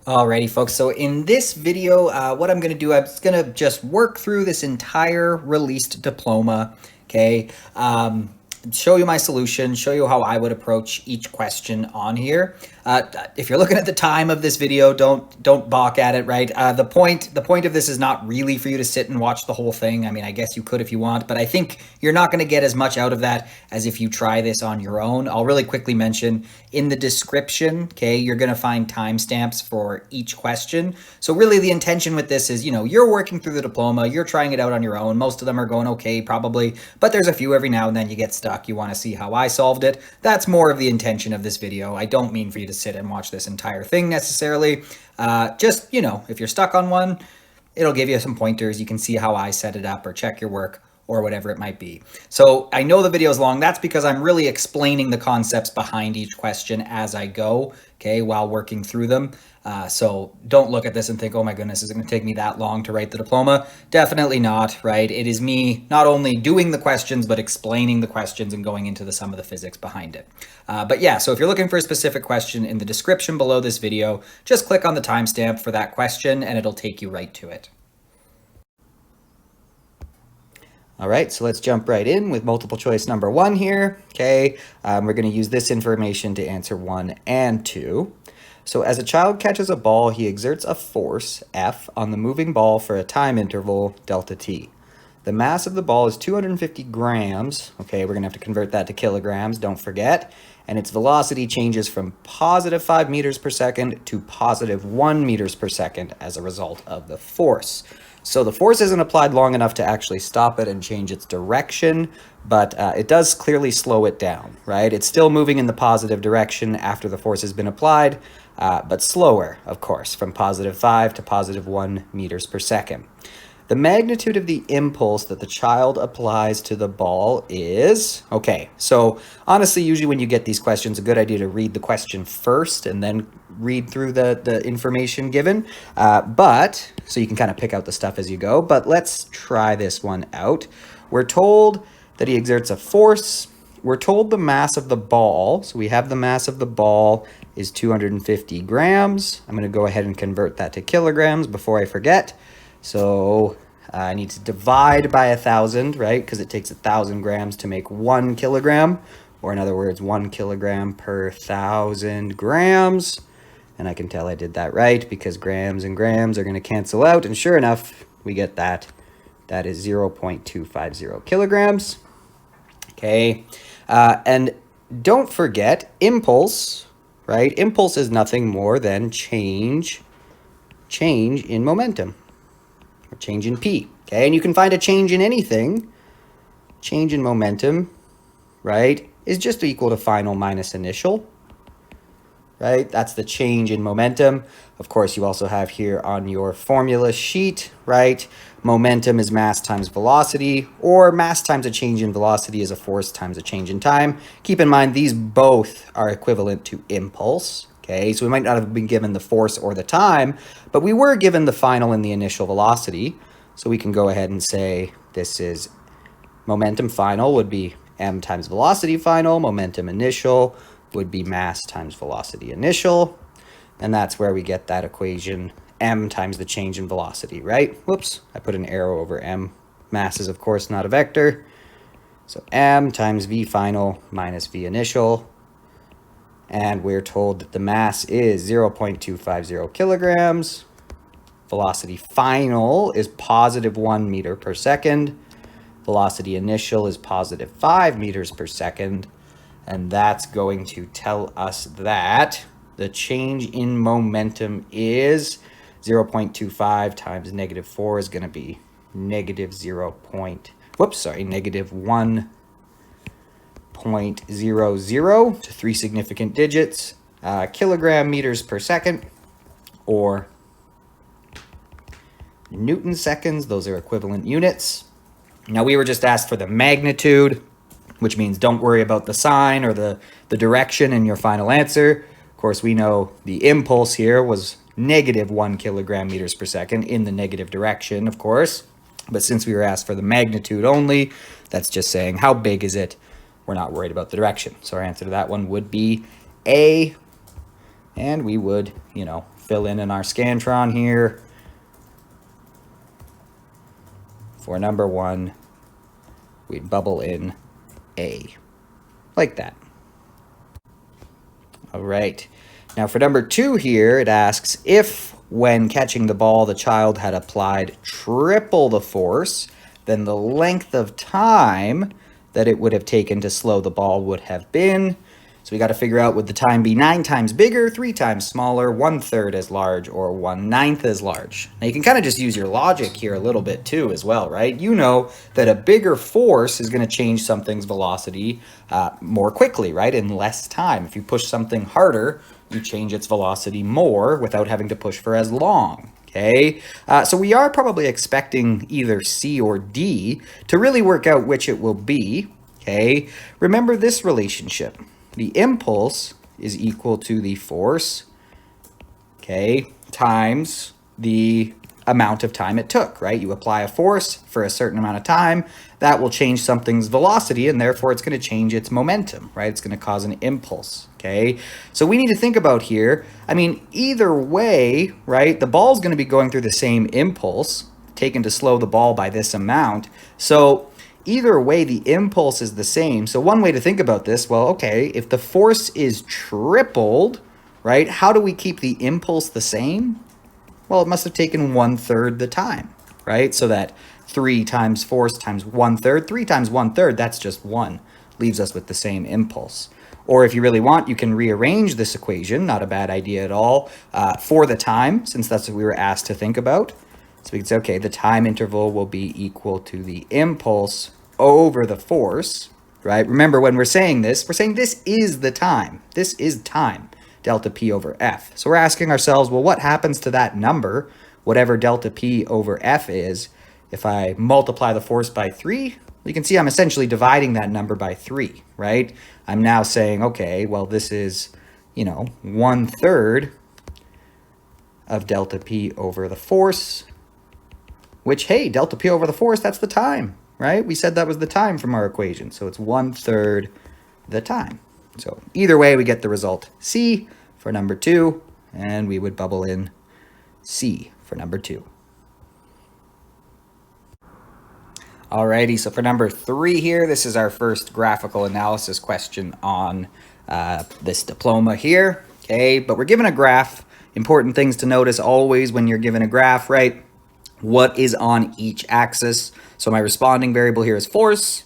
Alrighty, folks. So in this video, what I'm going to do, I'm just going to just work through this entire released diploma, okay? Show you my solution, show you how I would approach each question on here. If you're looking at the time of this video, don't balk at it, right? The point of this is not really for you to sit and watch the whole thing. I mean, I guess you could if you want, but I think you're not going to get as much out of that as if you try this on your own. I'll really quickly mention in the description, okay, you're going to find timestamps for each question. So really the intention with this is, you're working through the diploma, you're trying it out on your own. Most of them are going okay, probably, but there's a few every now and then you get stuck. You want to see how I solved it. That's more of the intention of this video. I don't mean for you to sit and watch this entire thing necessarily. Just, if you're stuck on one, it'll give you some pointers. You can see how I set it up or check your work or whatever it might be. So I know the video is long. That's because I'm really explaining the concepts behind each question as I go, okay, while working through them. So don't look at this and think, oh my goodness, is it going to take me that long to write the diploma? Definitely not, right? It is me not only doing the questions, but explaining the questions and going into some of the physics behind it. But yeah, so if you're looking for a specific question, in the description below this video, just click on the timestamp for that question and it'll take you right to it. All right, so let's jump right in with multiple choice number 1 here. Okay, we're going to use this information to answer 1 and 2. So as a child catches a ball, he exerts a force, F, on the moving ball for a time interval, delta t. The mass of the ball is 250 grams. Okay, we're going to have to convert that to kilograms, don't forget. And its velocity changes from positive 5 meters per second to positive 1 meters per second as a result of the force. So the force isn't applied long enough to actually stop it and change its direction, but it does clearly slow it down, right? It's still moving in the positive direction after the force has been applied, but slower, of course, from positive 5 to positive 1 meters per second. The magnitude of the impulse that the child applies to the ball is, okay, so honestly, usually when you get these questions, a good idea to read the question first and then read through the information given, so you can kind of pick out the stuff as you go, but let's try this one out. We're told that he exerts a force. We're told the mass of the ball, so we have the mass of the ball is 250 grams. I'm going to go ahead and convert that to kilograms before I forget. So I need to divide by 1,000, right? Because it takes 1,000 grams to make 1 kilogram, or in other words, 1 kilogram per 1,000 grams. And I can tell I did that right because grams and grams are going to cancel out. And sure enough, we get that. That is 0.250 kilograms. Okay. And don't forget impulse, right? Impulse is nothing more than change in momentum. Or change in P, okay? And you can find a change in anything. Change in momentum, right, is just equal to final minus initial, right? That's the change in momentum. Of course, you also have here on your formula sheet, right? Momentum is mass times velocity, or mass times a change in velocity is a force times a change in time. Keep in mind, these both are equivalent to impulse. Okay, so we might not have been given the force or the time, but we were given the final and the initial velocity. So we can go ahead and say this is momentum final would be m times velocity final. Momentum initial would be mass times velocity initial. And that's where we get that equation, m times the change in velocity, right? Whoops, I put an arrow over m. Mass is, of course, not a vector. So m times v final minus v initial. And we're told that the mass is 0.250 kilograms. Velocity final is positive 1 meter per second. Velocity initial is positive 5 meters per second. And that's going to tell us that the change in momentum is 0.25 times negative 4 is going to be negative negative 1.00 to 3 significant digits, kilogram meters per second, or Newton seconds. Those are equivalent units. Now we were just asked for the magnitude, which means don't worry about the sign or the direction in your final answer. Of course, we know the impulse here was negative 1 kilogram meters per second in the negative direction, of course. But since we were asked for the magnitude only, that's just saying how big is it? We're not worried about the direction. So our answer to that one would be A. And we would, you know, fill in our Scantron here. For number 1, we'd bubble in A, like that. All right. Now for number 2 here, it asks if when catching the ball, the child had applied triple the force, then the length of time that it would have taken to slow the ball would have been. So we got to figure out, would the time be 9 times bigger, 3 times smaller, 1/3 as large, or 1/9 as large? Now you can kind of just use your logic here a little bit too as well, right? You know that a bigger force is going to change something's velocity more quickly, right? In less time. If you push something harder, you change its velocity more without having to push for as long. Okay, so we are probably expecting either C or D. To really work out which it will be, okay, remember this relationship. The impulse is equal to the force, okay, times the amount of time it took, right? You apply a force for a certain amount of time, that will change something's velocity, and therefore it's going to change its momentum, right? It's going to cause an impulse, okay? So we need to think about here, I mean, either way, right, the ball's going to be going through the same impulse, taken to slow the ball by this amount. So either way, the impulse is the same. So one way to think about this, well, okay, if the force is tripled, right, how do we keep the impulse the same? Well, it must have taken 1/3 the time, right? So that 3 times force times 1/3, 3 times 1/3, that's just 1. Leaves us with the same impulse. Or if you really want, you can rearrange this equation, not a bad idea at all, for the time, since that's what we were asked to think about. So we can say, okay, the time interval will be equal to the impulse over the force, right? Remember, when we're saying this is the time. This is time, delta P over F. So we're asking ourselves, well, what happens to that number, whatever delta P over F is, if I multiply the force by 3? You can see I'm essentially dividing that number by 3, right? I'm now saying, okay, well, this is, you know, 1/3 of delta P over the force, which, hey, delta P over the force, that's the time, right? We said that was the time from our equation. So it's 1/3 the time. So either way, we get the result C for number 2, and we would bubble in C for number 2. Alrighty, so for number 3 here, this is our first graphical analysis question on this diploma here, okay? But we're given a graph. Important things to notice always when you're given a graph, right? What is on each axis? So my responding variable here is force,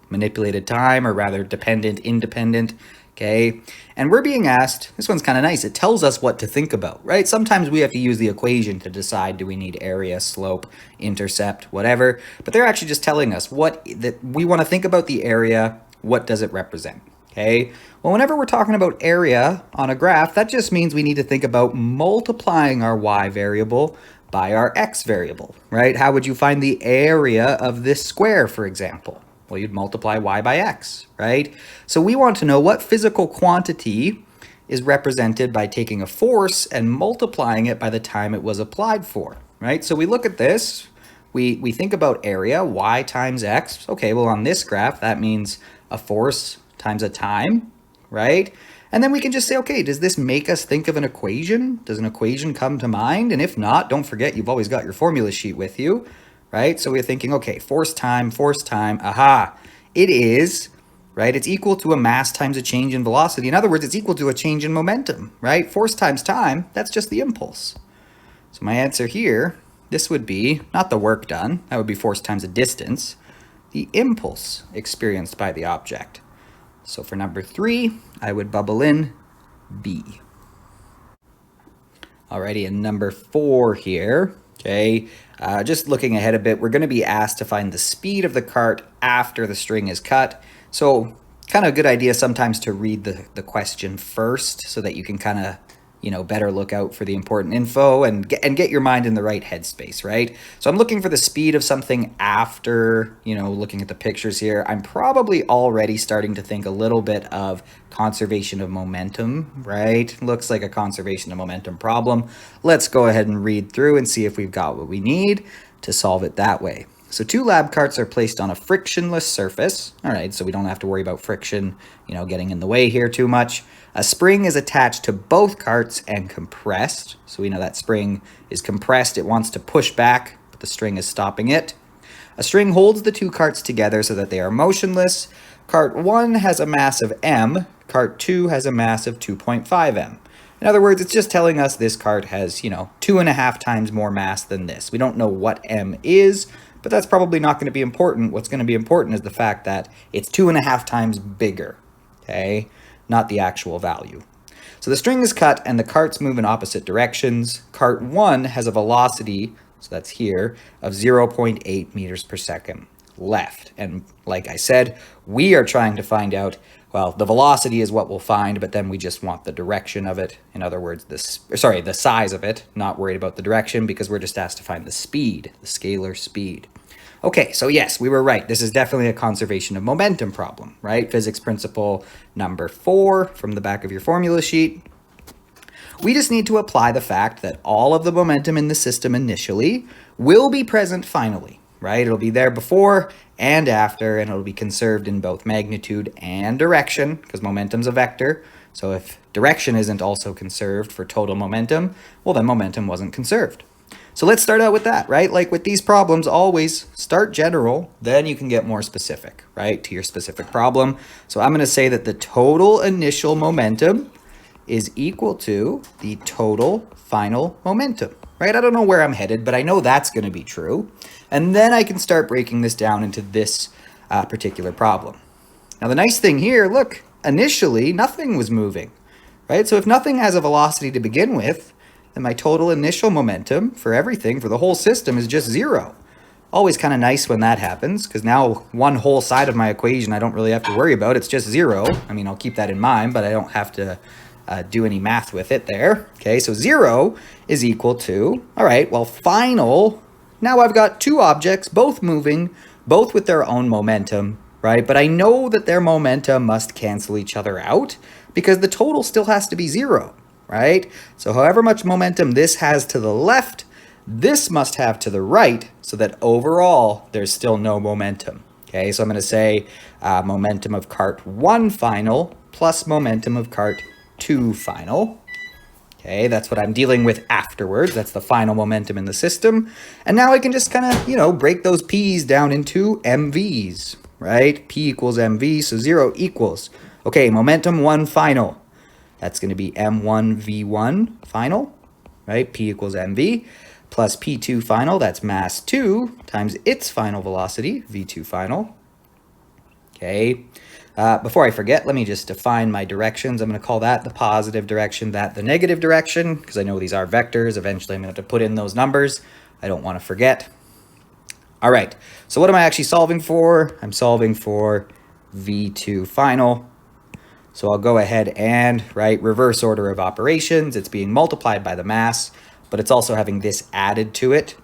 manipulated time, or rather dependent, independent, okay? And we're being asked, this one's kind of nice, it tells us what to think about, right? Sometimes we have to use the equation to decide, do we need area, slope, intercept, whatever, but they're actually just telling us that we want to think about the area, what does it represent, okay? Well, whenever we're talking about area on a graph, that just means we need to think about multiplying our y variable by our x variable, right? How would you find the area of this square, for example? Well, you'd multiply y by x, right? So we want to know what physical quantity is represented by taking a force and multiplying it by the time it was applied for, right? So we look at this, we think about area, y times x. Okay, well, on this graph, that means a force times a time, right? And then we can just say, okay, does this make us think of an equation? Does an equation come to mind? And if not, don't forget, you've always got your formula sheet with you, right? So we're thinking, okay, force time, aha. It is, right? It's equal to a mass times a change in velocity. In other words, it's equal to a change in momentum, right? Force times time, that's just the impulse. So my answer here, this would be, not the work done, that would be force times a distance, the impulse experienced by the object. So for number 3, I would bubble in B. Alrighty, and number 4 here, okay, just looking ahead a bit, we're going to be asked to find the speed of the cart after the string is cut. So kind of a good idea sometimes to read the question first so that you can kind of, you know, better look out for the important info and get your mind in the right headspace, right? So I'm looking for the speed of something after, you know, looking at the pictures here. I'm probably already starting to think a little bit of conservation of momentum, right? Looks like a conservation of momentum problem. Let's go ahead and read through and see if we've got what we need to solve it that way. So 2 lab carts are placed on a frictionless surface. All right, so we don't have to worry about friction, getting in the way here too much. A spring is attached to both carts and compressed. So we know that spring is compressed. It wants to push back, but the string is stopping it. A string holds the 2 carts together so that they are motionless. Cart 1 has a mass of m. Cart 2 has a mass of 2.5 m. In other words, it's just telling us this cart has, 2.5 times more mass than this. We don't know what m is, but that's probably not going to be important. What's going to be important is the fact that it's 2.5 times bigger, okay? Not the actual value. So the string is cut and the carts move in opposite directions. Cart 1 has a velocity, so that's here, of 0.8 meters per second left. And like I said, we are trying to find out, well, the velocity is what we'll find, but then we just want the direction of it. In other words, the size of it, not worried about the direction because we're just asked to find the speed, the scalar speed. Okay, so yes, we were right. This is definitely a conservation of momentum problem, right? Physics principle number 4 from the back of your formula sheet. We just need to apply the fact that all of the momentum in the system initially will be present finally, right? It'll be there before and after, and it'll be conserved in both magnitude and direction, because momentum's a vector. So if direction isn't also conserved for total momentum, well, then momentum wasn't conserved. So let's start out with that, right? Like with these problems, always start general, then you can get more specific, right, to your specific problem. So I'm going to say that the total initial momentum is equal to the total final momentum, right? I don't know where I'm headed, but I know that's going to be true. And then I can start breaking this down into this particular problem. Now, the nice thing here, look, initially nothing was moving, right? So if nothing has a velocity to begin with, then my total initial momentum for everything, for the whole system, is just 0. Always kind of nice when that happens, because now one whole side of my equation I don't really have to worry about. It's just 0. I mean, I'll keep that in mind, but I don't have to do any math with it there. Okay, so 0 is equal to, all right, well, final. Now I've got 2 objects, both moving, both with their own momentum, right? But I know that their momentum must cancel each other out because the total still has to be 0. Right? So however much momentum this has to the left, this must have to the right, so that overall there's still no momentum. Okay, so I'm going to say momentum of cart 1 final plus momentum of cart 2 final. Okay, that's what I'm dealing with afterwards. That's the final momentum in the system. And now I can just kind of, break those P's down into MVs, right? P equals MV, so 0 equals, okay, momentum 1 final. That's going to be M1 V1 final, right? P equals MV plus P2 final. That's mass 2 times its final velocity, V2 final. Okay. Before I forget, let me just define my directions. I'm going to call that the positive direction, that the negative direction, because I know these are vectors. Eventually, I'm going to have to put in those numbers. I don't want to forget. All right. So what am I actually solving for? I'm solving for V2 final. So I'll go ahead and, reverse order of operations. It's being multiplied by the mass, but it's also having this added to it.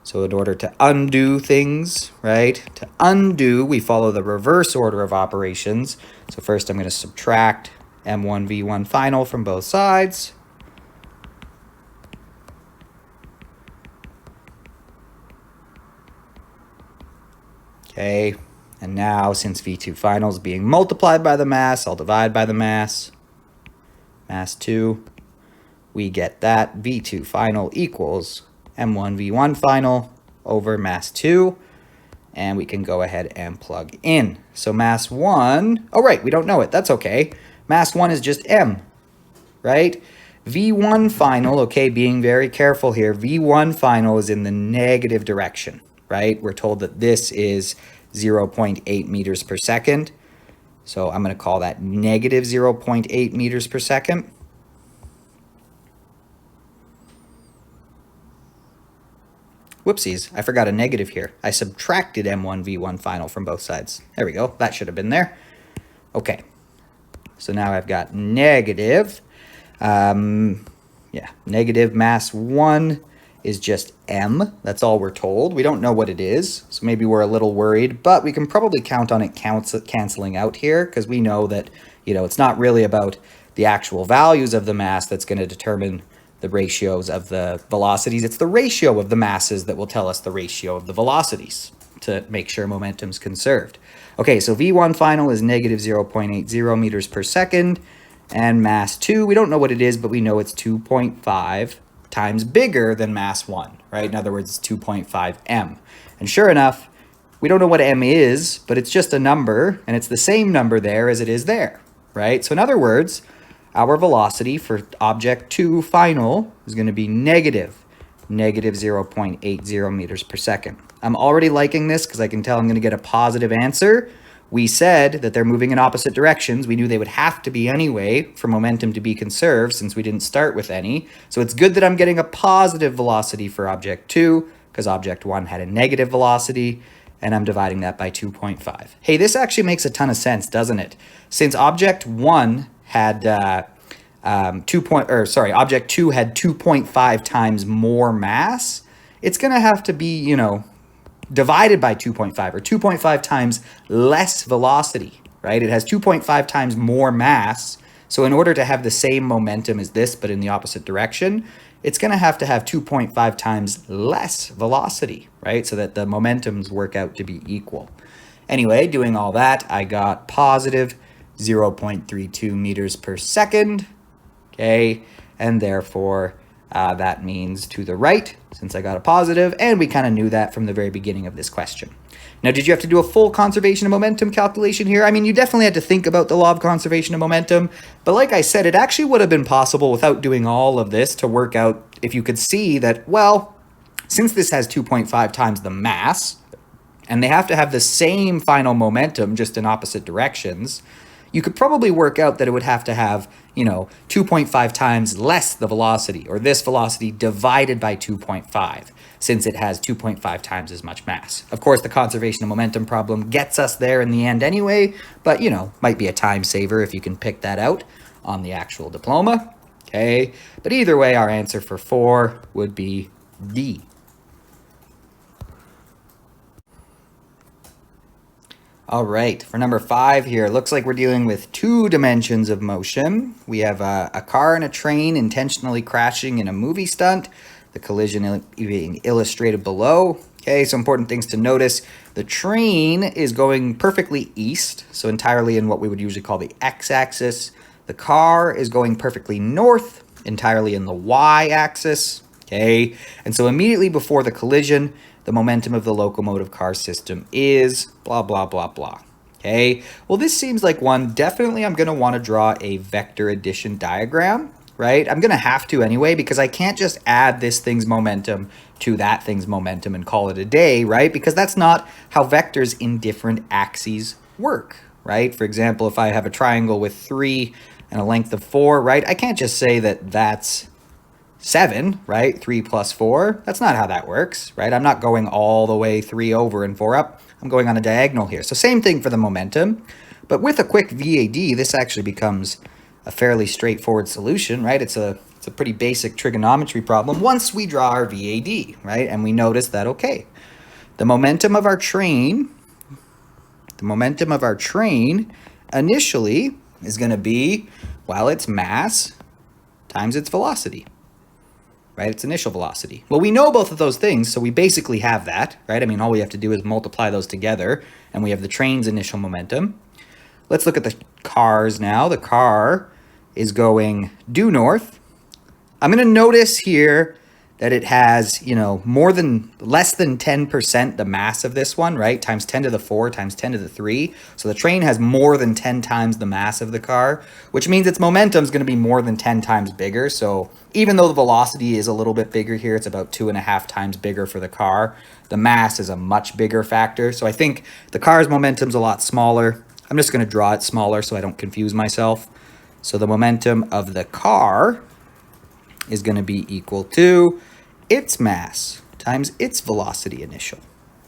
So in order to undo things, to undo, we follow the reverse order of operations. So first I'm going to subtract M1 V1 final from both sides. Okay. And now, since V2 final is being multiplied by the mass, I'll divide by the mass. Mass 2. We get that V2 final equals M1 V1 final over mass 2. And we can go ahead and plug in. So mass 1, oh, right, we don't know it. That's okay. Mass 1 is just M, right? V1 final, okay, being very careful here. V1 final is in the negative direction, right? We're told that this is 0.8 meters per second. So I'm going to call that negative 0.8 meters per second. Whoopsies, I forgot a negative here. I subtracted M1 V1 final from both sides. There we go. That should have been there. Okay. So now I've got negative. Negative mass 1 is just M. That's all we're told. We don't know what it is, so maybe we're a little worried, but we can probably count on it canceling out here because we know that, it's not really about the actual values of the mass that's going to determine the ratios of the velocities. It's the ratio of the masses that will tell us the ratio of the velocities. to make sure momentum's conserved. Okay, so V1 final is negative 0.80 meters per second, and mass 2, we don't know what it is, but we know it's 2.5 times bigger than mass 1, right? In other words, it's 2.5 m. And sure enough, we don't know what m is, but it's just a number, and it's the same number there as it is there, right? So in other words, our velocity for object 2 final is going to be negative 0.80 meters per second. I'm already liking this because I can tell I'm going to get a positive answer. We said that they're moving in opposite directions. We knew they would have to be anyway for momentum to be conserved since we didn't start with any. So it's good that I'm getting a positive velocity for object 2 because object 1 had a negative velocity, and I'm dividing that by 2.5. Hey, this actually makes a ton of sense, doesn't it? Since object 1 had object 2 had 2.5 times more mass, it's going to have to be, divided by 2.5 or 2.5 times less velocity, right? It has 2.5 times more mass. So in order to have the same momentum as this, but in the opposite direction, it's going to have 2.5 times less velocity, right? So that the momentums work out to be equal. Anyway, doing all that, I got positive 0.32 meters per second. Okay, and therefore that means to the right, since I got a positive, and we kind of knew that from the very beginning of this question. Now, did you have to do a full conservation of momentum calculation here? I mean, you definitely had to think about the law of conservation of momentum, but like I said, it actually would have been possible without doing all of this to work out if you could see that, well, since this has 2.5 times the mass, and they have to have the same final momentum, just in opposite directions, you could probably work out that it would have to have, 2.5 times less the velocity, or this velocity divided by 2.5, since it has 2.5 times as much mass. Of course, the conservation of momentum problem gets us there in the end anyway, but, might be a time saver if you can pick that out on the actual diploma. Okay, but either way, our answer for 4 would be D. All right, for number 5 here, looks like we're dealing with 2 dimensions of motion. We have a car and a train intentionally crashing in a movie stunt, the collision being illustrated below. Okay, so important things to notice. The train is going perfectly east, so entirely in what we would usually call the x-axis. The car is going perfectly north, entirely in the y-axis. Okay, and so immediately before the collision, the momentum of the locomotive car system is blah, blah, blah, blah. Okay, well, this seems like one. Definitely I'm going to want to draw a vector addition diagram, right? I'm going to have to anyway, because I can't just add this thing's momentum to that thing's momentum and call it a day, right? Because that's not how vectors in different axes work, right? For example, if I have a triangle with 3 and a length of 4, right? I can't just say that that's 7, right? 3 plus 4. That's not how that works, right? I'm not going all the way 3 over and 4 up. I'm going on a diagonal here. So same thing for the momentum, but with a quick VAD, this actually becomes a fairly straightforward solution, right? It's a pretty basic trigonometry problem once we draw our VAD, right? And we notice that, okay, the momentum of our train initially is going to be, well, its mass times its velocity, right? Its initial velocity. Well, we know both of those things, so we basically have that, right? I mean, all we have to do is multiply those together, and we have the train's initial momentum. Let's look at the cars now. The car is going due north. I'm going to notice here that it has, less than 10% the mass of this one, right? Times 10 to the 4 times 10 to the 3. So the train has more than 10 times the mass of the car, which means its momentum is going to be more than 10 times bigger. So even though the velocity is a little bit bigger here, it's about 2.5 times bigger for the car. The mass is a much bigger factor. So I think the car's momentum is a lot smaller. I'm just going to draw it smaller so I don't confuse myself. So the momentum of the car is going to be equal to its mass times its velocity initial.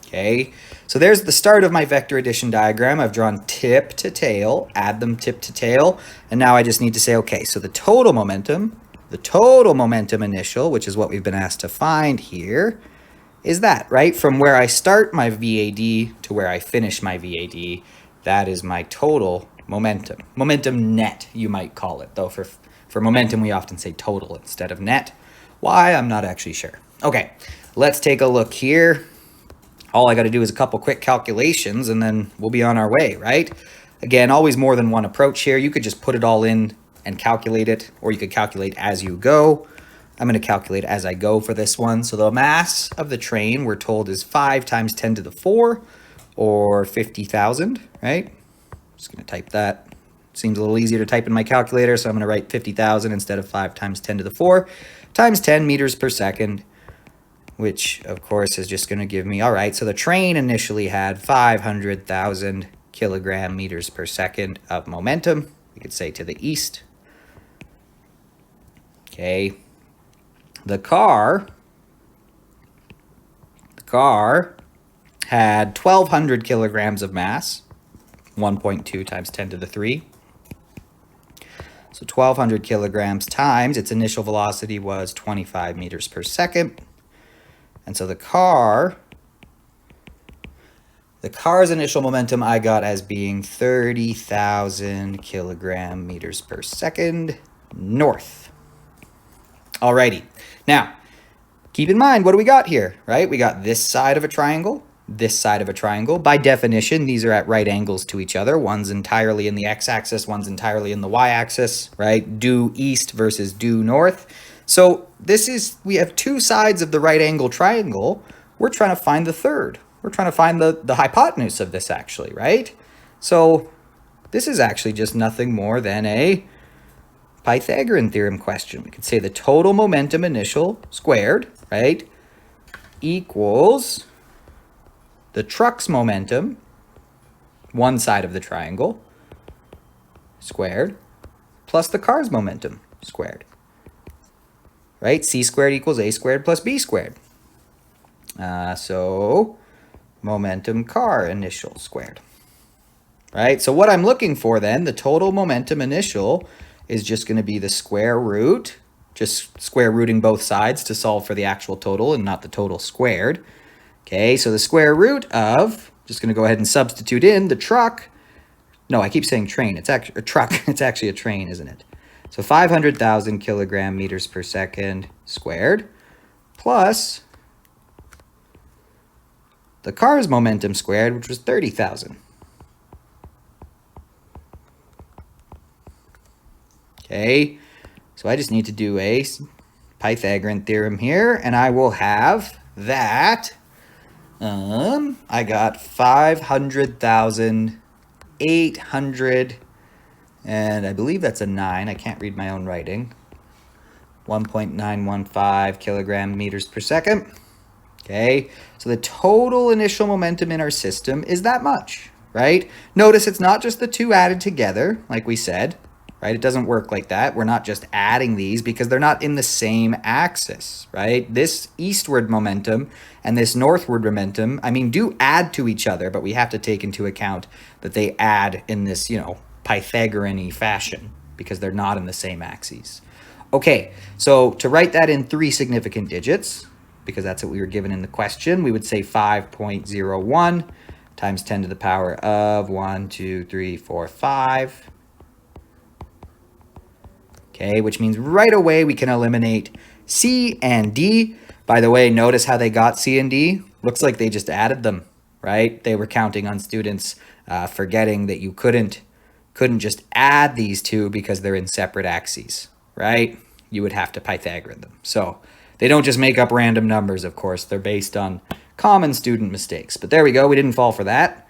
Okay, so there's the start of my vector addition diagram. I've drawn tip to tail, add them tip to tail, and now I just need to say, okay, so the total momentum initial, which is what we've been asked to find here, is that, right? From where I start my VAD to where I finish my VAD, that is my total momentum. Momentum net, you might call it, though for momentum, we often say total instead of net. Why? I'm not actually sure. Okay, let's take a look here. All I got to do is a couple quick calculations and then we'll be on our way, right? Again, always more than one approach here. You could just put it all in and calculate it, or you could calculate as you go. I'm going to calculate as I go for this one. So the mass of the train, we're told, is 5 times 10 to the 4, or 50,000, right? Just going to type that. Seems a little easier to type in my calculator, so I'm going to write 50,000 instead of 5 times 10 to the 4 times 10 meters per second, which, of course, is just going to give me, all right, so the train initially had 500,000 kilogram meters per second of momentum. We could say to the east. Okay. The car had 1,200 kilograms of mass, 1.2 times 10 to the 3. So 1,200 kilograms times its initial velocity was 25 meters per second. And so the car's initial momentum I got as being 30,000 kilogram meters per second north. Alrighty. Now, keep in mind, what do we got here, right? We got this side of a triangle, this side of a triangle. By definition, these are at right angles to each other. One's entirely in the x-axis, one's entirely in the y-axis, right? Due east versus due north. So we have two sides of the right angle triangle. We're trying to find the third. We're trying to find the hypotenuse of this, actually, right? So this is actually just nothing more than a Pythagorean theorem question. We could say the total momentum initial squared, right, equals the truck's momentum, one side of the triangle, squared, plus the car's momentum squared, right? C squared equals A squared plus B squared. So momentum car initial squared, right? So what I'm looking for then, the total momentum initial, is just going to be the square root, just square rooting both sides to solve for the actual total and not the total squared. Okay, so the square root of, just going to go ahead and substitute in the truck. No, I keep saying train. It's actually a truck. It's actually a train, isn't it? So 500,000 kilogram meters per second squared plus the car's momentum squared, which was 30,000. Okay, so I just need to do a Pythagorean theorem here, and I will have that. I got 500,800, and I believe that's a 9. I can't read my own writing. 1.915 kilogram meters per second. Okay, so the total initial momentum in our system is that much, right? Notice it's not just the two added together, like we said. Right? It doesn't work like that. We're not just adding these because they're not in the same axis, right? This eastward momentum and this northward momentum, I mean, do add to each other, but we have to take into account that they add in this, Pythagorean-y fashion because they're not in the same axes. Okay, so to write that in 3 significant digits, because that's what we were given in the question, we would say 5.01 times 10 to the power of 1, 2, 3, 4, 5. Okay, which means right away we can eliminate C and D. By the way, notice how they got C and D? Looks like they just added them, right? They were counting on students forgetting that you couldn't just add these two because they're in separate axes, right? You would have to Pythagorean them. So they don't just make up random numbers, of course. They're based on common student mistakes. But there we go. We didn't fall for that.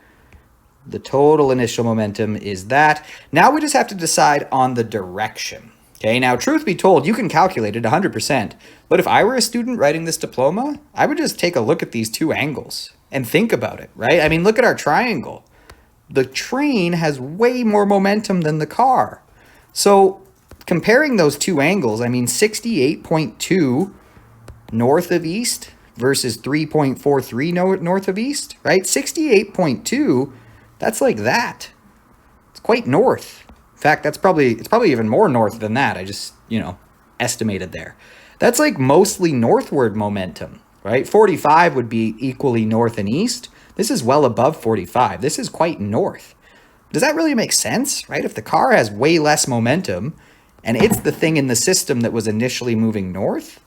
The total initial momentum is that. Now we just have to decide on the direction. Okay, now truth be told, you can calculate it 100%, but if I were a student writing this diploma, I would just take a look at these two angles and think about it, right? I mean, look at our triangle. The train has way more momentum than the car. So comparing those two angles, I mean, 68.2 north of east versus 3.43 north of east, right? 68.2, that's like that. It's quite north. In fact, it's probably even more north than that. I just, estimated there. That's like mostly northward momentum, right? 45 would be equally north and east. This is well above 45. This is quite north. Does that really make sense, right? If the car has way less momentum and it's the thing in the system that was initially moving north,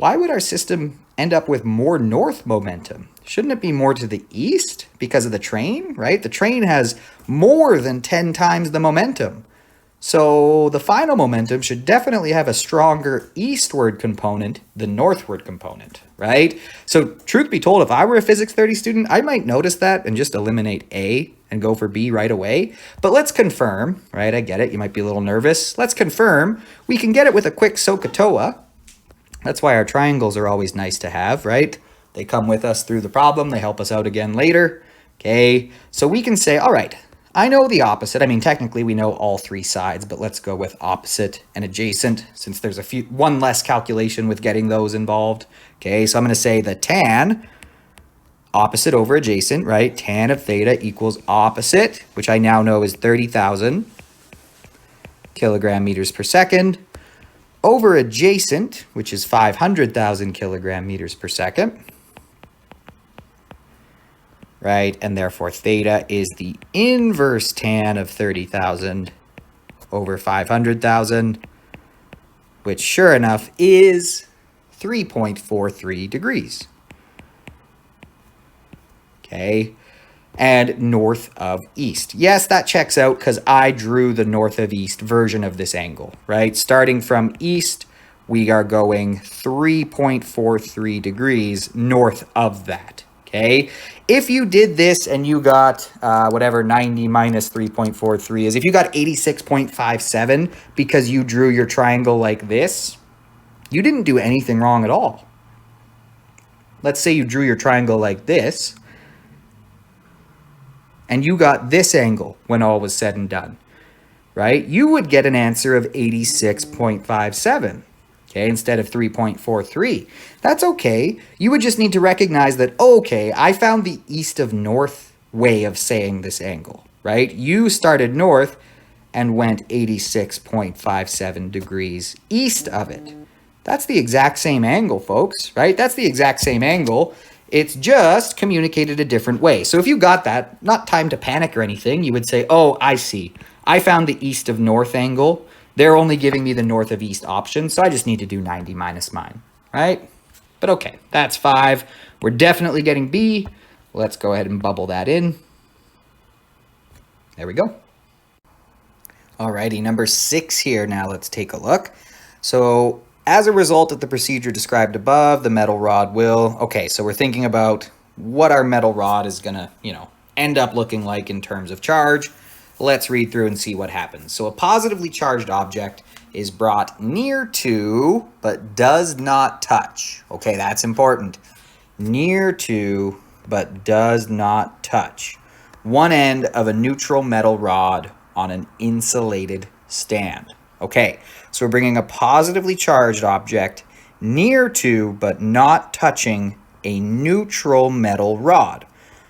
why would our system end up with more north momentum? Shouldn't it be more to the east because of the train, right? The train has more than 10 times the momentum. So the final momentum should definitely have a stronger eastward component than northward component, right? So truth be told, if I were a Physics 30 student, I might notice that and just eliminate A and go for B right away. But let's confirm, right? I get it. You might be a little nervous. Let's confirm. We can get it with a quick SOHCAHTOA. That's why our triangles are always nice to have, right? They come with us through the problem. They help us out again later. Okay, so we can say, all right, I know the opposite. I mean, technically we know all three sides, but let's go with opposite and adjacent since there's one less calculation with getting those involved. Okay, so I'm going to say the tan, opposite over adjacent, right? Tan of theta equals opposite, which I now know is 30,000 kilogram meters per second, over adjacent, which is 500,000 kilogram meters per second. Right, and therefore theta is the inverse tan of 30,000 over 500,000, which sure enough is 3.43 degrees. Okay, and north of east. Yes, that checks out because I drew the north of east version of this angle, right? Starting from east, we are going 3.43 degrees north of that. Okay, if you did this and you got whatever 90 minus 3.43 is, if you got 86.57 because you drew your triangle like this, you didn't do anything wrong at all. Let's say you drew your triangle like this and you got this angle when all was said and done, right? You would get an answer of 86.57. Okay, instead of 3.43. That's okay. You would just need to recognize that, okay, I found the east of north way of saying this angle, right? You started north and went 86.57 degrees east of it. That's the exact same angle, folks, right? That's the exact same angle. It's just communicated a different way. So if you got that, not time to panic or anything, you would say, oh, I see. I found the east of north angle. They're only giving me the north of east option, so I just need to do 90 minus mine, right? But okay, that's 5. We're definitely getting B. Let's go ahead and bubble that in. There we go. Alrighty, number 6 here. Now let's take a look. So as a result of the procedure described above, the metal rod will... Okay, so we're thinking about what our metal rod is going to, end up looking like in terms of charge. Let's read through and see what happens. So a positively charged object is brought near to, but does not touch. Okay, that's important. Near to, but does not touch one end of a neutral metal rod on an insulated stand. Okay, so we're bringing a positively charged object near to, but not touching a neutral metal rod.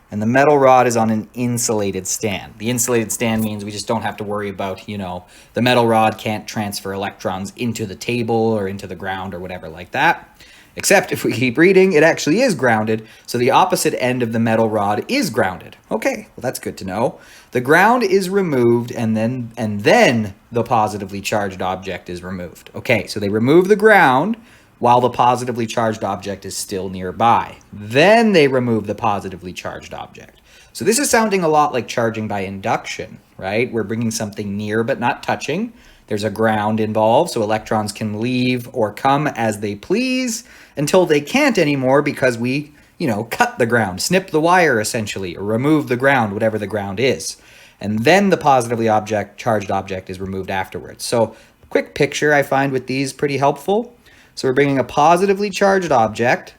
And the metal rod is on an insulated stand. The insulated stand means we just don't have to worry about, the metal rod can't transfer electrons into the table or into the ground or whatever like that. Except if we keep reading, it actually is grounded. So the opposite end of the metal rod is grounded. Okay, well that's good to know. The ground is removed and then the positively charged object is removed. Okay, so they remove the ground while the positively charged object is still nearby. Then they remove the positively charged object. So this is sounding a lot like charging by induction, right? We're bringing something near but not touching. There's a ground involved, so electrons can leave or come as they please until they can't anymore because we, cut the ground, snip the wire essentially, or remove the ground, whatever the ground is. And then the positively charged object is removed afterwards. So quick picture I find with these pretty helpful. So we're bringing a positively charged object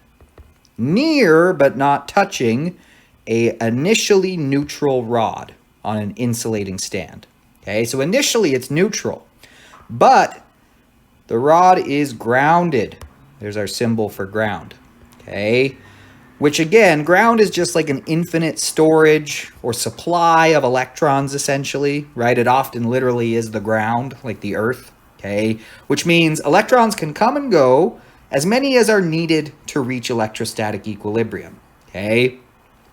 near but not touching a initially neutral rod on an insulating stand. Okay, so initially it's neutral, but the rod is grounded. There's our symbol for ground. Okay, which again, ground is just like an infinite storage or supply of electrons essentially, right? It often literally is the ground, like the earth. Okay, which means electrons can come and go, as many as are needed to reach electrostatic equilibrium. Okay,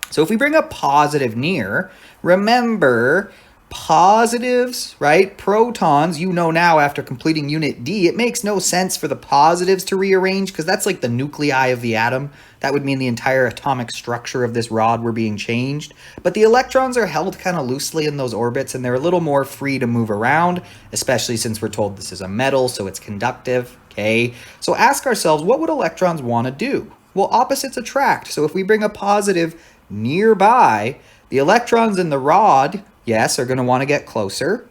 so if we bring a positive near, remember, positives, right? Protons, you know now after completing unit D, it makes no sense for the positives to rearrange because that's like the nuclei of the atom. That would mean the entire atomic structure of this rod were being changed. But the electrons are held kind of loosely in those orbits and they're a little more free to move around, especially since we're told this is a metal, so it's conductive, okay? So ask ourselves, what would electrons want to do? Well, opposites attract. So if we bring a positive nearby, the electrons in the rod, yes, are going to want to get closer.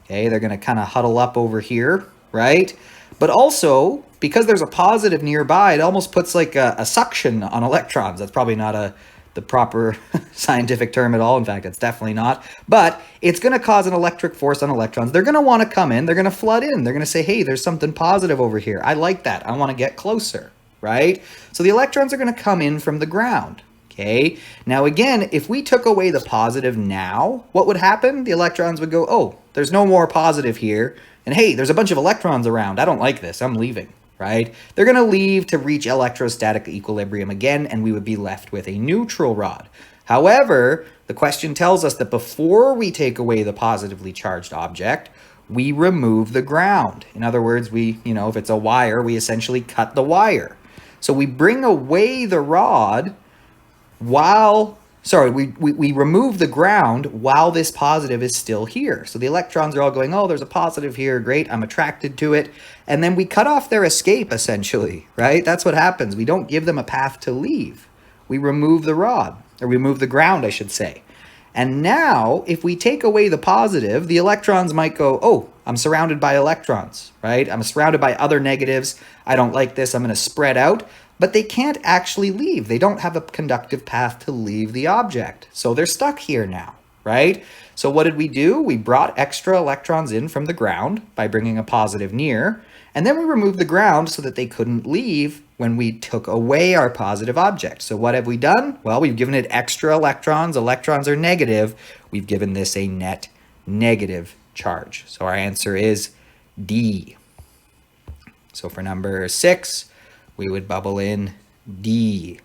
Okay, they're going to kind of huddle up over here, right? But also, because there's a positive nearby, it almost puts like a suction on electrons. That's probably not the proper scientific term at all. In fact, it's definitely not. But it's going to cause an electric force on electrons. They're going to want to come in. They're going to flood in. They're going to say, hey, there's something positive over here. I like that. I want to get closer, right? So the electrons are going to come in from the ground. Okay, now again, if we took away the positive now, what would happen? The electrons would go, oh, there's no more positive here. And hey, there's a bunch of electrons around. I don't like this. I'm leaving, right? They're going to leave to reach electrostatic equilibrium again, and we would be left with a neutral rod. However, the question tells us that before we take away the positively charged object, we remove the ground. In other words, if it's a wire, we essentially cut the wire. So we bring away the rod we remove the ground while this positive is still here. So the electrons are all going, oh, there's a positive here, great, I'm attracted to it. And then we cut off their escape, essentially, right? That's what happens. We don't give them a path to leave. We remove the rod, or remove the ground, I should say. And now, if we take away the positive, the electrons might go, oh, I'm surrounded by electrons, right? I'm surrounded by other negatives. I don't like this. I'm going to spread out. But they can't actually leave. They don't have a conductive path to leave the object. So they're stuck here now, right? So what did we do? We brought extra electrons in from the ground by bringing a positive near. And then we removed the ground so that they couldn't leave when we took away our positive object. So what have we done? Well, we've given it extra electrons. Electrons are negative. We've given this a net negative charge. So our answer is D. So for number 6, we would bubble in D.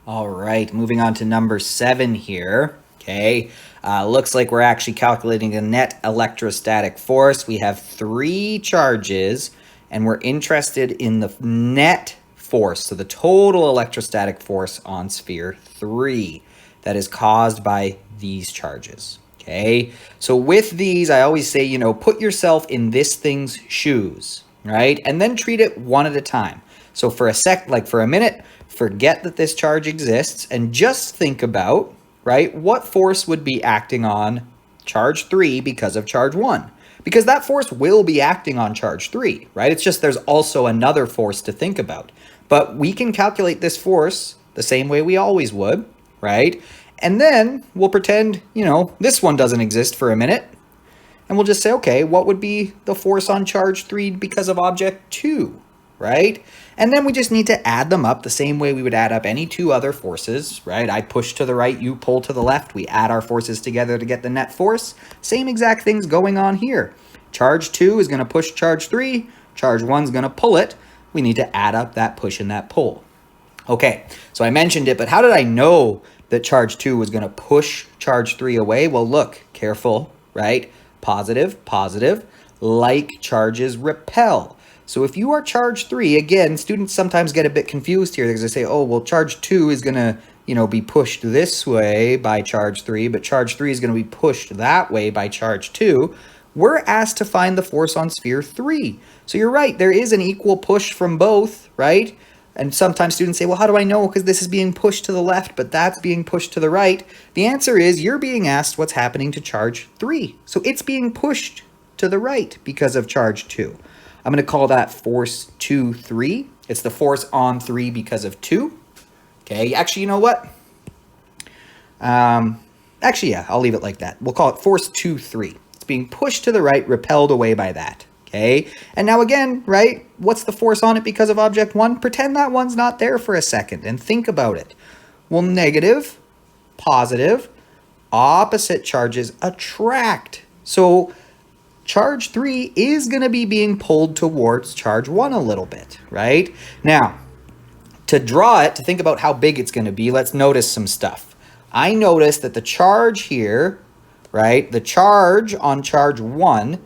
All right, moving on to number 7 here. Okay, looks like we're actually calculating the net electrostatic force. We have 3 charges, and we're interested in the net force, so the total electrostatic force on sphere 3 that is caused by these charges. Okay, so with these, I always say, put yourself in this thing's shoes, right? And then treat it one at a time. So for a minute, forget that this charge exists and just think about, right, what force would be acting on charge 3 because of charge 1? Because that force will be acting on charge 3, right? It's just there's also another force to think about. But we can calculate this force the same way we always would, right? And then we'll pretend, this one doesn't exist for a minute. And we'll just say, okay, what would be the force on charge 3 because of object 2, right? And then we just need to add them up the same way we would add up any 2 other forces, right? I push to the right, you pull to the left. We add our forces together to get the net force. Same exact things going on here. Charge 2 is going to push charge 3. Charge 1 is going to pull it. We need to add up that push and that pull. Okay, so I mentioned it, but how did I know that charge 2 was going to push charge 3 away? Well, look, careful, right? Positive, positive, like charges repel. So if you are charge 3, again, students sometimes get a bit confused here because they say, oh, well, charge 2 is going to, be pushed this way by charge 3, but charge 3 is going to be pushed that way by charge 2. We're asked to find the force on sphere 3. So you're right, there is an equal push from both, right? And sometimes students say, well, how do I know? Because this is being pushed to the left, but that's being pushed to the right. The answer is you're being asked what's happening to charge 3. So it's being pushed to the right because of charge 2. I'm going to call that force 2, 3. It's the force on 3 because of 2. Okay, actually, you know what? Yeah, I'll leave it like that. We'll call it force 2, 3. It's being pushed to the right, repelled away by that. Okay, and now again, right, what's the force on it because of object 1? Pretend that one's not there for a second and think about it. Well, negative, positive, opposite charges attract. So charge 3 is going to be being pulled towards charge 1 a little bit, right? Now, to draw it, to think about how big it's going to be, let's notice some stuff. I notice that the charge here, right, the charge on charge 1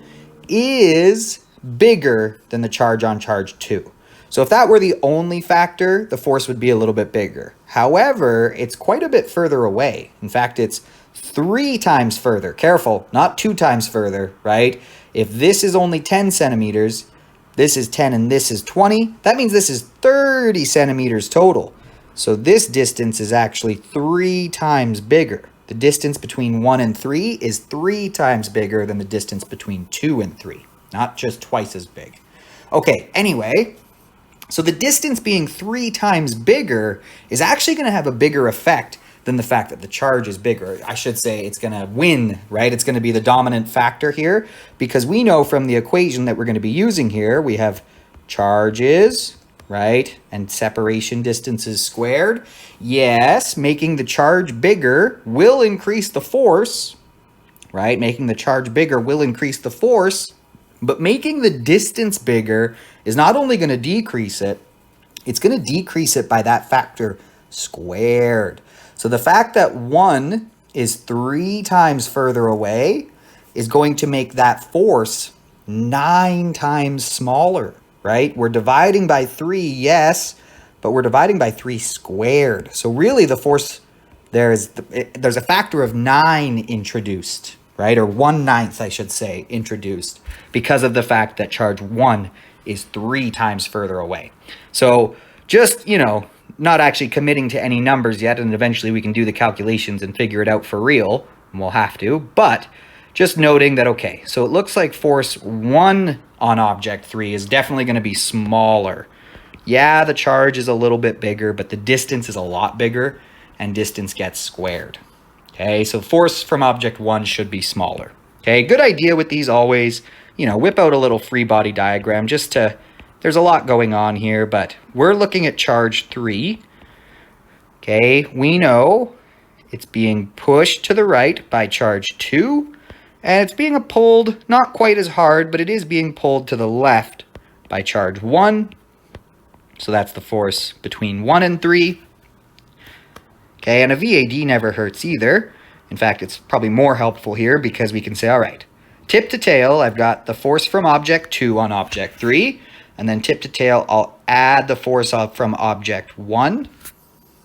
is bigger than the charge on charge 2. So if that were the only factor, the force would be a little bit bigger. However, it's quite a bit further away. In fact, it's 3 times further. Careful, not 2 times further, right? If this is only 10 centimeters, this is 10 and this is 20, that means this is 30 centimeters total. So this distance is actually 3 times bigger. The distance between 1 and 3 is 3 times bigger than the distance between 2 and 3. Not just twice as big. Okay, anyway, so the distance being 3 times bigger is actually going to have a bigger effect than the fact that the charge is bigger. I should say it's going to win, right? It's going to be the dominant factor here, because we know from the equation that we're going to be using here, we have charges, right? And separation distances squared. Yes, making the charge bigger will increase the force, right? Making the charge bigger will increase the force, but making the distance bigger is not only going to decrease it, it's going to decrease it by that factor squared. So the fact that 1 is 3 times further away is going to make that force 9 times smaller, right? We're dividing by 3, yes, but we're dividing by 3 squared. So really the force, there's a factor of 9 introduced, right? Or 1/9, I should say, introduced because of the fact that charge 1 is 3 times further away. So just, not actually committing to any numbers yet, and eventually we can do the calculations and figure it out for real, and we'll have to, but just noting that, okay, so it looks like force 1 on object 3 is definitely going to be smaller. Yeah, the charge is a little bit bigger, but the distance is a lot bigger, and distance gets squared. Okay, so force from object 1 should be smaller. Okay, good idea with these always, whip out a little free body diagram just to, there's a lot going on here, but we're looking at charge 3. Okay, we know it's being pushed to the right by charge 2, and it's being pulled not quite as hard, but it is being pulled to the left by charge 1. So that's the force between 1 and 3. Okay, and a VAD never hurts either. In fact, it's probably more helpful here because we can say, all right, tip to tail, I've got the force from object 2 on object 3. And then tip to tail, I'll add the force from object 1.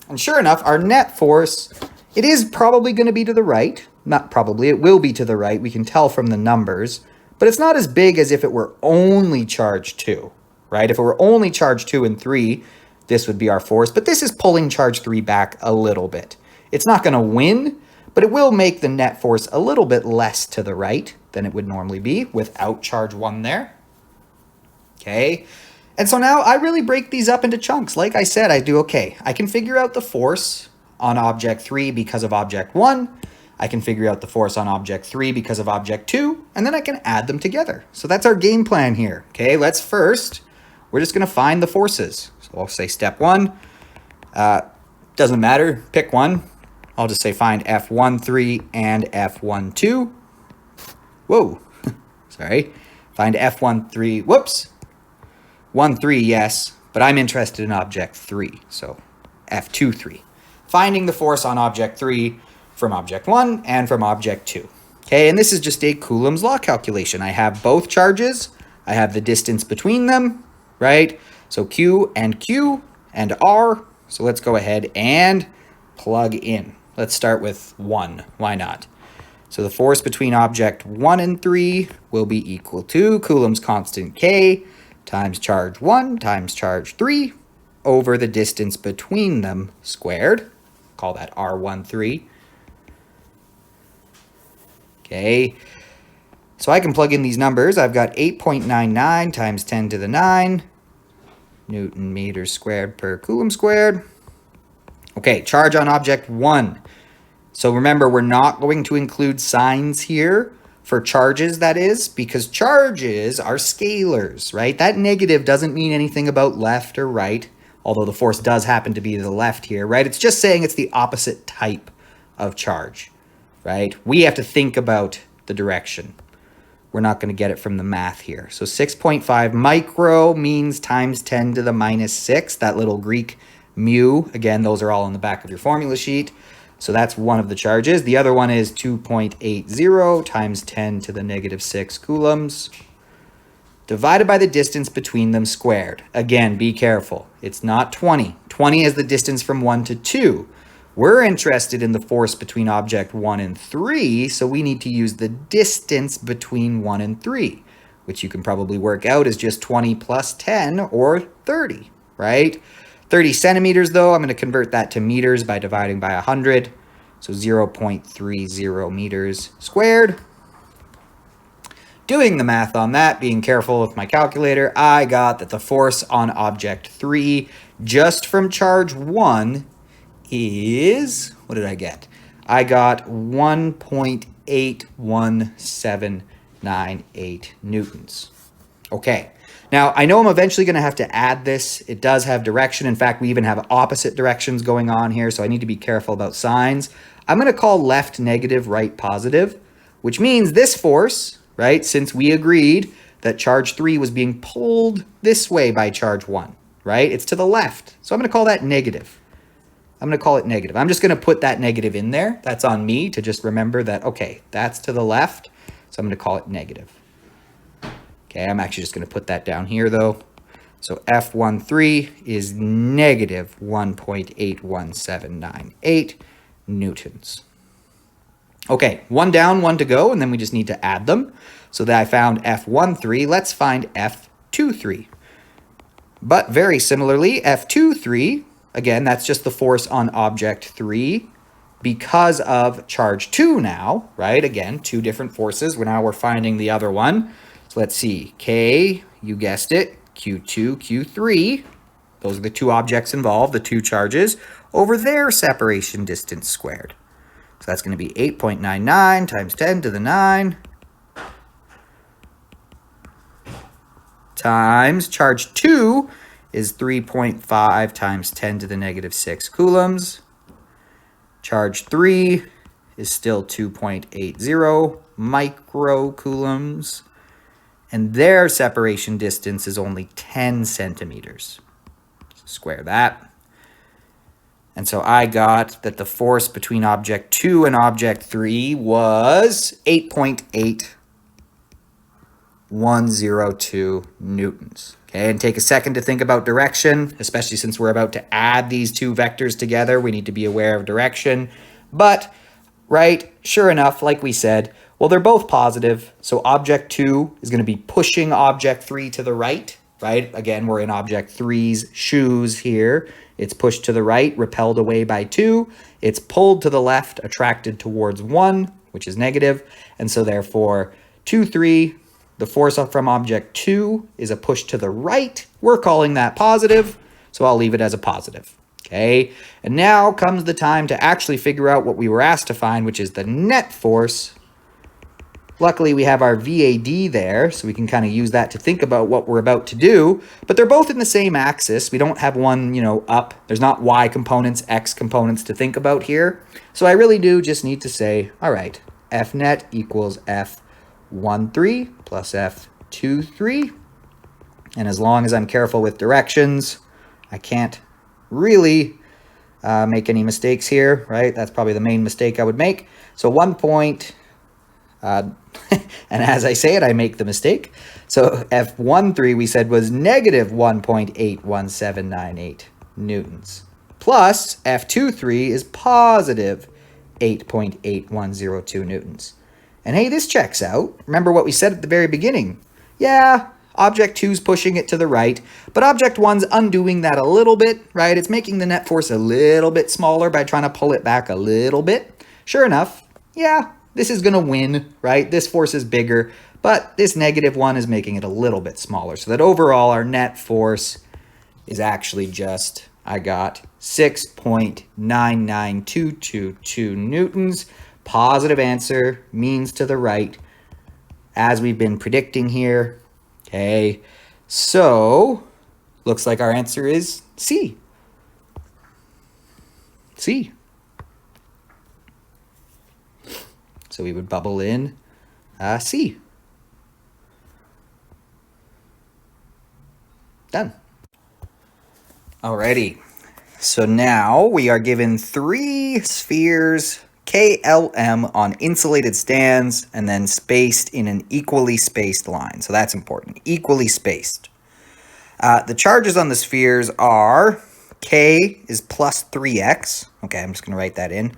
And sure enough, our net force, it is probably going to be to the right. Not probably, it will be to the right. We can tell from the numbers. But it's not as big as if it were only charge 2, right? If it were only charge 2 and 3, this would be our force. But this is pulling charge 3 back a little bit. It's not going to win, but it will make the net force a little bit less to the right than it would normally be without charge 1 there. Okay, and so now I really break these up into chunks. Like I said, I can figure out the force on object 3 because of object 1. I can figure out the force on object 3 because of object 2, and then I can add them together. So that's our game plan here. Okay, we're just going to find the forces. So I'll say step 1. Doesn't matter, pick one. I'll just say find F13 and F12. Whoa, sorry. Find F13, whoops. 1,3, yes, but I'm interested in object 3, so F23. Finding the force on object 3 from object 1 and from object 2. Okay, and this is just a Coulomb's law calculation. I have both charges. I have the distance between them, right? So Q and R. So let's go ahead and plug in. Let's start with 1. Why not? So the force between object 1 and 3 will be equal to Coulomb's constant K times charge 1 times charge 3 over the distance between them squared. Call that R13. Okay, so I can plug in these numbers. I've got 8.99 times 10 to the 9 Newton meters squared per Coulomb squared. Okay, charge on object 1. So remember, we're not going to include signs here for charges, that is, because charges are scalars, right? That negative doesn't mean anything about left or right, although the force does happen to be to the left here, right? It's just saying it's the opposite type of charge, right? We have to think about the direction. We're not going to get it from the math here. So 6.5 micro means times 10 to the minus 6, that little Greek mu. Again, those are all on the back of your formula sheet. So that's one of the charges. The other one is 2.80 times 10 to the negative 6 coulombs divided by the distance between them squared. Again, be careful. It's not 20. 20 is the distance from 1 to 2. We're interested in the force between object 1 and 3, so we need to use the distance between 1 and 3, which you can probably work out as just 20 plus 10, or 30, right? 30 centimeters, though, I'm going to convert that to meters by dividing by 100, so 0.30 meters squared. Doing the math on that, being careful with my calculator, I got that the force on object 3, just from charge 1, is, what did I get? I got 1.81798 newtons. Okay, now I know I'm eventually going to have to add this. It does have direction. In fact, we even have opposite directions going on here, so I need to be careful about signs. I'm going to call left negative, right positive, which means this force, right, since we agreed that charge 3 was being pulled this way by charge 1, right? It's to the left, so I'm going to call that negative. I'm going to call it negative. I'm just going to put that negative in there. That's on me to just remember that, okay, that's to the left, so I'm going to call it negative. Okay, I'm actually just going to put that down here, though. So F13 is negative 1.81798 newtons. Okay, one down, one to go, and then we just need to add them. So that I found F13. Let's find F23. But very similarly, F23, again, that's just the force on object 3 because of charge 2 now, right? Again, two different forces. We're finding the other one. So let's see. K, you guessed it, Q2, Q3. Those are the two objects involved, the two charges, over their separation distance squared. So that's going to be 8.99 times 10 to the 9 times charge 2 is 3.5 times 10 to the negative 6 coulombs. Charge 3 is still 2.80 microcoulombs. And their separation distance is only 10 centimeters. Square that. And so I got that the force between object 2 and object 3 was 8.8102 newtons. Okay, and take a second to think about direction, especially since we're about to add these two vectors together. We need to be aware of direction. But, right, sure enough, like we said, well, they're both positive. So object 2 is going to be pushing object 3 to the right, right? Again, we're in object 3's shoes here. It's pushed to the right, repelled away by 2. It's pulled to the left, attracted towards 1, which is negative. And so therefore, 2, 3, the force from object 2 is a push to the right. We're calling that positive, so I'll leave it as a positive. Okay, and now comes the time to actually figure out what we were asked to find, which is the net force. Luckily, we have our VAD there, so we can kind of use that to think about what we're about to do. But they're both in the same axis. We don't have one, up. There's not Y components, X components to think about here. So I really do just need to say, all right, F net equals F13 plus F23. And as long as I'm careful with directions, I can't really make any mistakes here, right? That's probably the main mistake I would make. So 1 point... and as I say it, I make the mistake. So F13 we said was negative 1.81798 newtons. Plus F23 is positive 8.8102 newtons. And hey, this checks out. Remember what we said at the very beginning. Yeah, object 2's pushing it to the right, but object 1's undoing that a little bit, right? It's making the net force a little bit smaller by trying to pull it back a little bit. Sure enough, yeah, this is going to win, right? This force is bigger, but this negative 1 is making it a little bit smaller. So that overall, our net force is actually just, I got 6.99222 newtons. Positive answer, means to the right, as we've been predicting here. Okay, so looks like our answer is C. C. So we would bubble in C. Done. Alrighty. So now we are given 3 spheres KLM on insulated stands and then spaced in an equally spaced line. So that's important, equally spaced. The charges on the spheres are K is plus 3x. Okay, I'm just going to write that in.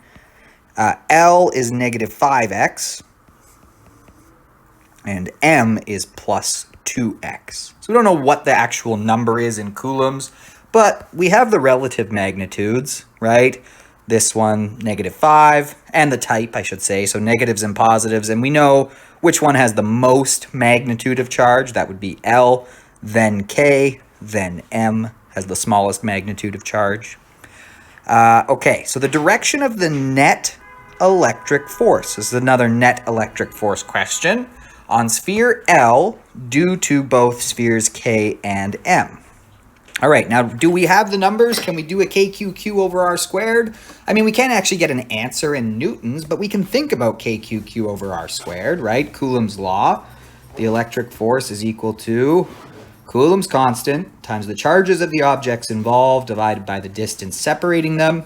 L is negative 5x. And M is plus 2x. So we don't know what the actual number is in coulombs, but we have the relative magnitudes, right? This one, negative 5, and the type, I should say, so negatives and positives, and we know which one has the most magnitude of charge. That would be L, then K, then M has the smallest magnitude of charge. Okay, so the direction of the net electric force. This is another net electric force question on sphere L due to both spheres K and M. All right, now do we have the numbers? Can we do a KQQ over R squared? I mean, we can't actually get an answer in newtons, but we can think about KQQ over R squared, right? Coulomb's law. The electric force is equal to Coulomb's constant times the charges of the objects involved divided by the distance separating them.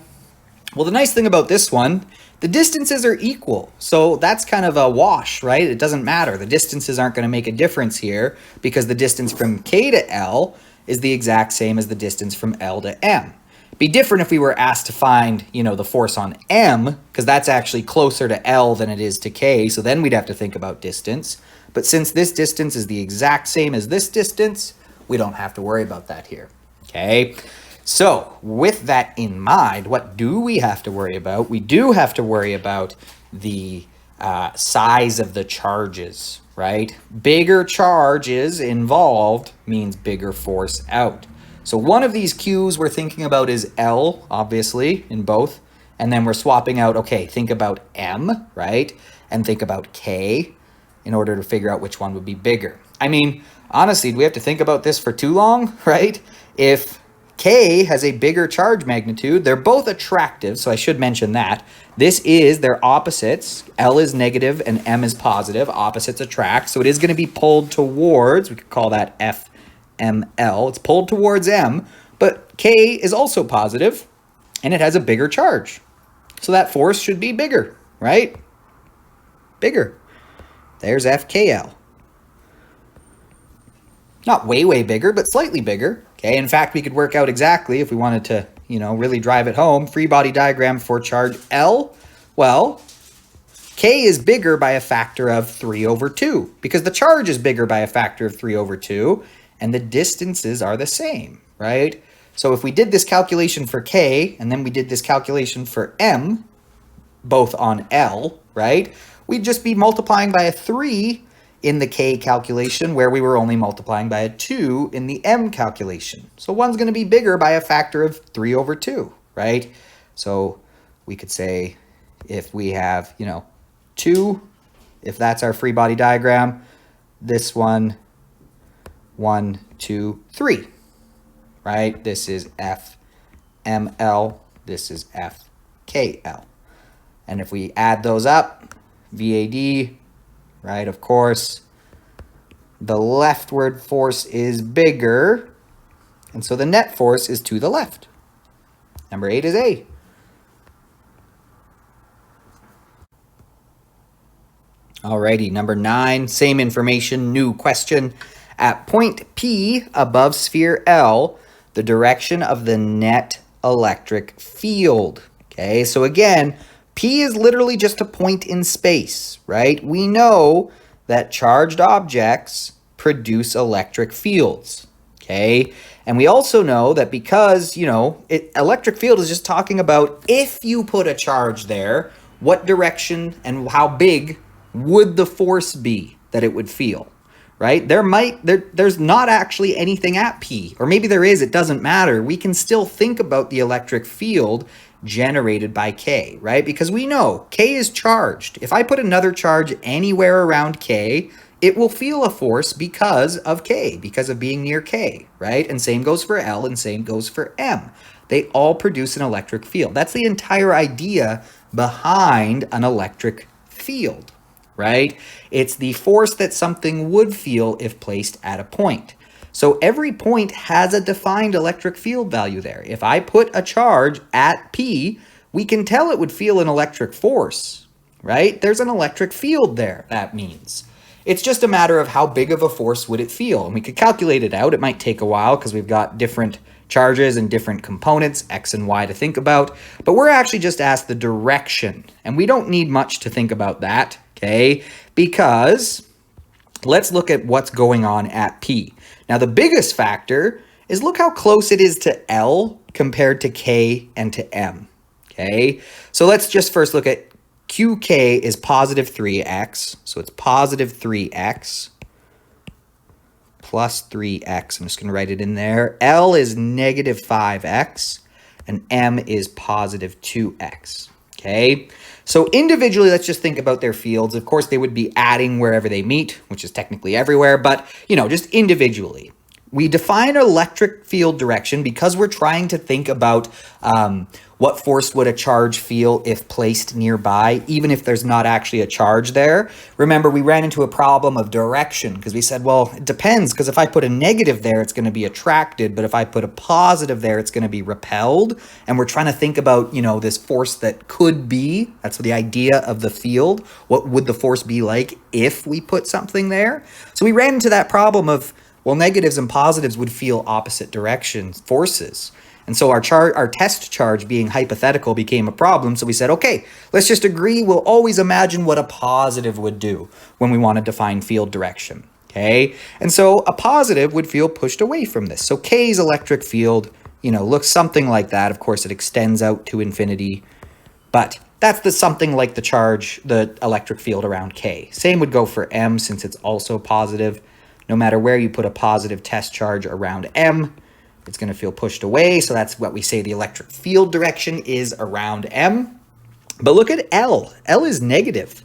Well, the nice thing about this one, the distances are equal. So that's kind of a wash, right? It doesn't matter. The distances aren't going to make a difference here because the distance from K to L is the exact same as the distance from L to M. It'd be different if we were asked to find, the force on M, because that's actually closer to L than it is to K. So then we'd have to think about distance. But since this distance is the exact same as this distance, we don't have to worry about that here. Okay. So with that in mind, what do we have to worry about? We do have to worry about the size of the charges, right? Bigger charges involved means bigger force out. So one of these Q's we're thinking about is L, obviously, in both. And then we're swapping out, okay, think about M, right? And think about K in order to figure out which one would be bigger. I mean, honestly, do we have to think about this for too long, right? If K has a bigger charge magnitude, they're both attractive, so I should mention that. This is their opposites. L is negative and M is positive. Opposites attract, so it is going to be pulled towards, we could call that FML. It's pulled towards M, but K is also positive, and it has a bigger charge. So that force should be bigger, right? Bigger. There's FKL. Not way, way bigger, but slightly bigger. Okay, in fact, we could work out exactly if we wanted to, really drive it home. Free body diagram for charge L. Well, K is bigger by a factor of 3 over 2 because the charge is bigger by a factor of 3 over 2 and the distances are the same, right? So if we did this calculation for K and then we did this calculation for M, both on L, right? We'd just be multiplying by a 3 in the K calculation where we were only multiplying by a 2 in the M calculation. So one's going to be bigger by a factor of 3 over 2, right? So we could say if we have, 2, if that's our free body diagram, this one, 1, 2, 3, right? This is FML, this is FKL. And if we add those up, VAD, right, of course, the leftward force is bigger, and so the net force is to the left. Number 8 is A. Alrighty, number 9, same information, new question. At point P above sphere L, the direction of the net electric field. Okay, so again, P is literally just a point in space, right? We know that charged objects produce electric fields, okay? And we also know that because, electric field is just talking about if you put a charge there, what direction and how big would the force be that it would feel, right? There's not actually anything at P, or maybe there is, it doesn't matter. We can still think about the electric field generated by K, right? Because we know K is charged. If I put another charge anywhere around K, it will feel a force because of K, because of being near K, right? And same goes for L and same goes for M. They all produce an electric field. That's the entire idea behind an electric field, right? It's the force that something would feel if placed at a point. So every point has a defined electric field value there. If I put a charge at P, we can tell it would feel an electric force, right? There's an electric field there, that means. It's just a matter of how big of a force would it feel. And we could calculate it out. It might take a while because we've got different charges and different components, X and Y, to think about. But we're actually just asked the direction. And we don't need much to think about that, okay? Because let's look at what's going on at P. Now, the biggest factor is look how close it is to L compared to K and to M, okay? So let's just first look at QK is positive 3x, so it's positive 3x plus 3x. I'm just going to write it in there. L is negative 5x, and M is positive 2x, okay? So individually, let's just think about their fields. Of course, they would be adding wherever they meet, which is technically everywhere, but, you know, just individually. We define electric field direction because we're trying to think about what force would a charge feel if placed nearby, even if there's not actually a charge there. Remember, we ran into a problem of direction because we said, well, it depends, because if I put a negative there, it's going to be attracted, but if I put a positive there, it's going to be repelled. And we're trying to think about, you know, this force that could be. That's the idea of the field. What would the force be like if we put something there? So we ran into that problem of, well, negatives and positives would feel opposite direction forces. And so our test charge being hypothetical became a problem. So we said, okay, let's just agree we'll always imagine what a positive would do when we want to define field direction, okay? And so a positive would feel pushed away from this. So K's electric field, you know, looks something like that. Of course, it extends out to infinity, but that's the something like the charge, the electric field around K. Same would go for M since it's also positive. No matter where you put a positive test charge around M, it's going to feel pushed away. So that's what we say the electric field direction is around M. But look at L. L is negative.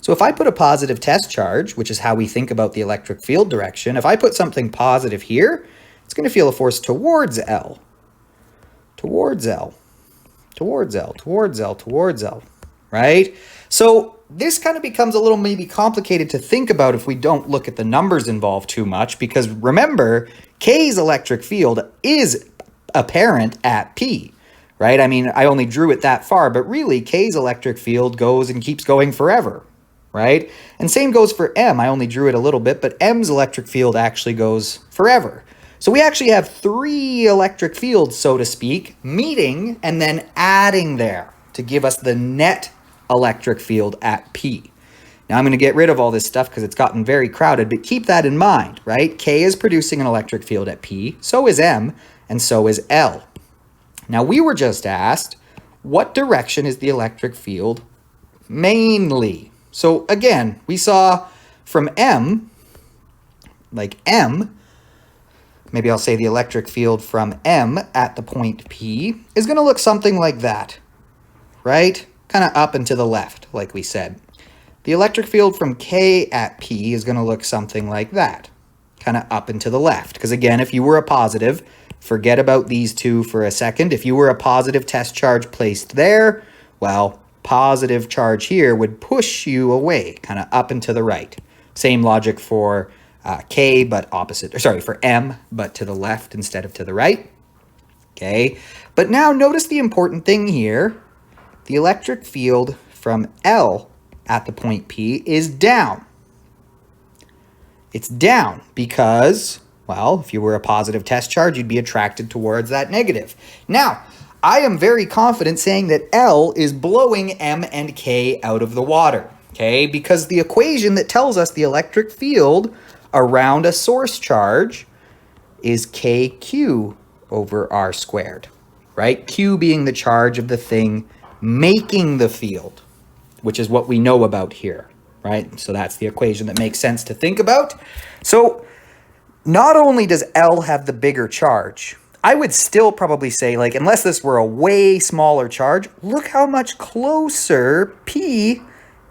So if I put a positive test charge, which is how we think about the electric field direction, if I put something positive here, it's going to feel a force towards L, towards L, towards L, towards L, towards L, right? So this kind of becomes a little maybe complicated to think about if we don't look at the numbers involved too much, because remember, K's electric field is apparent at P, right? I mean, I only drew it that far, but really K's electric field goes and keeps going forever, right? And same goes for M. I only drew it a little bit, but M's electric field actually goes forever. So we actually have three electric fields, so to speak, meeting and then adding there to give us the net electric field at P. Now I'm going to get rid of all this stuff because it's gotten very crowded, but keep that in mind, right? K is producing an electric field at P, so is M, and so is L. Now we were just asked, what direction is the electric field mainly? So again, we saw from M, like M, maybe I'll say the electric field from M at the point P is going to look something like that, right? Kind of up and to the left, like we said. The electric field from K at P is going to look something like that, kind of up and to the left. Because again, if you were a positive, forget about these two for a second. If you were a positive test charge placed there, well, positive charge here would push you away, kind of up and to the right. Same logic for K, but opposite, or sorry, for M, but to the left instead of to the right. Okay, but now notice the important thing here. The electric field from L at the point P is down. It's down because, well, if you were a positive test charge, you'd be attracted towards that negative. Now, I am very confident saying that L is blowing M and K out of the water, okay? Because the equation that tells us the electric field around a source charge is KQ over R squared, right? Q being the charge of the thing making the field, which is what we know about here, right? So that's the equation that makes sense to think about. So not only does L have the bigger charge, I would still probably say, like, unless this were a way smaller charge, look how much closer P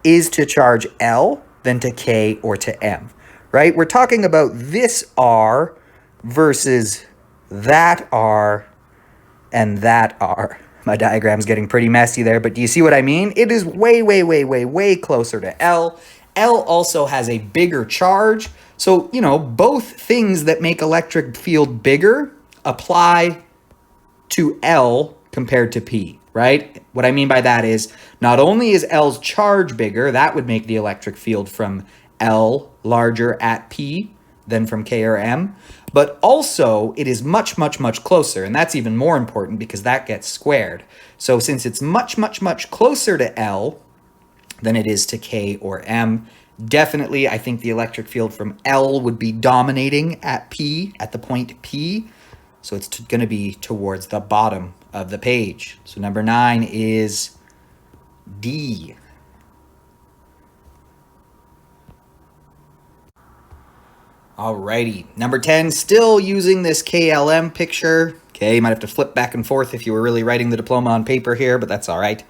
is to charge L than to K or to M, right? We're talking about this R versus that R and that R. My diagram's getting pretty messy there, but do you see what I mean? It is way, way, way, way, way closer to L. L also has a bigger charge. So, you know, both things that make electric field bigger apply to L compared to P, right? What I mean by that is not only is L's charge bigger, that would make the electric field from L larger at P than from K or M, but also it is much, much, much closer. And that's even more important because that gets squared. So since it's much, much, much closer to L than it is to K or M, definitely I think the electric field from L would be dominating at P, at the point P. So it's going to be towards the bottom of the page. So number 9 is D. Alrighty, number 10, still using this KLM picture. Okay, you might have to flip back and forth if you were really writing the diploma on paper here, but that's all right.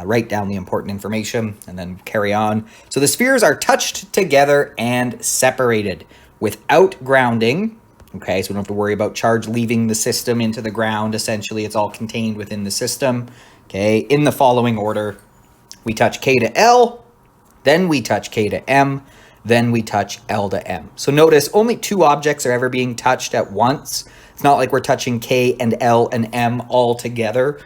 Write down the important information and then carry on. So the spheres are touched together and separated without grounding. Okay, so we don't have to worry about charge leaving the system into the ground. Essentially, it's all contained within the system. Okay, in the following order, we touch K to L, then we touch K to M, then we touch L to M. So notice only 2 objects are ever being touched at once. It's not like we're touching K and L and M all together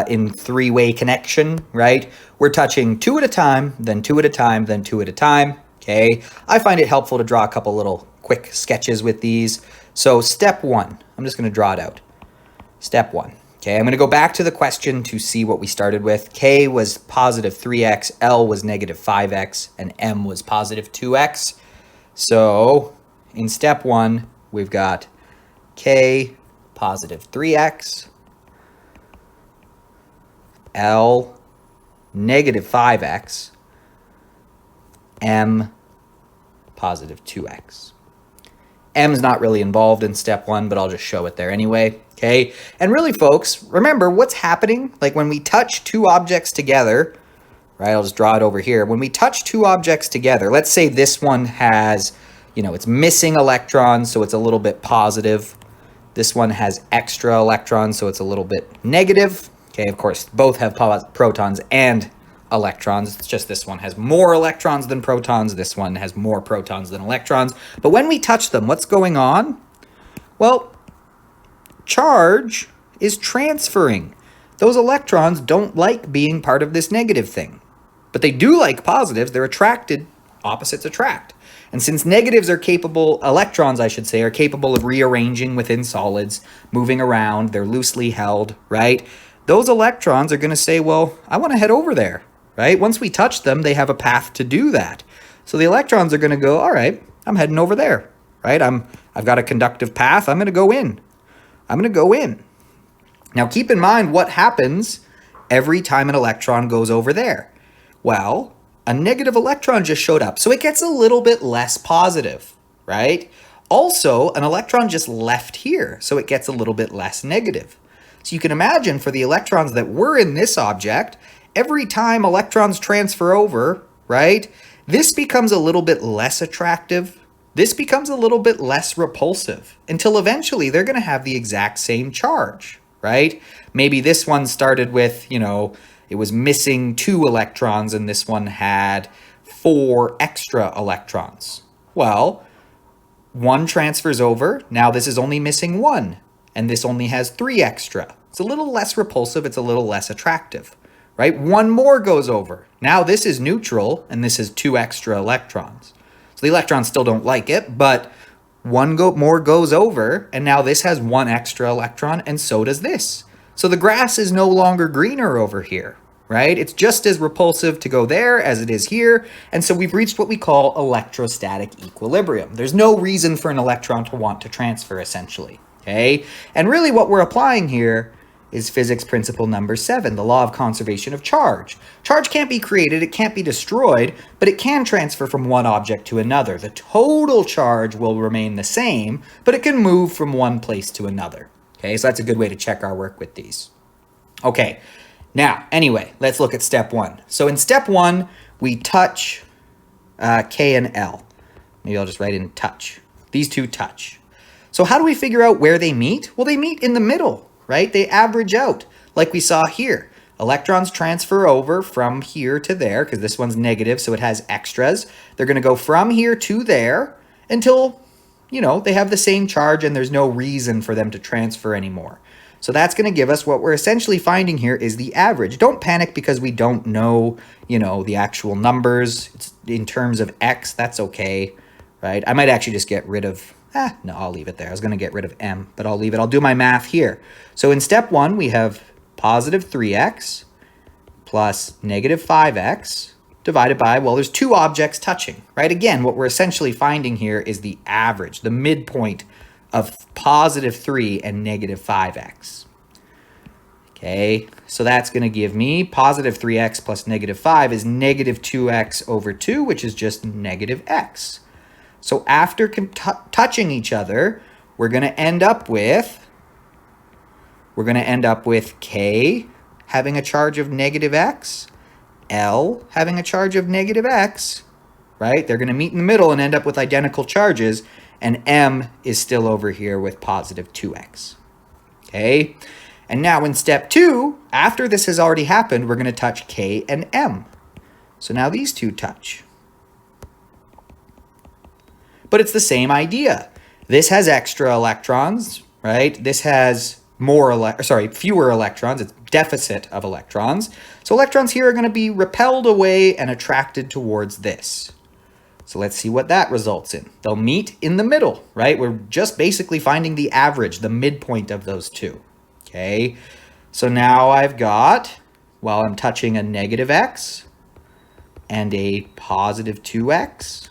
in 3-way connection, right? We're touching 2 at a time, then 2 at a time, then 2 at a time. Okay, I find it helpful to draw a couple little quick sketches with these. So step 1, I'm just going to draw it out. Step 1. Okay, I'm going to go back to the question to see what we started with. K was positive 3x, L was negative 5x, and M was positive 2x. So in step 1, we've got K positive 3x, L negative 5x, M positive 2x. M's not really involved in step 1, but I'll just show it there anyway, okay? And really, folks, remember what's happening, like when we touch 2 objects together, right? I'll just draw it over here. When we touch 2 objects together, let's say this one has, you know, it's missing electrons, so it's a little bit positive. This one has extra electrons, so it's a little bit negative. Okay, of course, both have protons and electrons. It's just this one has more electrons than protons. This one has more protons than electrons. But when we touch them, what's going on? Well, charge is transferring. Those electrons don't like being part of this negative thing, but they do like positives. They're attracted. Opposites attract. And since negatives are capable, electrons, I should say, are capable of rearranging within solids, moving around, they're loosely held, right? Those electrons are going to say, well, I want to head over there. Right? Once we touch them, they have a path to do that. So the electrons are going to go, all right, I'm heading over there, right? I've got a conductive path. I'm going to go in. I'm going to go in. Now, keep in mind what happens every time an electron goes over there. Well, a negative electron just showed up, so it gets a little bit less positive, right? Also, an electron just left here, so it gets a little bit less negative. So you can imagine for the electrons that were in this object, every time electrons transfer over, right, this becomes a little bit less attractive. This becomes a little bit less repulsive until eventually they're going to have the exact same charge, right? Maybe this one started with, you know, it was missing 2 electrons and this one had 4 extra electrons. Well, 1 transfers over. Now this is only missing 1 and this only has 3 extra. It's a little less repulsive. It's a little less attractive. Right? 1 more goes over. Now this is neutral, and this is 2 extra electrons. So the electrons still don't like it, but 1 more goes over, and now this has 1 extra electron, and so does this. So the grass is no longer greener over here, right? It's just as repulsive to go there as it is here, and so we've reached what we call electrostatic equilibrium. There's no reason for an electron to want to transfer, essentially, okay? And really what we're applying here is physics principle number 7, the law of conservation of charge. Charge can't be created, it can't be destroyed, but it can transfer from one object to another. The total charge will remain the same, but it can move from one place to another. Okay, so that's a good way to check our work with these. Okay, now, anyway, let's look at step 1. So in step 1, we touch K and L. Maybe I'll just write in touch. These 2 touch. So how do we figure out where they meet? Well, they meet in the middle. Right? They average out, like we saw here. Electrons transfer over from here to there, because this one's negative, so it has extras. They're going to go from here to there until, they have the same charge and there's no reason for them to transfer anymore. So that's going to give us what we're essentially finding here is the average. Don't panic because we don't know, the actual numbers. It's in terms of x, that's okay, right? I might actually just get rid of, no, I'll leave it there. I was going to get rid of m, but I'll leave it. I'll do my math here. So in step 1, we have positive 3x plus negative 5x divided by, well, there's two objects touching, right? Again, what we're essentially finding here is the average, the midpoint of positive 3 and negative 5x. Okay, so that's going to give me positive 3x plus negative 5 is negative 2x over 2, which is just negative x. So after touching each other, we're going to end up with K having a charge of negative x, L having a charge of negative x, right? They're going to meet in the middle and end up with identical charges, and M is still over here with positive 2x. Okay, and now in step 2, after this has already happened, we're going to touch K and M. So now these two touch. But it's the same idea. This has extra electrons, right? This has fewer electrons. It's deficit of electrons. So electrons here are going to be repelled away and attracted towards this. So let's see what that results in. They'll meet in the middle, right? We're just basically finding the average, the midpoint of those two. Okay, so now I've got, well, I'm touching a negative x and a positive 2x.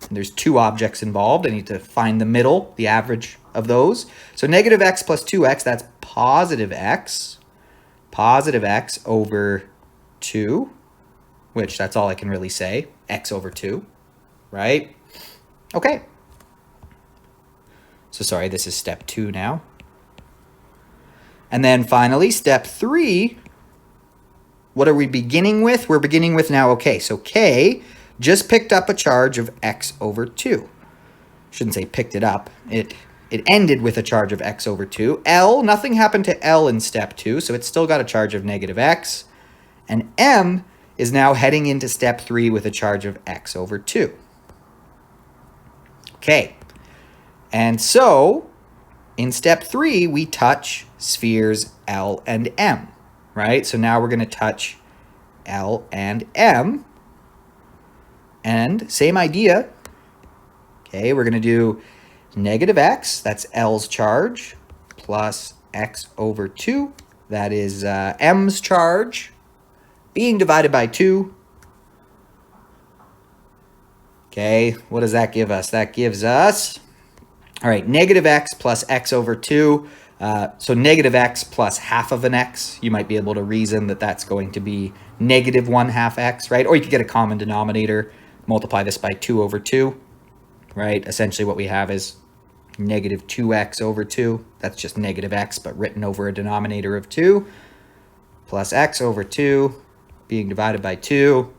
And there's two objects involved. I need to find the middle, the average of those. So negative x plus 2x, that's positive x over 2, which that's all I can really say, x over 2, right? Okay. So sorry, this is step 2 now. And then finally, step 3, what are we beginning with? We're beginning with now, okay, so K just picked up a charge of x over 2. Shouldn't say picked it up. It ended with a charge of x over 2. L, nothing happened to L in step 2, so it's still got a charge of negative x. And M is now heading into step 3 with a charge of x over 2. Okay, and so in step 3, we touch spheres L and M, right? So now we're going to touch L and M. And same idea. Okay, we're going to do negative x, that's L's charge, plus x over 2, that is M's charge, being divided by 2. Okay, what does that give us? That gives us, all right, negative x plus x over 2. So negative x plus half of an x, you might be able to reason that that's going to be negative 1/2 x, right? Or you could get a common denominator, multiply this by 2 over 2, right? Essentially what we have is negative 2x over 2. That's just negative x, but written over a denominator of 2, plus x over 2 being divided by 2.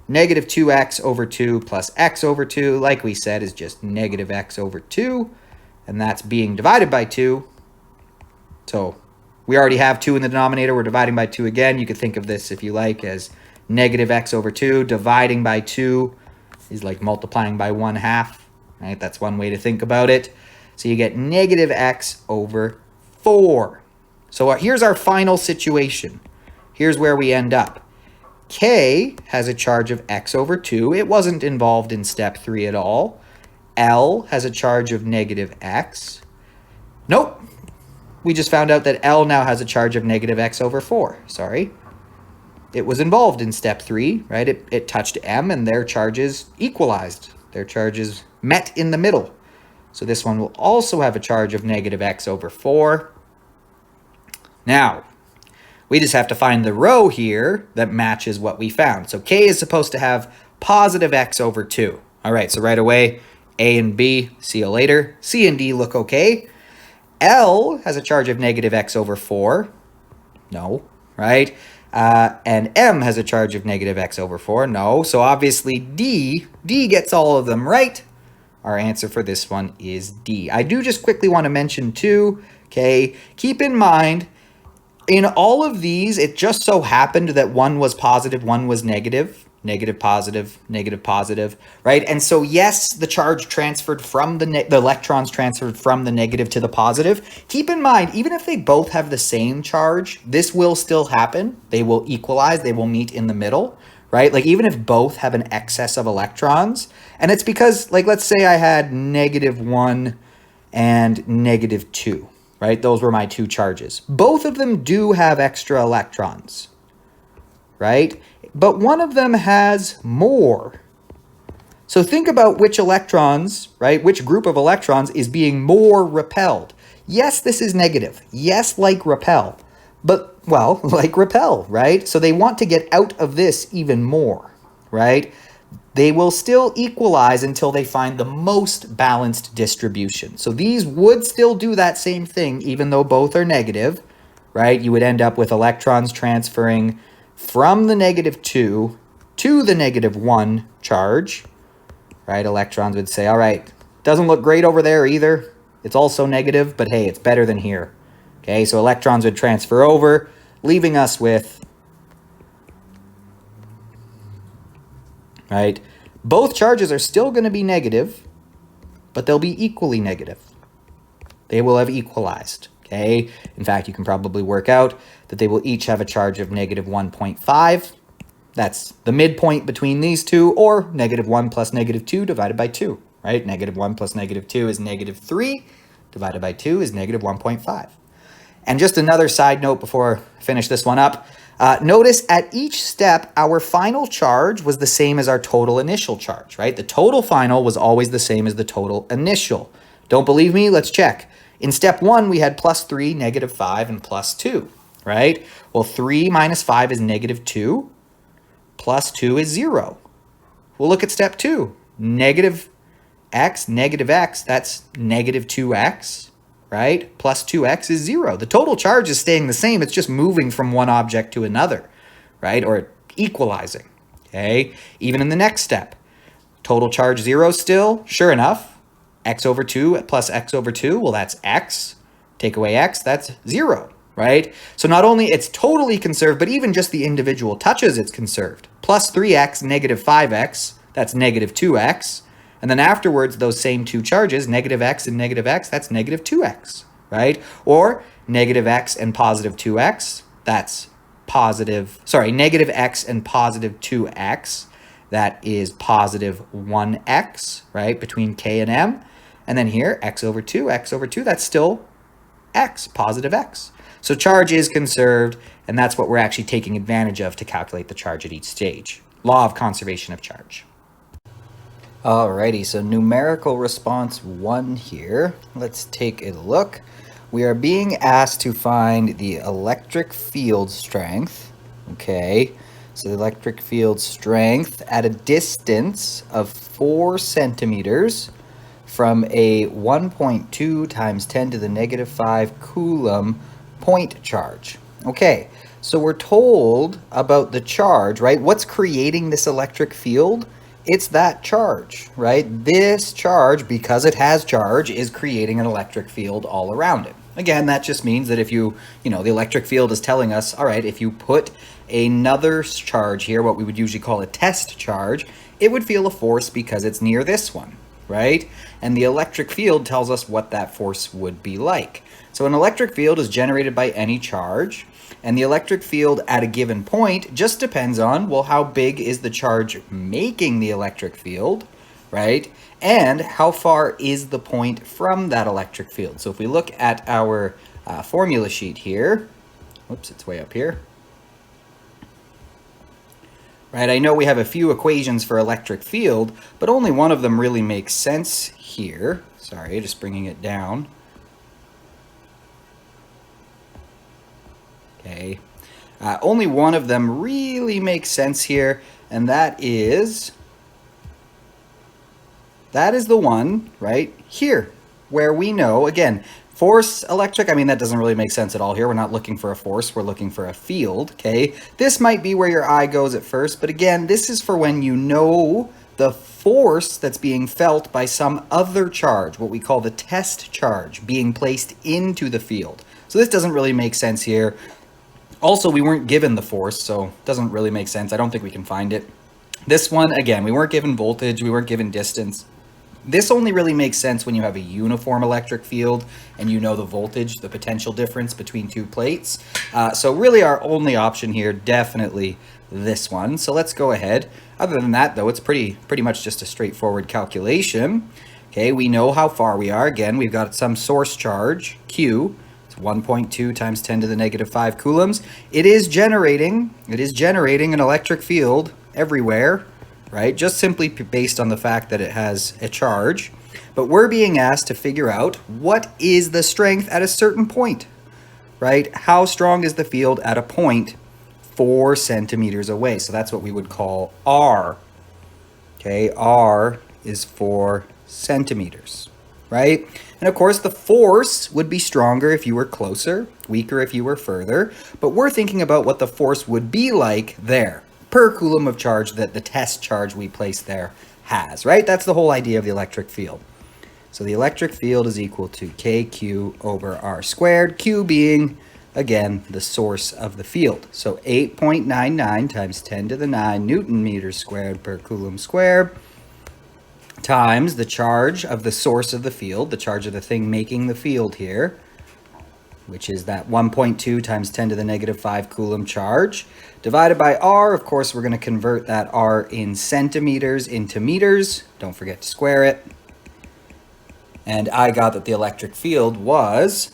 Negative 2x over 2 plus x over 2, like we said, is just negative x over 2, and that's being divided by 2. So we already have 2 in the denominator. We're dividing by 2 again. You could think of this, if you like, as negative x over 2. Dividing by 2 is like multiplying by 1/2, right? That's one way to think about it. So you get negative x over 4. So here's our final situation. Here's where we end up. K has a charge of x over 2. It wasn't involved in step 3 at all. L has a charge of negative x. Nope. We just found out that L now has a charge of negative x over 4. Sorry. It was involved in step 3, right? It touched M and their charges equalized. Their charges met in the middle. So this one will also have a charge of negative x over 4. Now, we just have to find the row here that matches what we found. So K is supposed to have positive x over 2. All right, so right away, A and B, see you later. C and D look okay. L has a charge of negative x over 4. No, right? And M has a charge of negative x over 4. No, so obviously D gets all of them right. Our answer for this one is D. I do just quickly want to mention too, okay, keep in mind, In all of these, it just so happened that one was positive, one was negative. Negative, positive, negative, positive, right? And so yes, the charge transferred from the electrons transferred from the negative to the positive. Keep in mind, even if they both have the same charge, this will still happen. They will equalize, they will meet in the middle, right? Like even if both have an excess of electrons, and it's because, like, let's say I had -1 and -2, right? Those were my two charges. Both of them do have extra electrons, right? But one of them has more. So think about which electrons, right? Which group of electrons is being more repelled. Yes, this is negative. Yes, like repel. But, well, like repel, right? So they want to get out of this even more, right? They will still equalize until they find the most balanced distribution. So these would still do that same thing, even though both are negative, right? You would end up with electrons transferring from the -2 to the -1 charge, right? Electrons would say, all right, doesn't look great over there either. It's also negative, but hey, it's better than here. Okay, so electrons would transfer over, leaving us with, right? Both charges are still going to be negative, but they'll be equally negative. They will have equalized. Okay, in fact, you can probably work out that they will each have a charge of -1.5. That's the midpoint between these two, or -1 plus -2 divided by 2, right? -1 plus -2 is -3, divided by 2 is -1.5. And just another side note before I finish this one up, notice at each step, our final charge was the same as our total initial charge, right? The total final was always the same as the total initial. Don't believe me? Let's check. In step 1, we had +3, -5, and +2, right? Well, 3 minus 5 is -2, plus 2 is 0. We'll look at step 2. Negative x, that's -2x, right? Plus 2x is 0. The total charge is staying the same. It's just moving from one object to another, right? Or equalizing, okay? Even in the next step, total charge 0 still, sure enough. X over 2 plus x over 2, well, that's x. Take away x, that's 0, right? So not only it's totally conserved, but even just the individual touches, it's conserved. Plus 3x, -5x, that's -2x. And then afterwards, those same two charges, -x and -x, that's -2x, right? Or -x and +2x, that's -x and +2x, that is +1x, right, between k and m. And then here, x over 2, that's still x, +x. So charge is conserved, and that's what we're actually taking advantage of to calculate the charge at each stage. Law of conservation of charge. Alrighty, so numerical response 1 here. Let's take a look. We are being asked to find the electric field strength, okay? So the electric field strength at a distance of 4 centimeters from a 1.2 times 10 to the -5 coulomb point charge. Okay, so we're told about the charge, right? What's creating this electric field? It's that charge, right? This charge, because it has charge, is creating an electric field all around it. Again, that just means that if the electric field is telling us, all right, if you put another charge here, what we would usually call a test charge, it would feel a force because it's near this one, right? And the electric field tells us what that force would be like. So an electric field is generated by any charge, and the electric field at a given point just depends on, well, how big is the charge making the electric field, right? And how far is the point from that electric field? So if we look at our formula sheet here, whoops, it's way up here. Right, I know we have a few equations for electric field, but only one of them really makes sense here. Sorry, just bringing it down. Okay, only one of them really makes sense here, and that is the one right here, where we know, again, force electric, I mean, that doesn't really make sense at all here. We're not looking for a force, we're looking for a field, okay? This might be where your eye goes at first, but again, this is for when you know the force that's being felt by some other charge, what we call the test charge, being placed into the field. So this doesn't really make sense here. Also, we weren't given the force, so it doesn't really make sense. I don't think we can find it. This one, again, we weren't given voltage, we weren't given distance. This only really makes sense when you have a uniform electric field and you know the voltage, the potential difference between two plates. So really our only option here, definitely this one. So let's go ahead. Other than that, though, it's pretty much just a straightforward calculation. Okay, we know how far we are. Again, we've got some source charge, Q. It's 1.2 times 10 to the negative 5 coulombs. It is generating an electric field everywhere, right? Just simply based on the fact that it has a charge. But we're being asked to figure out what is the strength at a certain point, right? How strong is the field at a point 4 centimeters away? So that's what we would call R. Okay, R is 4 centimeters, right? And of course, the force would be stronger if you were closer, weaker if you were further. But we're thinking about what the force would be like there, per coulomb of charge that the test charge we place there has, right? That's the whole idea of the electric field. So the electric field is equal to KQ over R squared, Q being, again, the source of the field. So 8.99 times 10 to the 9 Newton meters squared per coulomb squared times the charge of the source of the field, the charge of the thing making the field here, which is that 1.2 times 10 to the negative 5 coulomb charge, divided by R. Of course, we're going to convert that R in centimeters into meters. Don't forget to square it. And I got that the electric field was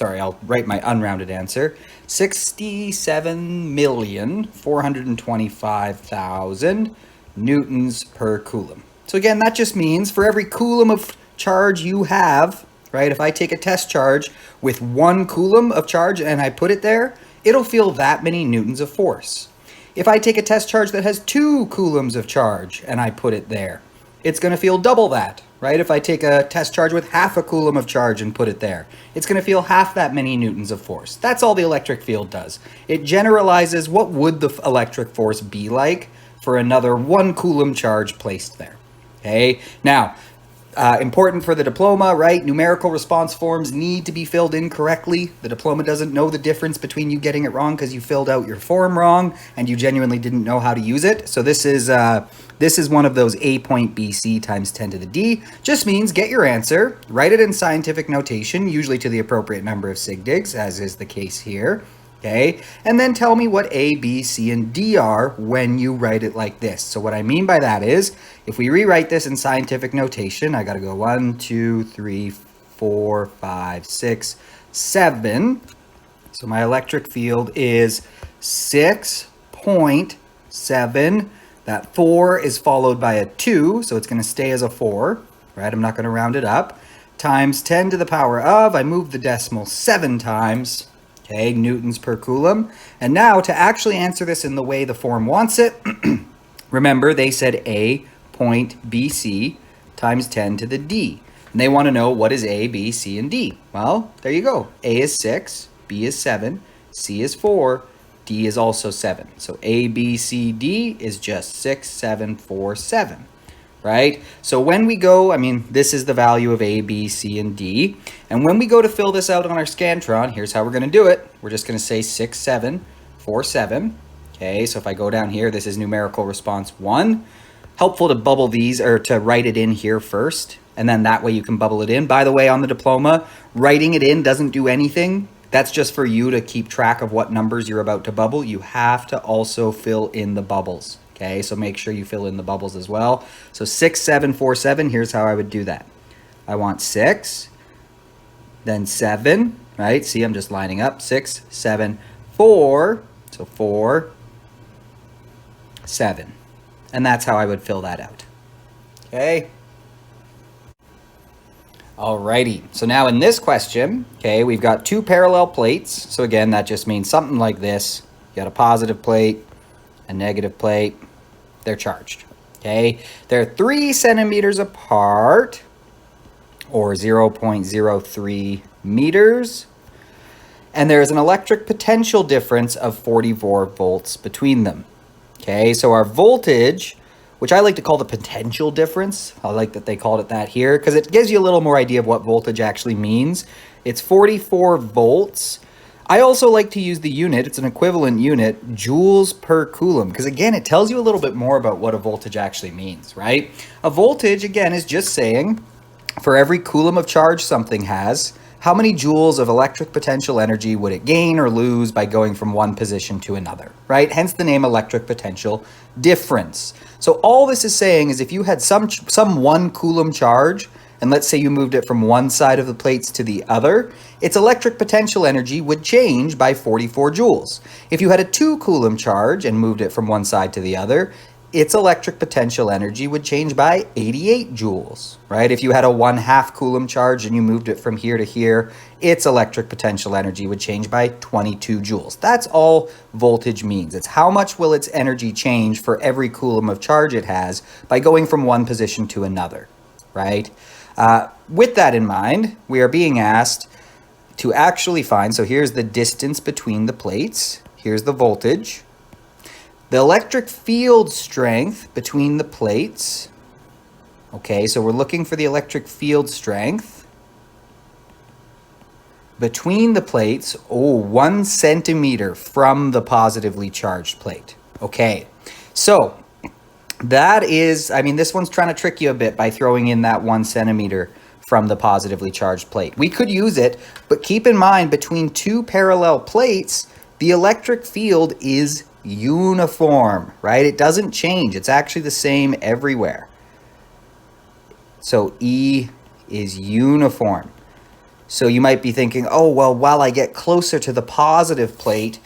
I'll write my unrounded answer, 67,425,000 newtons per coulomb. So again, that just means for every coulomb of charge you have, right? If I take a test charge with 1 coulomb of charge and I put it there, it'll feel that many newtons of force. If I take a test charge that has 2 coulombs of charge and I put it there, it's going to feel double that, right? If I take a test charge with half a coulomb of charge and put it there, it's going to feel half that many newtons of force. That's all the electric field does. It generalizes what would the electric force be like for another 1 coulomb charge placed there. Okay, now, important for the diploma, right? Numerical response forms need to be filled in correctly. The diploma doesn't know the difference between you getting it wrong because you filled out your form wrong and you genuinely didn't know how to use it. So this is one of those A point BC times 10 to the D. Just means get your answer, write it in scientific notation, usually to the appropriate number of sig digs, as is the case here. Okay, and then tell me what A, B, C, and D are when you write it like this. So what I mean by that is, if we rewrite this in scientific notation, I got to go 1, 2, 3, 4, 5, 6, 7. So my electric field is 6.7. That 4 is followed by a 2, so it's going to stay as a 4, right? I'm not going to round it up. Times 10 to the power of, I moved the decimal 7 times. Okay, newtons per coulomb. And now to actually answer this in the way the form wants it, remember they said A point BC times 10 to the D. And they want to know what is A, B, C, and D. Well, there you go. A is 6, B is 7, C is 4, D is also 7. So A, B, C, D is just 6, 7, 4, 7. Right? So when we go, this is the value of A, B, C, and D. And when we go to fill this out on our Scantron, here's how we're going to do it. We're just going to say 6, 7, 4, 7. Okay, so if I go down here, this is numerical response 1. Helpful to bubble these, or to write it in here first, and then that way you can bubble it in. By the way, on the diploma, writing it in doesn't do anything. That's just for you to keep track of what numbers you're about to bubble. You have to also fill in the bubbles. Okay, so make sure you fill in the bubbles as well. So 6, 7, 4, 7, here's how I would do that. I want 6, then 7, right? See, I'm just lining up. 6, 7, 4, so 4, 7. And that's how I would fill that out. Okay? Alrighty, so now in this question, okay, we've got 2 parallel plates. So again, that just means something like this. You got a positive plate, a negative plate. They're charged, okay? They're 3 centimeters apart, or 0.03 meters, and there's an electric potential difference of 44 volts between them, okay? So our voltage, which I like to call the potential difference, I like that they called it that here, because it gives you a little more idea of what voltage actually means. It's 44 volts. I also like to use the unit, it's an equivalent unit, joules per coulomb, because again, it tells you a little bit more about what a voltage actually means, right? A voltage, again, is just saying for every coulomb of charge something has, how many joules of electric potential energy would it gain or lose by going from one position to another, right? Hence the name electric potential difference. So all this is saying is if you had some 1 coulomb charge, and let's say you moved it from one side of the plates to the other, its electric potential energy would change by 44 joules. If you had a 2 coulomb charge and moved it from one side to the other, its electric potential energy would change by 88 joules, right? If you had a 1/2 coulomb charge and you moved it from here to here, its electric potential energy would change by 22 joules. That's all voltage means. It's how much will its energy change for every coulomb of charge it has by going from one position to another, right? With that in mind, we are being asked to actually find, so here's the distance between the plates, here's the voltage, the electric field strength between the plates. Okay, so we're looking for the electric field strength between the plates, 1 centimeter from the positively charged plate. Okay, so that is, I mean, this one's trying to trick you a bit by throwing in that 1 centimeter from the positively charged plate. We could use it, but keep in mind between 2 parallel plates, the electric field is uniform, right? It doesn't change. It's actually the same everywhere. So E is uniform. So you might be thinking, oh, well, while I get closer to the positive plate,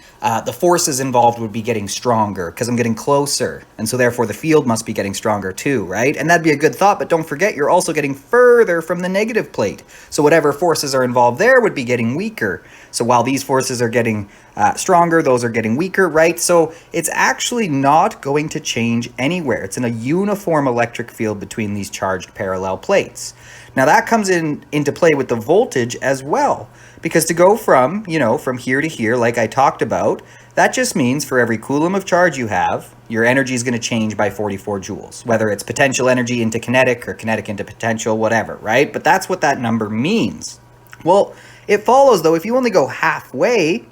the forces involved would be getting stronger because I'm getting closer. And so therefore the field must be getting stronger too, right? And that'd be a good thought, but don't forget you're also getting further from the negative plate. So whatever forces are involved there would be getting weaker. So while these forces are getting stronger, those are getting weaker, right? So it's actually not going to change anywhere. It's in a uniform electric field between these charged parallel plates. Now that comes into play with the voltage as well, because to go from, from here to here, like I talked about, that just means for every coulomb of charge you have, your energy is going to change by 44 joules, whether it's potential energy into kinetic or kinetic into potential, whatever, right? But that's what that number means. Well, it follows though, if you only go halfway,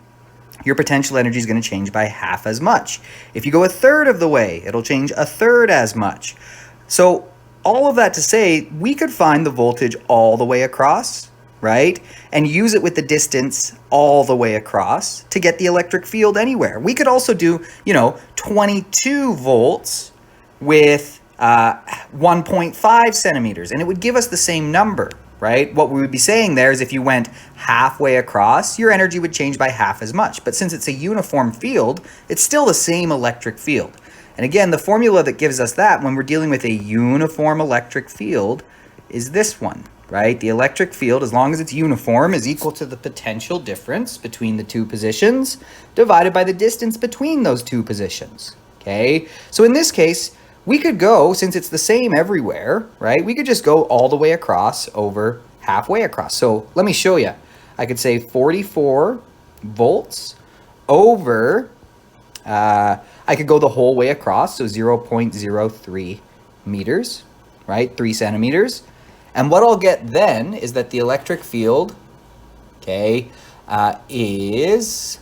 your potential energy is going to change by half as much. If you go 1/3 of the way, it'll change 1/3 as much. So all of that to say, we could find the voltage all the way across, right? And use it with the distance all the way across to get the electric field anywhere. We could also do, 22 volts with 1.5 centimeters, and it would give us the same number, right? What we would be saying there is if you went halfway across, your energy would change by half as much. But since it's a uniform field, it's still the same electric field. And again, the formula that gives us that when we're dealing with a uniform electric field is this one, right? The electric field, as long as it's uniform, is equal to the potential difference between the 2 positions divided by the distance between those 2 positions, okay? So in this case, we could go, since it's the same everywhere, right? We could just go all the way across over halfway across. So let me show you. I could say 44 volts over, I could go the whole way across, so 0.03 meters, right? 3 centimeters. And what I'll get then is that the electric field, okay, is,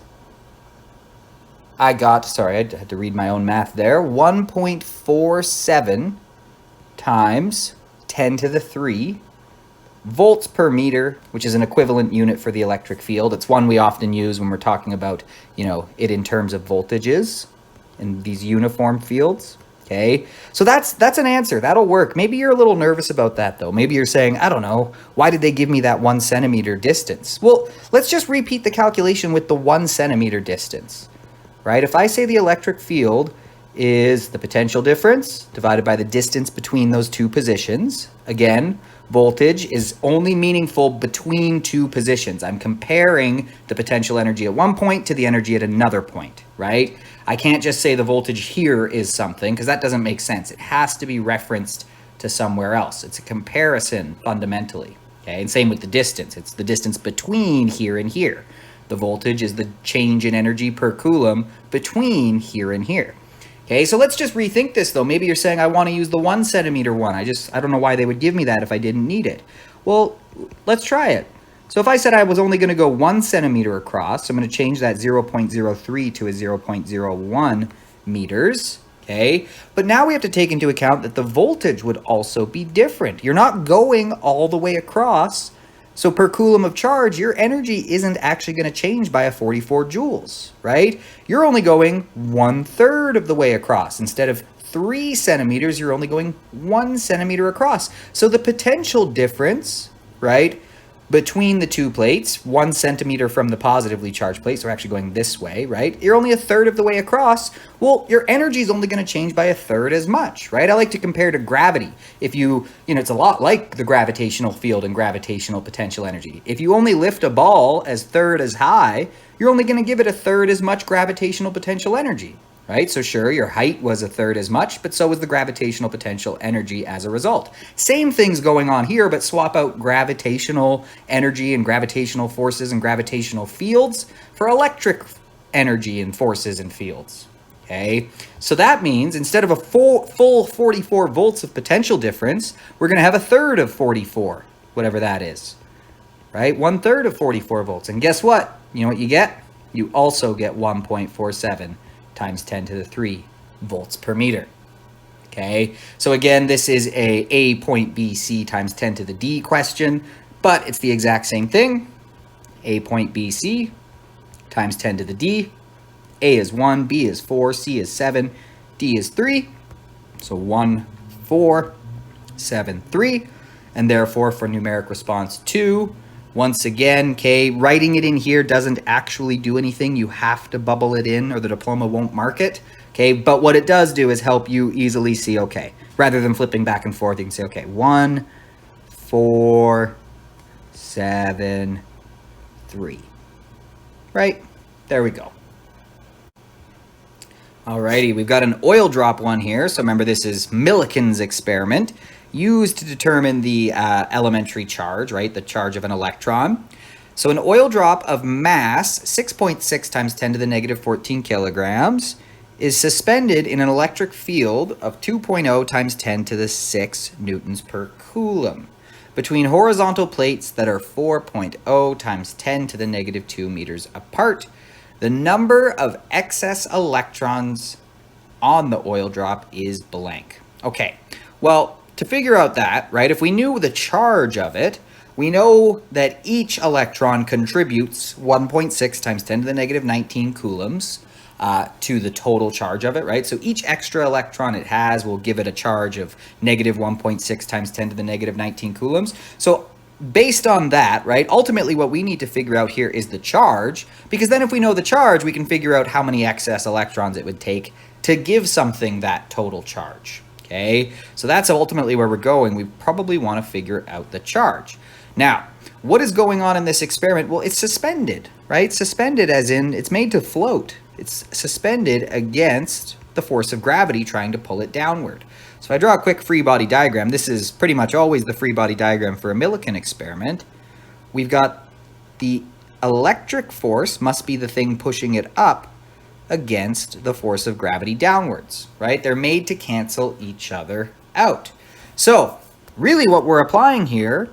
I had to read my own math there, 1.47 times 10 to the 3 volts per meter, which is an equivalent unit for the electric field. It's one we often use when we're talking about, it in terms of voltages in these uniform fields. Okay, so that's an answer. That'll work. Maybe you're a little nervous about that though. Maybe you're saying, I don't know, why did they give me that 1 centimeter distance? Well, let's just repeat the calculation with the 1 centimeter distance, right? If I say the electric field is the potential difference divided by the distance between those 2 positions, again, voltage is only meaningful between 2 positions. I'm comparing the potential energy at one point to the energy at another point, right? I can't just say the voltage here is something because that doesn't make sense. It has to be referenced to somewhere else. It's a comparison fundamentally, okay? And same with the distance. It's the distance between here and here. The voltage is the change in energy per coulomb between here and here. Okay, so let's just rethink this though. Maybe you're saying I want to use the 1 centimeter one. I don't know why they would give me that if I didn't need it. Well, let's try it. So if I said I was only going to go 1 centimeter across, so I'm going to change that 0.03 to a 0.01 meters, okay? But now we have to take into account that the voltage would also be different. You're not going all the way across, so per coulomb of charge, your energy isn't actually going to change by a 44 joules, right? You're only going 1/3 of the way across. Instead of 3 centimeters, you're only going 1 centimeter across. So the potential difference, right, between the two plates, 1 centimeter from the positively charged plate, so we're actually going this way, right? You're only 1/3 of the way across. Well, your energy is only going to change by 1/3 as much, right? I like to compare to gravity. If it's a lot like the gravitational field and gravitational potential energy. If you only lift a ball as 1/3 as high, you're only going to give it 1/3 as much gravitational potential energy, right? So sure, your height was 1/3 as much, but so was the gravitational potential energy as a result. Same things going on here, but swap out gravitational energy and gravitational forces and gravitational fields for electric energy and forces and fields, okay? So that means instead of a full 44 volts of potential difference, we're going to have 1/3 of 44, whatever that is, right? 1/3 of 44 volts. And guess what? You know what you get? You also get 1.47 times 10 to the 3 volts per meter. Okay, so again, this is a point B C times 10 to the D question, but it's the exact same thing. A point B C times 10 to the D. A is 1, B is 4, C is 7, D is 3. So 1, 4, 7, 3. And therefore, for numeric response 2, once again, okay, writing it in here doesn't actually do anything. You have to bubble it in or the diploma won't mark it. Okay, but what it does do is help you easily see, okay, rather than flipping back and forth, you can say, okay, 1, 4, 7, 3. Right? There we go. Alrighty, we've got an oil drop one here. So remember, this is Millikan's experiment used to determine the elementary charge, right? The charge of an electron. So an oil drop of mass 6.6 times 10 to the negative 14 kilograms is suspended in an electric field of 2.0 times 10 to the 6 newtons per coulomb between horizontal plates that are 4.0 times 10 to the negative 2 meters apart. The number of excess electrons on the oil drop is blank. Okay, well, to figure out that, right, if we knew the charge of it, we know that each electron contributes 1.6 times 10 to the negative 19 coulombs to the total charge of it, right? So each extra electron it has will give it a charge of negative 1.6 times 10 to the negative 19 coulombs. So based on that, right, ultimately what we need to figure out here is the charge, because then if we know the charge, we can figure out how many excess electrons it would take to give something that total charge. Okay, so that's ultimately where we're going. We probably want to figure out the charge. Now, what is going on in this experiment? Well, it's suspended, right? Suspended as in it's made to float. It's suspended against the force of gravity trying to pull it downward. So if I draw a quick free body diagram, this is pretty much always the free body diagram for a Millikan experiment. We've got the electric force must be the thing pushing it up against the force of gravity downwards, right? They're made to cancel each other out. So really what we're applying here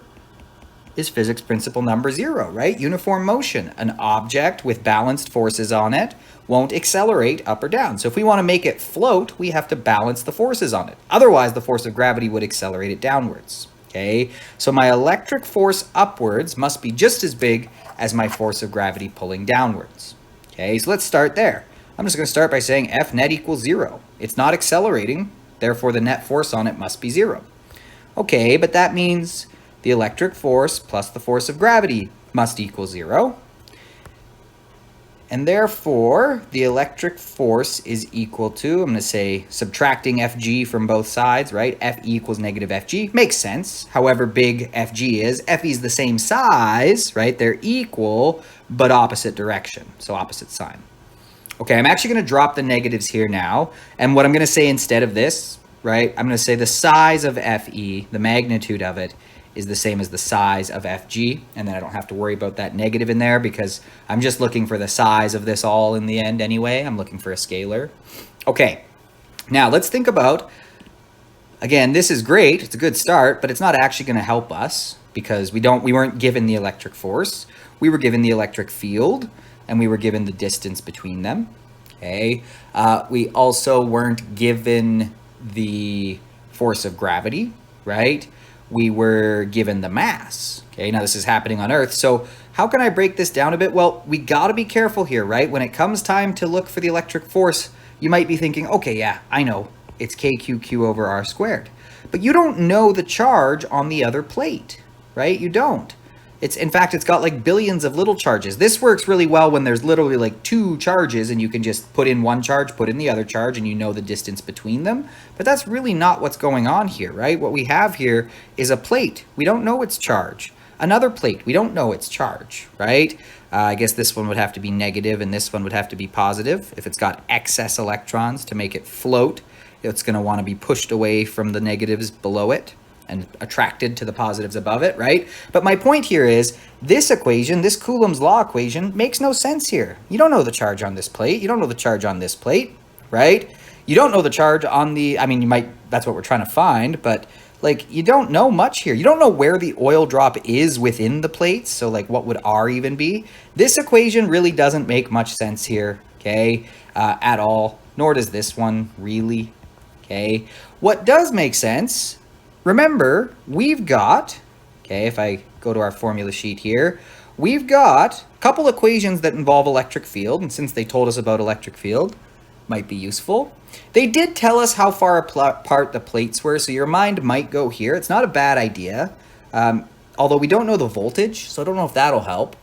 is physics principle number 0, right? Uniform motion. An object with balanced forces on it won't accelerate up or down. So if we want to make it float, we have to balance the forces on it. Otherwise, the force of gravity would accelerate it downwards, okay? So my electric force upwards must be just as big as my force of gravity pulling downwards, okay? So let's start there. I'm just going to start by saying F net equals 0. It's not accelerating, therefore the net force on it must be 0. Okay, but that means the electric force plus the force of gravity must equal 0. And therefore, the electric force is equal to, I'm going to say, subtracting Fg from both sides, right? Fe equals negative Fg. Makes sense. However big Fg is, Fe is the same size, right? They're equal, but opposite direction, so opposite sign. Okay, I'm actually going to drop the negatives here now. And what I'm going to say instead of this, right, I'm going to say the size of Fe, the magnitude of it, is the same as the size of Fg. And then I don't have to worry about that negative in there because I'm just looking for the size of this all in the end anyway. I'm looking for a scalar. Okay, now let's think about, again, this is great. It's a good start, but it's not actually going to help us because we weren't given the electric force. We were given the electric field, and we were given the distance between them. Okay. We also weren't given the force of gravity, right? We were given the mass. Okay, now this is happening on Earth. So how can I break this down a bit? Well, we got to be careful here, right? When it comes time to look for the electric force, you might be thinking, okay, yeah, I know, it's KQQ over R squared. But you don't know the charge on the other plate, right? You don't. In fact, it's got like billions of little charges. This works really well when there's literally like two charges and you can just put in one charge, put in the other charge, and you know the distance between them. But that's really not what's going on here, right? What we have here is a plate. We don't know its charge. Another plate. We don't know its charge, right? I guess this one would have to be negative and this one would have to be positive. If it's got excess electrons to make it float, it's going to want to be pushed away from the negatives below it and attracted to the positives above it, right? But my point here is this equation, this Coulomb's law equation, makes no sense here. You don't know the charge on this plate. You don't know the charge on this plate, right? You don't know the charge on the, I mean, you might, that's what we're trying to find, but like you don't know much here. You don't know where the oil drop is within the plates. So like what would R even be? This equation really doesn't make much sense here, okay, at all. Nor does this one really, okay? What does make sense, remember, we've got, okay, if I go to our formula sheet here, we've got a couple equations that involve electric field, and since they told us about electric field, might be useful. They did tell us how far apart the plates were, so your mind might go here. It's not a bad idea, although we don't know the voltage, so I don't know if that'll help.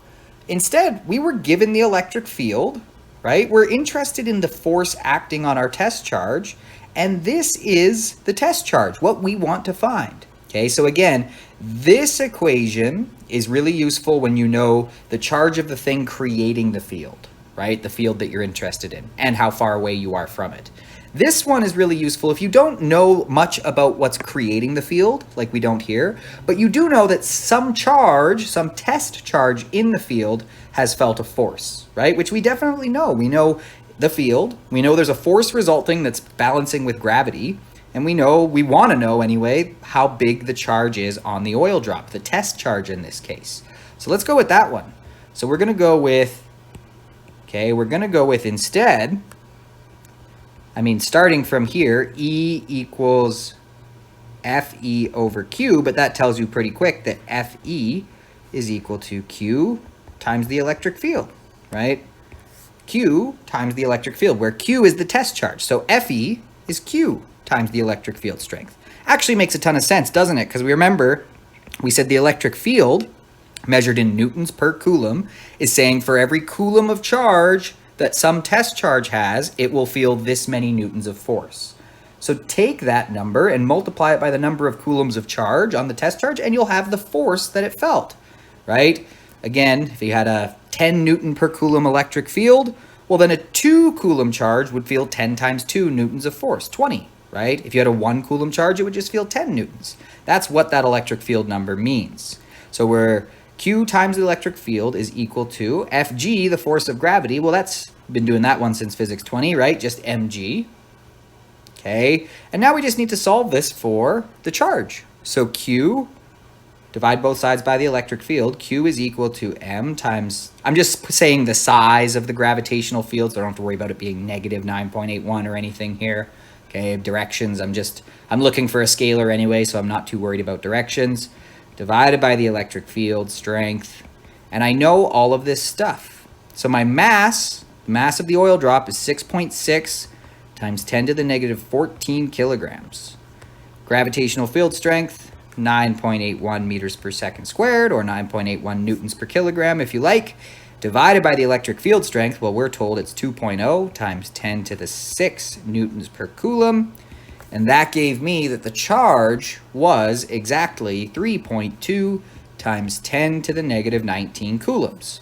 Instead, we were given the electric field, right? We're interested in the force acting on our test charge, and this is the test charge, what we want to find. Okay, so again, this equation is really useful when you know the charge of the thing creating the field, right? The field that you're interested in and how far away you are from it. This one is really useful if you don't know much about what's creating the field, like we don't here, but you do know that some charge, some test charge in the field has felt a force, right? Which we definitely know. We know the field, we know there's a force resulting that's balancing with gravity, and we want to know anyway, how big the charge is on the oil drop, the test charge in this case. So let's go with that one. So we're going to go with, okay, we're going to go with instead, I mean, starting from here, E equals Fe over Q, but that tells you pretty quick that Fe is equal to Q times the electric field, right? Q times the electric field, where Q is the test charge. So Fe is Q times the electric field strength. Actually makes a ton of sense, doesn't it? Because we remember, we said the electric field, measured in newtons per coulomb, is saying for every coulomb of charge that some test charge has, it will feel this many newtons of force. So take that number and multiply it by the number of coulombs of charge on the test charge, and you'll have the force that it felt, right? Again, if you had a 10 newton per coulomb electric field, well then a 2 coulomb charge would feel 10 times 2 newtons of force, 20, right? If you had a 1 coulomb charge, it would just feel 10 newtons. That's what that electric field number means. So we're Q times the electric field is equal to Fg, the force of gravity. Well, that's been doing that one since physics 20, right? Just mg. Okay, and now we just need to solve this for the charge. So Q, divide both sides by the electric field. Q is equal to m times, I'm just saying the size of the gravitational field, so I don't have to worry about it being negative 9.81 or anything here. Okay, directions, I'm looking for a scalar anyway, so I'm not too worried about directions. Divided by the electric field strength, and I know all of this stuff. So my mass, the mass of the oil drop is 6.6 times 10 to the negative 14 kilograms. Gravitational field strength, 9.81 meters per second squared, or 9.81 newtons per kilogram if you like. Divided by the electric field strength, well, we're told it's 2.0 times 10 to the 6 newtons per coulomb. And that gave me that the charge was exactly 3.2 times 10 to the negative 19 coulombs.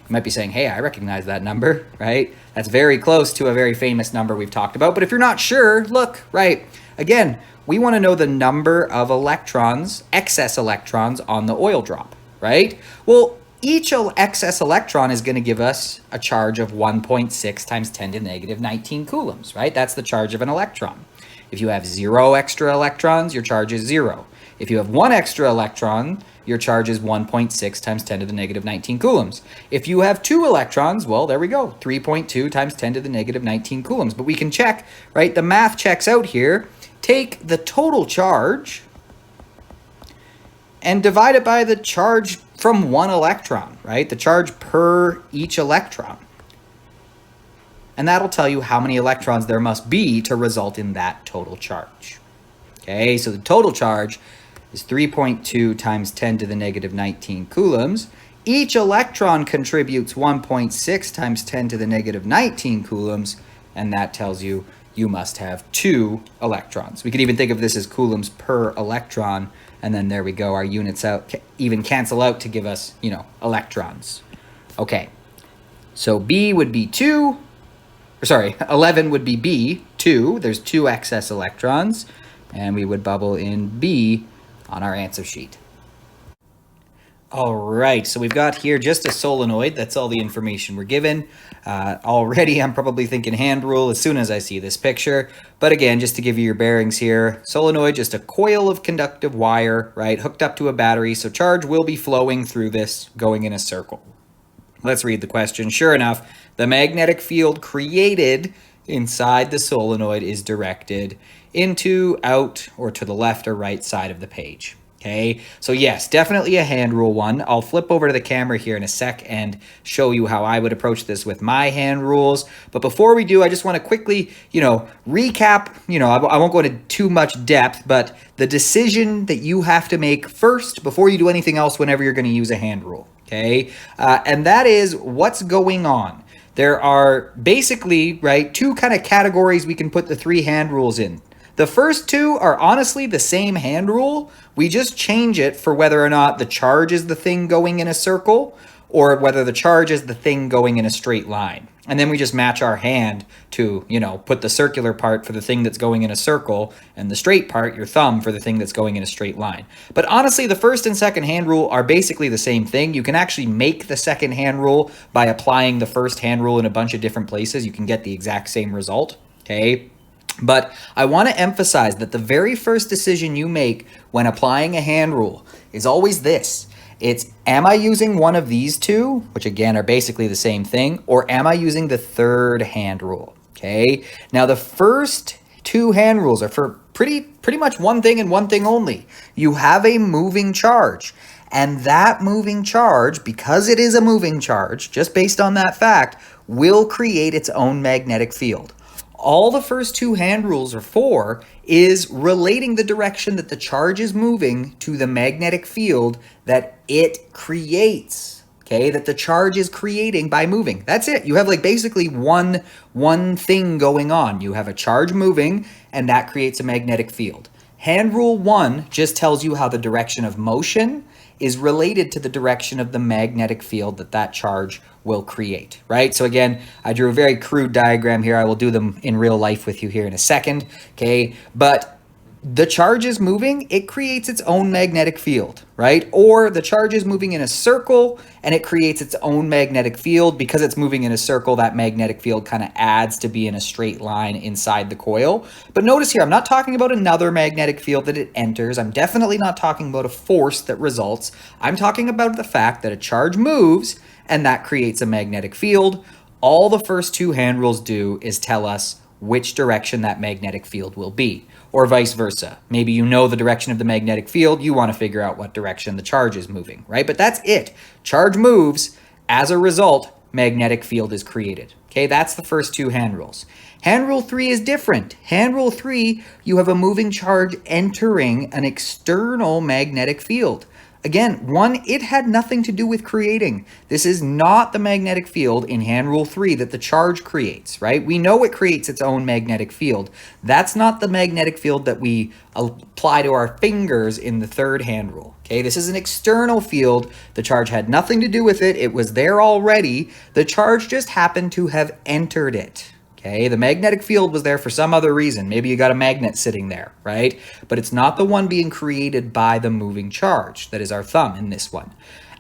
You might be saying, hey, I recognize that number, right? That's very close to a very famous number we've talked about. But if you're not sure, look, right? Again, we want to know the number of electrons, excess electrons on the oil drop, right? Well, each excess electron is going to give us a charge of 1.6 times 10 to the negative 19 coulombs, right? That's the charge of an electron. If you have 0 extra electrons, your charge is 0. If you have one extra electron, your charge is 1.6 times 10 to the negative 19 coulombs. If you have two electrons, well, there we go, 3.2 times 10 to the negative 19 coulombs. But we can check, right? The math checks out here. Take the total charge and divide it by the charge from one electron, right? The charge per each electron. And that'll tell you how many electrons there must be to result in that total charge. Okay, so the total charge is 3.2 times 10 to the negative 19 coulombs. Each electron contributes 1.6 times 10 to the negative 19 coulombs, and that tells you you must have two electrons. We could even think of this as coulombs per electron, and then there we go, our units out even cancel out to give us, you know, electrons. Okay, so B would be 2, or sorry, 11 would be B, 2. There's 2 excess electrons, and we would bubble in B on our answer sheet. All right, so we've got here just a solenoid. That's all the information we're given. Already, I'm probably thinking hand rule as soon as I see this picture. But again, just to give you your bearings here, solenoid, just a coil of conductive wire, right, hooked up to a battery. So charge will be flowing through this, going in a circle. Let's read the question. Sure enough, the magnetic field created inside the solenoid is directed into, out, or to the left or right side of the page. Okay, so yes, definitely a hand rule one. I'll flip over to the camera here in a sec and show you how I would approach this with my hand rules. But before we do, I just want to quickly, recap, I won't go into too much depth, but the decision that you have to make first before you do anything else whenever you're going to use a hand rule. Okay, and that is what's going on. There are basically, right, two kind of categories we can put the 3 hand rules in. The first 2 are honestly the same hand rule. We just change it for whether or not the charge is the thing going in a circle or whether the charge is the thing going in a straight line. And then we just match our hand to, put the circular part for the thing that's going in a circle and the straight part, your thumb, for the thing that's going in a straight line. But honestly, the first and second hand rule are basically the same thing. You can actually make the second hand rule by applying the first hand rule in a bunch of different places. You can get the exact same result, okay? But I want to emphasize that the very first decision you make when applying a hand rule is always this. It's, am I using one of these 2, which again are basically the same thing, or am I using the third hand rule? Okay. Now the first 2 hand rules are for pretty much one thing and one thing only. You have a moving charge, and that moving charge, because it is a moving charge, just based on that fact, will create its own magnetic field. All the first 2 hand rules are for is relating the direction that the charge is moving to the magnetic field that it creates, okay, that the charge is creating by moving. That's it. You have basically one thing going on. You have a charge moving, and that creates a magnetic field. Hand rule 1 just tells you how the direction of motion is related to the direction of the magnetic field that charge will create, right? So again, I drew a very crude diagram here. I will do them in real life with you here in a second, okay? But the charge is moving, it creates its own magnetic field, right? Or the charge is moving in a circle and it creates its own magnetic field. Because it's moving in a circle, that magnetic field kind of adds to be in a straight line inside the coil. But notice here, I'm not talking about another magnetic field that it enters. I'm definitely not talking about a force that results. I'm talking about the fact that a charge moves and that creates a magnetic field. All the first 2 hand rules do is tell us which direction that magnetic field will be, or vice versa. Maybe you know the direction of the magnetic field, you want to figure out what direction the charge is moving, right? But that's it. Charge moves, as a result, magnetic field is created. Okay, that's the first 2 hand rules. Hand rule 3 is different. Hand rule 3, you have a moving charge entering an external magnetic field. Again, 1, it had nothing to do with creating. This is not the magnetic field in hand rule 3 that the charge creates, right? We know it creates its own magnetic field. That's not the magnetic field that we apply to our fingers in the third hand rule, okay? This is an external field. The charge had nothing to do with it. It was there already. The charge just happened to have entered it. Okay, the magnetic field was there for some other reason. Maybe you got a magnet sitting there, right? But it's not the one being created by the moving charge. That is our thumb in this one.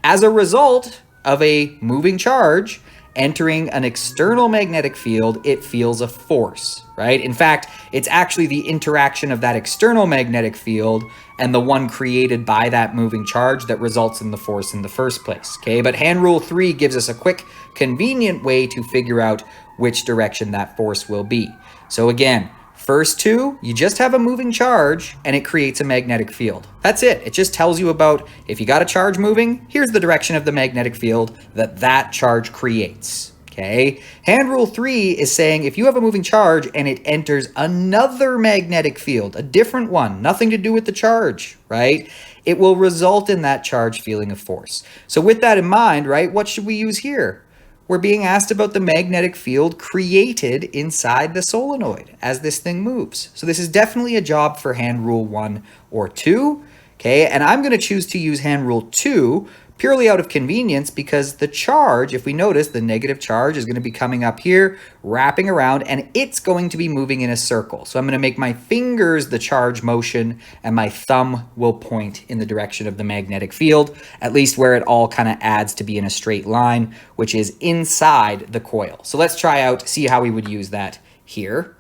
As a result of a moving charge entering an external magnetic field, it feels a force, right? In fact, it's actually the interaction of that external magnetic field and the one created by that moving charge that results in the force in the first place, okay? But hand rule 3 gives us a quick, convenient way to figure out which direction that force will be. So again, first two, you just have a moving charge and it creates a magnetic field. That's it. It just tells you about if you got a charge moving, here's the direction of the magnetic field that that charge creates. Okay. Hand rule 3 is saying if you have a moving charge and it enters another magnetic field, a different one, nothing to do with the charge, right? It will result in that charge feeling a force. So with that in mind, right, what should we use here? We're being asked about the magnetic field created inside the solenoid as this thing moves. So this is definitely a job for hand rule 1 or 2. Okay, and I'm going to choose to use hand rule 2 purely out of convenience because the charge, if we notice, the negative charge is going to be coming up here, wrapping around, and it's going to be moving in a circle. So I'm going to make my fingers the charge motion, and my thumb will point in the direction of the magnetic field, at least where it all kind of adds to be in a straight line, which is inside the coil. So let's try out, see how we would use that here.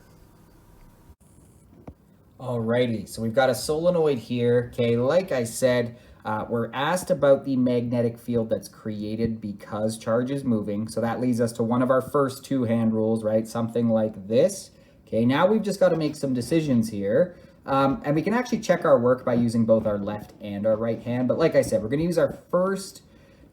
Alrighty, so we've got a solenoid here. Okay, like I said, we're asked about the magnetic field that's created because charge is moving. So that leads us to one of our first two hand rules, right? Something like this. Okay, now we've just got to make some decisions here. And we can actually check our work by using both our left and our right hand. But like I said, we're going to use our first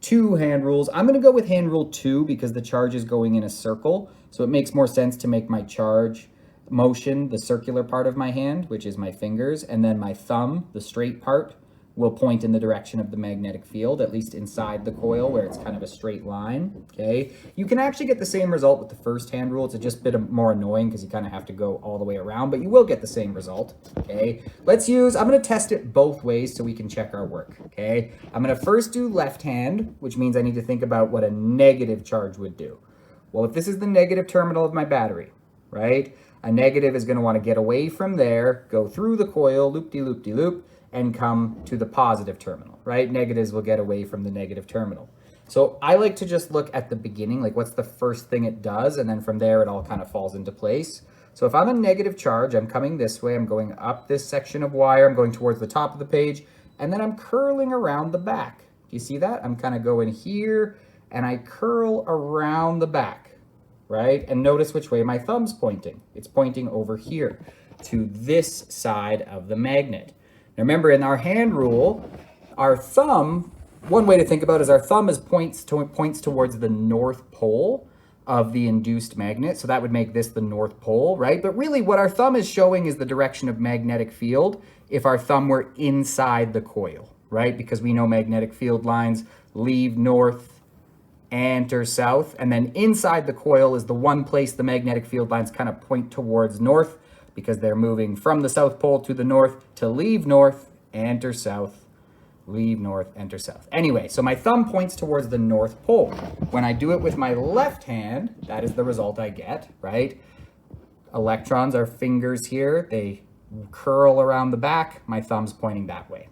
two hand rules. I'm going to go with hand rule 2 because the charge is going in a circle. So it makes more sense to make my charge motion the circular part of my hand, which is my fingers, and then my thumb, the straight part, will point in the direction of the magnetic field, at least inside the coil where it's kind of a straight line. Okay, you can actually get the same result with the first hand rule. It's just a bit more annoying because you kind of have to go all the way around, but you will get the same result. Okay, let's use, I'm going to test it both ways so we can check our work. Okay, I'm going to first do left hand, which means I need to think about what a negative charge would do. Well, if this is the negative terminal of my battery, right, a negative is going to want to get away from there, go through the coil, loop-de-loop-de-loop, and come to the positive terminal, right? Negatives will get away from the negative terminal. So I like to just look at the beginning, like what's the first thing it does, and then from there it all kind of falls into place. So if I'm a negative charge, I'm coming this way, I'm going up this section of wire, I'm going towards the top of the page, and then I'm curling around the back. Do you see that? I'm kind of going here, and I curl around the back, right? And notice which way my thumb's pointing. It's pointing over here to this side of the magnet. Now remember, in our hand rule, our thumb, one way to think about it is our thumb points towards the north pole of the induced magnet. So that would make this the north pole, right? But really what our thumb is showing is the direction of magnetic field if our thumb were inside the coil, right? Because we know magnetic field lines leave north, enter south, and then inside the coil is the one place the magnetic field lines kind of point towards north, because they're moving from the south pole to the north to leave north, enter south, leave north, enter south. Anyway, so my thumb points towards the north pole. When I do it with my left hand, that is the result I get, right? Electrons are fingers here. They curl around the back. My thumb's pointing that way.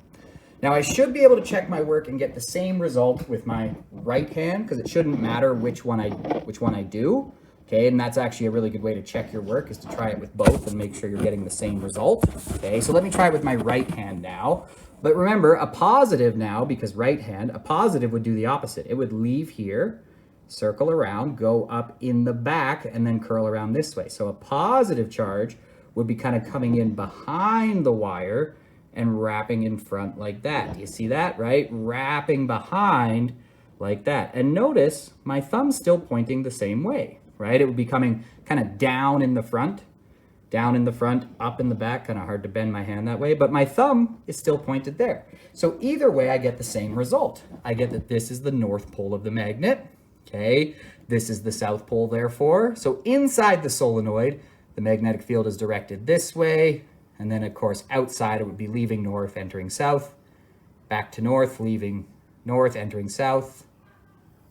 Now I should be able to check my work and get the same result with my right hand because it shouldn't matter which one I do. Okay, and that's actually a really good way to check your work is to try it with both and make sure you're getting the same result. Okay, so let me try it with my right hand now. But remember, a positive now, because right hand, a positive would do the opposite. It would leave here, circle around, go up in the back, and then curl around this way. So a positive charge would be kind of coming in behind the wire and wrapping in front like that. Do you see that, right? Wrapping behind like that. And notice my thumb's still pointing the same way. Right? It would be coming kind of down in the front, up in the back, kind of hard to bend my hand that way, but my thumb is still pointed there. So either way, I get the same result. I get that this is the north pole of the magnet, okay? This is the south pole, therefore. So inside the solenoid, the magnetic field is directed this way, and then, of course, outside it would be leaving north, entering south, back to north, leaving north, entering south,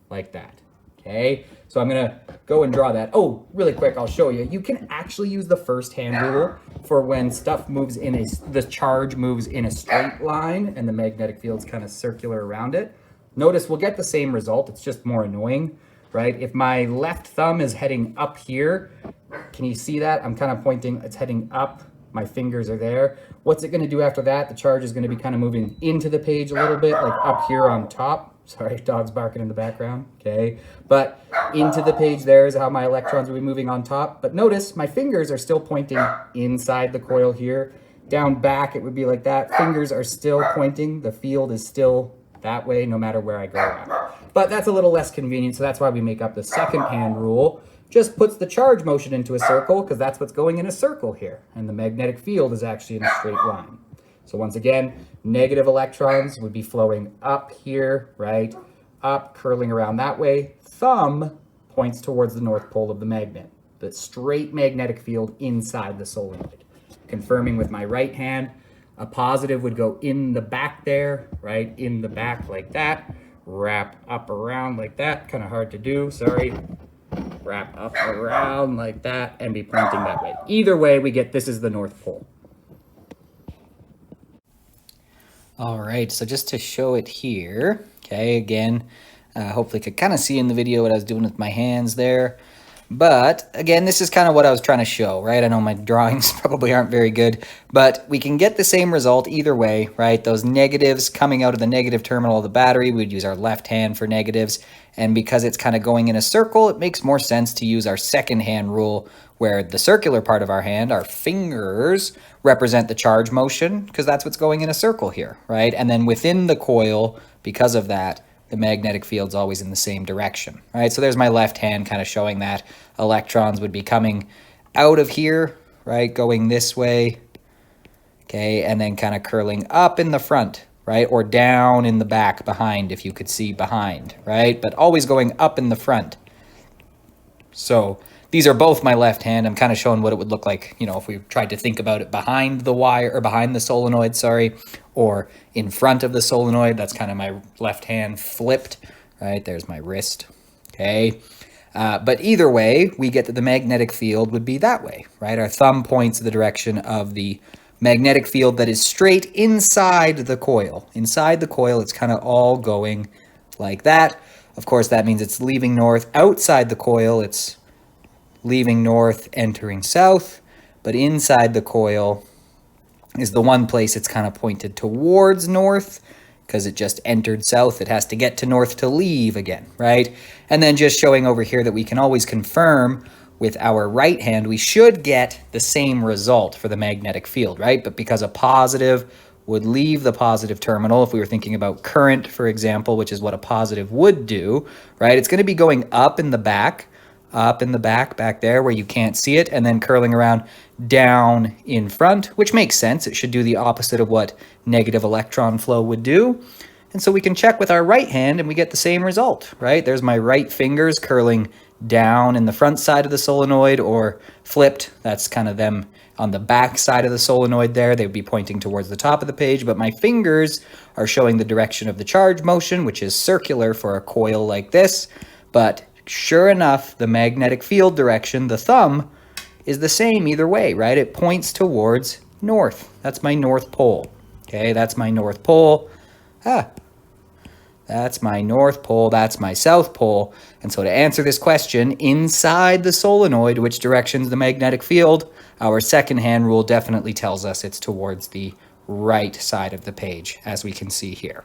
like that. Okay, so I'm gonna go and draw that. Oh, really quick, I'll show you. You can actually use the first hand rule for when stuff moves in the charge moves in a straight line and the magnetic field's kind of circular around it. Notice we'll get the same result, it's just more annoying. right? If my left thumb is heading up here, can you see that? I'm kind of pointing, it's heading up. My fingers are there. What's it going to do after that? The charge is going to be kind of moving into the page a little bit, like up here on top. Sorry, dog's barking in the background. Okay, but into the page there is how my electrons will be moving on top. But notice my fingers are still pointing inside the coil here. Down back, it would be like that. Fingers are still pointing. The field is still that way no matter where I go around. But that's a little less convenient, so that's why we make up the second hand rule. Just puts the charge motion into a circle because that's what's going in a circle here. And the magnetic field is actually in a straight line. So once again, negative electrons would be flowing up here, right? Up, curling around that way. Thumb points towards the north pole of the magnet. The straight magnetic field inside the solenoid. Confirming with my right hand, a positive would go in the back there, right? In the back like that. Wrap up around like that. Kind of hard to do, sorry. Wrap up around like that and be pointing that way. Either way, we get this is the North Pole. All right, so just to show it here, okay, again, hopefully you could kind of see in the video what I was doing with my hands there. But again, this is kind of what I was trying to show, right? I know my drawings probably aren't very good, but we can get the same result either way, right? Those negatives coming out of the negative terminal of the battery, we'd use our left hand for negatives. And because it's kind of going in a circle, it makes more sense to use our second hand rule, where the circular part of our hand, our fingers, represent the charge motion, because that's what's going in a circle here, right? And then within the coil, because of that, the magnetic field's always in the same direction, right? So there's my left hand kind of showing that electrons would be coming out of here, right? Going this way, okay? And then kind of curling up in the front, right? Or down in the back behind, if you could see behind, right? But always going up in the front. So these are both my left hand. I'm kind of showing what it would look like, you know, if we tried to think about it behind the wire, or behind the solenoid, sorry, or in front of the solenoid. That's kind of my left hand flipped, right? There's my wrist, okay? But either way, we get that the magnetic field would be that way, right? Our thumb points the direction of the magnetic field that is straight inside the coil. Inside the coil, it's kind of all going like that. Of course, that means it's leaving north. Outside the coil, it's leaving north, entering south. But inside the coil is the one place it's kind of pointed towards north, because it just entered south. It has to get to north to leave again, right? And then just showing over here that we can always confirm with our right hand, we should get the same result for the magnetic field, right? But because a positive would leave the positive terminal, if we were thinking about current, for example, which is what a positive would do, right? It's going to be going up in the back, back there where you can't see it, and then curling around down in front, which makes sense. It should do the opposite of what negative electron flow would do. And so we can check with our right hand and we get the same result, right? There's my right fingers curling down in the front side of the solenoid, or flipped. That's kind of them on the back side of the solenoid there. They would be pointing towards the top of the page, but my fingers are showing the direction of the charge motion, which is circular for a coil like this. But sure enough, the magnetic field direction, the thumb, is the same either way, right? It points towards north. That's my north pole. Okay, that's my north pole. That's my north pole, that's my south pole. And so to answer this question, inside the solenoid, which directions the magnetic field, our second hand rule definitely tells us it's towards the right side of the page, as we can see here.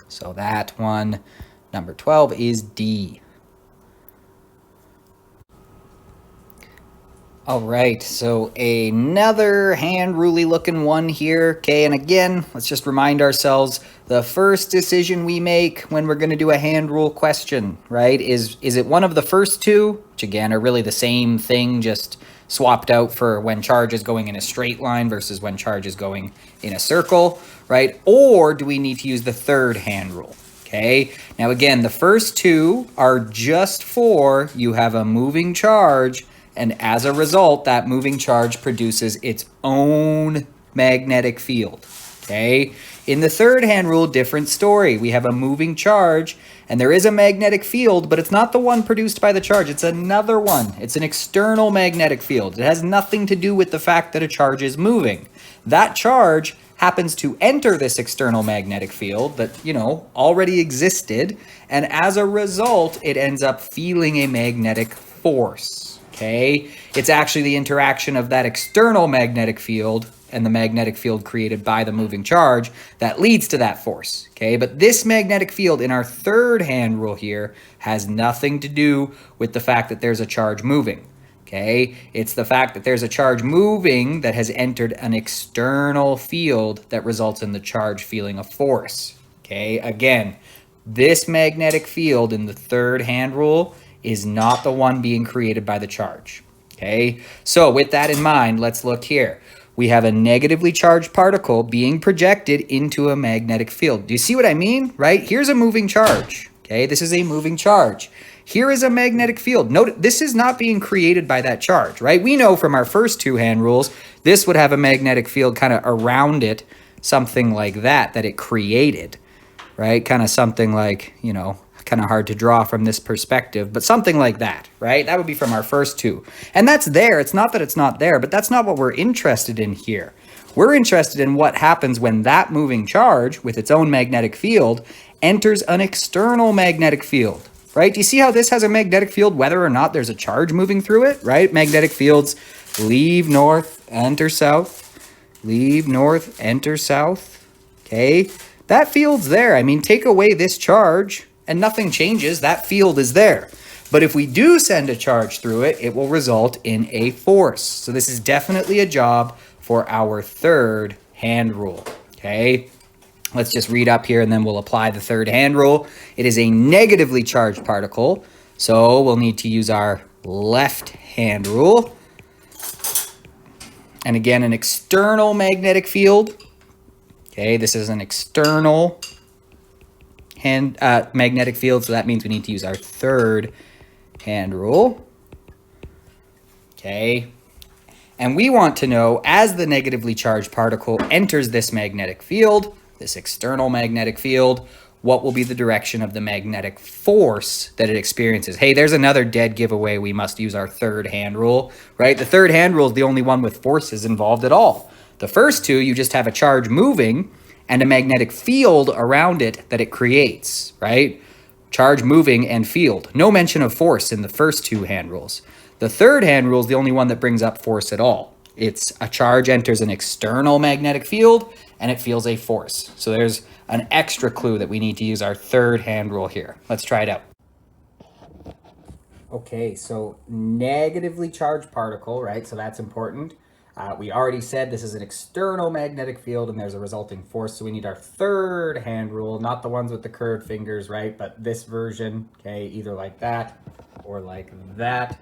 So that one, number 12, is D. All right, so another hand rule-y looking one here. Okay, and again, let's just remind ourselves, the first decision we make when we're going to do a hand rule question, right, is it one of the first two, which again are really the same thing, just swapped out for when charge is going in a straight line versus when charge is going in a circle, right? Or do we need to use the third hand rule? Okay, now again, the first two are just for you have a moving charge, and as a result, that moving charge produces its own magnetic field, okay? In the third hand rule, different story. We have a moving charge, and there is a magnetic field, but it's not the one produced by the charge. It's another one. It's an external magnetic field. It has nothing to do with the fact that a charge is moving. That charge happens to enter this external magnetic field that, already existed, and as a result, it ends up feeling a magnetic force, okay? It's actually the interaction of that external magnetic field and the magnetic field created by the moving charge that leads to that force, okay? But this magnetic field in our third hand rule here has nothing to do with the fact that there's a charge moving, okay? It's the fact that there's a charge moving that has entered an external field that results in the charge feeling a force, okay? Again, this magnetic field in the third hand rule is not the one being created by the charge, okay? So with that in mind, let's look here. We have a negatively charged particle being projected into a magnetic field. Do you see what I mean, right? Here's a moving charge, okay? This is a moving charge. Here is a magnetic field. Note, this is not being created by that charge, right? We know from our first two hand rules, this would have a magnetic field kind of around it, something like that it created, right? Kind of something like, kind of hard to draw from this perspective, but something like that, right? That would be from our first two. And that's there. It's not that it's not there, but that's not what we're interested in here. We're interested in what happens when that moving charge with its own magnetic field enters an external magnetic field, right? Do you see how this has a magnetic field whether or not there's a charge moving through it, right? Magnetic fields leave north, enter south, leave north, enter south, okay? That field's there. I mean, take away this charge and nothing changes. That field is there. But if we do send a charge through it, it will result in a force. So this is definitely a job for our third hand rule, okay? Let's just read up here and then we'll apply the third hand rule. It is a negatively charged particle, so we'll need to use our left hand rule. And again, an external magnetic field. Okay, this is an external magnetic field, so that means we need to use our third hand rule. Okay, and we want to know, as the negatively charged particle enters this magnetic field, this external magnetic field, what will be the direction of the magnetic force that it experiences? Hey, there's another dead giveaway. We must use our third hand rule, right? The third hand rule is the only one with forces involved at all. The first two, you just have a charge moving and a magnetic field around it that it creates, right? Charge moving and field. No mention of force in the first two hand rules. The third hand rule is the only one that brings up force at all. It's a charge enters an external magnetic field and it feels a force. So there's an extra clue that we need to use our third hand rule here. Let's try it out. Okay, so negatively charged particle, right? So that's important. We already said this is an external magnetic field and there's a resulting force. So we need our third hand rule, not the ones with the curved fingers, right? But this version, okay, either like that or like that,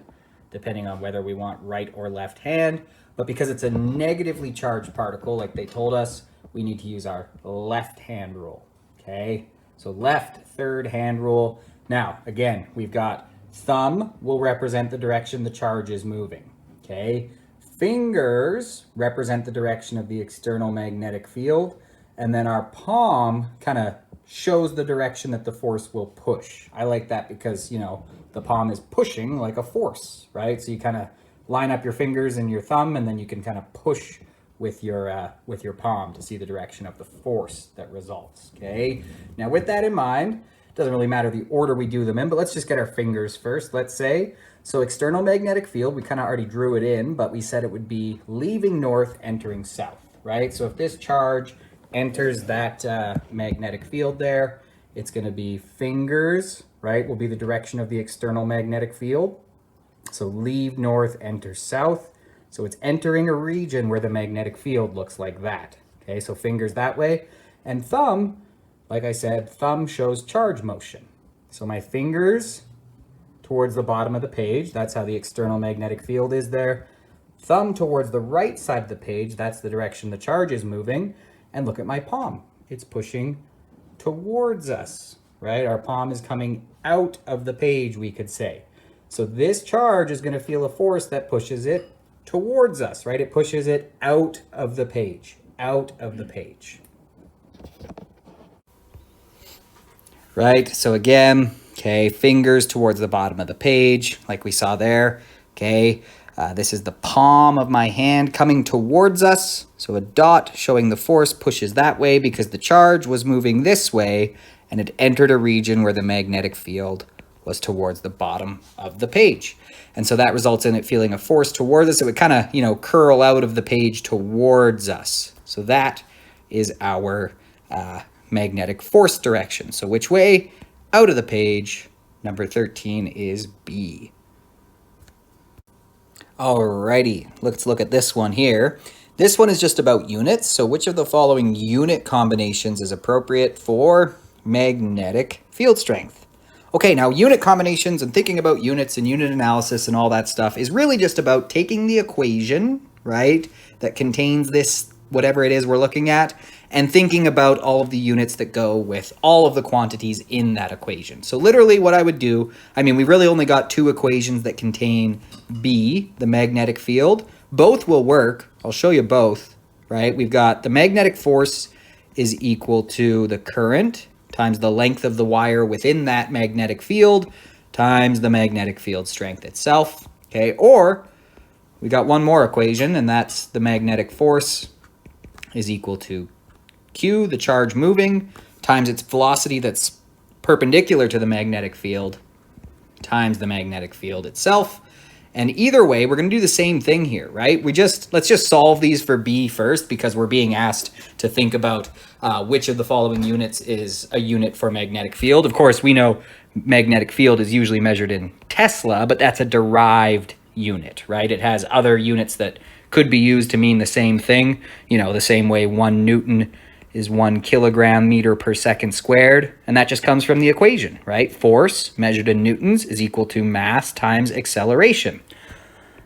depending on whether we want right or left hand. But because it's a negatively charged particle, like they told us, we need to use our left hand rule, okay? So left, third hand rule. Now, again, we've got thumb will represent the direction the charge is moving, okay? Fingers represent the direction of the external magnetic field, and then our palm kind of shows the direction that the force will push. I like that because, the palm is pushing like a force, right? So you kind of line up your fingers and your thumb, and then you can kind of push with your palm to see the direction of the force that results, okay? Now, with that in mind, it doesn't really matter the order we do them in, but let's just get our fingers first, let's say. So external magnetic field, we kind of already drew it in, but we said it would be leaving north, entering south, right? So if this charge enters that magnetic field there, it's going to be fingers, right, will be the direction of the external magnetic field. So leave north, enter south. So it's entering a region where the magnetic field looks like that. Okay, so fingers that way. And thumb, like I said, thumb shows charge motion. So my fingers towards the bottom of the page, that's how the external magnetic field is there. Thumb towards the right side of the page, that's the direction the charge is moving. And look at my palm. It's pushing towards us, right? Our palm is coming out of the page, we could say. So this charge is going to feel a force that pushes it towards us, right? It pushes it out of the page, out of the page. Right, so again, okay, fingers towards the bottom of the page, like we saw there, okay? This is the palm of my hand coming towards us, So a dot showing the force pushes that way because the charge was moving this way and it entered a region where the magnetic field was towards the bottom of the page. And so that results in it feeling a force towards us. It would kind of, curl out of the page towards us. So that is our magnetic force direction. So which way? Out of the page. Number 13 is B. Alrighty, let's look at this one here. This one is just about units. So which of the following unit combinations is appropriate for magnetic field strength? Okay, now unit combinations and thinking about units and unit analysis and all that stuff is really just about taking the equation, right, that contains this, whatever it is we're looking at, and thinking about all of the units that go with all of the quantities in that equation. So literally what I would do, we really only got two equations that contain B, the magnetic field. Both will work. I'll show you both, right? We've got the magnetic force is equal to the current times the length of the wire within that magnetic field times the magnetic field strength itself, okay? Or we got one more equation, and that's the magnetic force is equal to Q, the charge moving, times its velocity that's perpendicular to the magnetic field, times the magnetic field itself. And either way, we're going to do the same thing here, right? Let's just solve these for B first, because we're being asked to think about which of the following units is a unit for magnetic field. Of course, we know magnetic field is usually measured in Tesla, but that's a derived unit, right? It has other units that could be used to mean the same thing, the same way 1 Newton is 1 kilogram meter per second squared, and that just comes from the equation, right? Force measured in newtons is equal to mass times acceleration.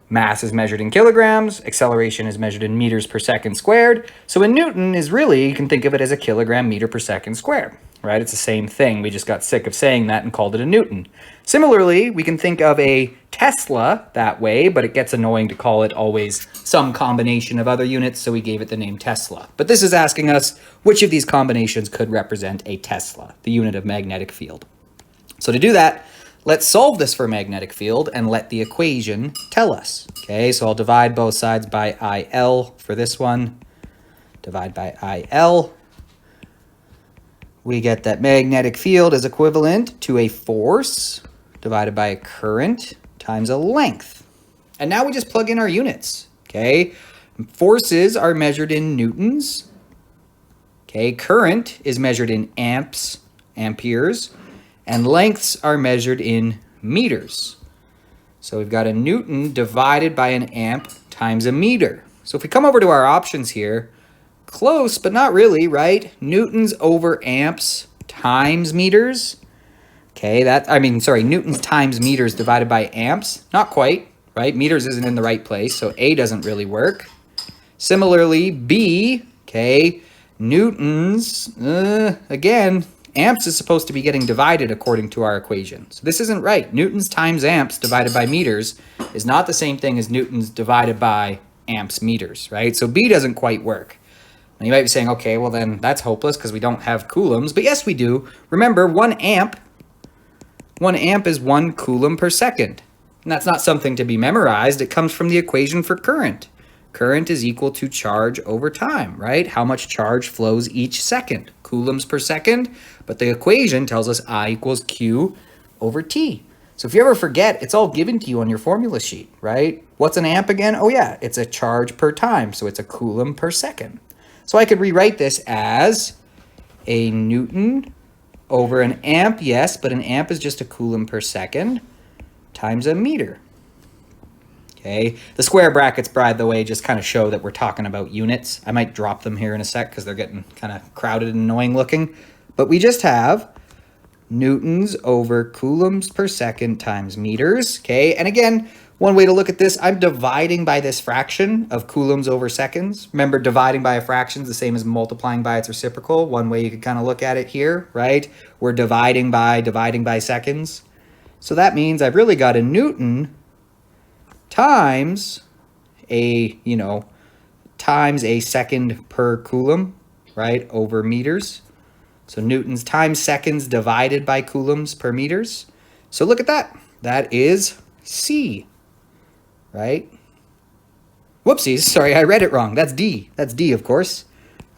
Mass is measured in kilograms, acceleration is measured in meters per second squared. So a Newton is really, you can think of it as a kilogram meter per second squared, right? It's the same thing. We just got sick of saying that and called it a Newton. Similarly, we can think of a Tesla that way, but it gets annoying to call it always some combination of other units, so we gave it the name Tesla. But this is asking us which of these combinations could represent a Tesla, the unit of magnetic field. So to do that, let's solve this for magnetic field and let the equation tell us. Okay, so I'll divide both sides by IL for this one. Divide by IL. We get that magnetic field is equivalent to a force divided by a current times a length. And now we just plug in our units, okay? Forces are measured in newtons. Okay, current is measured in amperes, and lengths are measured in meters. So we've got a Newton divided by an amp times a meter. So if we come over to our options here, close, but not really, right? Newtons over amps times meters. Okay, newtons times meters divided by amps. Not quite, right? Meters isn't in the right place, so A doesn't really work. Similarly, B, okay, newtons, again, amps is supposed to be getting divided according to our equation. So this isn't right. Newtons times amps divided by meters is not the same thing as newtons divided by amps meters, right? So B doesn't quite work. And you might be saying, okay, well then that's hopeless because we don't have coulombs. But yes, we do. Remember, 1 amp is 1 coulomb per second. And that's not something to be memorized. It comes from the equation for current. Current is equal to charge over time, right? How much charge flows each second? Coulombs per second. But the equation tells us I equals Q over T. So if you ever forget, it's all given to you on your formula sheet, right? What's an amp again? Oh yeah, it's a charge per time. So it's a coulomb per second. So I could rewrite this as a Newton over an amp, yes, but an amp is just a coulomb per second, times a meter. Okay, the square brackets, by the way, just kind of show that we're talking about units. I might drop them here in a sec because they're getting kind of crowded and annoying looking. But we just have newtons over coulombs per second times meters. Okay, and again, one way to look at this, I'm dividing by this fraction of coulombs over seconds. Remember, dividing by a fraction is the same as multiplying by its reciprocal. One way you could kind of look at it here, right? We're dividing by seconds. So that means I've really got a Newton times a second per coulomb, right, over meters. So newtons times seconds divided by coulombs per meters. So look at that. That is C, right? Whoopsies, sorry, I read it wrong. That's D. That's D, of course.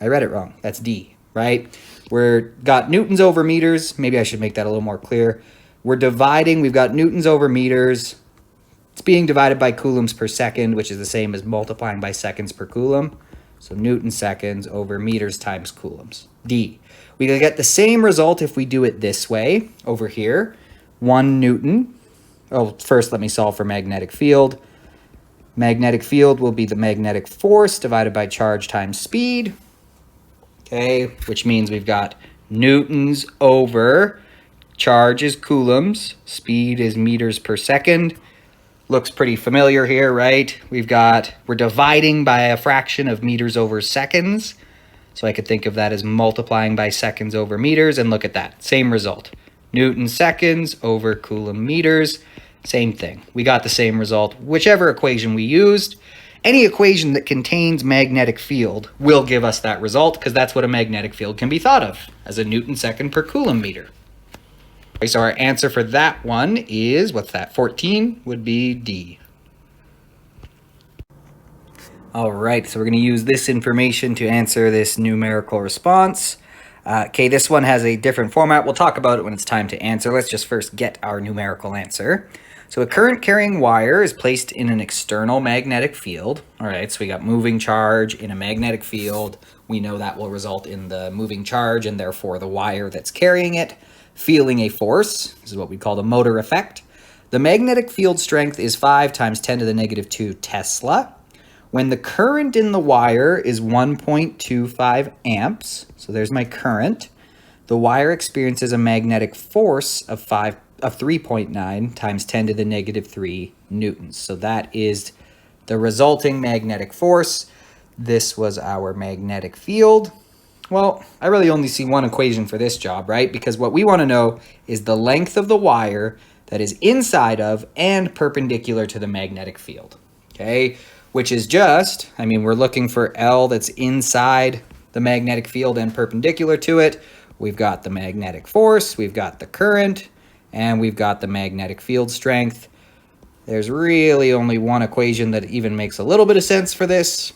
I read it wrong. That's D, right? We're got newtons over meters. Maybe I should make that a little more clear. We're dividing. We've got newtons over meters. It's being divided by coulombs per second, which is the same as multiplying by seconds per coulomb. So Newton seconds over meters times coulombs. D. We can get the same result if we do it this way over here. 1 Newton. Oh, first let me solve for magnetic field. Magnetic field will be the magnetic force divided by charge times speed. Okay, which means we've got newtons over charge is coulombs, speed is meters per second. Looks pretty familiar here, right? We're dividing by a fraction of meters over seconds. So I could think of that as multiplying by seconds over meters, and look at that, same result. Newton seconds over coulomb meters, same thing. We got the same result, whichever equation we used. Any equation that contains magnetic field will give us that result, because that's what a magnetic field can be thought of, as a Newton second per coulomb meter. Okay, so our answer for that one is, what's that, 14 would be D. All right, so we're going to use this information to answer this numerical response. Okay, this one has a different format. We'll talk about it when it's time to answer. Let's just first get our numerical answer. So a current-carrying wire is placed in an external magnetic field. All right, so we got moving charge in a magnetic field. We know that will result in the moving charge, and therefore the wire that's carrying it feeling a force. This is what we call the motor effect. The magnetic field strength is 5 times 10 to the negative 2 Tesla. When the current in the wire is 1.25 amps, so there's my current, the wire experiences a magnetic force of 3.9 times 10 to the negative 3 newtons. So that is the resulting magnetic force. This was our magnetic field. Well, I really only see one equation for this job, right? Because what we want to know is the length of the wire that is inside of and perpendicular to the magnetic field, okay? Which is just, we're looking for L that's inside the magnetic field and perpendicular to it. We've got the magnetic force, we've got the current, and we've got the magnetic field strength. There's really only one equation that even makes a little bit of sense for this,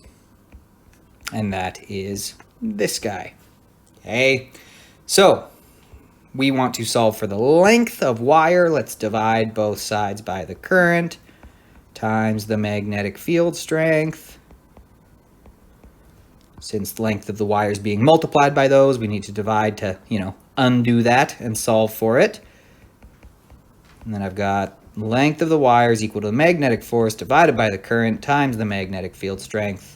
and that is this guy. Okay, so we want to solve for the length of wire. Let's divide both sides by the current times the magnetic field strength. Since the length of the wire is being multiplied by those, we need to divide to, undo that and solve for it. And then I've got length of the wire is equal to the magnetic force divided by the current times the magnetic field strength.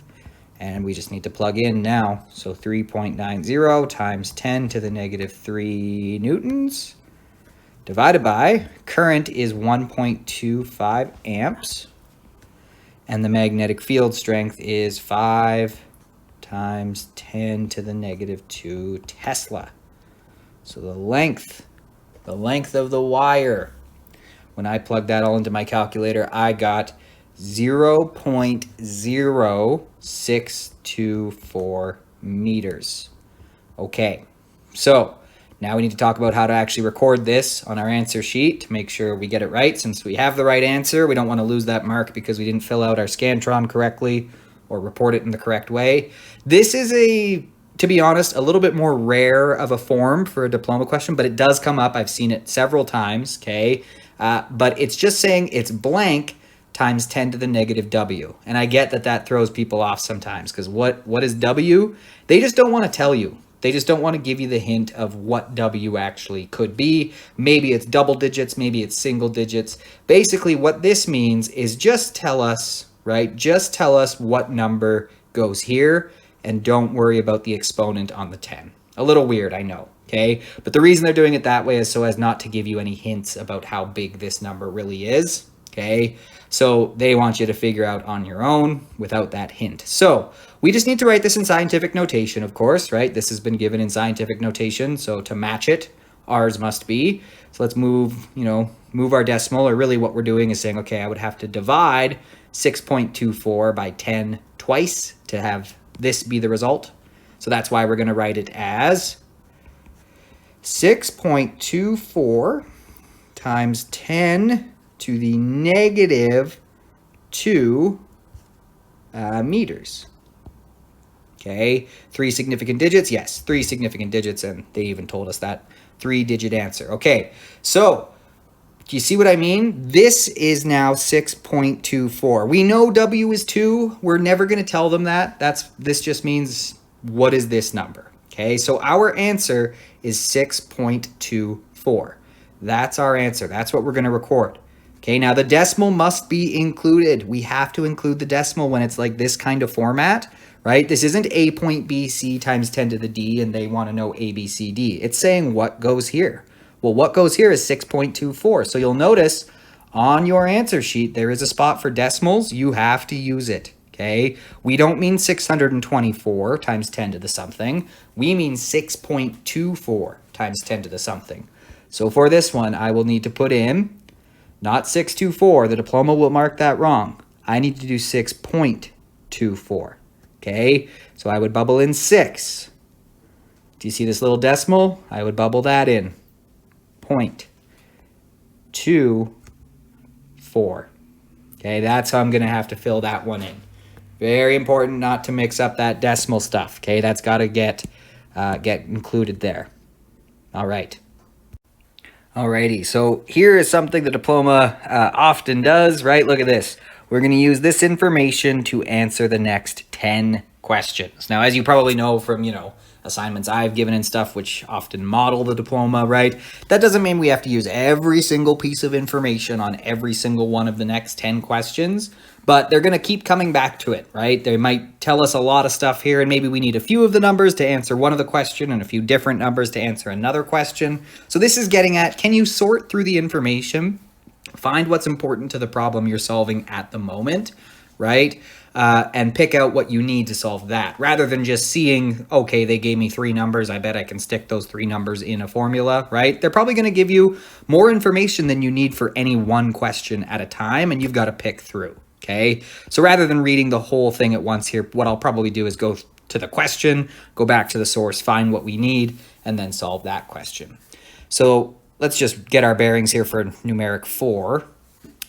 And we just need to plug in now. So 3.90 times 10 to the negative 3 newtons divided by current is 1.25 amps. And the magnetic field strength is 5 times 10 to the negative 2 Tesla. So the length of the wire, when I plug that all into my calculator, I got 0.0624 meters. Okay, so now we need to talk about how to actually record this on our answer sheet to make sure we get it right. Since we have the right answer, we don't want to lose that mark because we didn't fill out our Scantron correctly or report it in the correct way. This is to be honest, a little bit more rare of a form for a diploma question, but it does come up. I've seen it several times, okay? But it's just saying it's blank times 10 to the negative W. And I get that throws people off sometimes, because what is W? They just don't want to tell you. They just don't want to give you the hint of what W actually could be. Maybe it's double digits, maybe it's single digits. Basically, what this means is just tell us, right? Just tell us what number goes here, and don't worry about the exponent on the 10. A little weird, I know, okay? But the reason they're doing it that way is so as not to give you any hints about how big this number really is, okay? So they want you to figure out on your own without that hint. So we just need to write this in scientific notation, of course, right? This has been given in scientific notation, so to match it, ours must be. So let's move our decimal, or really what we're doing is saying, okay, I would have to divide 6.24 by 10 twice to have this be the result. So that's why we're going to write it as 6.24 times 10 to the negative 2 meters. Okay, 3 significant digits. Yes, 3 significant digits, and they even told us that 3-digit answer. Okay, so do you see what I mean? This is now 6.24. We know W is 2. We're never going to tell them that. This just means, what is this number? Okay, so our answer is 6.24. That's our answer. That's what we're going to record. Okay, now the decimal must be included. We have to include the decimal when it's like this kind of format, right? This isn't A point B C times 10 to the D and they want to know A, B, C, D. It's saying what goes here. Well, what goes here is 6.24. So you'll notice on your answer sheet, there is a spot for decimals. You have to use it, okay? We don't mean 624 times 10 to the something. We mean 6.24 times 10 to the something. So for this one, I will need to put in not 624. The diploma will mark that wrong. I need to do 6.24, okay? So I would bubble in 6. Do you see this little decimal? I would bubble that in. 0.24. Okay, that's how I'm going to have to fill that one in. Very important not to mix up that decimal stuff. Okay, that's got to get included there. All right. Alrighty, so here is something the diploma often does, right? Look at this. We're going to use this information to answer the next 10 questions. Now, as you probably know from, assignments I've given and stuff, which often model the diploma, right? That doesn't mean we have to use every single piece of information on every single one of the next 10 questions, but they're going to keep coming back to it, right? They might tell us a lot of stuff here, and maybe we need a few of the numbers to answer one of the question and a few different numbers to answer another question. So this is getting at, can you sort through the information, find what's important to the problem you're solving at the moment, right? And pick out what you need to solve that, rather than just seeing, okay, they gave me 3 numbers, I bet I can stick those 3 numbers in a formula, right? They're probably going to give you more information than you need for any one question at a time, and you've got to pick through, okay? So rather than reading the whole thing at once here, what I'll probably do is go to the question, go back to the source, find what we need, and then solve that question. So let's just get our bearings here for numeric 4.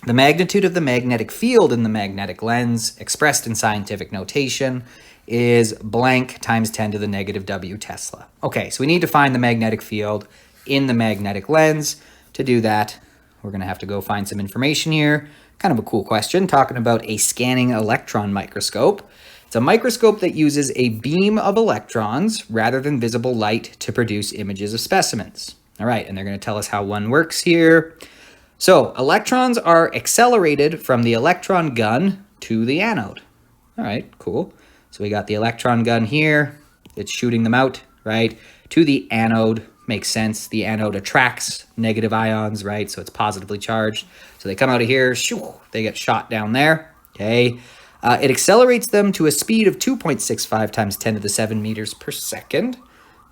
The magnitude of the magnetic field in the magnetic lens, expressed in scientific notation, is blank times 10 to the negative W Tesla. Okay, so we need to find the magnetic field in the magnetic lens. To do that, we're going to have to go find some information here. Kind of a cool question, talking about a scanning electron microscope. It's a microscope that uses a beam of electrons rather than visible light to produce images of specimens. All right, and they're going to tell us how one works here. So electrons are accelerated from the electron gun to the anode. All right, cool. So we got the electron gun here. It's shooting them out, right, to the anode. Makes sense. The anode attracts negative ions, right? So it's positively charged. So they come out of here, shoo, they get shot down there, okay? It accelerates them to a speed of 2.65 times 10 to the 7 meters per second.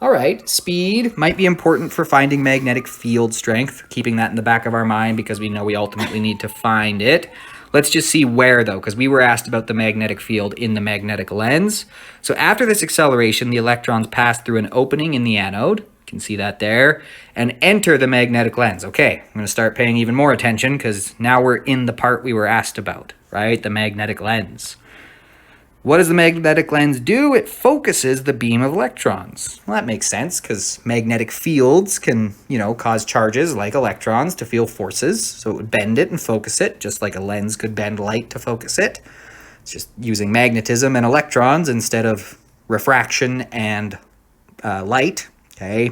All right, speed might be important for finding magnetic field strength, keeping that in the back of our mind because we know we ultimately need to find it. Let's just see where, though, because we were asked about the magnetic field in the magnetic lens. So after this acceleration, the electrons pass through an opening in the anode. You can see that there, and enter the magnetic lens. Okay, I'm going to start paying even more attention because now we're in the part we were asked about, right? The magnetic lens. What does the magnetic lens do? It focuses the beam of electrons. Well, that makes sense because magnetic fields can, cause charges like electrons to feel forces. So it would bend it and focus it, just like a lens could bend light to focus it. It's just using magnetism and electrons instead of refraction and light, okay?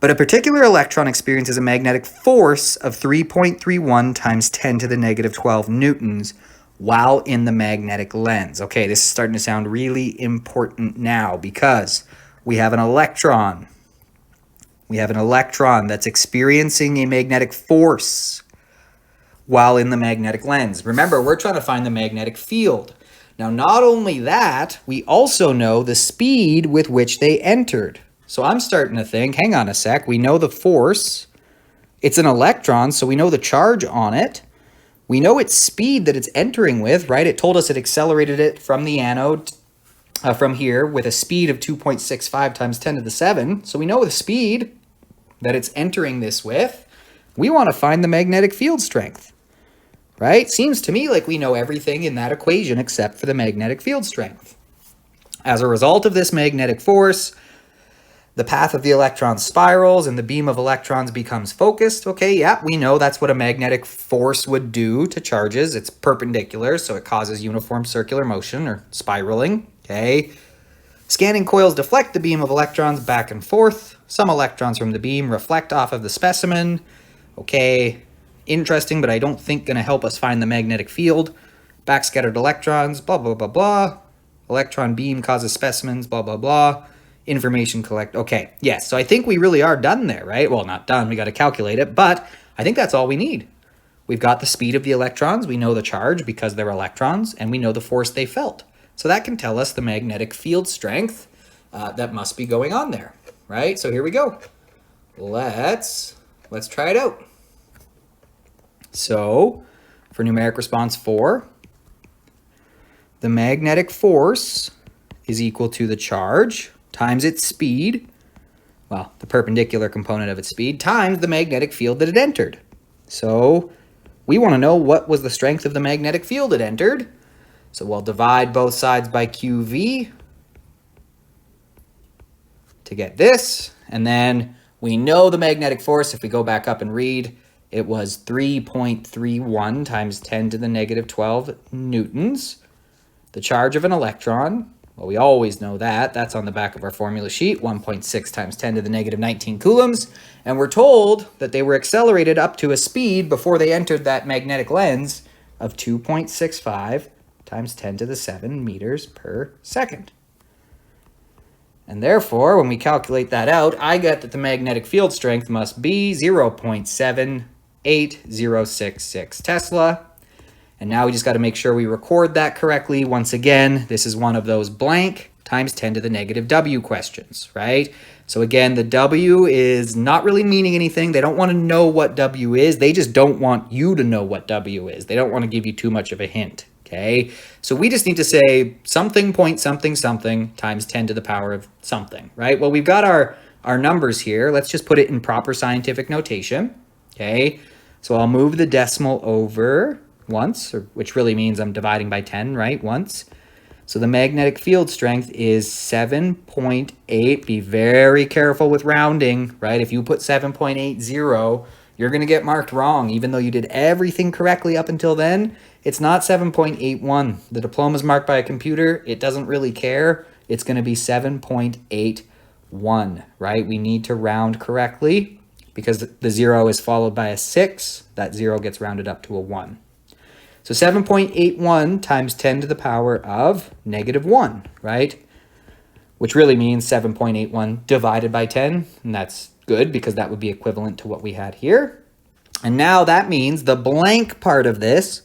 But a particular electron experiences a magnetic force of 3.31 times 10 to the negative 12 newtons while in the magnetic lens. Okay, this is starting to sound really important now because we have an electron. We have an electron that's experiencing a magnetic force while in the magnetic lens. Remember, we're trying to find the magnetic field. Now, not only that, we also know the speed with which they entered. So I'm starting to think, hang on a sec, we know the force. It's an electron, so we know the charge on it. We know its speed that it's entering with, right? It told us it accelerated it from the anode, from here, with a speed of 2.65 times 10 to the 7. So we know the speed that it's entering this with. We want to find the magnetic field strength. right? Seems to me like we know everything in that equation except for the magnetic field strength. As a result of this magnetic force, the path of the electron spirals and the beam of electrons becomes focused. Okay, yeah, we know that's what a magnetic force would do to charges. It's perpendicular, so it causes uniform circular motion or spiraling. Okay. Scanning coils deflect the beam of electrons back and forth. Some electrons from the beam reflect off of the specimen. Okay, interesting, but I don't think going to help us find the magnetic field. Backscattered electrons, blah, blah, blah, blah. Electron beam causes specimens, blah, blah, blah. Information collect. Okay, yes, so I think we really are done there, right? Well, not done, we got to calculate it, but I think that's all we need. We've got the speed of the electrons, we know the charge because they're electrons, and we know the force they felt. So that can tell us the magnetic field strength that must be going on there, right? So here we go. Let's try it out. So for numeric response 4, the magnetic force is equal to the charge times its speed, well, the perpendicular component of its speed, times the magnetic field that it entered. So we want to know what was the strength of the magnetic field it entered. So we'll divide both sides by QV to get this. And then we know the magnetic force, if we go back up and read, it was 3.31 times 10 to the negative 12 newtons. The charge of an electron, well, we always know that. That's on the back of our formula sheet, 1.6 times 10 to the negative 19 coulombs. And we're told that they were accelerated up to a speed before they entered that magnetic lens of 2.65 times 10 to the 7 meters per second. And therefore, when we calculate that out, I get that the magnetic field strength must be 0.78066 Tesla. And now we just got to make sure we record that correctly. Once again, this is one of those blank times 10 to the negative W questions, right? So again, the W is not really meaning anything. They don't want to know what W is. They just don't want you to know what W is. They don't want to give you too much of a hint, okay? So we just need to say something point something something times 10 to the power of something, right? Well, we've got our numbers here. Let's just put it in proper scientific notation, okay? So I'll move the decimal over once, which really means I'm dividing by 10, right? Once. So the magnetic field strength is 7.8. Be very careful with rounding, right? If you put 7.80, you're going to get marked wrong, even though you did everything correctly up until then. It's not 7.81. The diploma is marked by a computer. It doesn't really care. It's going to be 7.81, right? We need to round correctly because the 0 is followed by a 6. That 0 gets rounded up to a 1. So 7.81 times 10 to the power of negative 1, right? Which really means 7.81 divided by 10. And that's good because that would be equivalent to what we had here. And now that means the blank part of this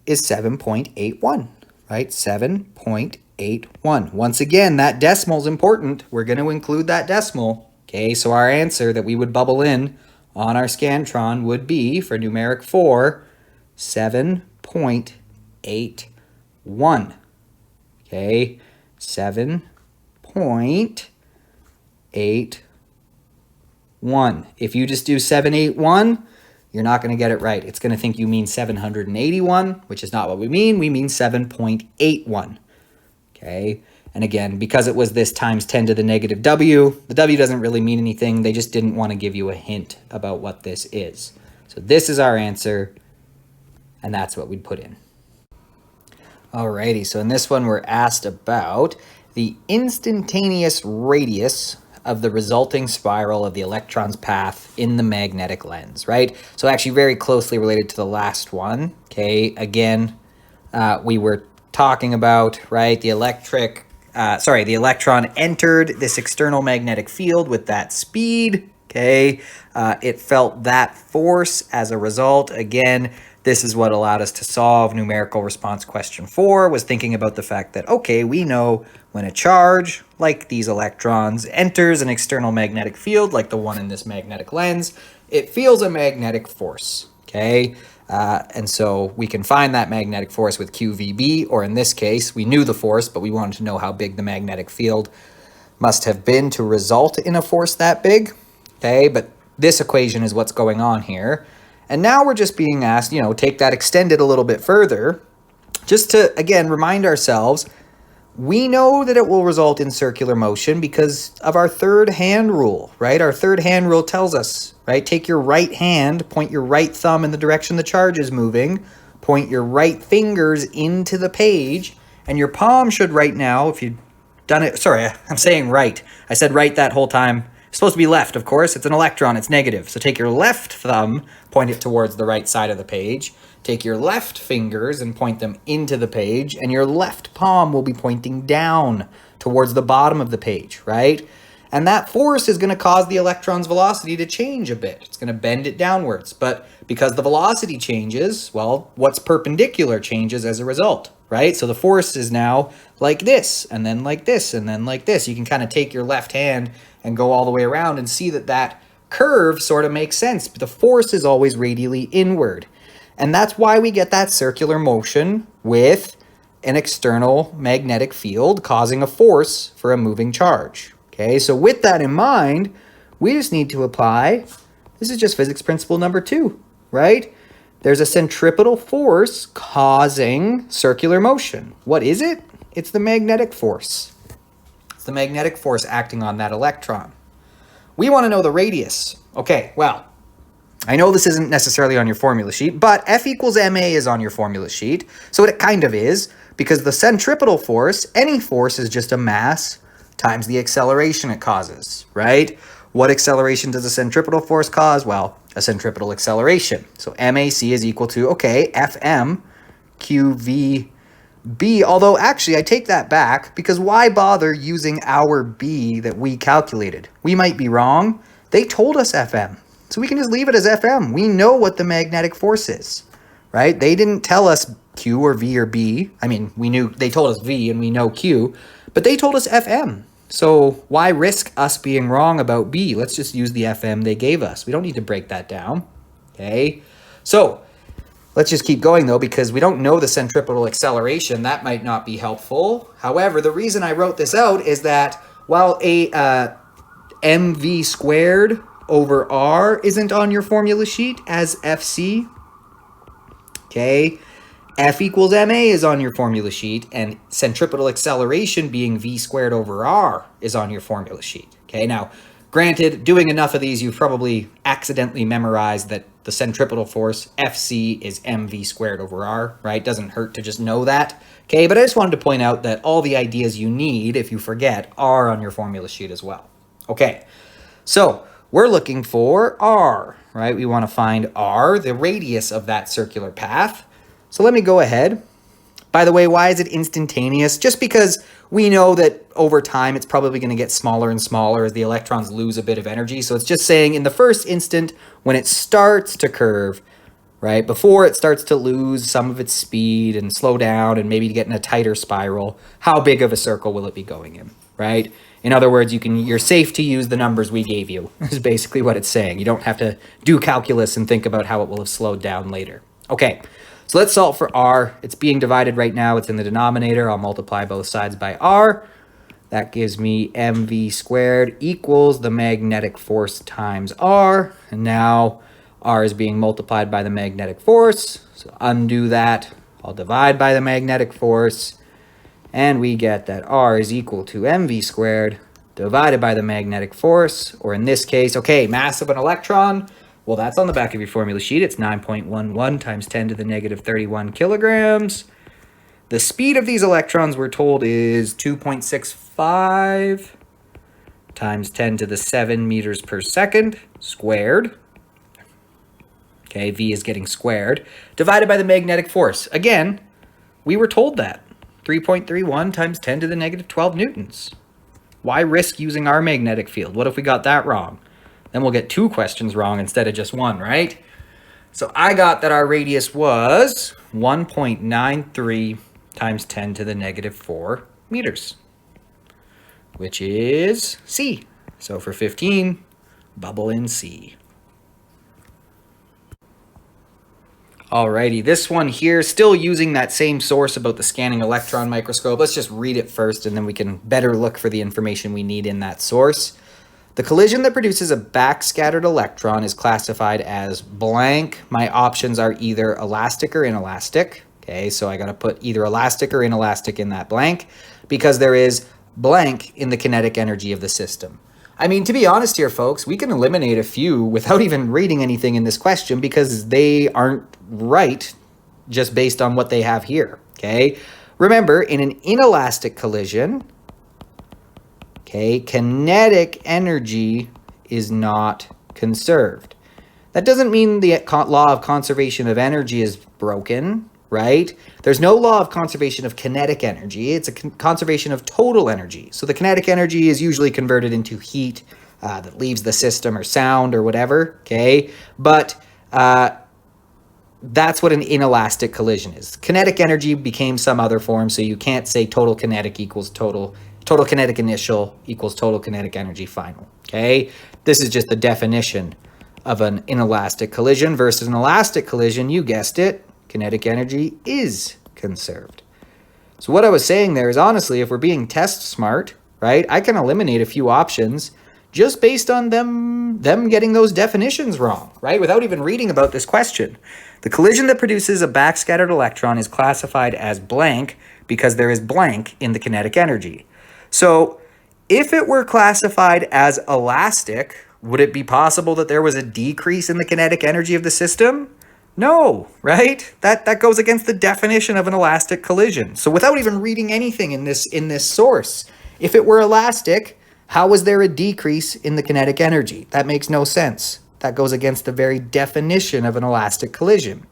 is 7.81, right? 7.81. Once again, that decimal is important. We're going to include that decimal. Okay, so our answer that we would bubble in on our Scantron would be, for numeric 4, 7.81. Okay, 7.81. If you just do 781, you're not going to get it right. It's going to think you mean 781, which is not what we mean. We mean 7.81. Okay, and again, because it was this times 10 to the negative W, the W doesn't really mean anything. They just didn't want to give you a hint about what this is. So this is our answer. And that's what we'd put in. Alrighty, so in this one we're asked about the instantaneous radius of the resulting spiral of the electron's path in the magnetic lens, right? So actually very closely related to the last one, okay? Again, we were talking about, right, the electron entered this external magnetic field with that speed, okay? It felt that force as a result. Again, this is what allowed us to solve numerical response question 4, was thinking about the fact that, okay, we know when a charge, like these electrons, enters an external magnetic field, like the one in this magnetic lens, it feels a magnetic force, okay? And so we can find that magnetic force with QVB, or in this case, we knew the force, but we wanted to know how big the magnetic field must have been to result in a force that big, okay? But this equation is what's going on here. And now we're just being asked, take that extended a little bit further, just to, again, remind ourselves, we know that it will result in circular motion because of our third hand rule, right? Our third hand rule tells us, right? Take your right hand, point your right thumb in the direction the charge is moving, point your right fingers into the page, and your palm should right now, if you've done it, sorry, I'm saying right. I said right that whole time. It's supposed to be left, of course. It's an electron, it's negative. So take your left thumb, point it towards the right side of the page. Take your left fingers and point them into the page, and your left palm will be pointing down towards the bottom of the page, right? And that force is going to cause the electron's velocity to change a bit. It's going to bend it downwards. But because the velocity changes, well, what's perpendicular changes as a result, right? So the force is now like this, and then like this, and then like this. You can kind of take your left hand and go all the way around and see that that curve sort of makes sense. But the force is always radially inward. And that's why we get that circular motion with an external magnetic field causing a force for a moving charge. Okay, so with that in mind, we just need to apply, this is just physics principle number 2, right? There's a centripetal force causing circular motion. What is it? It's the magnetic force. It's the magnetic force acting on that electron. We want to know the radius. Okay, well, I know this isn't necessarily on your formula sheet, but F equals ma is on your formula sheet. So it kind of is, because the centripetal force, any force is just a mass times the acceleration it causes, right? What acceleration does a centripetal force cause? Well, a centripetal acceleration. So mac is equal to, okay, Fm qvb, although actually I take that back, because why bother using our b that we calculated? We might be wrong. They told us Fm. So we can just leave it as Fm. We know what the magnetic force is, right? They didn't tell us Q or V or B. I mean, they told us V and we know Q, but they told us Fm. So why risk us being wrong about B? Let's just use the Fm they gave us. We don't need to break that down, okay? So let's just keep going though, because we don't know the centripetal acceleration. That might not be helpful. However, the reason I wrote this out is that while a mv squared over r isn't on your formula sheet as Fc, okay, F equals ma is on your formula sheet, and centripetal acceleration being v squared over r is on your formula sheet. Okay, now, granted, doing enough of these, you've probably accidentally memorized that the centripetal force, Fc, is mv squared over r, right? Doesn't hurt to just know that. Okay, but I just wanted to point out that all the ideas you need, if you forget, are on your formula sheet as well. Okay, so we're looking for r, right? We want to find r, the radius of that circular path. So let me go ahead. By the way, why is it instantaneous? Just because we know that over time it's probably going to get smaller and smaller as the electrons lose a bit of energy. So it's just saying in the first instant when it starts to curve, right, before it starts to lose some of its speed and slow down and maybe get in a tighter spiral, how big of a circle will it be going in, right? In other words, you're safe to use the numbers we gave you, is basically what it's saying. You don't have to do calculus and think about how it will have slowed down later. Okay. So let's solve for r. It's being divided right now. It's in the denominator. I'll multiply both sides by r. That gives me mv squared equals the magnetic force times r. And now r is being multiplied by the magnetic force. So undo that. I'll divide by the magnetic force. And we get that r is equal to mv squared divided by the magnetic force. Or in this case, okay, mass of an electron. Well, that's on the back of your formula sheet. It's 9.11 times 10 to the negative 31 kilograms. The speed of these electrons, we're told, is 2.65 times 10 to the 7 meters per second squared. Okay, V is getting squared. Divided by the magnetic force. Again, we were told that. 3.31 times 10 to the negative 12 newtons. Why risk using our magnetic field? What if we got that wrong? Then we'll get 2 questions wrong instead of just 1, right? So I got that our radius was 1.93 times 10 to the negative 4 meters, which is C. So for 15, bubble in C. Alrighty, this one here, still using that same source about the scanning electron microscope. Let's just read it first and then we can better look for the information we need in that source. The collision that produces a backscattered electron is classified as blank. My options are either elastic or inelastic. Okay, so I got to put either elastic or inelastic in that blank because there is blank in the kinetic energy of the system. I mean, to be honest here, folks, we can eliminate a few without even reading anything in this question because they aren't right just based on what they have here, okay? Remember, in an inelastic collision, okay, kinetic energy is not conserved. That doesn't mean the law of conservation of energy is broken, right? There's no law of conservation of kinetic energy. It's a conservation of total energy. So the kinetic energy is usually converted into heat that leaves the system or sound or whatever, okay? But that's what an inelastic collision is. Kinetic energy became some other form, so you can't say total kinetic equals total kinetic initial equals total kinetic energy final, okay? This is just the definition of an inelastic collision versus an elastic collision. You guessed it, kinetic energy is conserved. So what I was saying there is, honestly, if we're being test smart, right, I can eliminate a few options just based on them getting those definitions wrong, right, without even reading about this question. The collision that produces a backscattered electron is classified as blank because there is blank in the kinetic energy. So if it were classified as elastic, would it be possible that there was a decrease in the kinetic energy of the system? No, right? That goes against the definition of an elastic collision. So without even reading anything in this source, if it were elastic, how was there a decrease in the kinetic energy? That makes no sense. That goes against the very definition of an elastic collision.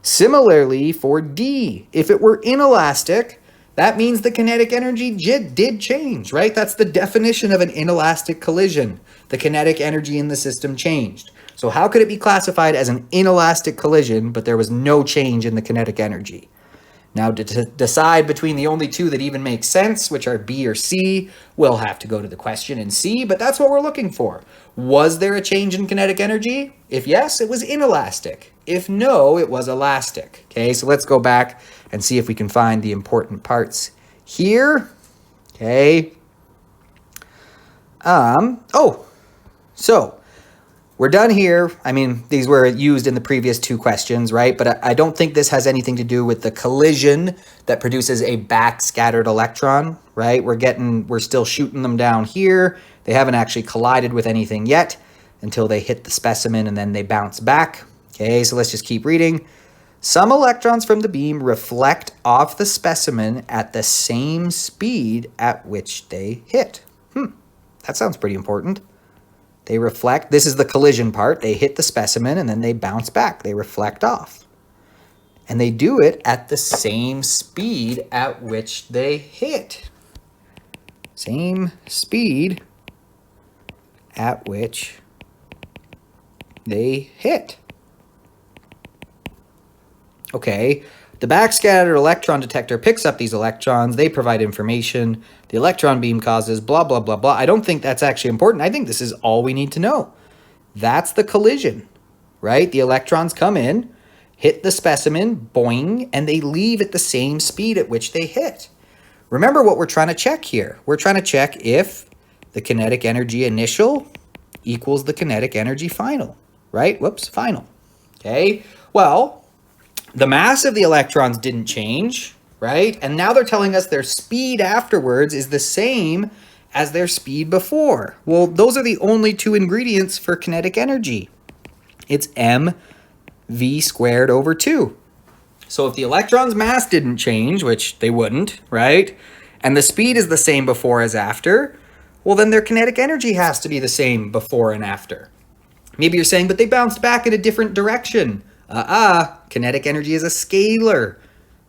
Similarly, for D, if it were inelastic, that means the kinetic energy did change, right? That's the definition of an inelastic collision. The kinetic energy in the system changed. So how could it be classified as an inelastic collision, but there was no change in the kinetic energy? Now, to decide between the only two that even make sense, which are B or C, we'll have to go to the question and see, but that's what we're looking for. Was there a change in kinetic energy? If yes, it was inelastic. If no, it was elastic. Okay, so let's go back and see if we can find the important parts here. Okay. So we're done here. I mean, these were used in the previous two questions, right? But I don't think this has anything to do with the collision that produces a backscattered electron, right? We're still shooting them down here. They haven't actually collided with anything yet until they hit the specimen and then they bounce back. Okay, so let's just keep reading. Some electrons from the beam reflect off the specimen at the same speed at which they hit. That sounds pretty important. They reflect, this is the collision part, they hit the specimen and then they bounce back, they reflect off. And they do it at the same speed at which they hit. Same speed at which they hit. Okay, the backscattered electron detector picks up these electrons, they provide information, the electron beam causes blah, blah, blah, blah. I don't think that's actually important. I think this is all we need to know. That's the collision, right? The electrons come in, hit the specimen, boing, and they leave at the same speed at which they hit. Remember what we're trying to check here. We're trying to check if the kinetic energy initial equals the kinetic energy final, right? Whoops, final. Okay, well, the mass of the electrons didn't change, right? And now they're telling us their speed afterwards is the same as their speed before. Well, those are the only two ingredients for kinetic energy. It's mv squared over 2. So if the electron's mass didn't change, which they wouldn't, right? And the speed is the same before as after, well, then their kinetic energy has to be the same before and after. Maybe you're saying, but they bounced back in a different direction. Kinetic energy is a scalar,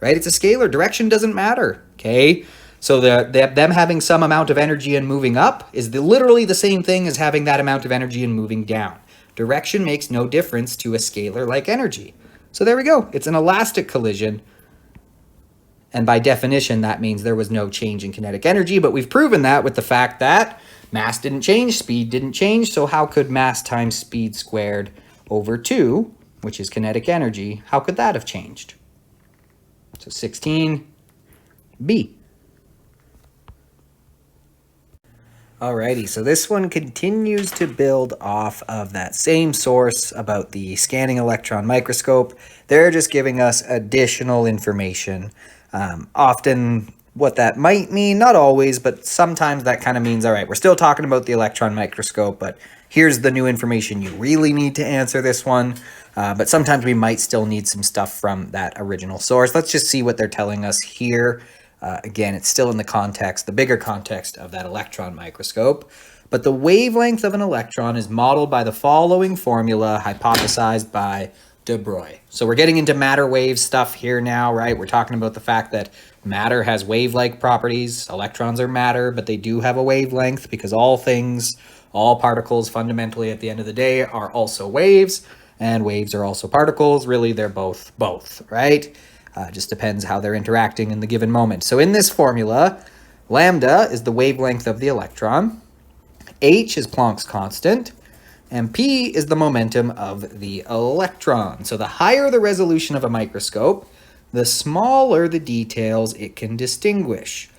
right? It's a scalar. Direction doesn't matter, okay? So them having some amount of energy and moving up is literally the same thing as having that amount of energy and moving down. Direction makes no difference to a scalar like energy. So there we go. It's an elastic collision. And by definition, that means there was no change in kinetic energy, but we've proven that with the fact that mass didn't change, speed didn't change, so how could mass times speed squared over 2, which is kinetic energy, how could that have changed? So 16B. Alrighty, so this one continues to build off of that same source about the scanning electron microscope. They're just giving us additional information. Often what that might mean, not always, but sometimes that kind of means, all right, we're still talking about the electron microscope, but here's the new information you really need to answer this one. But sometimes we might still need some stuff from that original source. Let's just see what they're telling us here. Again, it's still in the context, the bigger context of that electron microscope. But the wavelength of an electron is modeled by the following formula hypothesized by de Broglie. So we're getting into matter wave stuff here now, right? We're talking about the fact that matter has wave-like properties. Electrons are matter, but they do have a wavelength because all things, all particles fundamentally at the end of the day are also waves, and waves are also particles. Really, they're both, right? Just depends how they're interacting in the given moment. So in this formula, lambda is the wavelength of the electron, h is Planck's constant, and p is the momentum of the electron. So the higher the resolution of a microscope, the smaller the details it can distinguish.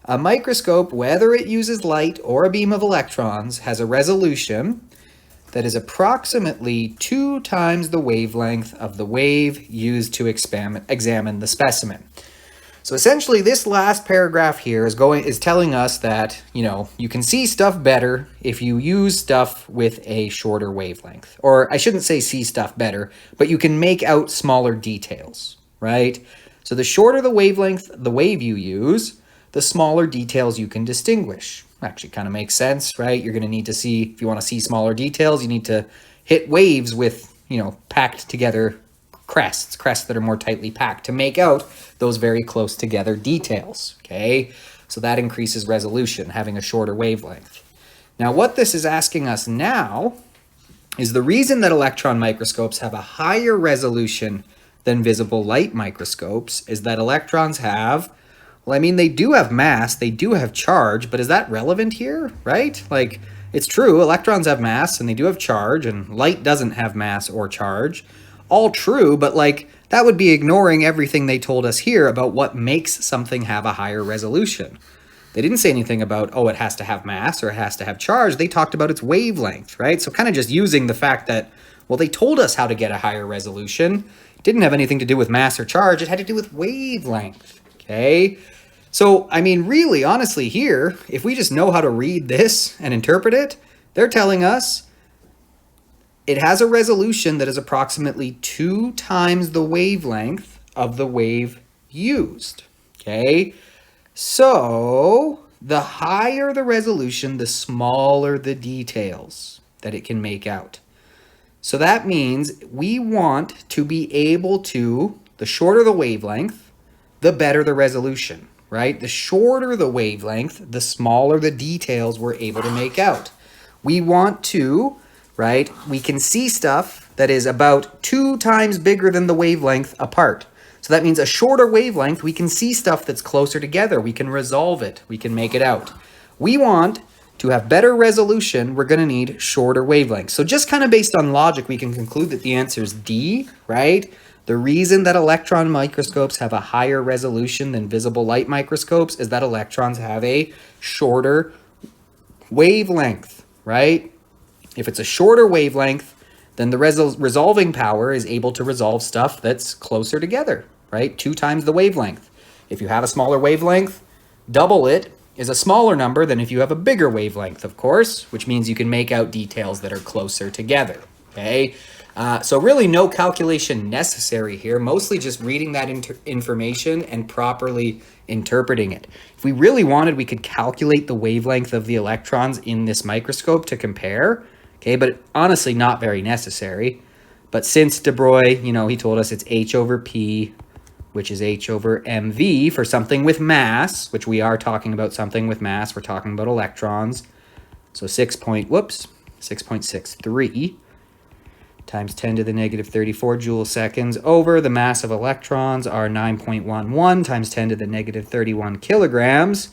A microscope, whether it uses light or a beam of electrons, has a resolution that is approximately 2 times the wavelength of the wave used to examine the specimen. So essentially, this last paragraph here is telling us that, you can see stuff better if you use stuff with a shorter wavelength. Or I shouldn't say see stuff better, but you can make out smaller details, right? So the shorter the wavelength, the wave you use, the smaller details you can distinguish. Actually kind of makes sense, right? You're going to need to see, if you want to see smaller details, you need to hit waves with, packed together crests that are more tightly packed to make out those very close together details, okay? So that increases resolution, having a shorter wavelength. Now, what this is asking us now is the reason that electron microscopes have a higher resolution than visible light microscopes is that electrons have, they do have mass, they do have charge, but is that relevant here, right? It's true, electrons have mass and they do have charge, and light doesn't have mass or charge. All true, but that would be ignoring everything they told us here about what makes something have a higher resolution. They didn't say anything about, it has to have mass or it has to have charge. They talked about its wavelength, right? So kind of just using the fact that, they told us how to get a higher resolution. It didn't have anything to do with mass or charge. It had to do with wavelength, okay? So, really, honestly here, if we just know how to read this and interpret it, they're telling us it has a resolution that is approximately 2 times the wavelength of the wave used, okay? So, the higher the resolution, the smaller the details that it can make out. So that means we want to be able to, the shorter the wavelength, the better the resolution, right? The shorter the wavelength, the smaller the details we're able to make out. We want to, right, we can see stuff that is about 2 times bigger than the wavelength apart. So that means a shorter wavelength, we can see stuff that's closer together. We can resolve it. We can make it out. We want to have better resolution, we're going to need shorter wavelengths. So just kind of based on logic, we can conclude that the answer is D, right? The reason that electron microscopes have a higher resolution than visible light microscopes is that electrons have a shorter wavelength, right? If it's a shorter wavelength, then the resolving power is able to resolve stuff that's closer together, right? 2 times the wavelength. If you have a smaller wavelength, double it is a smaller number than if you have a bigger wavelength, of course, which means you can make out details that are closer together, okay? So really no calculation necessary here, mostly just reading that information and properly interpreting it. If we really wanted, we could calculate the wavelength of the electrons in this microscope to compare, okay, but honestly not very necessary. But since de Broglie, he told us it's h over p, which is h over mv for something with mass, which we are talking about something with mass. We're talking about electrons. So 6.63 times 10 to the negative 34 joule seconds over the mass of electrons are 9.11 times 10 to the negative 31 kilograms.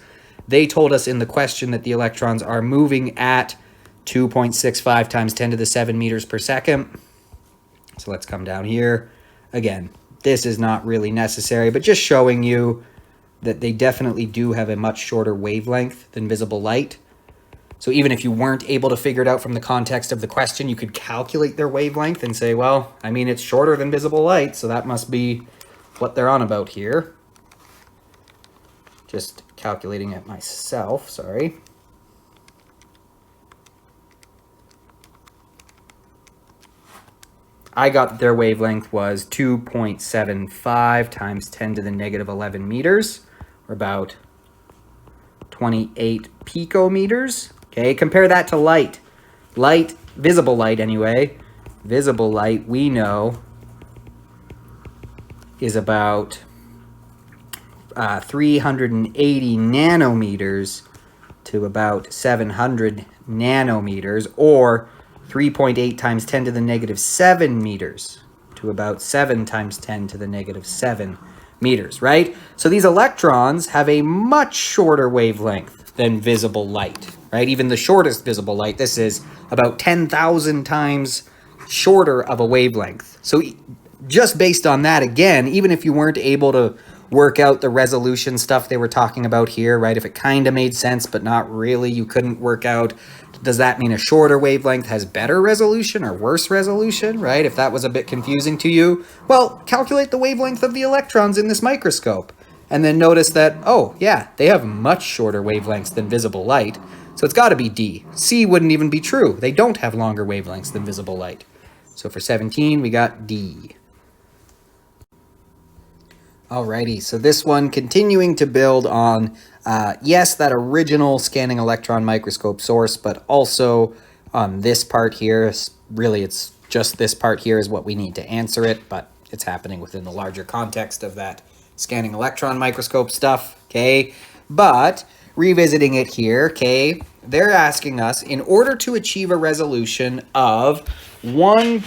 They told us in the question that the electrons are moving at 2.65 times 10 to the 7 meters per second. So let's come down here. Again, this is not really necessary, but just showing you that they definitely do have a much shorter wavelength than visible light. So even if you weren't able to figure it out from the context of the question, you could calculate their wavelength and say, well, I mean, it's shorter than visible light, so that must be what they're on about here. Just calculating it myself, sorry. I got that their wavelength was 2.75 times 10 to the negative 11 meters, or about 28 picometers. Okay, compare that to light. Light, visible light anyway. Visible light, we know, is about 380 nanometers to about 700 nanometers, or 3.8 times 10 to the negative 7 meters to about 7 times 10 to the negative 7 meters, right? So these electrons have a much shorter wavelength than visible light, right? Even the shortest visible light, this is about 10,000 times shorter of a wavelength. So just based on that, again, even if you weren't able to work out the resolution stuff they were talking about here, right? If it kind of made sense, but not really, you couldn't work out, does that mean a shorter wavelength has better resolution or worse resolution, right? If that was a bit confusing to you, well, calculate the wavelength of the electrons in this microscope. And then notice that, oh, yeah, they have much shorter wavelengths than visible light. So it's got to be D. C wouldn't even be true. They don't have longer wavelengths than visible light. So for 17, we got D. Alrighty, so this one continuing to build on, yes, that original scanning electron microscope source, but also on this part here. Really, it's just this part here is what we need to answer it, but it's happening within the larger context of that scanning electron microscope stuff, okay? But revisiting it here, okay, they're asking us, in order to achieve a resolution of 1.000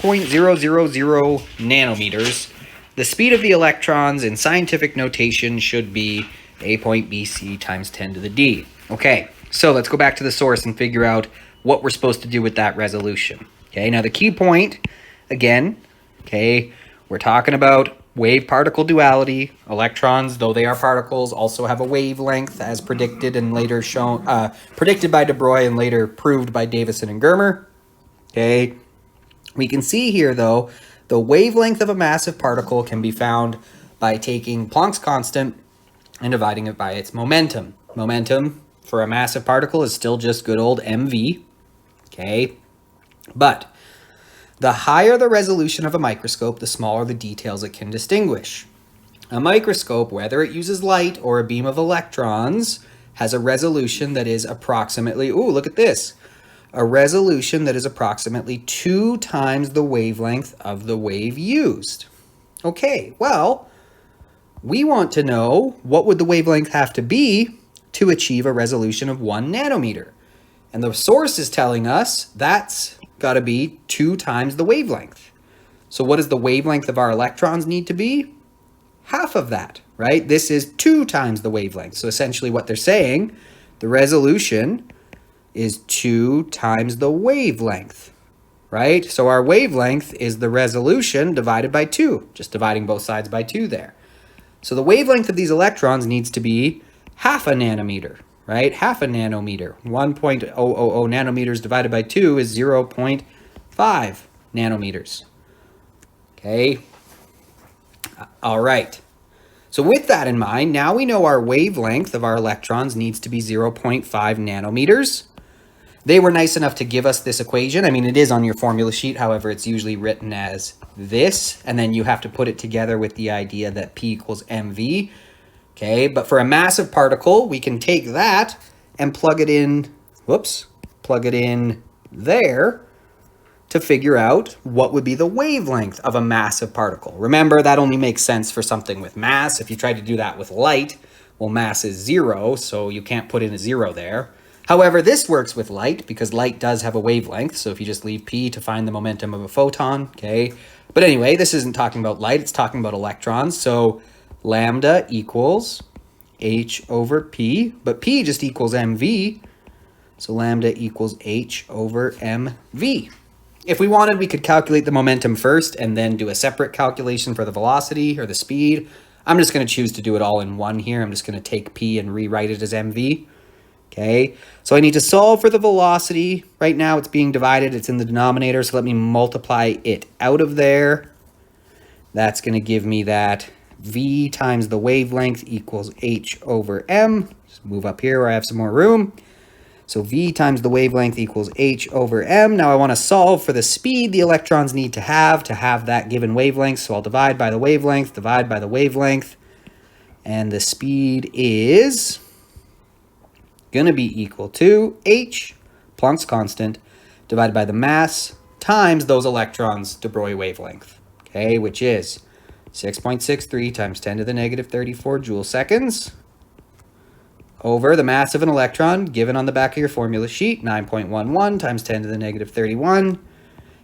nanometers, the speed of the electrons in scientific notation should be A point BC times 10 to the D. Okay, so let's go back to the source and figure out what we're supposed to do with that resolution. Okay, now the key point, again, okay, we're talking about wave-particle duality. Electrons, though they are particles, also have a wavelength as predicted and later shown, predicted by de Broglie and later proved by Davison and Germer. Okay, we can see here, though, the wavelength of a massive particle can be found by taking Planck's constant and dividing it by its momentum. Momentum for a massive particle is still just good old mv, okay? But the higher the resolution of a microscope, the smaller the details it can distinguish. A microscope, whether it uses light or a beam of electrons, has a resolution that is approximately, ooh, look at this, a resolution that is approximately 2 times the wavelength of the wave used. Okay, well, we want to know what would the wavelength have to be to achieve a resolution of 1 nanometer. And the source is telling us that's got to be 2 times the wavelength. So what does the wavelength of our electrons need to be? Half of that, right? This is 2 times the wavelength. So essentially what they're saying, the resolution is 2 times the wavelength, right? So our wavelength is the resolution divided by 2, just dividing both sides by 2 there. So the wavelength of these electrons needs to be half a nanometer, right? Half a nanometer. 1.000 nanometers divided by 2 is 0.5 nanometers. Okay. All right. So with that in mind, now we know our wavelength of our electrons needs to be 0.5 nanometers. They were nice enough to give us this equation. I mean, it is on your formula sheet. However, it's usually written as this, and then you have to put it together with the idea that P equals mv. Okay, but for a massive particle, we can take that and plug it in, plug it in there to figure out what would be the wavelength of a massive particle. Remember, that only makes sense for something with mass. If you try to do that with light, well, mass is 0, so you can't put in a 0 there. However, this works with light because light does have a wavelength. So if you just leave P to find the momentum of a photon, okay. But anyway, this isn't talking about light, it's talking about electrons. So lambda equals h over P, but P just equals mv. So lambda equals h over mv. If we wanted, we could calculate the momentum first and then do a separate calculation for the velocity or the speed. I'm just going to choose to do it all in one here. I'm just going to take P and rewrite it as mv. Okay, so I need to solve for the velocity. Right now it's being divided, it's in the denominator, so let me multiply it out of there. That's going to give me that v times the wavelength equals h over m. Just move up here where I have some more room. So v times the wavelength equals h over m. Now I want to solve for the speed the electrons need to have that given wavelength. So I'll divide by the wavelength, and the speed is going to be equal to h, Planck's constant, divided by the mass times those electrons' de Broglie wavelength, okay, which is 6.63 times 10 to the negative 34 joule seconds over the mass of an electron given on the back of your formula sheet, 9.11 times 10 to the negative 31.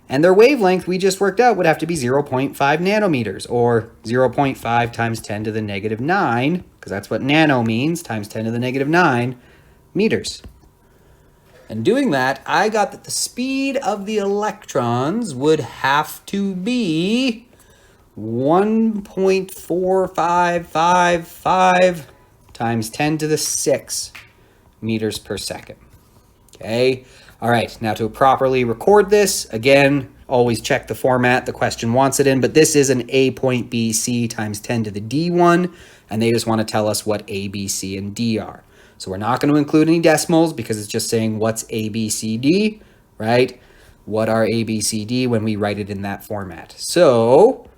And their wavelength we just worked out would have to be 0.5 nanometers, or 0.5 times 10 to the negative 9, because that's what nano means, times 10 to the negative 9 meters. And doing that, I got that the speed of the electrons would have to be 1.4555 times 10 to the 6 meters per second. Okay, all right, now to properly record this, again, always check the format the question wants it in, but this is an A point B, C times 10 to the D1, and they just want to tell us what A, B, C, and D are. So we're not going to include any decimals because it's just saying what's A, B, C, D, right? What are A, B, C, D when we write it in that format? So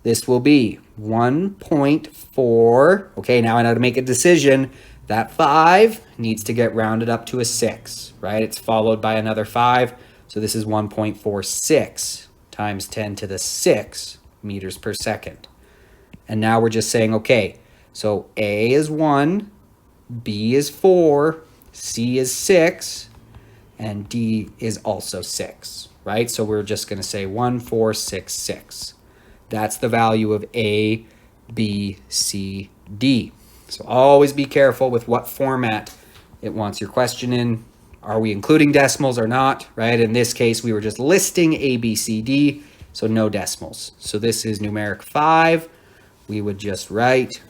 this will be 1.4. Okay, now I know to make a decision. That 5 needs to get rounded up to a 6, right? It's followed by another 5. So this is 1.46 times 10 to the 6 meters per second. And now we're just saying, okay, so A is 1, B is 4, C is 6, and D is also 6, right? So we're just going to say 1466. That's the value of A, B, C, D. So always be careful with what format it wants your question in. Are we including decimals or not, right? In this case, we were just listing A, B, C, D, so no decimals. So this is numeric 5. We would just write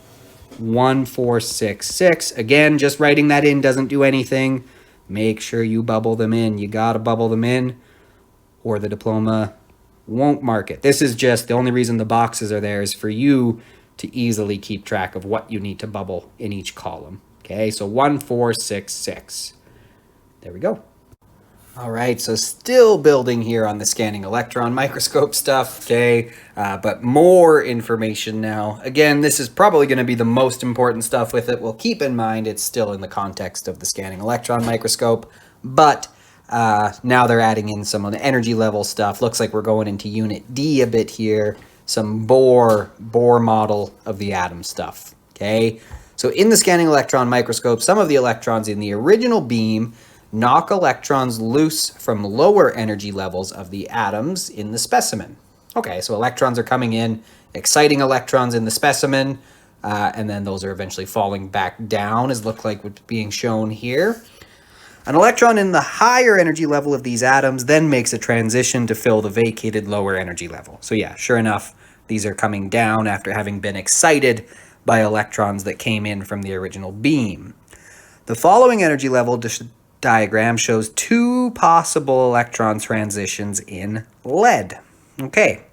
1466. Again, just writing that in doesn't do anything. Make sure you bubble them in. You got to bubble them in or the diploma won't mark it. This is just the only reason the boxes are there is for you to easily keep track of what you need to bubble in each column. Okay, so 1466. There we go. All right, so still building here on the scanning electron microscope stuff, okay, but more information now. Again, this is probably going to be the most important stuff with it. Well, keep in mind it's still in the context of the scanning electron microscope, but now they're adding in some of the energy level stuff. Looks like we're going into unit D a bit here, some Bohr model of the atom stuff, okay? So in the scanning electron microscope, some of the electrons in the original beam knock electrons loose from lower energy levels of the atoms in the specimen. Okay, so electrons are coming in, exciting electrons in the specimen, and then those are eventually falling back down, as look like what's being shown here. An electron in the higher energy level of these atoms then makes a transition to fill the vacated lower energy level. So yeah, sure enough, these are coming down after having been excited by electrons that came in from the original beam. The following energy level diagram shows 2 possible electron transitions in lead. Okay,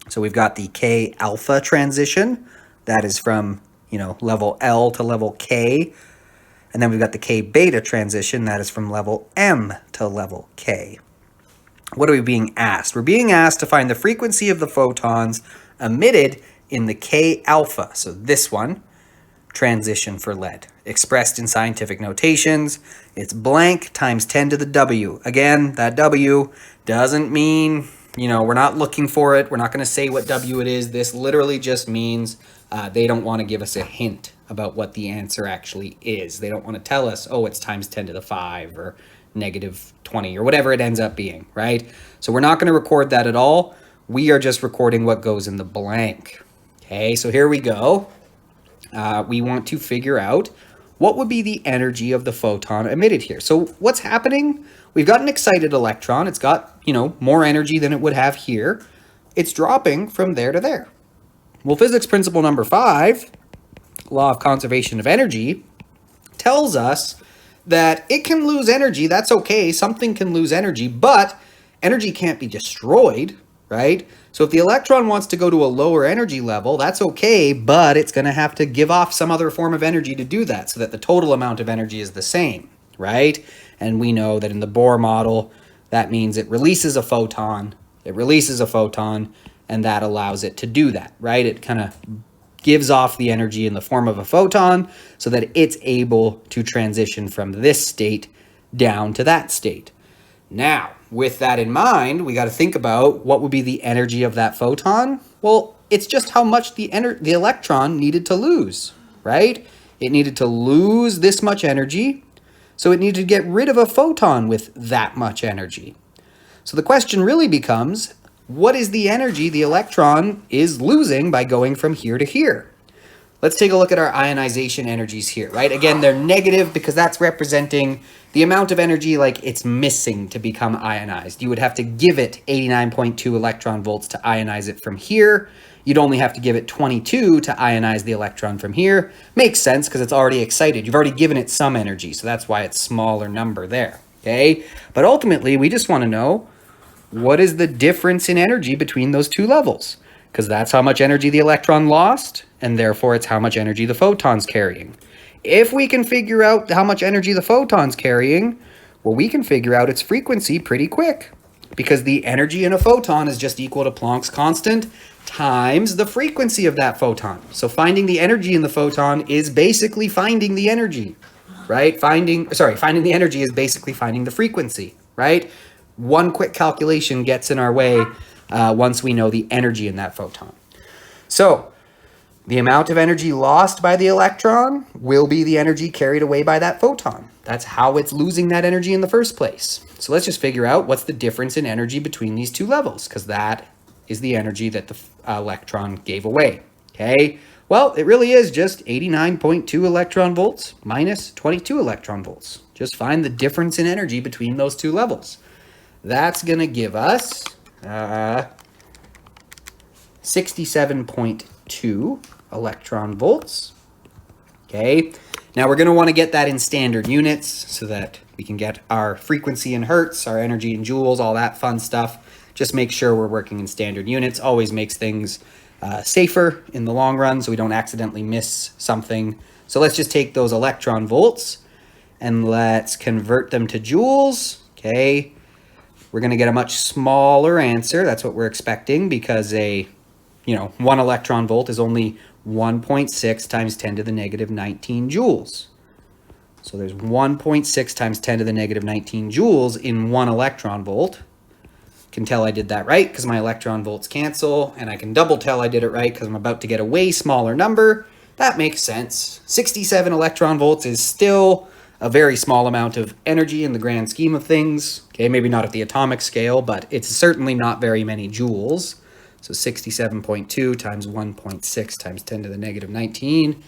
so we've got the K alpha transition, that is from, level L to level K, and then we've got the K beta transition, that is from level M to level K. What are we being asked? We're being asked to find the frequency of the photons emitted in the K alpha, so this one, transition for lead. Expressed in scientific notations, it's blank times 10 to the W. Again, that W doesn't mean, we're not looking for it. We're not going to say what W it is. This literally just means they don't want to give us a hint about what the answer actually is. They don't want to tell us, oh, it's times 10 to the 5 or negative 20 or whatever it ends up being, right? So we're not going to record that at all. We are just recording what goes in the blank. Okay, so here we go. We want to figure out what would be the energy of the photon emitted here. So what's happening? We've got an excited electron. It's got, more energy than it would have here. It's dropping from there to there. Well, physics principle number 5, law of conservation of energy, tells us that it can lose energy. That's okay. Something can lose energy, but energy can't be destroyed, right? So if the electron wants to go to a lower energy level, that's okay, but it's going to have to give off some other form of energy to do that so that the total amount of energy is the same, right? And we know that in the Bohr model, that means it releases a photon. It releases a photon, and that allows it to do that, right? It kind of gives off the energy in the form of a photon so that it's able to transition from this state down to that state. Now, with that in mind, we got to think about what would be the energy of that photon. Well, it's just how much the electron needed to lose, right? It needed to lose this much energy, so it needed to get rid of a photon with that much energy. So the question really becomes, what is the energy the electron is losing by going from here to here? Let's take a look at our ionization energies here, right? Again, they're negative because that's representing the amount of energy like it's missing to become ionized. You would have to give it 89.2 electron volts to ionize it from here. You'd only have to give it 22 to ionize the electron from here. Makes sense because it's already excited. You've already given it some energy, so that's why it's smaller number there, okay? But ultimately, we just want to know, what is the difference in energy between those two levels? Because that's how much energy the electron lost, and therefore it's how much energy the photon's carrying. If we can figure out how much energy the photon's carrying, well, we can figure out its frequency pretty quick, because the energy in a photon is just equal to Planck's constant times the frequency of that photon. So finding the energy in the photon is basically finding the energy, right? Finding the energy is basically finding the frequency, right? One quick calculation gets in our way once we know the energy in that photon. So the amount of energy lost by the electron will be the energy carried away by that photon. That's how it's losing that energy in the first place. So let's just figure out what's the difference in energy between these two levels, because that is the energy that the electron gave away. Okay, well, it really is just 89.2 electron volts minus 22 electron volts. Just find the difference in energy between those two levels. That's going to give us 67.2 electron volts. Okay, now we're going to want to get that in standard units so that we can get our frequency in hertz, our energy in joules, all that fun stuff. Just make sure we're working in standard units. Always makes things safer in the long run so we don't accidentally miss something. So let's just take those electron volts and let's convert them to joules. Okay, we're going to get a much smaller answer. That's what we're expecting, because a 1 electron volt is only 1.6 times 10 to the negative 19 joules. So there's 1.6 times 10 to the negative 19 joules in 1 electron volt. Can tell I did that right because my electron volts cancel, and I can double tell I did it right because I'm about to get a way smaller number. That makes sense. 67 electron volts is still a very small amount of energy in the grand scheme of things. Okay, maybe not at the atomic scale, but it's certainly not very many joules. So 67.2 times 1.6 times 10 to the negative 19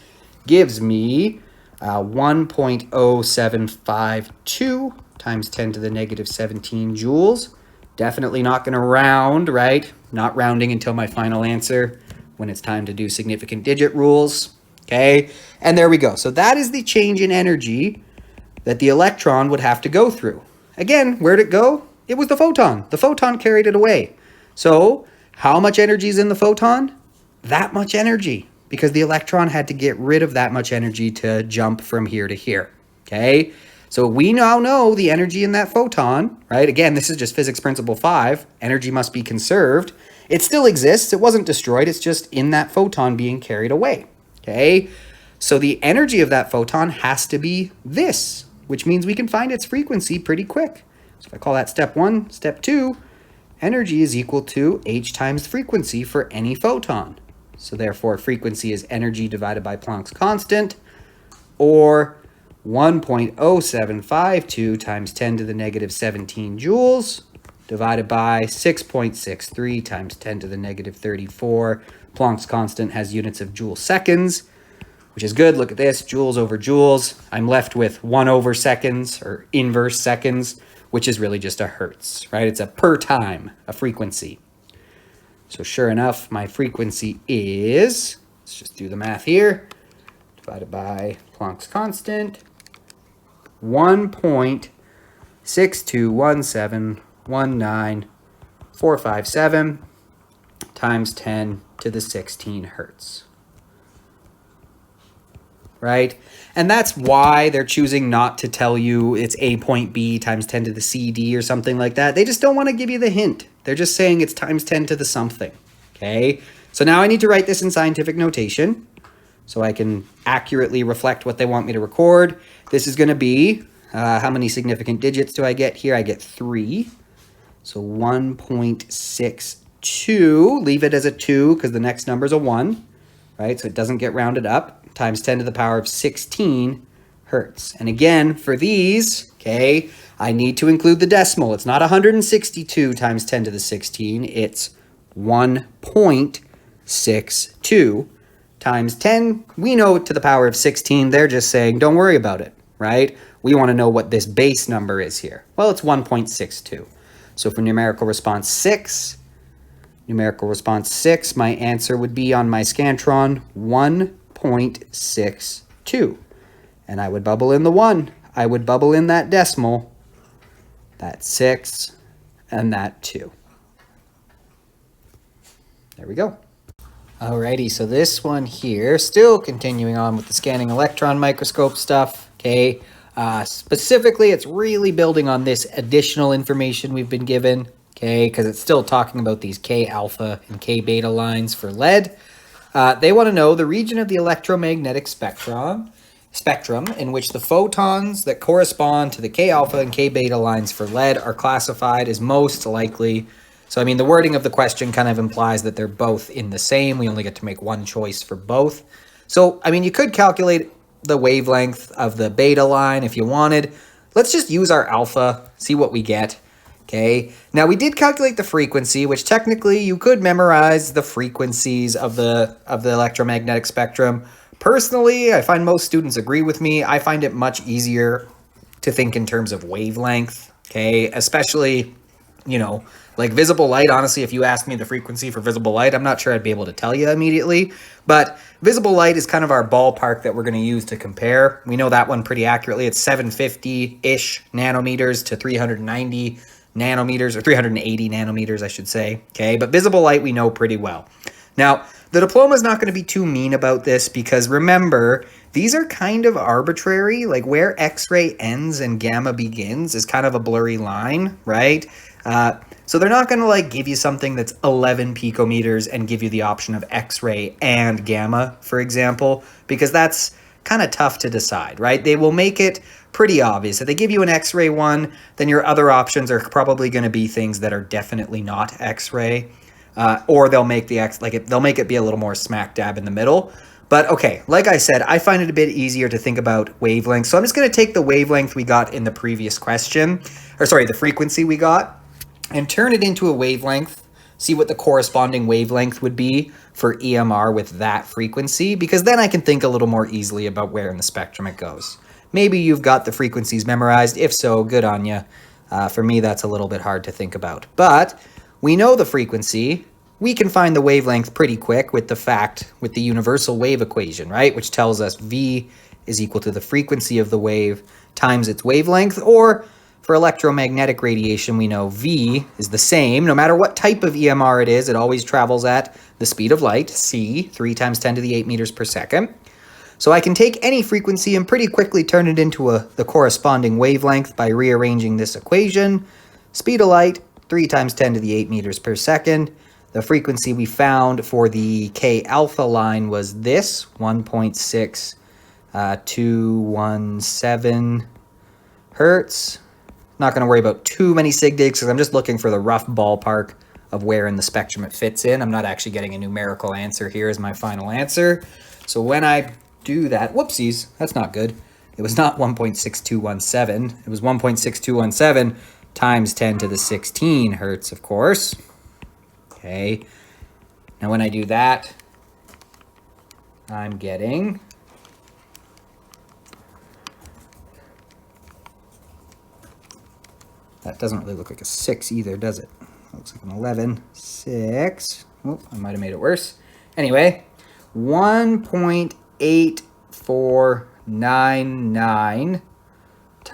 gives me 1.0752 times 10 to the negative 17 joules. Definitely not going to round, right? Not rounding until my final answer when it's time to do significant digit rules. Okay, and there we go. So that is the change in energy that the electron would have to go through. Again, where'd it go? It was the photon. The photon carried it away. So how much energy is in the photon? That much energy, because the electron had to get rid of that much energy to jump from here to here. Okay, so we now know the energy in that photon, right? Again, this is just physics principle 5. Energy must be conserved. It still exists. It wasn't destroyed. It's just in that photon being carried away. Okay, so the energy of that photon has to be this, which means we can find its frequency pretty quick. So if I call that step 1, step 2, energy is equal to h times frequency for any photon. So therefore, frequency is energy divided by Planck's constant, or 1.0752 times 10 to the negative 17 joules divided by 6.63 times 10 to the negative 34. Planck's constant has units of joule seconds, which is good. Look at this, joules over joules. I'm left with 1 over seconds, or inverse seconds, which is really just a hertz, right? It's a per time, a frequency. So sure enough, my frequency is, let's just do the math here, divided by Planck's constant, 1.621719457 times 10 to the 16 hertz. Right? And that's why they're choosing not to tell you it's A point B times 10 to the CD or something like that. They just don't want to give you the hint. They're just saying it's times 10 to the something. Okay? So now I need to write this in scientific notation so I can accurately reflect what they want me to record. This is going to be, how many significant digits do I get here? I get 3. So 1.62. Leave it as a 2 because the next number is a 1. Right? So it doesn't get rounded up. Times 10 to the power of 16 hertz. And again, for these, okay, I need to include the decimal. It's not 162 times 10 to the 16. It's 1.62 times 10. We know to the power of 16. They're just saying, don't worry about it, right? We want to know what this base number is here. Well, it's 1.62. So for numerical response 6, my answer would be on my Scantron 1.62. And I would bubble in the 1. I would bubble in that decimal, that 6, and that 2. There we go. Alrighty, so this one here, still continuing on with the scanning electron microscope stuff, okay? Specifically, it's really building on this additional information we've been given, okay, because it's still talking about these K alpha and K beta lines for lead. They want to know the region of the electromagnetic spectrum in which the photons that correspond to the K alpha and K beta lines for lead are classified as most likely. So, I mean, the wording of the question kind of implies that they're both in the same. We only get to make one choice for both. So, I mean, you could calculate the wavelength of the beta line if you wanted. Let's just use our alpha, see what we get. Okay, now we did calculate the frequency, which technically you could memorize the frequencies of the electromagnetic spectrum. Personally, I find most students agree with me. I find it much easier to think in terms of wavelength, okay, especially, you know, like visible light. Honestly, if you asked me the frequency for visible light, I'm not sure I'd be able to tell you immediately, but visible light is kind of our ballpark that we're going to use to compare. We know that one pretty accurately. It's 750-ish nanometers to 390 nanometers, or 380 nanometers, I should say. Okay, but visible light we know pretty well. Now, the diploma is not going to be too mean about this because remember, these are kind of arbitrary. Like where X-ray ends and gamma begins is kind of a blurry line, right? So they're not going to like give you something that's 11 picometers and give you the option of X-ray and gamma, for example, because that's kind of tough to decide, right? They will make it pretty obvious. If they give you an X-ray one, then your other options are probably going to be things that are definitely not X-ray, or they'll make they'll make it be a little more smack dab in the middle. But okay, like I said, I find it a bit easier to think about wavelength. So I'm just going to take the wavelength we got in the previous question, or sorry, the frequency we got, and turn it into a wavelength. See what the corresponding wavelength would be for EMR with that frequency, because then I can think a little more easily about where in the spectrum it goes. Maybe you've got the frequencies memorized. If so, good on you. For me, that's a little bit hard to think about. But we know the frequency. We can find the wavelength pretty quick with the universal wave equation, right? Which tells us V is equal to the frequency of the wave times its wavelength. Or for electromagnetic radiation, we know V is the same. No matter what type of EMR it is, it always travels at the speed of light, c, 3 times 10 to the 8 meters per second. So I can take any frequency and pretty quickly turn it into the corresponding wavelength by rearranging this equation. Speed of light, 3 times 10 to the 8 meters per second. The frequency we found for the K alpha line was this, 1.6217 hertz. Not going to worry about too many sig digs because I'm just looking for the rough ballpark of where in the spectrum it fits in. I'm not actually getting a numerical answer here as my final answer. So when I do that, whoopsies, that's not good. It was not 1.6217. It was 1.6217 times 10 to the 16 hertz, of course. Okay. Now when I do that, I'm getting that doesn't really look like a 6 either, does it? It looks like an 11. 6. Oh, I might have made it worse. Anyway, 1.8499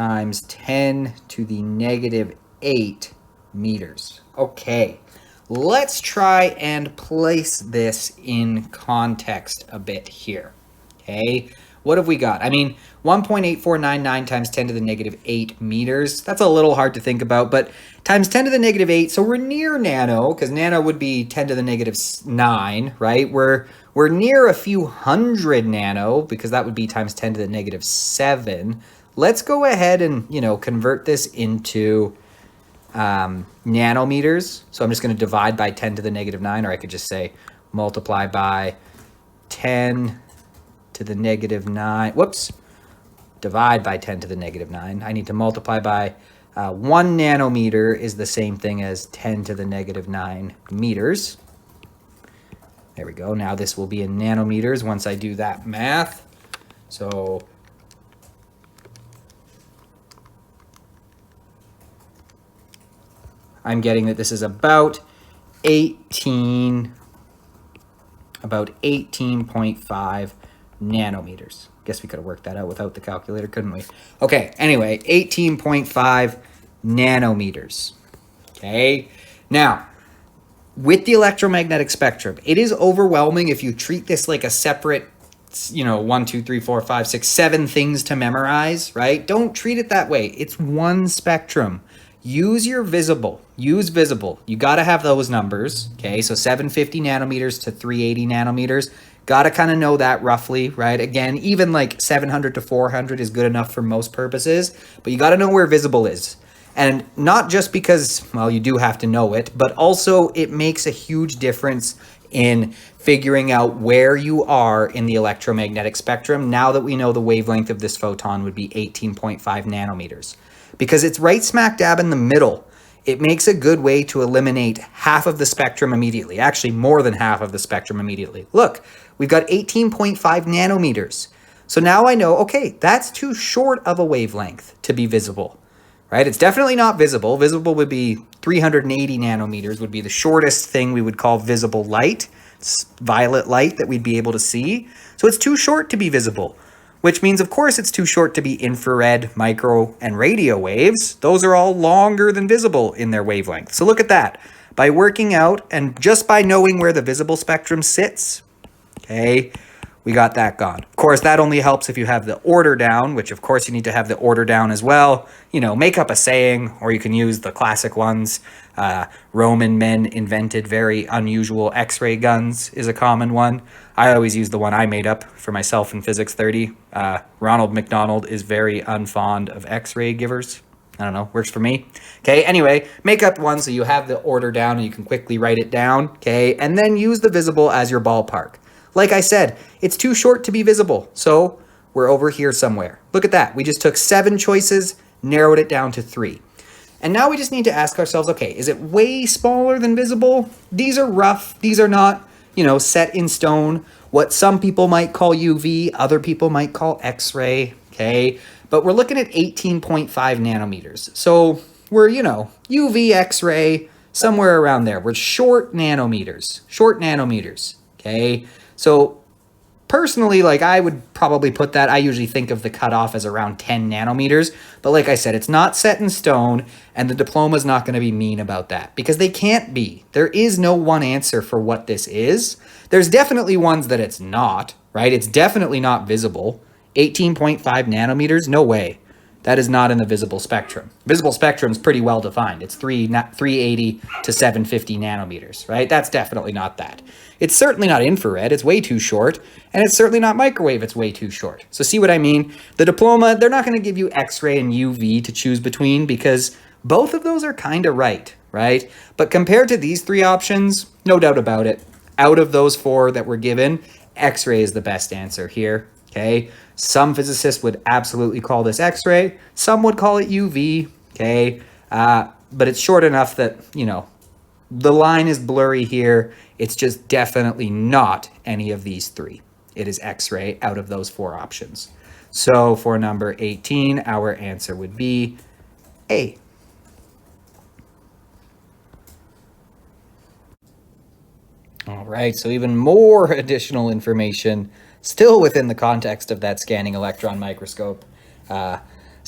times 10 to the negative 8 meters. Okay, let's try and place this in context a bit here. Okay, what have we got? I mean, 1.8499 times 10 to the negative 8 meters. That's a little hard to think about, but times 10 to the negative 8, so we're near nano, because nano would be 10 to the negative 9, right? We're near a few hundred nano, because that would be times 10 to the negative 7. Let's go ahead and, convert this into nanometers. So I'm just going to divide by 10 to the negative 9, or I could just say multiply by 10 to the negative 9. Whoops. Divide by 10 to the negative 9. I need to multiply by 1 nanometer is the same thing as 10 to the negative 9 meters. There we go. Now this will be in nanometers once I do that math. So I'm getting that this is about 18.5 nanometers. Guess we could have worked that out without the calculator, couldn't we? Okay, anyway, 18.5 nanometers. Okay, now, with the electromagnetic spectrum, it is overwhelming if you treat this like a separate, 1, 2, 3, 4, 5, 6, 7 things to memorize, right? Don't treat it that way. It's one spectrum. Use your visible. Use visible. You got to have those numbers, okay? So 750 nanometers to 380 nanometers. Got to kind of know that roughly, right? Again, even like 700 to 400 is good enough for most purposes, but you got to know where visible is. And not just because, well, you do have to know it, but also it makes a huge difference in figuring out where you are in the electromagnetic spectrum now that we know the wavelength of this photon would be 18.5 nanometers. Because it's right smack dab in the middle. It makes a good way to eliminate half of the spectrum immediately. Actually, more than half of the spectrum immediately. Look, we've got 18.5 nanometers. So now I know, okay, that's too short of a wavelength to be visible, right? It's definitely not visible. Visible would be 380 nanometers would be the shortest thing we would call visible light. It's violet light that we'd be able to see. So it's too short to be visible, which means, of course, it's too short to be infrared, micro, and radio waves. Those are all longer than visible in their wavelength. So look at that. By working out and just by knowing where the visible spectrum sits, okay, we got that gone. Of course, that only helps if you have the order down, which of course you need to have the order down as well. Make up a saying, or you can use the classic ones. Roman men invented very unusual X-ray guns is a common one. I always use the one I made up for myself in Physics 30. Ronald McDonald is very unfond of X-ray givers. I don't know, works for me. Okay, anyway, make up one so you have the order down and you can quickly write it down, okay? And then use the visible as your ballpark. Like I said, it's too short to be visible, so we're over here somewhere. Look at that. We just took 7 choices, narrowed it down to 3. And now we just need to ask ourselves, okay, is it way smaller than visible? These are rough. These are not, set in stone. What some people might call UV, other people might call X-ray, okay? But we're looking at 18.5 nanometers. So we're, UV, X-ray, somewhere around there. We're short nanometers, okay? So personally, I would probably put that, I usually think of the cutoff as around 10 nanometers. But like I said, it's not set in stone, and the diploma is not going to be mean about that because they can't be. There is no one answer for what this is. There's definitely ones that it's not, right? It's definitely not visible. 18.5 nanometers? No way. That is not in the visible spectrum. Visible spectrum is pretty well defined. It's 380 to 750 nanometers, right? That's definitely not that. It's certainly not infrared. It's way too short. And it's certainly not microwave. It's way too short. So see what I mean? The diploma, they're not going to give you X-ray and UV to choose between because both of those are kind of right? But compared to these 3 options, no doubt about it, out of those 4 that were given, X-ray is the best answer here, okay? Some physicists would absolutely call this X-ray. Some would call it UV, okay? But it's short enough that, the line is blurry here. It's just definitely not any of these 3. It is X-ray out of those 4 options. So for number 18, our answer would be A. All right, so even more additional information still within the context of that scanning electron microscope.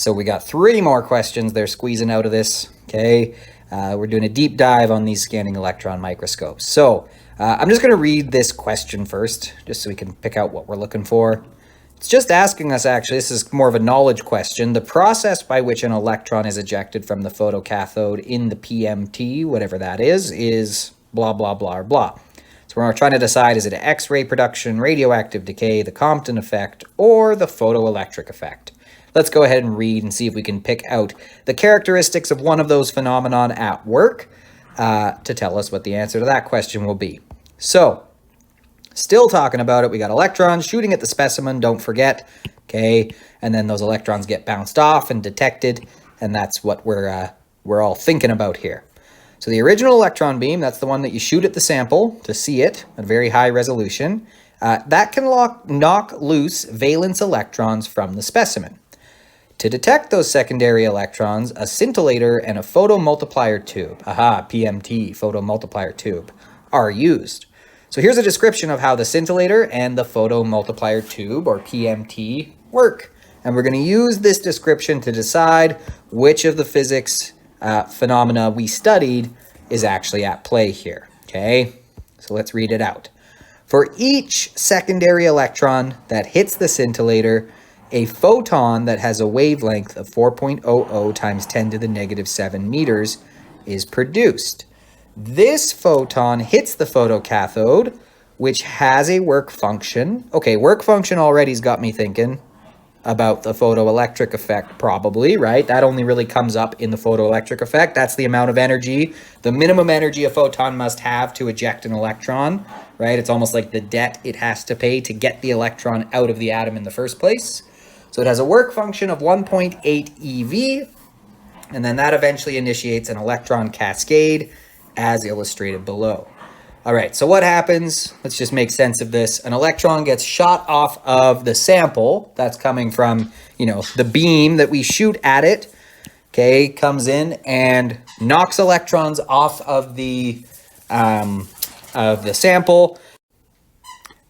So we got 3 more questions they're squeezing out of this, okay? We're doing a deep dive on these scanning electron microscopes. So I'm just going to read this question first, just so we can pick out what we're looking for. It's just asking us, actually, this is more of a knowledge question. The process by which an electron is ejected from the photocathode in the PMT, whatever that is blah, blah, blah, or blah. So we're trying to decide, is it X-ray production, radioactive decay, the Compton effect, or the photoelectric effect? Let's go ahead and read and see if we can pick out the characteristics of one of those phenomenon at work to tell us what the answer to that question will be. So, still talking about it, we got electrons shooting at the specimen, don't forget, okay? And then those electrons get bounced off and detected, and that's what we're all thinking about here. So the original electron beam, that's the one that you shoot at the sample to see it at very high resolution. That can knock loose valence electrons from the specimen. To detect those secondary electrons, a scintillator and a photomultiplier tube, PMT, photomultiplier tube, are used. So here's a description of how the scintillator and the photomultiplier tube, or PMT, work. And we're going to use this description to decide which of the physics phenomena we studied is actually at play here, okay? So let's read it out. For each secondary electron that hits the scintillator, a photon that has a wavelength of 4.00 times 10 to the negative 7 meters is produced. This photon hits the photocathode, which has a work function. Okay, work function already's got me thinking about the photoelectric effect, probably, right? That only really comes up in the photoelectric effect. That's the amount of energy, the minimum energy a photon must have to eject an electron, right? It's almost like the debt it has to pay to get the electron out of the atom in the first place. So it has a work function of 1.8 eV, and then that eventually initiates an electron cascade, as illustrated below. All right, so what happens? Let's just make sense of this. An electron gets shot off of the sample that's coming from, the beam that we shoot at it, okay, comes in and knocks electrons off of the sample.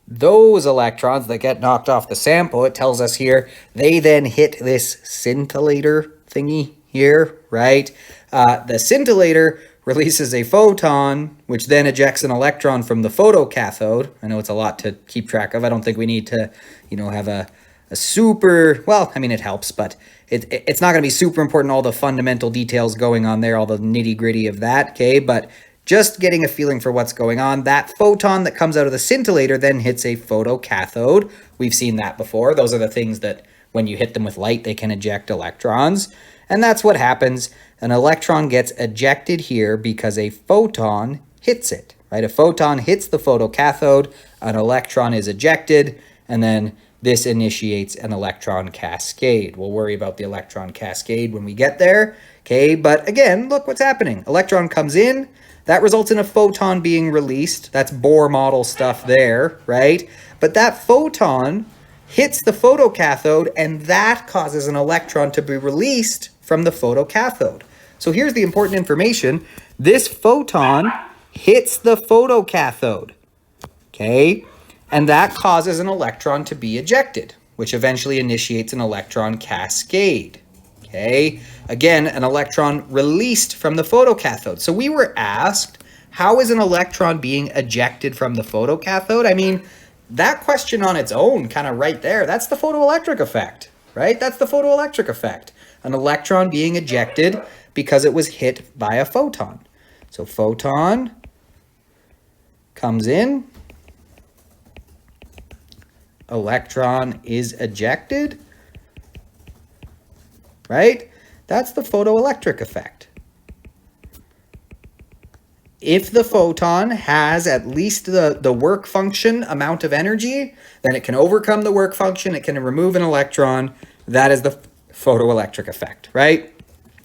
Those electrons that get knocked off the sample, it tells us here, they then hit this scintillator thingy here, right? The scintillator releases a photon, which then ejects an electron from the photocathode. I know it's a lot to keep track of. I don't think we need to, have a super, well, I mean, it helps, but it's not going to be super important, all the fundamental details going on there, all the nitty gritty of that, okay? But just getting a feeling for what's going on. That photon that comes out of the scintillator then hits a photocathode. We've seen that before. Those are the things that when you hit them with light, they can eject electrons. And that's what happens. An electron gets ejected here because a photon hits it, right? A photon hits the photocathode, an electron is ejected, and then this initiates an electron cascade. We'll worry about the electron cascade when we get there, okay? But again, look what's happening. Electron comes in, that results in a photon being released. That's Bohr model stuff there, right? But that photon hits the photocathode, and that causes an electron to be released from the photocathode. So here's the important information. This photon hits the photocathode, okay? And that causes an electron to be ejected, which eventually initiates an electron cascade, okay? Again, an electron released from the photocathode. So we were asked, how is an electron being ejected from the photocathode? I mean, that question on its own, kind of right there, that's the photoelectric effect, right? That's the photoelectric effect. An electron being ejected because it was hit by a photon. So photon comes in, electron is ejected, right? That's the photoelectric effect. If the photon has at least the work function amount of energy, then it can overcome the work function, it can remove an electron. That is the photoelectric effect, right?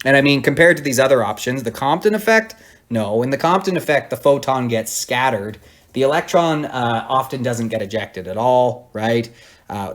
And I mean, compared to these other options, the Compton effect, no. In the Compton effect, the photon gets scattered. The electron often doesn't get ejected at all, right?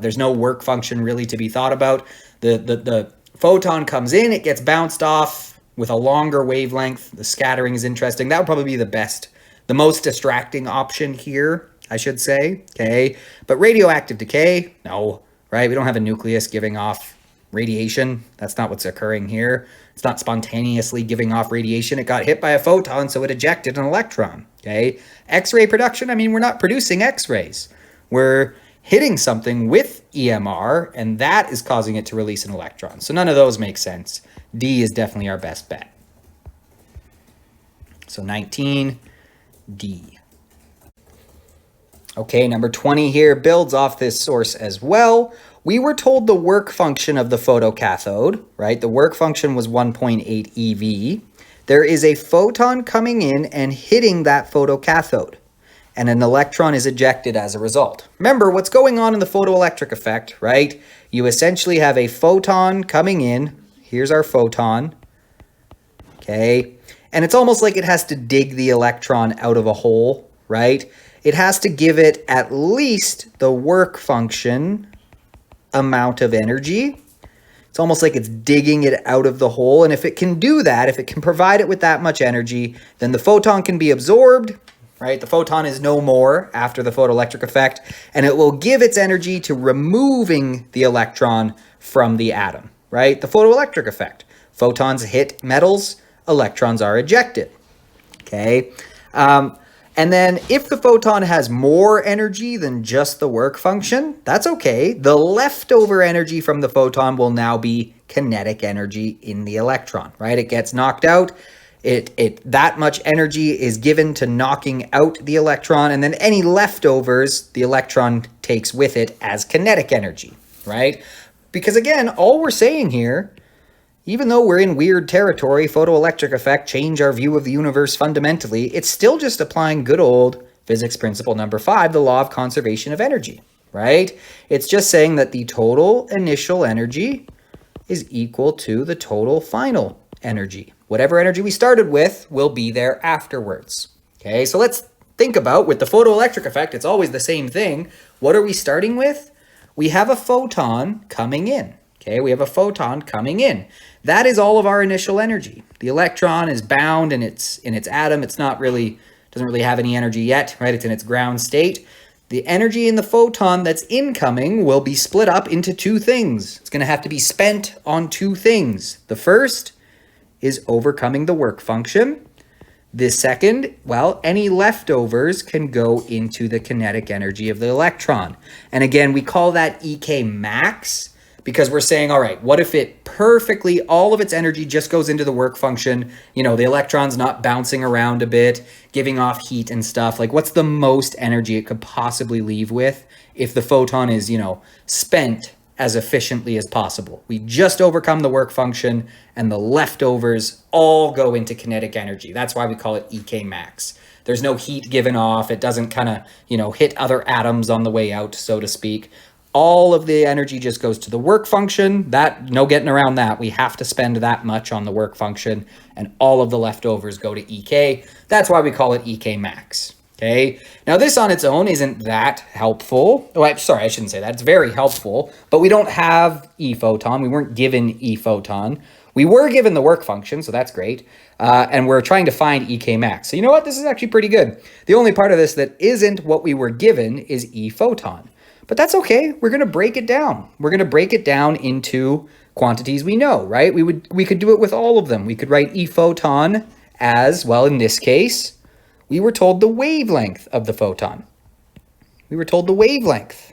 There's no work function really to be thought about. The photon comes in, it gets bounced off with a longer wavelength. The scattering is interesting. That would probably be the most distracting option here, I should say, okay? But radioactive decay, no, right? We don't have a nucleus giving off radiation. That's not what's occurring here. It's not spontaneously giving off radiation. It got hit by a photon, so it ejected an electron, okay? X-ray production, I mean, we're not producing X-rays. We're hitting something with EMR, and that is causing it to release an electron. So none of those make sense. D is definitely our best bet. So 19, D. Okay, number 20 here builds off this source as well. We were told the work function of the photocathode, right? The work function was 1.8 eV. There is a photon coming in and hitting that photocathode, and an electron is ejected as a result. Remember, what's going on in the photoelectric effect, right? You essentially have a photon coming in. Here's our photon, okay? And it's almost like it has to dig the electron out of a hole, right? It has to give it at least the work function amount of energy. It's almost like it's digging it out of the hole. And if it can do that, if it can provide it with that much energy, then the photon can be absorbed, right? The photon is no more after the photoelectric effect, and it will give its energy to removing the electron from the atom, right? The photoelectric effect. Photons hit metals, electrons are ejected, okay? And then if the photon has more energy than just the work function, that's okay. The leftover energy from the photon will now be kinetic energy in the electron, right? It gets knocked out. That much energy is given to knocking out the electron, and then any leftovers the electron takes with it as kinetic energy, right? Because again, all we're saying here, even though we're in weird territory, photoelectric effect, change our view of the universe fundamentally, it's still just applying good old physics principle number 5, the law of conservation of energy, right? It's just saying that the total initial energy is equal to the total final energy. Whatever energy we started with will be there afterwards, okay? So let's think about, with the photoelectric effect, it's always the same thing. What are we starting with? We have a photon coming in, okay? We have a photon coming in. That is all of our initial energy. The electron is bound in its atom. It's not really, doesn't really have any energy yet, right? It's in its ground state. The energy in the photon that's incoming will be split up into two things. It's going to have to be spent on two things. The first is overcoming the work function. The second, well, any leftovers can go into the kinetic energy of the electron. And again, we call that EK max, because we're saying, all right, what if it perfectly, all of its energy just goes into the work function, you know, the electron's not bouncing around a bit, giving off heat and stuff. Like, what's the most energy it could possibly leave with if the photon is, you know, spent as efficiently as possible? We just overcome the work function, and the leftovers all go into kinetic energy. That's why we call it EK max. There's no heat given off. It doesn't kind of, you know, hit other atoms on the way out, so to speak. All of the energy just goes to the work function. That, no getting around that. We have to spend that much on the work function, and all of the leftovers go to EK. That's why we call it EK max. Okay. Now this on its own isn't that helpful. Oh, sorry, I shouldn't say that. It's very helpful, but we don't have E photon. We weren't given E photon. We were given the work function, so that's great. And we're trying to find EK max. So you know what? This is actually pretty good. The only part of this that isn't what we were given is E photon. But that's okay. We're going to break it down. We're going to break it down into quantities we know, right? We could do it with all of them. We could write E photon as, well, in this case, we were told the wavelength of the photon. We were told the wavelength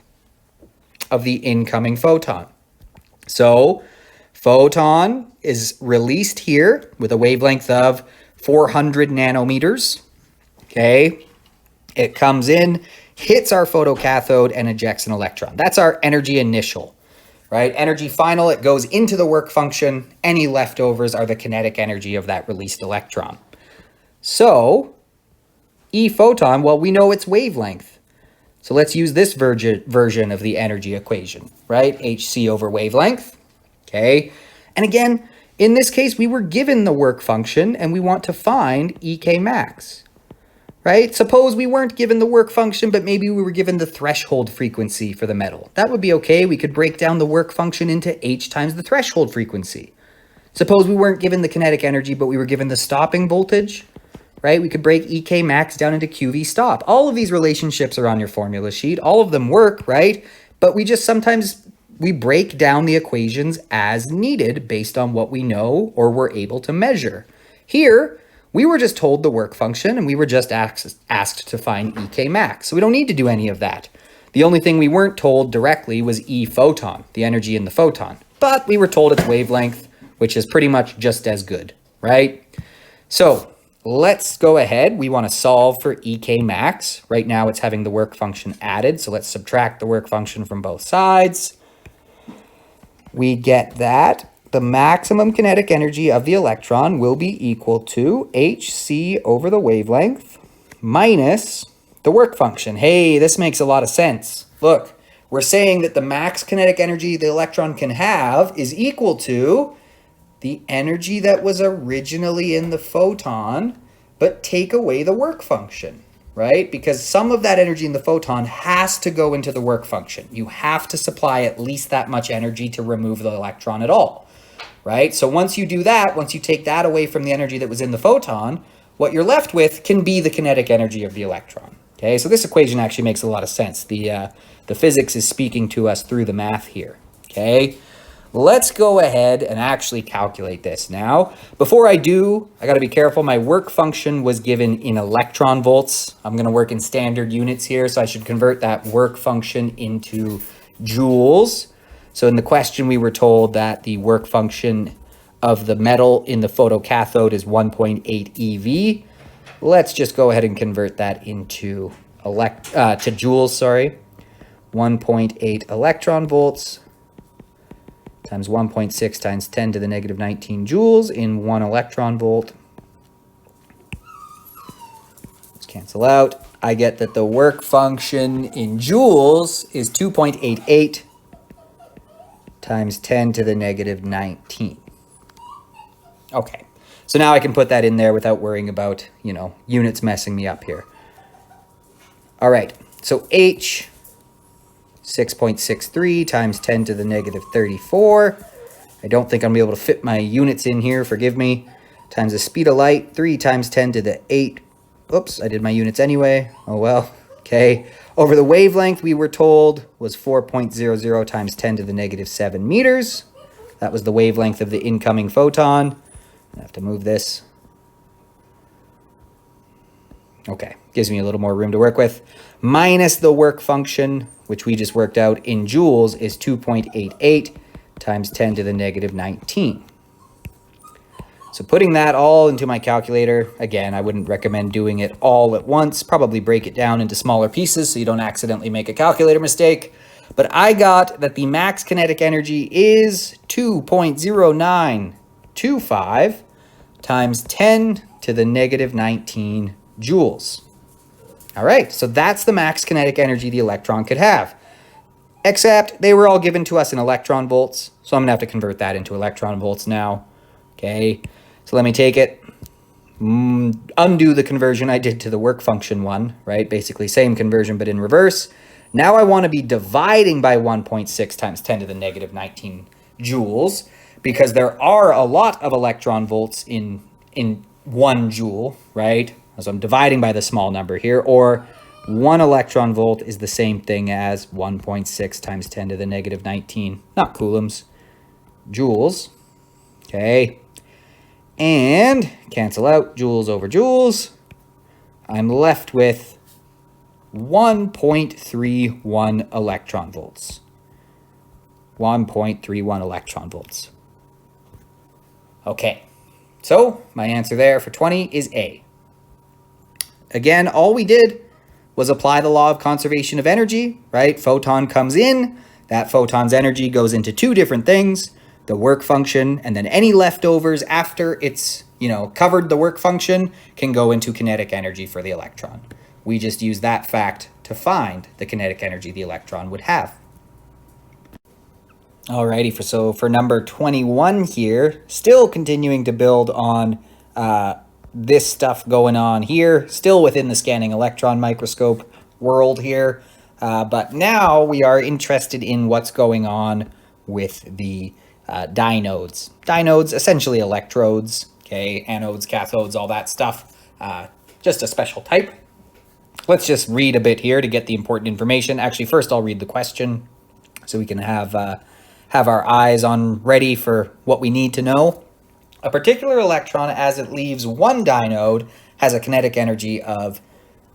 of the incoming photon. So photon is released here with a wavelength of 400 nanometers. Okay. It comes in, hits our photocathode, and ejects an electron. That's our energy initial, right? Energy final, it goes into the work function. Any leftovers are the kinetic energy of that released electron. So E photon, well, we know its wavelength. So let's use this version of the energy equation, right? Hc over wavelength, okay? And again, in this case, we were given the work function, and we want to find EK max. Right? Suppose we weren't given the work function, but maybe we were given the threshold frequency for the metal. That would be okay. We could break down the work function into h times the threshold frequency. Suppose we weren't given the kinetic energy, but we were given the stopping voltage, right? We could break EK max down into QV stop. All of these relationships are on your formula sheet. All of them work, right? But we just sometimes we break down the equations as needed based on what we know or we're able to measure. Here, we were just told the work function and we were just asked to find EK max. So we don't need to do any of that. The only thing we weren't told directly was E photon, the energy in the photon. But we were told its wavelength, which is pretty much just as good, right? So let's go ahead. We want to solve for EK max. Right now it's having the work function added. So let's subtract the work function from both sides. We get that the maximum kinetic energy of the electron will be equal to hc over the wavelength minus the work function. Hey, this makes a lot of sense. Look, we're saying that the max kinetic energy the electron can have is equal to the energy that was originally in the photon, but take away the work function, right? Because some of that energy in the photon has to go into the work function. You have to supply at least that much energy to remove the electron at all, right? So once you do that, once you take that away from the energy that was in the photon, what you're left with can be the kinetic energy of the electron. Okay, so this equation actually makes a lot of sense. The physics is speaking to us through the math here. Okay, let's go ahead and actually calculate this now. Before I do, I got to be careful. My work function was given in electron volts. I'm going to work in standard units here, so I should convert that work function into joules. So in the question, we were told that the work function of the metal in the photocathode is 1.8 eV. Let's just go ahead and convert that into to joules, sorry. 1.8 electron volts times 1.6 times 10 to the negative 19 joules in 1 electron volt. Let's cancel out. I get that the work function in joules is 2.88 times 10 to the negative 19. Okay. So now I can put that in there without worrying about, units messing me up here. All right, so H, 6.63 times 10 to the negative 34. I don't think I'm going to be able to fit my units in here, forgive me. Times the speed of light, 3 times 10 to the 8. Oops, I did my units anyway. Oh well, okay. Over the wavelength, we were told, was 4.00 times 10 to the negative 7 meters. That was the wavelength of the incoming photon. I have to move this. Okay, gives me a little more room to work with. Minus the work function, which we just worked out in joules, is 2.88 times 10 to the negative 19. So putting that all into my calculator, again, I wouldn't recommend doing it all at once. Probably break it down into smaller pieces so you don't accidentally make a calculator mistake. But I got that the max kinetic energy is 2.0925 times 10 to the negative 19 joules. All right, so that's the max kinetic energy the electron could have. Except they were all given to us in electron volts, so I'm going to have to convert that into electron volts now. Okay, so let me take it, undo the conversion I did to the work function one, right? Basically same conversion but in reverse. Now I want to be dividing by 1.6 times 10 to the negative 19 joules, because there are a lot of electron volts in 1 joule, right? So I'm dividing by the small number here, or 1 electron volt is the same thing as 1.6 times 10 to the negative 19, not coulombs, joules, okay? And cancel out joules over joules. I'm left with 1.31 electron volts. 1.31 electron volts. Okay, so my answer there for 20 is A. Again, all we did was apply the law of conservation of energy, right? Photon comes in, that photon's energy goes into 2 different things, the work function, and then any leftovers after it's, covered the work function can go into kinetic energy for the electron. We just use that fact to find the kinetic energy the electron would have. Alrighty, so for number 21 here, still continuing to build on this stuff going on here, still within the scanning electron microscope world here, but now we are interested in what's going on with the dinodes. Dinodes, essentially electrodes, okay, anodes, cathodes, all that stuff, just a special type. Let's just read a bit here to get the important information. Actually, first I'll read the question so we can have have our eyes on ready for what we need to know. A particular electron, as it leaves one dynode, has a kinetic energy of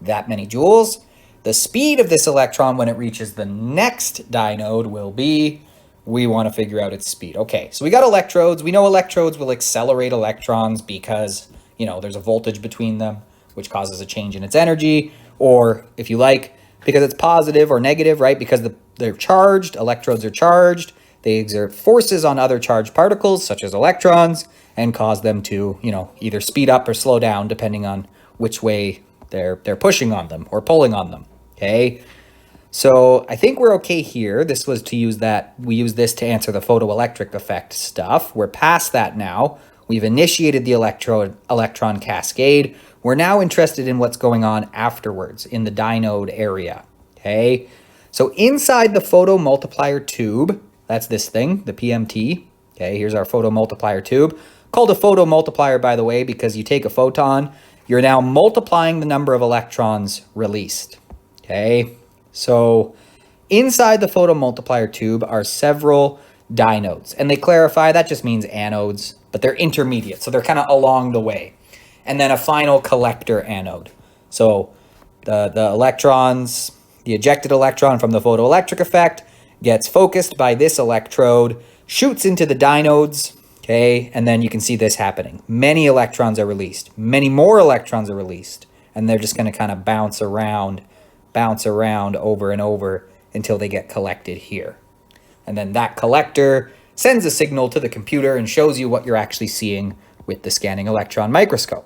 that many joules. The speed of this electron when it reaches the next dynode will be, we want to figure out its speed. Okay, so we got electrodes. We know electrodes will accelerate electrons because, there's a voltage between them, which causes a change in its energy. Or if you like, because it's positive or negative, right? Because they're charged, electrodes are charged. They exert forces on other charged particles, such as electrons, and cause them to, either speed up or slow down, depending on which way they're pushing on them or pulling on them. Okay, so I think we're okay here. This was to use that. We use this to answer the photoelectric effect stuff. We're past that now. We've initiated the electron cascade. We're now interested in what's going on afterwards in the dynode area. Okay, so inside the photomultiplier tube, that's this thing, the PMT. Okay, here's our photomultiplier tube. Called a photomultiplier, by the way, because you take a photon, you're now multiplying the number of electrons released. Okay, so inside the photomultiplier tube are several dynodes, and they clarify that just means anodes, but they're intermediate, so they're kind of along the way. And then a final collector anode. So the electrons, the ejected electron from the photoelectric effect gets focused by this electrode, shoots into the dynodes, okay, and then you can see this happening. Many electrons are released. Many more electrons are released, and they're just going to kind of bounce around over and over until they get collected here. And then that collector sends a signal to the computer and shows you what you're actually seeing with the scanning electron microscope.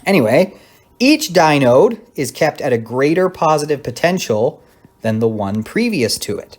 Anyway, each dynode is kept at a greater positive potential than the one previous to it.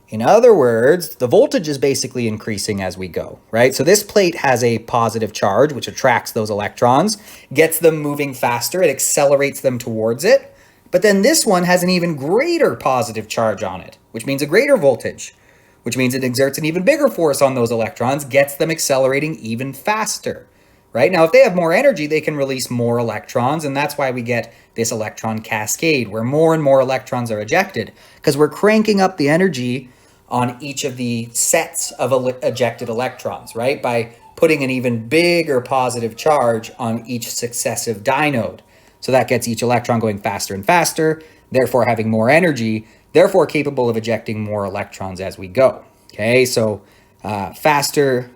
In other words, the voltage is basically increasing as we go, right? So this plate has a positive charge, which attracts those electrons, gets them moving faster, it accelerates them towards it. But then this one has an even greater positive charge on it, which means a greater voltage, which means it exerts an even bigger force on those electrons, gets them accelerating even faster, right? Now, if they have more energy, they can release more electrons, and that's why we get this electron cascade, where more and more electrons are ejected, because we're cranking up the energy on each of the sets of ejected electrons, right? By putting an even bigger positive charge on each successive dynode. So that gets each electron going faster and faster, therefore having more energy, therefore capable of ejecting more electrons as we go. Okay, so faster,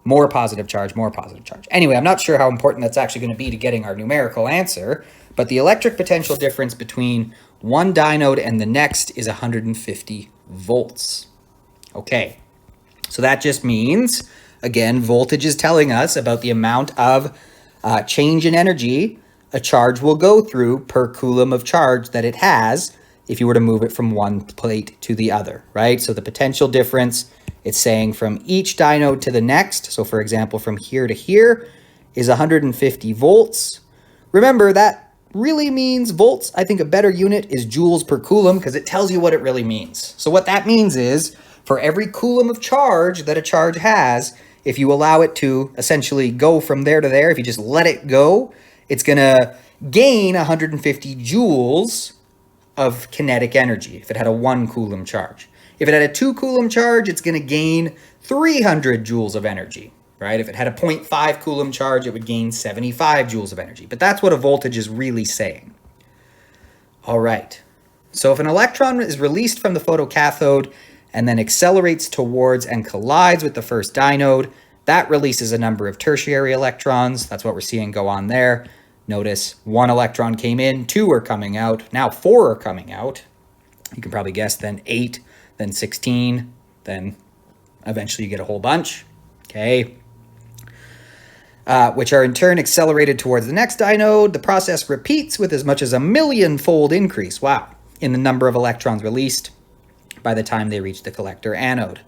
more positive charge, more positive charge. Anyway, I'm not sure how important that's actually going to be to getting our numerical answer, but the electric potential difference between one dynode and the next is 150 volts. Okay, so that just means, again, voltage is telling us about the amount of change in energy a charge will go through per coulomb of charge that it has if you were to move it from one plate to the other, right? So the potential difference, it's saying from each dynode to the next, so for example, from here to here, is 150 volts. Remember, that really means volts. I think a better unit is joules per coulomb because it tells you what it really means. So what that means is, for every coulomb of charge that a charge has, if you allow it to essentially go from there to there, if you just let it go, it's going to gain 150 joules of kinetic energy if it had a 1 coulomb charge. If it had a 2 coulomb charge, it's going to gain 300 joules of energy, right? If it had a 0.5 coulomb charge, it would gain 75 joules of energy. But that's what a voltage is really saying. All right. So if an electron is released from the photocathode and then accelerates towards and collides with the first dynode, that releases a number of tertiary electrons. That's what we're seeing go on there. Notice 1 electron came in, 2 are coming out, now 4 are coming out. You can probably guess then 8, then 16, then eventually you get a whole bunch, okay? Which are in turn accelerated towards the next dynode. The process repeats with as much as a 1,000,000-fold increase, wow, in the number of electrons released by the time they reach the collector anode.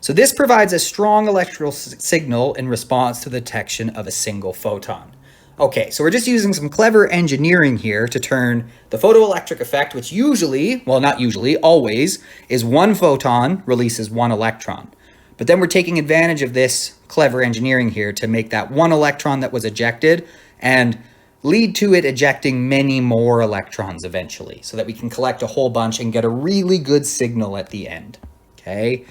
So this provides a strong electrical signal in response to the detection of a single photon. Okay, so we're just using some clever engineering here to turn the photoelectric effect, which usually, well, not usually, always, is 1 photon releases 1 electron. But then we're taking advantage of this clever engineering here to make that 1 electron that was ejected and lead to it ejecting many more electrons eventually, so that we can collect a whole bunch and get a really good signal at the end. okay?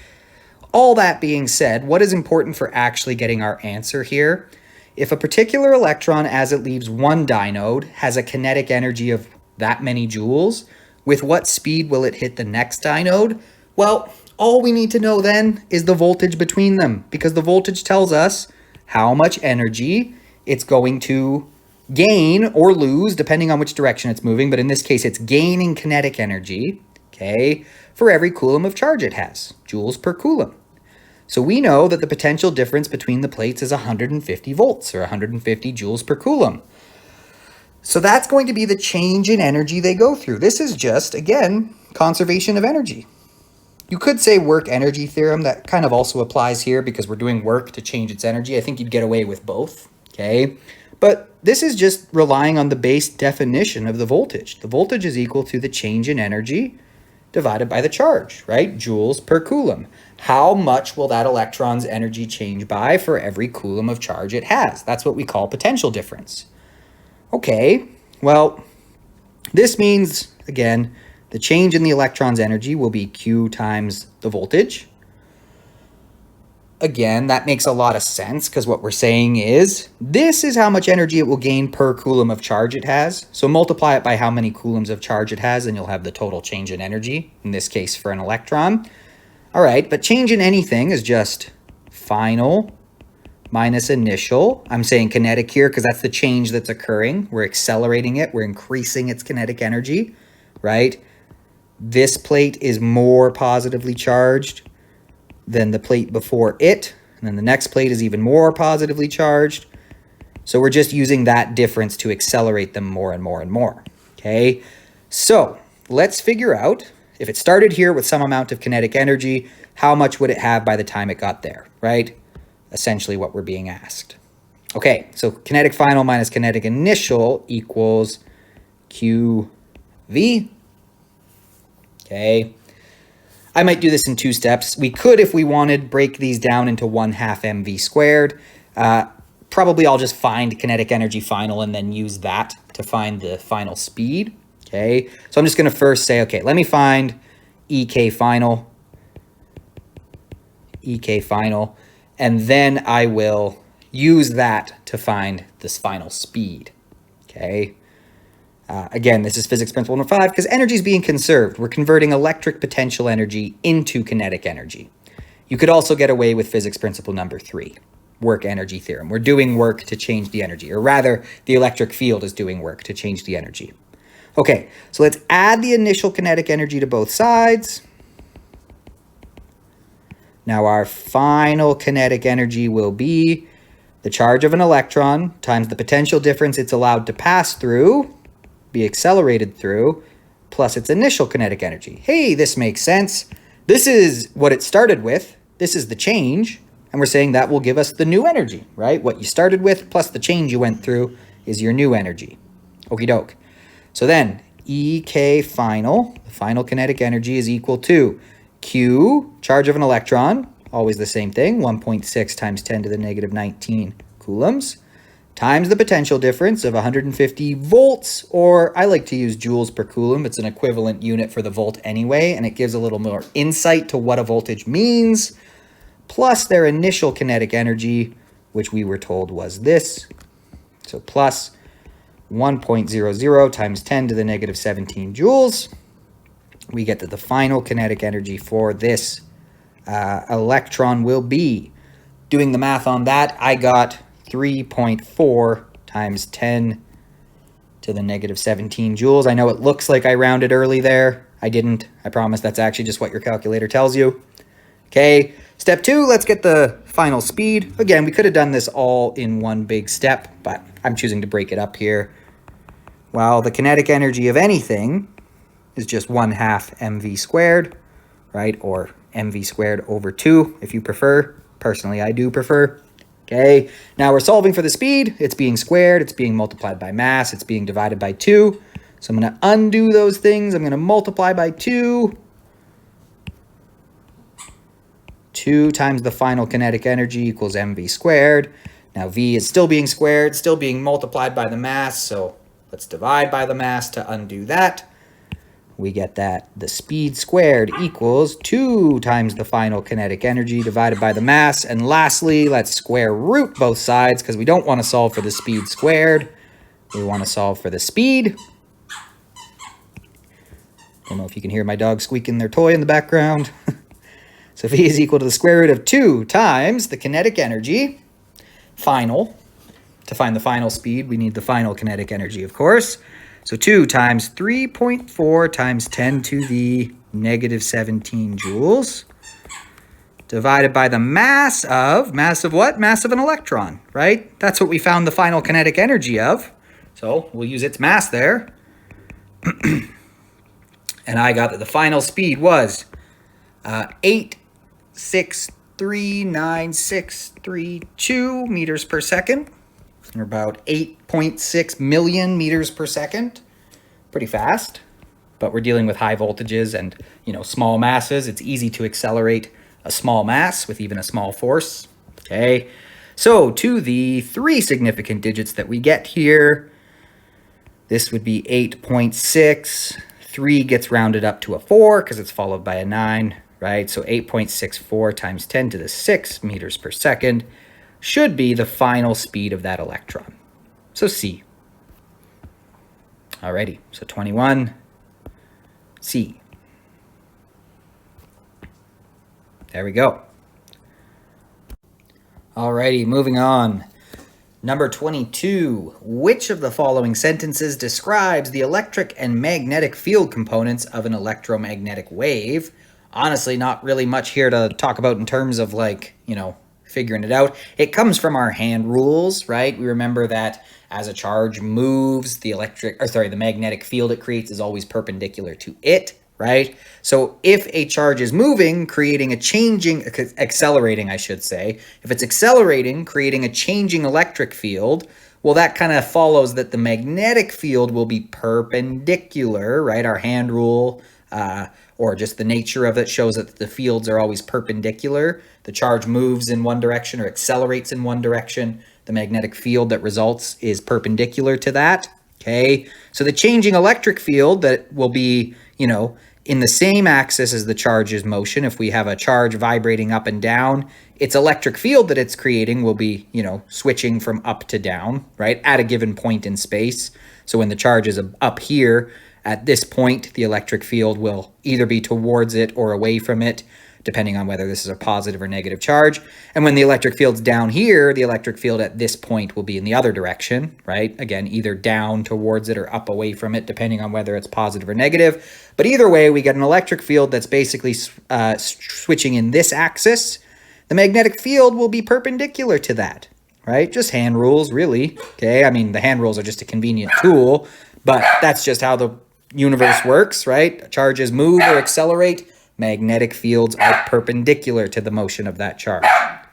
All that being said, what is important for actually getting our answer here? If a particular electron, as it leaves one dynode, has a kinetic energy of that many joules, with what speed will it hit the next dynode? Well, all we need to know then is the voltage between them, because the voltage tells us how much energy it's going to gain or lose, depending on which direction it's moving, but in this case, it's gaining kinetic energy, okay, for every coulomb of charge it has, joules per coulomb. So we know that the potential difference between the plates is 150 volts, or 150 joules per coulomb. So that's going to be the change in energy they go through. This is just, again, conservation of energy. You could say work energy theorem. That kind of also applies here because we're doing work to change its energy. I think you'd get away with both, okay? But this is just relying on the base definition of the voltage. The voltage is equal to the change in energy divided by the charge, right? Joules per coulomb. How much will that electron's energy change by for every coulomb of charge it has? That's what we call potential difference. Okay, well, this means, again, the change in the electron's energy will be Q times the voltage. Again, that makes a lot of sense because what we're saying is this is how much energy it will gain per coulomb of charge it has. So multiply it by how many coulombs of charge it has and you'll have the total change in energy, in this case for an electron. All right, but change in anything is just final minus initial. I'm saying kinetic here because that's the change that's occurring. We're accelerating it. We're increasing its kinetic energy, right? This plate is more positively charged than the plate before it. And then the next plate is even more positively charged. So we're just using that difference to accelerate them more and more and more. Okay, so let's figure out if it started here with some amount of kinetic energy, how much would it have by the time it got there, right? Essentially what we're being asked. Okay, so kinetic final minus kinetic initial equals QV. Okay. I might do this in two steps. We could, if we wanted, break these down into 1/2 mv squared. Probably I'll just find kinetic energy final and then use that to find the final speed. Okay, so I'm just going to first say, okay, let me find EK final, and then I will use that to find this final speed. Okay. Again, this is physics principle number 5 because energy is being conserved. We're converting electric potential energy into kinetic energy. You could also get away with physics principle number 3, work energy theorem. We're doing work to change the energy, or rather, the electric field is doing work to change the energy. Okay, so let's add the initial kinetic energy to both sides. Now our final kinetic energy will be the charge of an electron times the potential difference it's allowed to pass through, be accelerated through, plus its initial kinetic energy. Hey, this makes sense. This is what it started with. This is the change, and we're saying that will give us the new energy, right? What you started with plus the change you went through is your new energy. Okie doke. So then, EK final, the final kinetic energy is equal to Q, charge of an electron, always the same thing, 1.6 times 10 to the negative 19 coulombs, times the potential difference of 150 volts, or I like to use joules per coulomb. It's an equivalent unit for the volt anyway, and it gives a little more insight to what a voltage means, plus their initial kinetic energy, which we were told was this. So plus 1.00 times 10 to the negative 17 joules. We get that the final kinetic energy for this electron will be, doing the math on that, I got 3.4 times 10 to the negative 17 joules. I know it looks like I rounded early there. I didn't. I promise that's actually just what your calculator tells you. Okay, step 2, let's get the final speed. Again, we could have done this all in one big step, but I'm choosing to break it up here. Well, the kinetic energy of anything is just 1/2 mv squared, right? Or mv squared over 2 if you prefer. Personally, I do prefer. Okay, now we're solving for the speed. It's being squared, it's being multiplied by mass, it's being divided by 2. So I'm going to undo those things. I'm going to multiply by 2. 2 times the final kinetic energy equals mv squared. Now v is still being squared, still being multiplied by the mass, so let's divide by the mass to undo that. we get that the speed squared equals 2 times the final kinetic energy divided by the mass. And lastly, let's square root both sides because we don't want to solve for the speed squared. We want to solve for the speed. Don't know if you can hear my dog squeaking their toy in the background. So V is equal to the square root of 2 times the kinetic energy, final. To find the final speed, we need the final kinetic energy, of course. So 2 times 3.4 times 10 to the negative 17 joules divided by the mass of what? Mass of an electron, right? That's what we found the final kinetic energy of. So we'll use its mass there. And I got that the final speed was 8639632 meters per second. Or about 8.6 million meters per second. Pretty fast, but we're dealing with high voltages and, small masses. It's easy to accelerate a small mass with even a small force. Okay, so to the 3 significant digits that we get here, this would be 8.6. 3 gets rounded up to a 4 because it's followed by a 9, right? So 8.64 times 10 to the 6 meters per second should be the final speed of that electron. So C. Alrighty, so 21, C. There we go. Alrighty, moving on. Number 22, which of the following sentences describes the electric and magnetic field components of an electromagnetic wave? Honestly, not really much here to talk about in terms of figuring it out. It comes from our hand rules, right? We remember that as a charge moves, the magnetic field it creates is always perpendicular to it, right? So if a charge is moving, accelerating, I should say, if it's accelerating, creating a changing electric field, well, that kind of follows that the magnetic field will be perpendicular, right? Our hand rule, or just the nature of it shows that the fields are always perpendicular. The charge moves in one direction or accelerates in one direction. The magnetic field that results is perpendicular to that. Okay, so the changing electric field that will be, in the same axis as the charge's motion, if we have a charge vibrating up and down, its electric field that it's creating will be, switching from up to down, right, at a given point in space. So when the charge is up here, at this point, the electric field will either be towards it or away from it, depending on whether this is a positive or negative charge. And when the electric field's down here, the electric field at this point will be in the other direction, right? Again, either down towards it or up away from it, depending on whether it's positive or negative. But either way, we get an electric field that's basically switching in this axis. The magnetic field will be perpendicular to that, right? Just hand rules, really. Okay, I mean, the hand rules are just a convenient tool, but that's just how the universe works, right? Charges move or accelerate. Magnetic fields are perpendicular to the motion of that charge,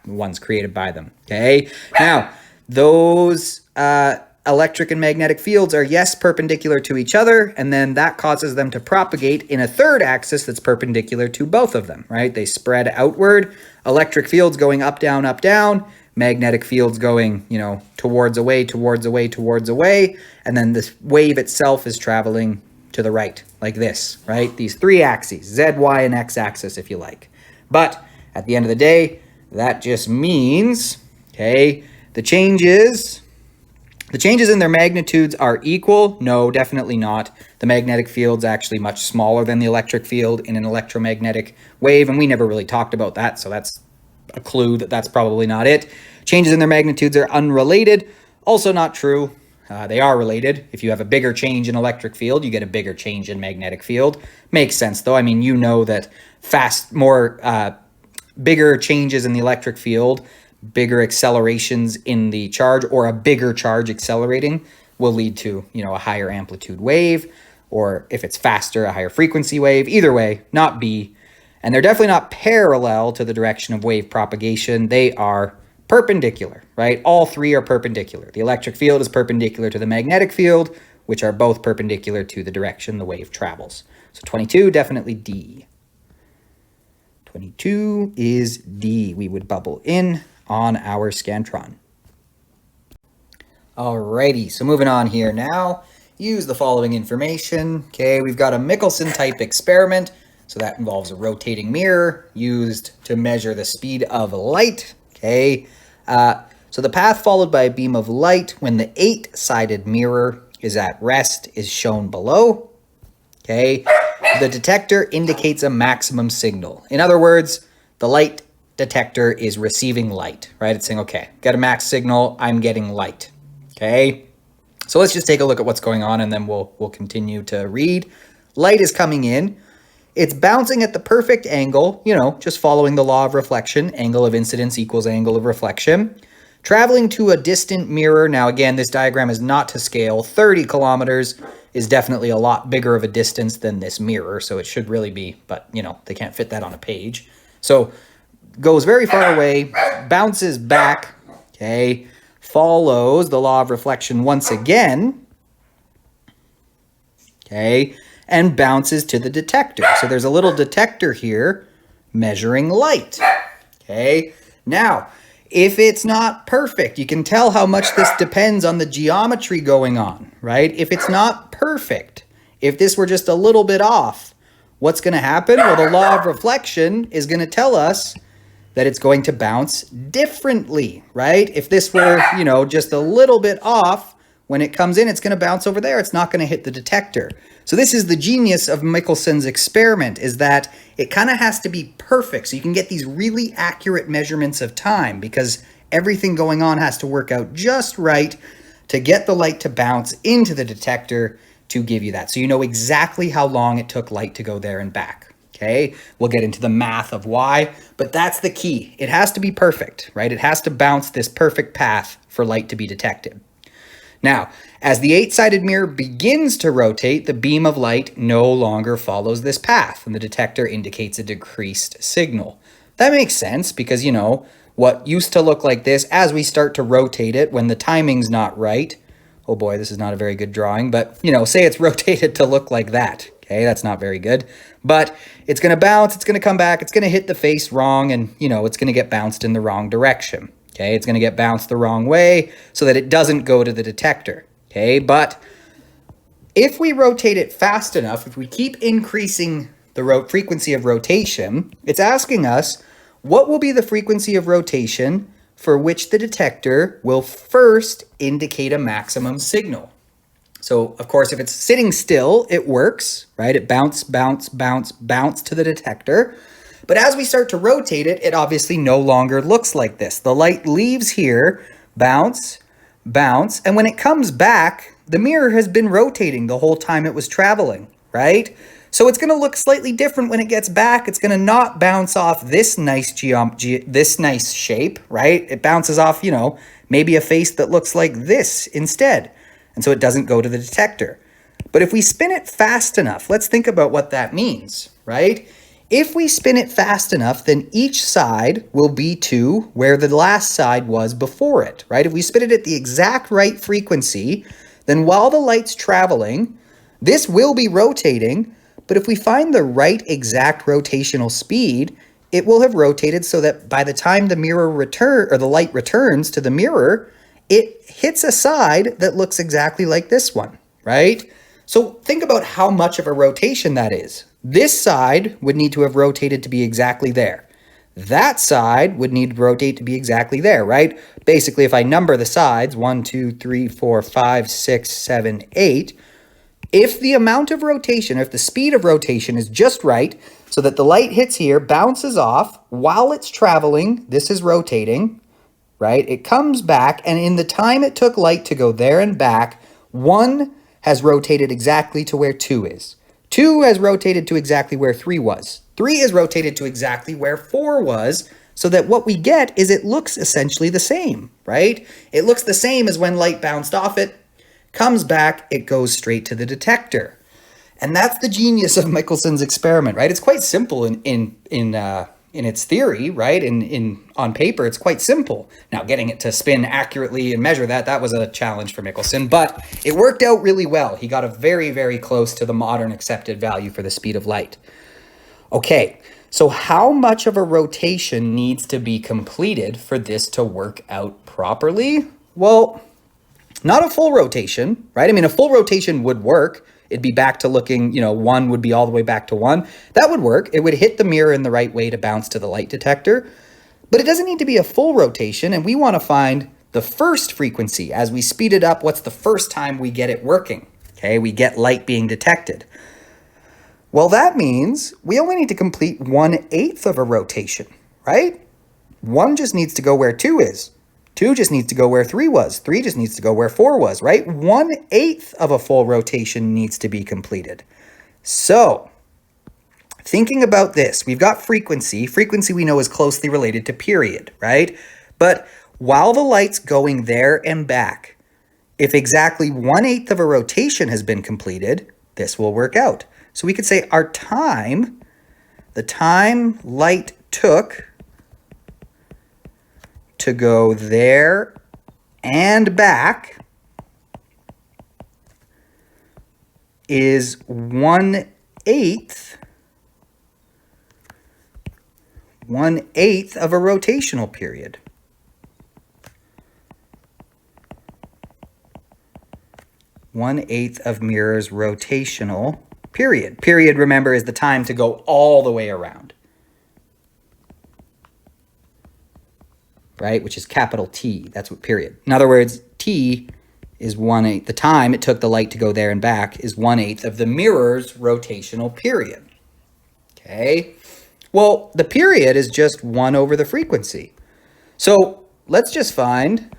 the ones created by them, okay? Now, those electric and magnetic fields are, yes, perpendicular to each other, and then that causes them to propagate in a third axis that's perpendicular to both of them, right? They spread outward, electric fields going up, down, magnetic fields going, towards, away, and then this wave itself is traveling to the right, like this, right? These 3 axes, Z, Y, and X axis, if you like. But at the end of the day, that just means, okay, the changes in their magnitudes are equal. No, definitely not. The magnetic field's actually much smaller than the electric field in an electromagnetic wave, and we never really talked about that, so that's a clue that that's probably not it. Changes in their magnitudes are unrelated. Also not true. They are related. If you have a bigger change in electric field, you get a bigger change in magnetic field. Makes sense, though. I mean, that bigger changes in the electric field, bigger accelerations in the charge, or a bigger charge accelerating will lead to, a higher amplitude wave, or if it's faster, a higher frequency wave. Either way, not B. And they're definitely not parallel to the direction of wave propagation. They are perpendicular, right? All 3 are perpendicular. The electric field is perpendicular to the magnetic field, which are both perpendicular to the direction the wave travels. So 22, definitely D. 22 is D. We would bubble in on our Scantron. Alrighty, so moving on here now use the following information. Okay, we've got a Michelson type experiment. So that involves a rotating mirror used to measure the speed of light. Okay, so the path followed by a beam of light when the 8-sided mirror is at rest is shown below. Okay, the detector indicates a maximum signal. In other words, the light detector is receiving light, right? It's saying, okay, got a max signal, I'm getting light. Okay, so let's just take a look at what's going on and then we'll continue to read. Light is coming in. It's bouncing at the perfect angle, you know, just following the law of reflection. Angle of incidence equals angle of reflection. Traveling to a distant mirror. Now, again, this diagram is not to scale. 30 kilometers is definitely a lot bigger of a distance than this mirror, so it should really be, but, you know, they can't fit that on a page. So, goes very far away, bounces back, okay, follows the law of reflection once again, okay, and bounces to the detector. So there's a little detector here measuring light. Okay, now, if it's not perfect, you can tell how much this depends on the geometry going on, right? If it's not perfect, if this were just a little bit off, what's going to happen? Well, the law of reflection is going to tell us that it's going to bounce differently, right? If this were, you know, just a little bit off, when it comes in, it's going to bounce over there. It's not going to hit the detector. So this is the genius of Michelson's experiment, is that it kind of has to be perfect. So you can get these really accurate measurements of time because everything going on has to work out just right to get the light to bounce into the detector to give you that. So you know exactly how long it took light to go there and back. Okay, we'll get into the math of why, but that's the key. It has to be perfect, right? It has to bounce this perfect path for light to be detected. Now, as the 8-sided mirror begins to rotate, the beam of light no longer follows this path, and the detector indicates a decreased signal. That makes sense because, you know, what used to look like this, as we start to rotate it, when the timing's not right, oh boy, this is not a very good drawing, but, you know, say it's rotated to look like that. Okay, that's not very good. But it's going to bounce, it's going to come back, it's going to hit the face wrong, and, you know, it's going to get bounced in the wrong direction. Okay, it's going to get bounced the wrong way so that it doesn't go to the detector. Okay, but if we rotate it fast enough, if we keep increasing the frequency of rotation, it's asking us what will be the frequency of rotation for which the detector will first indicate a maximum signal. So, of course, if it's sitting still, it works, right? It bounce, bounce, bounce, bounce to the detector. But as we start to rotate it, it obviously no longer looks like this. The light leaves here, bounce, bounce, and when it comes back, the mirror has been rotating the whole time it was traveling, right? So it's going to look slightly different when it gets back. It's going to not bounce off this nice this nice shape, right? It bounces off, you know, maybe a face that looks like this instead. And so it doesn't go to the detector. But if we spin it fast enough, let's think about what that means, right? If we spin it fast enough, then each side will be to where the last side was before it, right? If we spin it at the exact right frequency, then while the light's traveling, this will be rotating, but if we find the right exact rotational speed, it will have rotated so that by the time the the light returns to the mirror, it hits a side that looks exactly like this one, right? So think about how much of a rotation that is. This side would need to have rotated to be exactly there. That side would need to rotate to be exactly there, right? Basically, if I number the sides, 1, 2, 3, 4, 5, 6, 7, 8, if the amount of rotation, if the speed of rotation is just right, so that the light hits here, bounces off, while it's traveling, this is rotating, right? It comes back, and in the time it took light to go there and back, 1 has rotated exactly to where 2 is. 2 has rotated to exactly where 3 was. 3 is rotated to exactly where 4 was, so that what we get is it looks essentially the same, right? It looks the same as when light bounced off it, comes back, it goes straight to the detector. And that's the genius of Michelson's experiment, right? It's quite simple in its theory, right? On paper, it's quite simple. Now, getting it to spin accurately and measure that was a challenge for Michelson, but it worked out really well. He got a very, very close to the modern accepted value for the speed of light. Okay, so how much of a rotation needs to be completed for this to work out properly? Well, Not a full rotation, right? I mean, a full rotation would work. It'd be back to looking, 1 would be all the way back to 1. That would work. It would hit the mirror in the right way to bounce to the light detector. But it doesn't need to be a full rotation, and we want to find the first frequency. As we speed it up, what's the first time we get it working? Okay, we get light being detected. Well, that means we only need to complete 1/8 of a rotation, right? 1 just needs to go where 2 is. 2 just needs to go where 3 was. 3 just needs to go where 4 was, right? 1/8 of a full rotation needs to be completed. So, thinking about this, we've got frequency. Frequency we know is closely related to period, right? But while the light's going there and back, if exactly 1/8 of a rotation has been completed, this will work out. So we could say our time, the time light took to go there and back is 1/8 of a rotational period. 1/8 of mirror's rotational period. Period, remember, is the time to go all the way around. Right? Which is capital T. That's what period. In other words, T is 1/8. The time it took the light to go there and back is 1/8 of the mirror's rotational period. Okay? Well, the period is just 1 over the frequency. So let's just find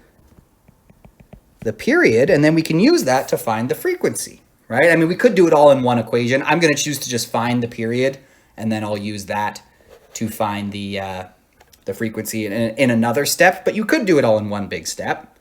the period, and then we can use that to find the frequency, right? I mean, we could do it all in one equation. I'm going to choose to just find the period, and then I'll use that to find the frequency in another step, but you could do it all in one big step.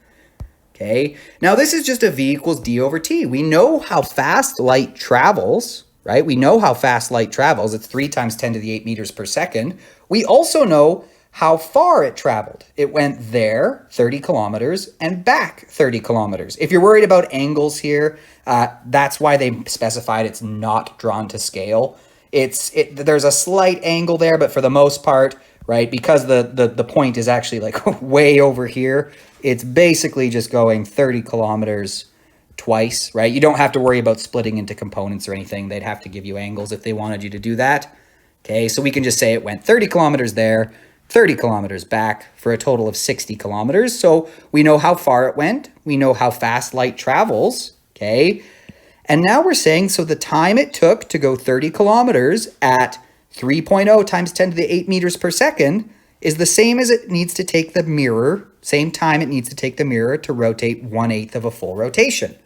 Okay, now this is just a V equals D over T. We know how fast light travels, right? We know how fast light travels. It's 3 × 10⁸ meters per second. We also know how far it traveled. It went there 30 kilometers and back 30 kilometers. If you're worried about angles here, that's why they specified it's not drawn to scale. There's a slight angle there, but for the most part, right, because the point is actually like way over here, it's basically just going 30 kilometers twice, right? You don't have to worry about splitting into components or anything. They'd have to give you angles if they wanted you to do that. Okay, so we can just say it went 30 kilometers there, 30 kilometers back for a total of 60 kilometers. So we know how far it went. We know how fast light travels, okay? And now we're saying, so the time it took to go 30 kilometers at 3.0 × 10⁸ meters per second is the same as it needs to take the mirror, same time it needs to take the mirror to rotate 1/8 of a full rotation.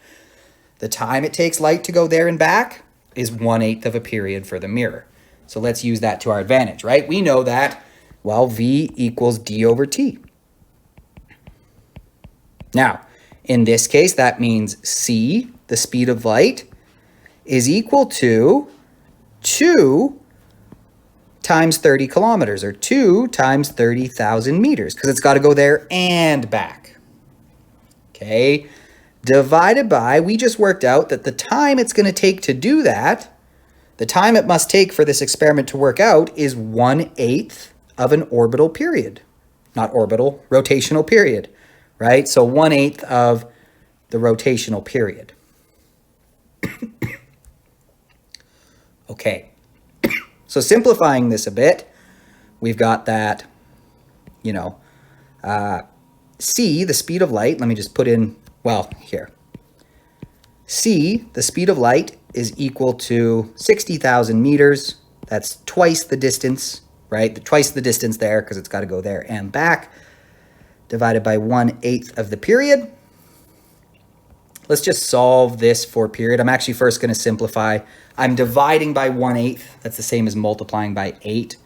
The time it takes light to go there and back is 1/8 of a period for the mirror. So let's use that to our advantage, right? We know that, well, V equals D over T. Now, in this case, that means C, the speed of light, is equal to 2 times 30 kilometers, or 2 times 30,000 meters, because it's got to go there and back. Okay, divided by, we just worked out that the time it's going to take to do that, the time it must take for this experiment to work out is 1/8 of an orbital period. Not orbital, rotational period, right? So 1/8 of the rotational period. Okay. So simplifying this a bit, we've got that, C, the speed of light, let me just put in, well, here. C, the speed of light, is equal to 60,000 meters. That's twice the distance, right? Twice the distance there, because it's got to go there and back, divided by 1/8 of the period. Let's just solve this for period. I'm actually first going to simplify. I'm dividing by 1/8. That's the same as multiplying by 8.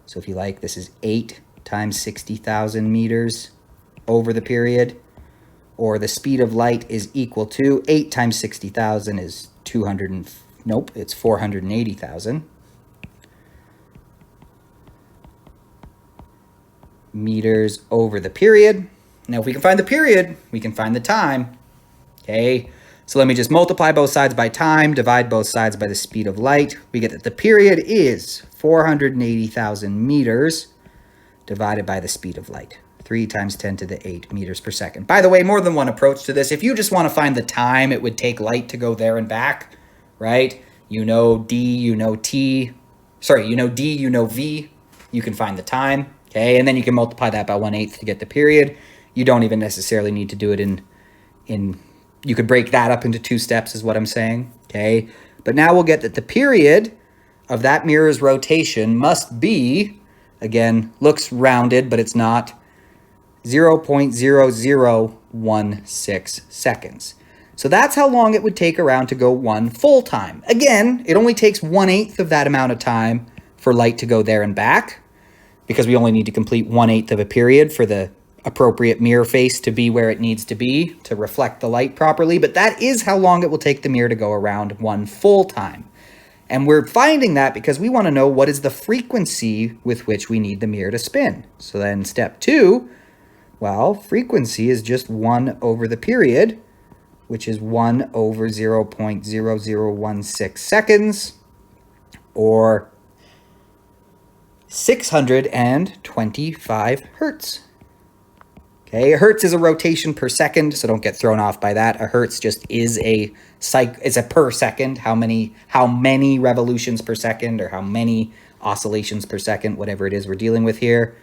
So if you like, this is 8 times 60,000 meters over the period. Or the speed of light is equal to 8 times 60,000 is 480,000 meters over the period. Now, if we can find the period, we can find the time. Okay, so let me just multiply both sides by time, divide both sides by the speed of light. We get that the period is 480,000 meters divided by the speed of light, 3 times 10 to the 8 meters per second. By the way, more than one approach to this. If you just want to find the time it would take light to go there and back, right? You know D, you know T. Sorry, you know D, you know V. You can find the time, okay? And then you can multiply that by 1/8 to get the period. You don't even necessarily need to do it in you could break that up into 2 steps is what I'm saying, okay? But now we'll get that the period of that mirror's rotation must be, again, looks rounded, but it's not, 0.0016 seconds. So that's how long it would take around to go 1 full time. Again, it only takes 1/8 of that amount of time for light to go there and back, because we only need to complete 1/8 of a period for the appropriate mirror face to be where it needs to be to reflect the light properly. But that is how long it will take the mirror to go around 1 full time. And we're finding that because we want to know what is the frequency with which we need the mirror to spin. So then step 2, well, frequency is just 1 over the period, which is 1 over 0.0016 seconds, or 625 hertz. Okay, a hertz is a rotation per second, so don't get thrown off by that. A hertz just is a per second, how many revolutions per second, or how many oscillations per second, whatever it is we're dealing with here.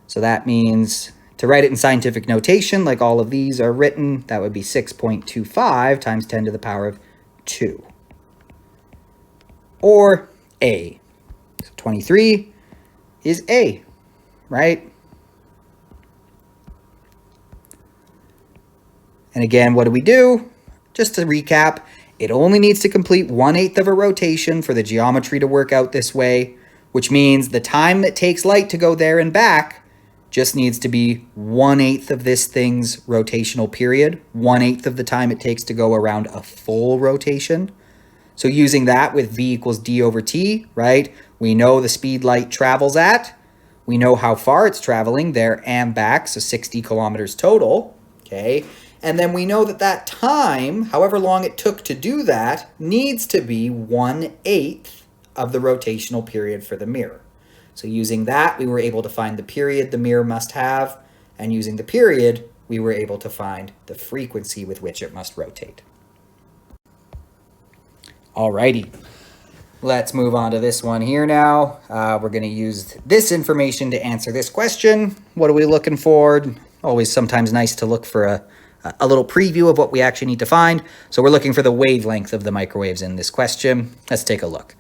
So that means, to write it in scientific notation, like all of these are written, that would be 6.25 times 10 to the power of 2. Or A. So 23 is A, right? And again, what do we do? Just to recap, it only needs to complete 1/8 of a rotation for the geometry to work out this way, which means the time that takes light to go there and back just needs to be 1/8 of this thing's rotational period, 1/8 of the time it takes to go around a full rotation. So using that with V equals D over T, right? We know the speed light travels at. We know how far it's traveling there and back, so 60 kilometers total, okay? And then we know that that time, however long it took to do that, needs to be 1/8 of the rotational period for the mirror. So using that, we were able to find the period the mirror must have, and using the period, we were able to find the frequency with which it must rotate. Alrighty, let's move on to this one here now. We're going to use this information to answer this question. What are we looking for? Always sometimes nice to look for a little preview of what we actually need to find. So we're looking for the wavelength of the microwaves in this question. Let's take a look.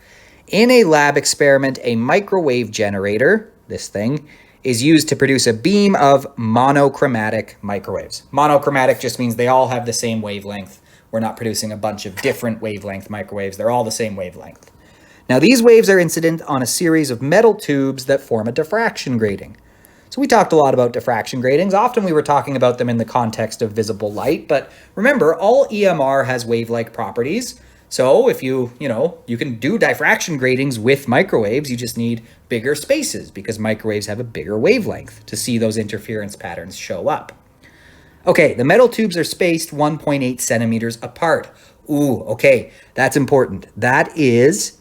In a lab experiment, a microwave generator, this thing, is used to produce a beam of monochromatic microwaves. Monochromatic just means they all have the same wavelength. We're not producing a bunch of different wavelength microwaves. They're all the same wavelength. Now, these waves are incident on a series of metal tubes that form a diffraction grating. So we talked a lot about diffraction gratings. Often we were talking about them in the context of visible light, but remember, all EMR has wave-like properties. So if you can do diffraction gratings with microwaves, you just need bigger spaces because microwaves have a bigger wavelength to see those interference patterns show up. Okay, the metal tubes are spaced 1.8 centimeters apart. Ooh, okay, that's important. That is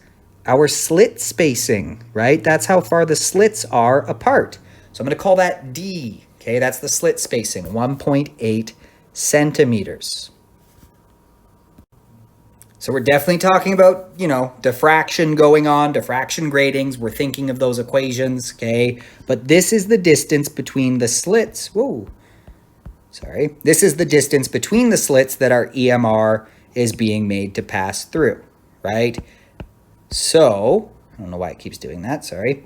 our slit spacing, right? That's how far the slits are apart. So I'm going to call that D, okay? That's the slit spacing, 1.8 centimeters. So we're definitely talking about, diffraction going on, diffraction gratings. We're thinking of those equations, okay? But this is the distance between the slits. This is the distance between the slits that our EMR is being made to pass through, right? So, I don't know why it keeps doing that, sorry.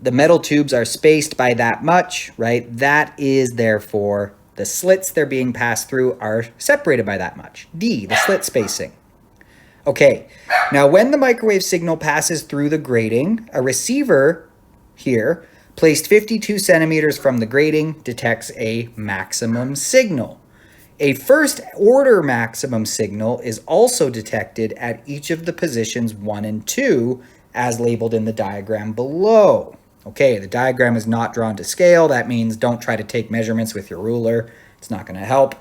The metal tubes are spaced by that much, right? That is therefore the slits they're being passed through are separated by that much. D, the slit spacing. Okay, now when the microwave signal passes through the grating, a receiver here placed 52 centimeters from the grating detects a maximum signal. A first order maximum signal is also detected at each of the positions 1 and 2 as labeled in the diagram below. Okay, the diagram is not drawn to scale. That means don't try to take measurements with your ruler. It's not going to help.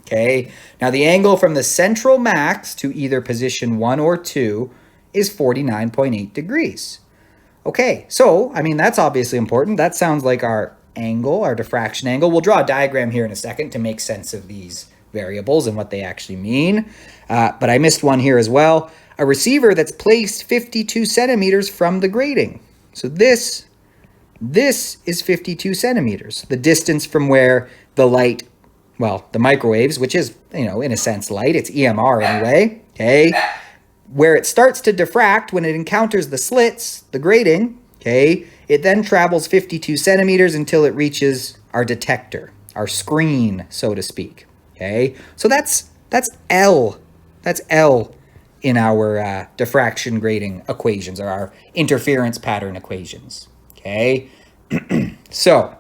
Okay, now the angle from the central max to either position 1 or 2 is 49.8 degrees. Okay, so, that's obviously important. That sounds like our angle, our diffraction angle. We'll draw a diagram here in a second to make sense of these variables and what they actually mean. But I missed one here as well. A receiver that's placed 52 centimeters from the grating. So this is 52 centimeters, the distance from where the light, well, the microwaves, which is, in a sense, light, it's EMR anyway, okay? Where it starts to diffract when it encounters the slits, the grating, okay, it then travels 52 centimeters until it reaches our detector, our screen, so to speak, okay? So that's L. That's L in our diffraction grating equations, or our interference pattern equations, okay? So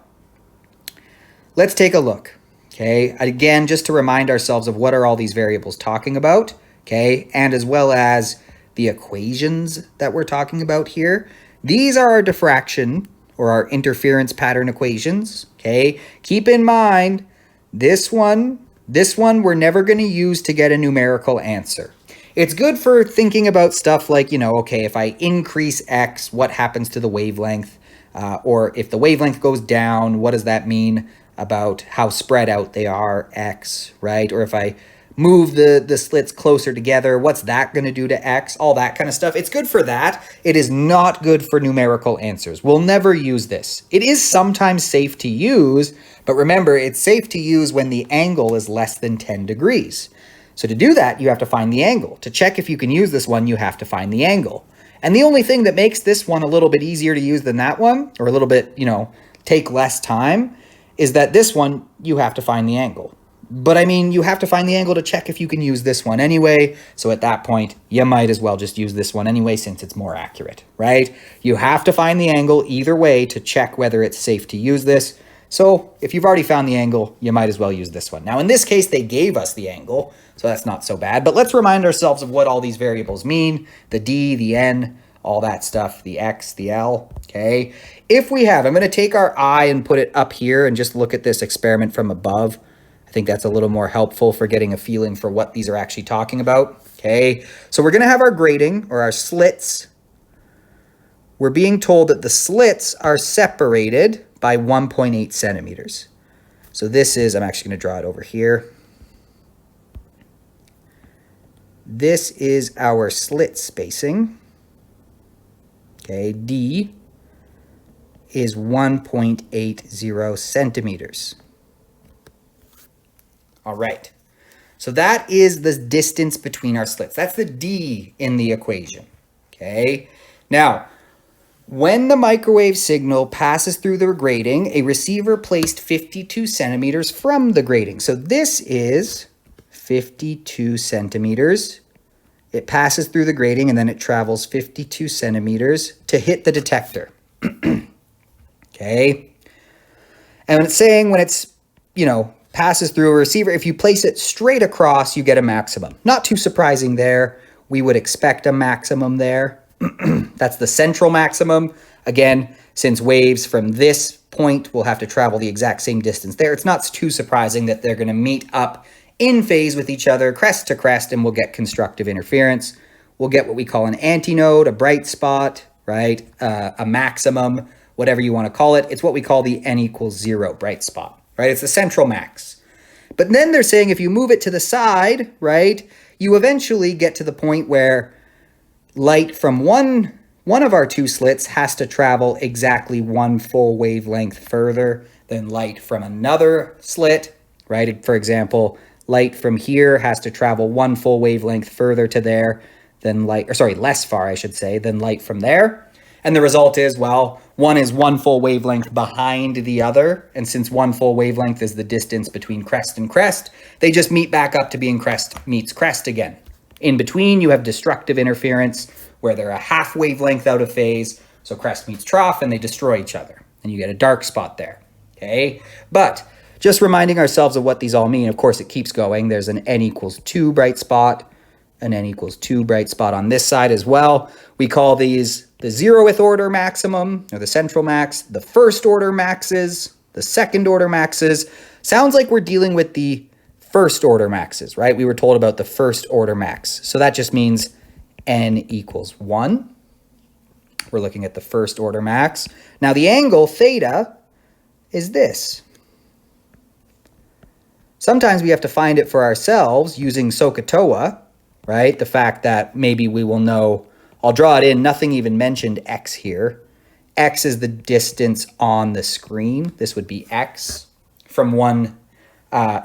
let's take a look, okay? Again, just to remind ourselves of what are all these variables talking about, okay? And as well as the equations that we're talking about here. These are our diffraction or our interference pattern equations, okay? Keep in mind, this one we're never going to use to get a numerical answer. It's good for thinking about stuff like, okay, if I increase x, what happens to the wavelength? Or if the wavelength goes down, what does that mean about how spread out they are, x, right? Or if I move the slits closer together, what's that going to do to x? All that kind of stuff. It's good for that. It is not good for numerical answers. We'll never use this. It is sometimes safe to use, but remember, it's safe to use when the angle is less than 10 degrees. So to do that, you have to find the angle. To check if you can use this one, you have to find the angle. And the only thing that makes this one a little bit easier to use than that one, or a little bit, take less time, is that this one, you have to find the angle. But I mean, you have to find the angle to check if you can use this one anyway. So at that point, you might as well just use this one anyway, since it's more accurate, right? You have to find the angle either way to check whether it's safe to use this. So if you've already found the angle, you might as well use this one. Now, in this case, they gave us the angle, so that's not so bad. But let's remind ourselves of what all these variables mean. The D, the N, all that stuff, the X, the L, okay? If we have, I'm going to take our I and put it up here and just look at this experiment from above. I think that's a little more helpful for getting a feeling for what these are actually talking about, okay? So we're going to have our grating, or our slits. We're being told that the slits are separated by 1.8 centimeters. So this is, I'm actually going to draw it over here. This is our slit spacing. Okay, D is 1.80 centimeters. All right, so that is the distance between our slits. That's the D in the equation, okay? Now, when the microwave signal passes through the grating, a receiver placed 52 centimeters from the grating. So this is 52 centimeters. It passes through the grating and then it travels 52 centimeters to hit the detector. Okay. And it's saying when it's, passes through a receiver, if you place it straight across, you get a maximum. Not too surprising there. We would expect a maximum there. That's the central maximum. Again, since waves from this point will have to travel the exact same distance there, it's not too surprising that they're going to meet up in phase with each other, crest to crest, and we'll get constructive interference. We'll get what we call an antinode, a bright spot, right? A maximum, whatever you want to call it. It's what we call the n equals 0 bright spot, right? It's the central max. But then they're saying if you move it to the side, right, you eventually get to the point where light from one of our two slits has to travel exactly one full wavelength further than light from another slit, right? For example, light from here has to travel one full wavelength further to there than light, or sorry, less far, I should say, than light from there. And the result is, well, one is one full wavelength behind the other. And since one full wavelength is the distance between crest and crest, they just meet back up to being crest meets crest again. In between, you have destructive interference where they're a half wavelength out of phase. So crest meets trough and they destroy each other. And you get a dark spot there, okay? But just reminding ourselves of what these all mean. Of course, it keeps going. There's an n equals 2 bright spot, an n equals 2 bright spot on this side as well. We call these the 0th order maximum, or the central max, the first order maxes, the second order maxes. Sounds like we're dealing with the first order maxes, right? We were told about the first order max. So that just means n equals 1. We're looking at the first order max. Now the angle theta is this. Sometimes we have to find it for ourselves using SOHCAHTOA, right? The fact that maybe we will know, I'll draw it in, nothing even mentioned x here. X is the distance on the screen. This would be x from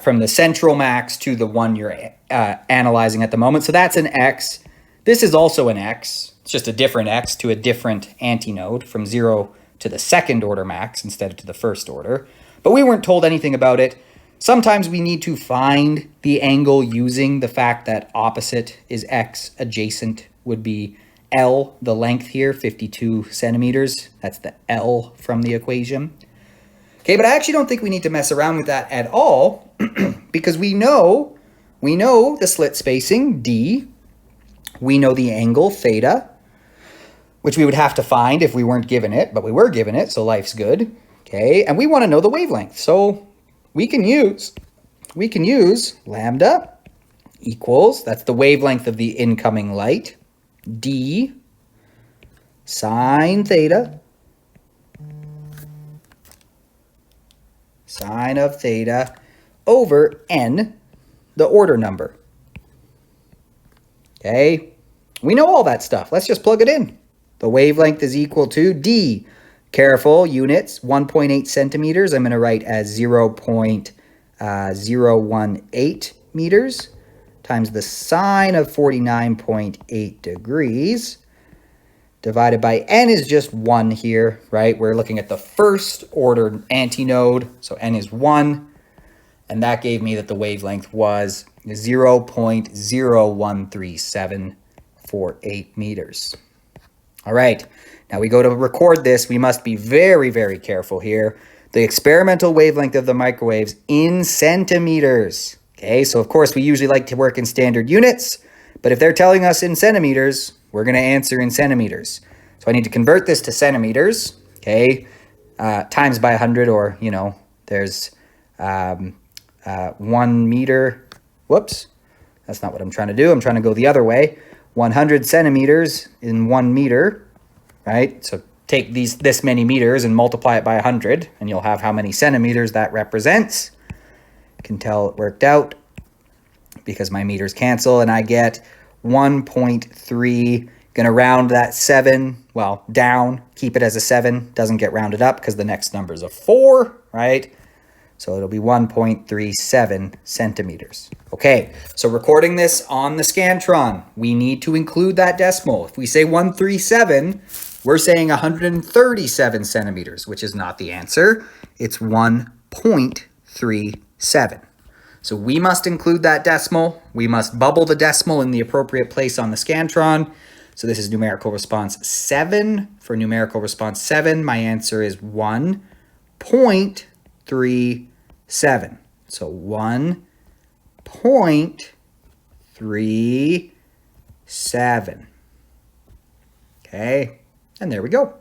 from the central max to the one you're analyzing at the moment. So that's an x. This is also an x. It's just a different x to a different antinode from 0 to the second order max instead of to the first order. But we weren't told anything about it. Sometimes we need to find the angle using the fact that opposite is x, adjacent would be L, the length here, 52 centimeters. That's the L from the equation. Okay, but I actually don't think we need to mess around with that at all because we know the slit spacing, D. We know the angle, theta, which we would have to find if we weren't given it, but we were given it, so life's good. Okay, and we want to know the wavelength. So we can use lambda equals, that's the wavelength of the incoming light, D sine theta, sine of theta over n, the order number. Okay, we know all that stuff. Let's just plug it in. The wavelength is equal to D. Careful, units, 1.8 centimeters. I'm going to write as 0.018 meters times the sine of 49.8 degrees divided by n is just 1 here, right? We're looking at the first order antinode, so n is 1. And that gave me that the wavelength was 0.013748 meters. All right, now we go to record this. We must be very, very careful here. The experimental wavelength of the microwaves in centimeters. Okay, so of course we usually like to work in standard units, but if they're telling us in centimeters, we're going to answer in centimeters. So I need to convert this to centimeters, okay, times by 100, or, you know, there's 1 meter. Whoops, that's not what I'm trying to do. I'm trying to go the other way. 100 centimeters in 1 meter, right? So take this many meters and multiply it by 100, and you'll have how many centimeters that represents. You can tell it worked out because my meters cancel, and I get 1.3. Going to round that 7, well, down, keep it as a 7. Doesn't get rounded up because the next number is a 4, right? So it'll be 1.37 centimeters. Okay, so recording this on the Scantron, we need to include that decimal. If we say 137, we're saying 137 centimeters, which is not the answer. It's 1.37. So we must include that decimal. We must bubble the decimal in the appropriate place on the Scantron. So this is numerical response 7. For numerical response 7, my answer is 1.37. So 1.37. Okay, and there we go.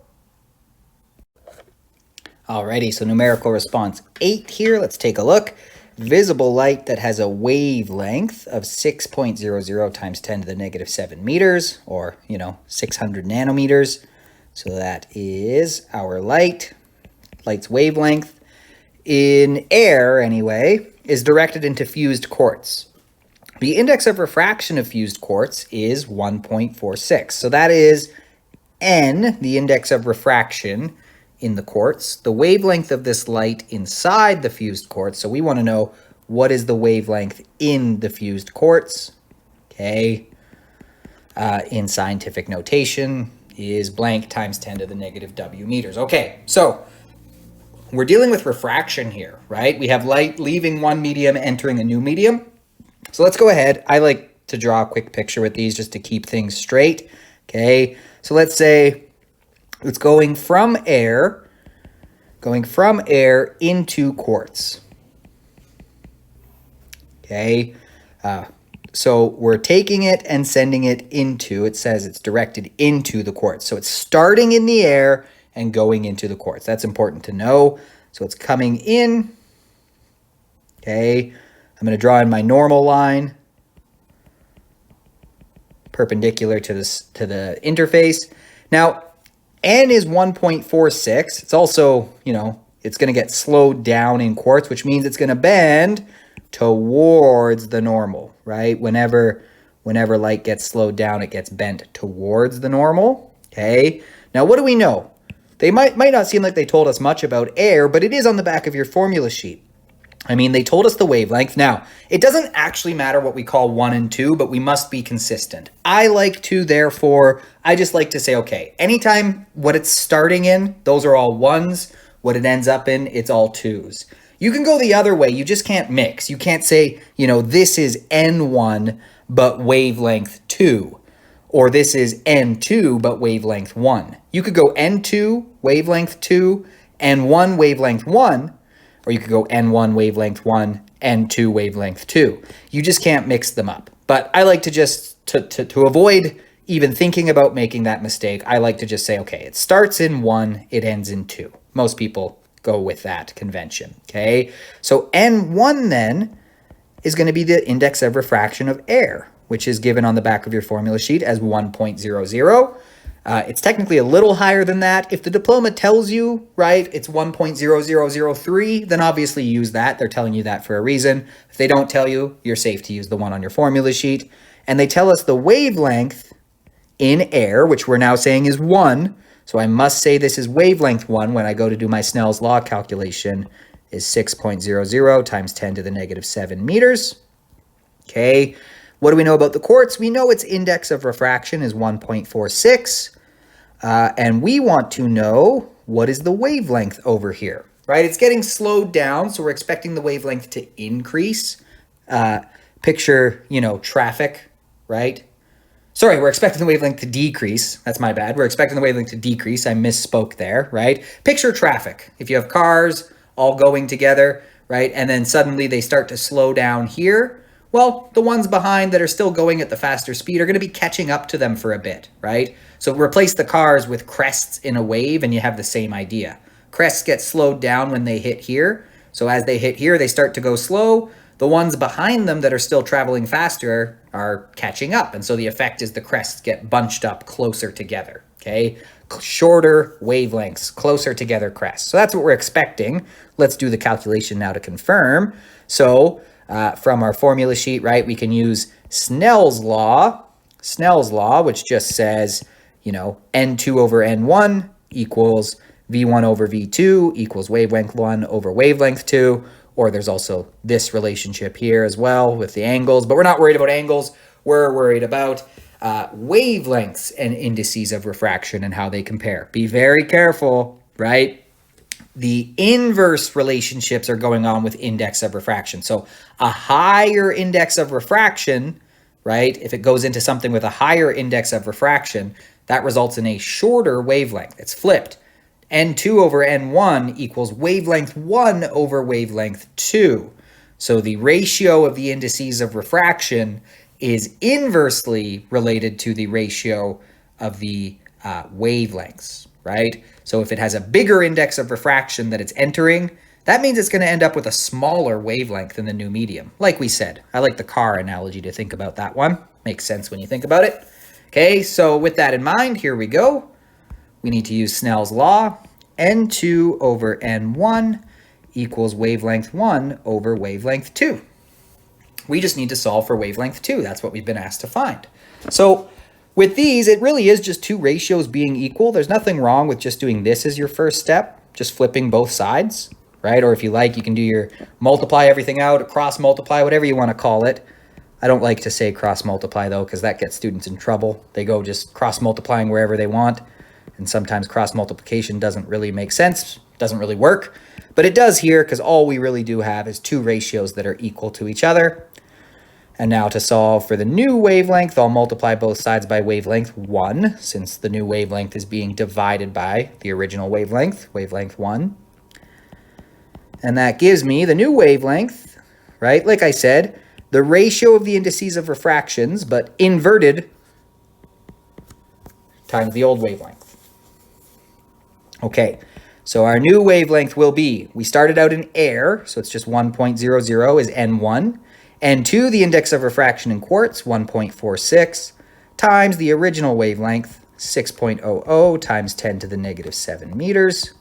Alrighty, so numerical response 8 here. Let's take a look. Visible light that has a wavelength of 6.00 times 10 to the negative 7 meters, or, 600 nanometers. So that is our light. Light's wavelength in air, anyway, is directed into fused quartz. The index of refraction of fused quartz is 1.46. So that is N, the index of refraction in the quartz. The wavelength of this light inside the fused quartz. So we want to know what is the wavelength in the fused quartz. Okay. In scientific notation is blank times 10 to the negative W meters. Okay, so we're dealing with refraction here, right? We have light leaving one medium, entering a new medium. So let's go ahead. I like to draw a quick picture with these just to keep things straight. Okay, so let's say it's going from air into quartz. Okay, so we're taking it and sending it into, it says it's directed into the quartz. So it's starting in the air and going into the quartz. That's important to know. So it's coming in. Okay, I'm going to draw in my normal line perpendicular to the interface. Now, N is 1.46. It's also, It's going to get slowed down in quartz, which means it's going to bend towards the normal, right? Whenever light gets slowed down, it gets bent towards the normal, okay? Now, what do we know? They might not seem like they told us much about air, but it is on the back of your formula sheet. I mean, they told us the wavelength. Now, it doesn't actually matter what we call 1 and 2, but we must be consistent. I like to, therefore, I just like to say, okay, anytime what it's starting in, those are all 1s. What it ends up in, it's all 2s. You can go the other way. You just can't mix. You can't say, you know, this is N1, but wavelength 2. Or this is N2, but wavelength 1. You could go N2, wavelength 2, N1, wavelength 1, or you could go N1 wavelength 1, N2 wavelength 2. You just can't mix them up. But I like to just, to avoid even thinking about making that mistake, I like to just say, okay, it starts in 1, it ends in 2. Most people go with that convention, okay? So N1 then is going to be the index of refraction of air, which is given on the back of your formula sheet as 1.00. It's technically a little higher than that. If the diploma tells you, right, it's 1.0003, then obviously use that. They're telling you that for a reason. If they don't tell you, you're safe to use the one on your formula sheet. And they tell us the wavelength in air, which we're now saying is 1. So I must say this is wavelength 1 when I go to do my Snell's law calculation, is 6.00 times 10 to the negative 7 meters. Okay. What do we know about the quartz? We know its index of refraction is 1.46. And we want to know what is the wavelength over here, right? It's getting slowed down, so we're expecting the wavelength to increase. Picture, you know, traffic, right? Sorry, we're expecting the wavelength to decrease. That's my bad. We're expecting the wavelength to decrease. I misspoke there, right? Picture traffic. If you have cars all going together, right, and then suddenly they start to slow down here, well, the ones behind that are still going at the faster speed are going to be catching up to them for a bit, right? So replace the cars with crests in a wave and you have the same idea. Crests get slowed down when they hit here. So as they hit here, they start to go slow. The ones behind them that are still traveling faster are catching up. And so the effect is the crests get bunched up closer together, okay? Shorter wavelengths, closer together crests. So that's what we're expecting. Let's do the calculation now to confirm. So from our formula sheet, right, we can use Snell's law, which just says, you know, N2 over N1 equals V1 over V2 equals wavelength 1 over wavelength 2. Or there's also this relationship here as well with the angles, but we're not worried about angles. We're worried about wavelengths and indices of refraction and how they compare. Be very careful, right? The inverse relationships are going on with index of refraction. So a higher index of refraction, right, if it goes into something with a higher index of refraction, that results in a shorter wavelength. It's flipped. N2 over N1 equals wavelength 1 over wavelength 2. So the ratio of the indices of refraction is inversely related to the ratio of the wavelengths, right? So if it has a bigger index of refraction that it's entering, that means it's going to end up with a smaller wavelength in the new medium. Like we said, I like the car analogy to think about that one. Makes sense when you think about it. Okay, so with that in mind, here we go. We need to use Snell's law. N2 over N1 equals wavelength 1 over wavelength 2. We just need to solve for wavelength 2. That's what we've been asked to find. So with these, it really is just two ratios being equal. There's nothing wrong with just doing this as your first step, just flipping both sides, right? Or if you like, you can do your multiply everything out, cross multiply, whatever you want to call it. I don't like to say cross multiply though, because that gets students in trouble. They go just cross multiplying wherever they want. And sometimes cross multiplication doesn't really make sense, doesn't really work. But it does here because all we really do have is two ratios that are equal to each other. And now to solve for the new wavelength, I'll multiply both sides by wavelength 1, since the new wavelength is being divided by the original wavelength, wavelength 1. And that gives me the new wavelength, right? Like I said, the ratio of the indices of refractions, but inverted, times the old wavelength. Okay, so our new wavelength will be, we started out in air, so it's just 1.00 is N1. N2, the index of refraction in quartz, 1.46, times the original wavelength, 6.00 times 10 to the negative 7 meters.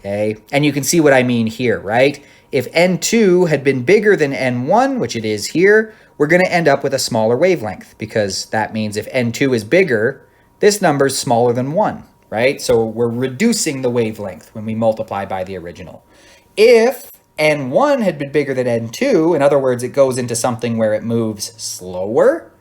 okay? And you can see what I mean here, right? If N2 had been bigger than N1, which it is here, we're going to end up with a smaller wavelength, because that means if N2 is bigger, this number is smaller than 1, right? So we're reducing the wavelength when we multiply by the original. If N1 had been bigger than N2, in other words, it goes into something where it moves slower,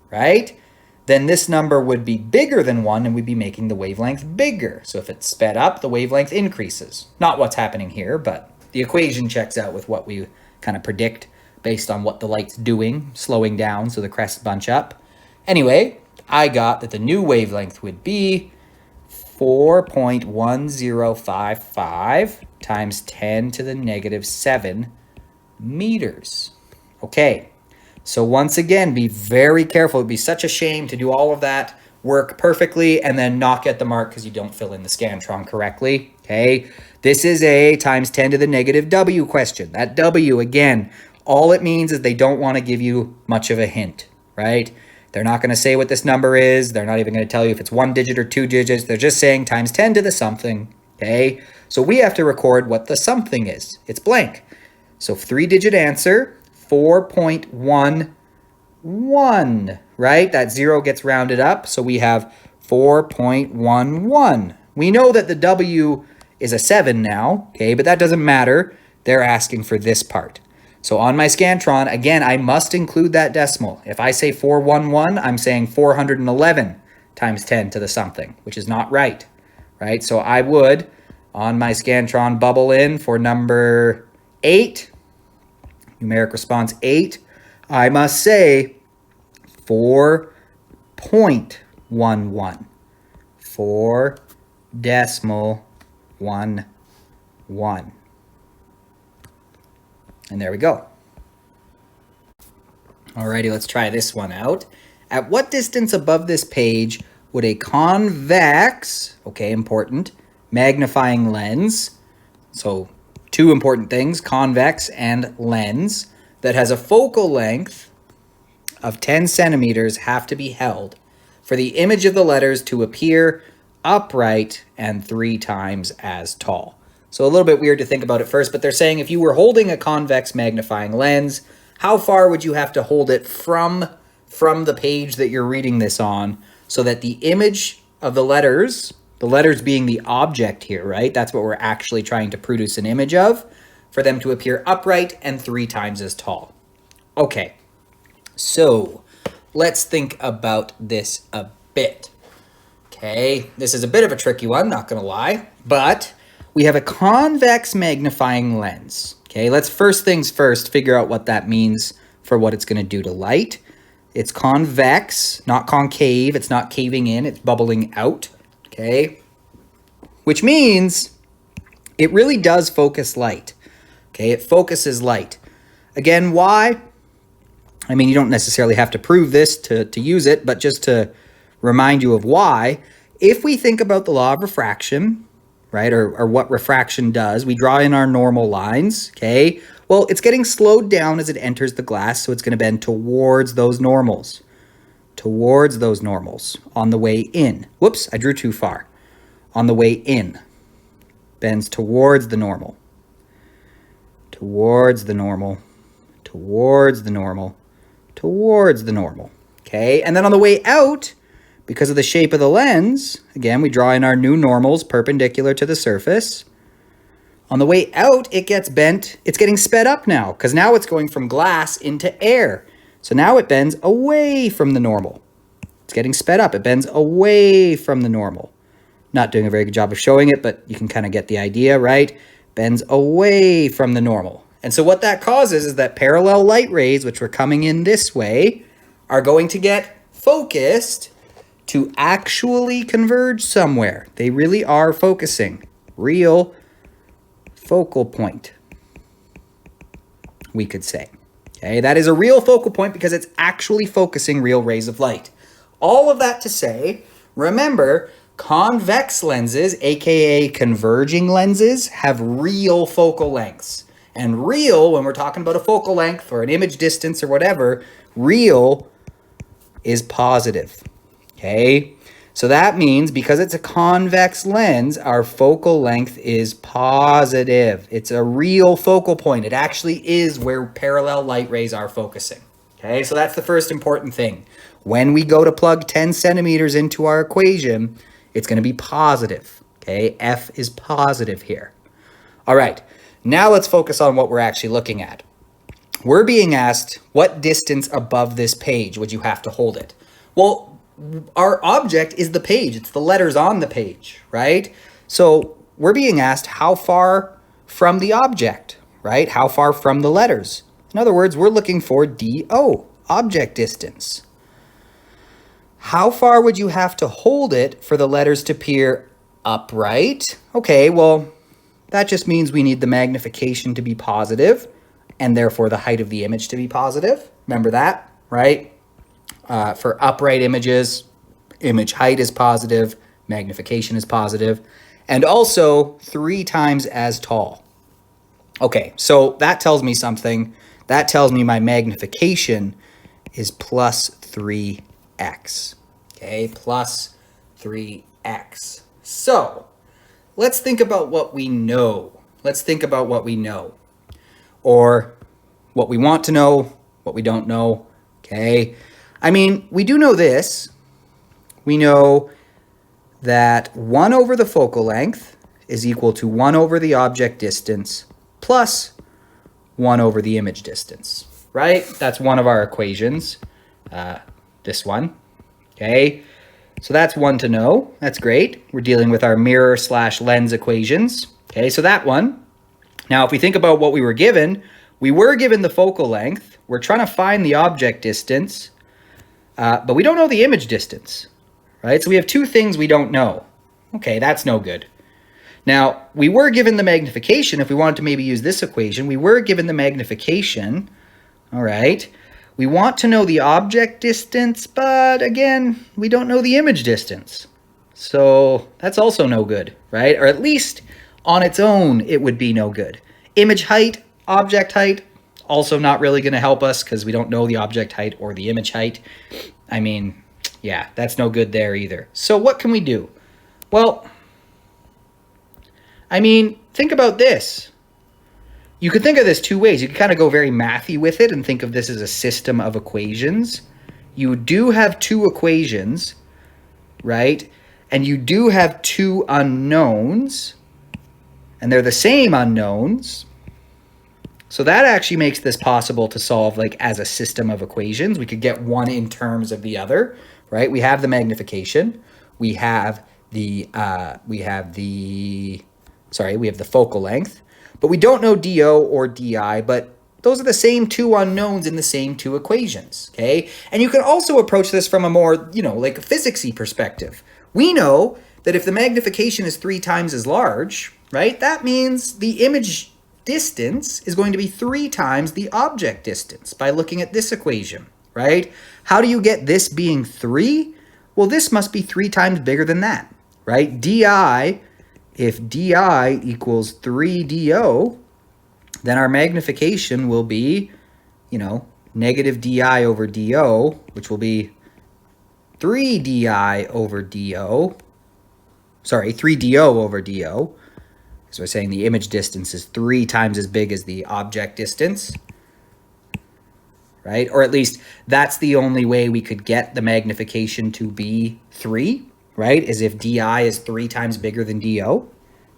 right? Then this number would be bigger than 1, and we'd be making the wavelength bigger. So if it's sped up, the wavelength increases. Not what's happening here, but the equation checks out with what we kind of predict based on what the light's doing, slowing down so the crests bunch up. Anyway, I got that the new wavelength would be 4.1055 times 10 to the negative 7 meters. Okay, so once again, be very careful. It'd be such a shame to do all of that work perfectly and then not get the mark because you don't fill in the Scantron correctly. Okay, this is a times 10 to the negative W question. That W, again, all it means is they don't want to give you much of a hint, right? They're not going to say what this number is. They're not even going to tell you if it's 1 digit or 2 digits. They're just saying times 10 to the something, okay? So we have to record what the something is. It's blank. So 3-digit answer, 4.11, right? That 0 gets rounded up, so we have 4.11. We know that the W is a 7 now, okay? But that doesn't matter. They're asking for this part. So on my Scantron, again, I must include that decimal. If I say 411, I'm saying 411 times 10 to the something, which is not right, right? So I would, on my Scantron, bubble in for number 8, numeric response 8, I must say 4.11, 4.11. And there we go. Alrighty, let's try this one out. At what distance above this page would a convex, okay, important, magnifying lens, so two important things, convex and lens, that has a focal length of 10 centimeters have to be held for the image of the letters to appear upright and 3 times as tall? So a little bit weird to think about at first, but they're saying if you were holding a convex magnifying lens, how far would you have to hold it from the page that you're reading this on so that the image of the letters being the object here, right? That's what we're actually trying to produce an image of, for them to appear upright and 3 times as tall. Okay, so let's think about this a bit. Okay, this is a bit of a tricky one, not gonna lie, but we have a convex magnifying lens. Okay, let's first things first figure out what that means for what it's going to do to light. It's convex, not concave. It's not caving in, it's bubbling out. Okay, which means it really does focus light. Okay, it focuses light. Again, why? I mean, you don't necessarily have to prove this to use it, but just to remind you of why, if we think about the law of refraction, right, or what refraction does, we draw in our normal lines, okay? Well, it's getting slowed down as it enters the glass, so it's going to bend towards those normals, on the way in. Whoops, I drew too far. On the way in, bends towards the normal, towards the normal, okay? And then on the way out, because of the shape of the lens, again, we draw in our new normals perpendicular to the surface. On the way out, it gets bent. It's getting sped up now, because now it's going from glass into air. So now it bends away from the normal. It's getting sped up. It bends away from the normal. Not doing a very good job of showing it, but you can kind of get the idea, right? Bends away from the normal. And so what that causes is that parallel light rays, which were coming in this way, are going to get focused to actually converge somewhere. They really are focusing. Real focal point, we could say. Okay, that is a real focal point because it's actually focusing real rays of light. All of that to say, remember, convex lenses, aka converging lenses, have real focal lengths. And real, when we're talking about a focal length or an image distance or whatever, real is positive. Okay, So that means because it's a convex lens, our focal length is positive. It's a real focal point. It actually is where parallel light rays are focusing. Okay, so that's the first important thing. When we go to plug 10 centimeters into our equation, it's going to be positive. Okay, F is positive here. All right, now let's focus on what we're actually looking at. We're being asked, what distance above this page would you have to hold it? Well, our object is the page. It's the letters on the page, right? So we're being asked how far from the object, right? How far from the letters? In other words, we're looking for DO, object distance. How far would you have to hold it for the letters to appear upright? Okay, well, that just means we need the magnification to be positive and therefore the height of the image to be positive. Remember that, right? For upright images, image height is positive, magnification is positive, and also 3 times as tall. Okay, so that tells me something. That tells me my magnification is plus 3x. Okay, plus 3x. So let's think about what we know. Let's think about what we know, or what we want to know, what we don't know. Okay. I mean, we do know this. We know that 1 over the focal length is equal to 1 over the object distance plus 1 over the image distance, right? That's one of our equations, this one, okay? So that's one to know. That's great. We're dealing with our mirror/lens equations, okay? So that one. Now, if we think about what we were given the focal length. We're trying to find the object distance. But we don't know the image distance, right? So we have 2 things we don't know. Okay, that's no good. Now, we were given the magnification. If we wanted to maybe use this equation, we were given the magnification, all right? We want to know the object distance, but again, we don't know the image distance. So that's also no good, right? Or at least on its own, it would be no good. Image height, object height, also not really going to help us because we don't know the object height or the image height. I mean, yeah, that's no good there either. So what can we do? Well, I mean, think about this. You could think of this 2 ways. You could kind of go very mathy with it and think of this as a system of equations. You do have 2 equations, right? And you do have 2 unknowns, and they're the same unknowns. So that actually makes this possible to solve like as a system of equations. We could get one in terms of the other, right? We have the magnification, we have the focal length, but we don't know DO or DI, but those are the same 2 unknowns in the same 2 equations, okay? And you can also approach this from a more, like a physicsy perspective. We know that if the magnification is 3 times as large, right, that means the image distance is going to be 3 times the object distance by looking at this equation, right? How do you get this being 3? Well, this must be 3 times bigger than that, right? DI, if DI equals 3DO, then our magnification will be, negative DI over DO, which will be 3DI over DO. Sorry, 3DO over DO. So we're saying the image distance is 3 times as big as the object distance, right? Or at least that's the only way we could get the magnification to be 3, right? Is if DI is 3 times bigger than DO.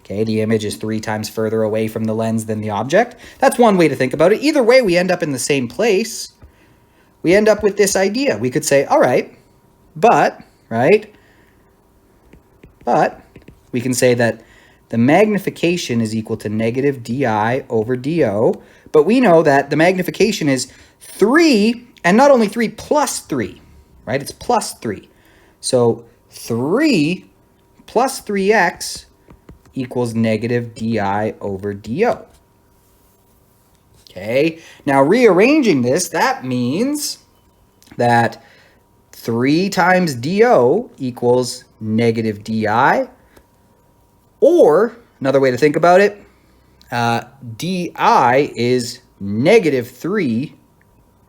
Okay, the image is 3 times further away from the lens than the object. That's one way to think about it. Either way, we end up in the same place. We end up with this idea. We could say, all right, but, right? But we can say that the magnification is equal to negative DI over DO, but we know that the magnification is 3, and not only 3, plus 3, right? It's plus 3. So 3 plus 3x equals negative DI over DO. Okay, now rearranging this, that means that 3 times DO equals negative DI, or another way to think about it, DI is negative 3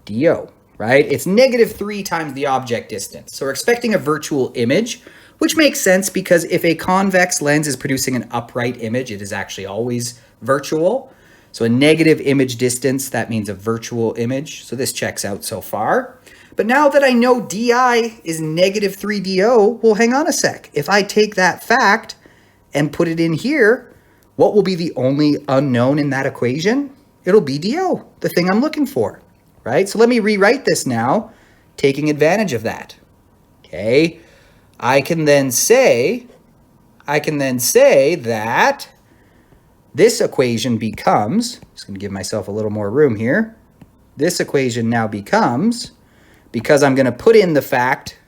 DO, right? It's negative 3 times the object distance. So we're expecting a virtual image. which makes sense because if a convex lens is producing an upright image, it is actually always virtual. So a negative image distance, that means a virtual image. So this checks out so far. But now that I know DI is negative 3 DO, well, hang on a sec. If I take that fact and put it in here, what will be the only unknown in that equation? It'll be DO, the thing I'm looking for, right? So let me rewrite this now, taking advantage of that, okay? I can then say that this equation becomes, just gonna give myself a little more room here. This equation now becomes, because I'm gonna put in the fact,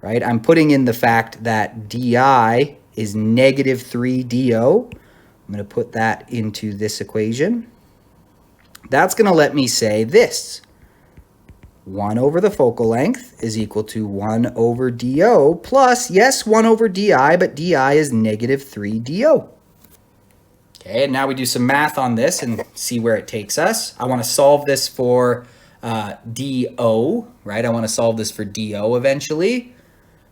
right? I'm putting in the fact that DI is negative 3 DO. I'm gonna put that into this equation. That's gonna let me say this. 1 over the focal length is equal to 1 over DO plus, yes, 1 over DI, but DI is negative 3 DO. Okay, and now we do some math on this and see where it takes us. I want to solve this for DO, right? I want to solve this for DO eventually.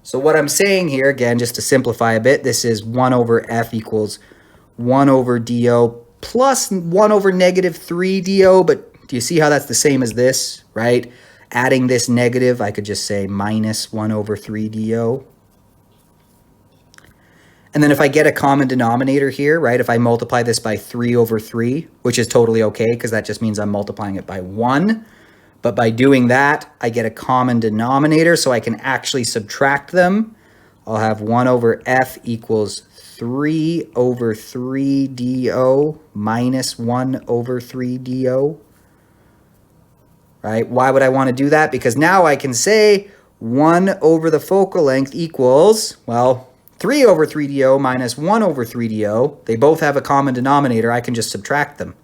So what I'm saying here, again, just to simplify a bit, this is 1 over F equals 1 over DO plus 1 over negative 3 DO, but do you see how that's the same as this, right? Adding this negative, I could just say minus 1 over 3 DO. And then if I get a common denominator here, right, if I multiply this by 3 over 3, which is totally okay because that just means I'm multiplying it by 1. But by doing that, I get a common denominator, so I can actually subtract them. I'll have 1 over F equals 3 over 3 DO minus 1 over 3 DO. Right? Why would I want to do that? Because now I can say 1 over the focal length equals, well, 3 over 3 DO minus 1 over 3 DO. They both have a common denominator. I can just subtract them.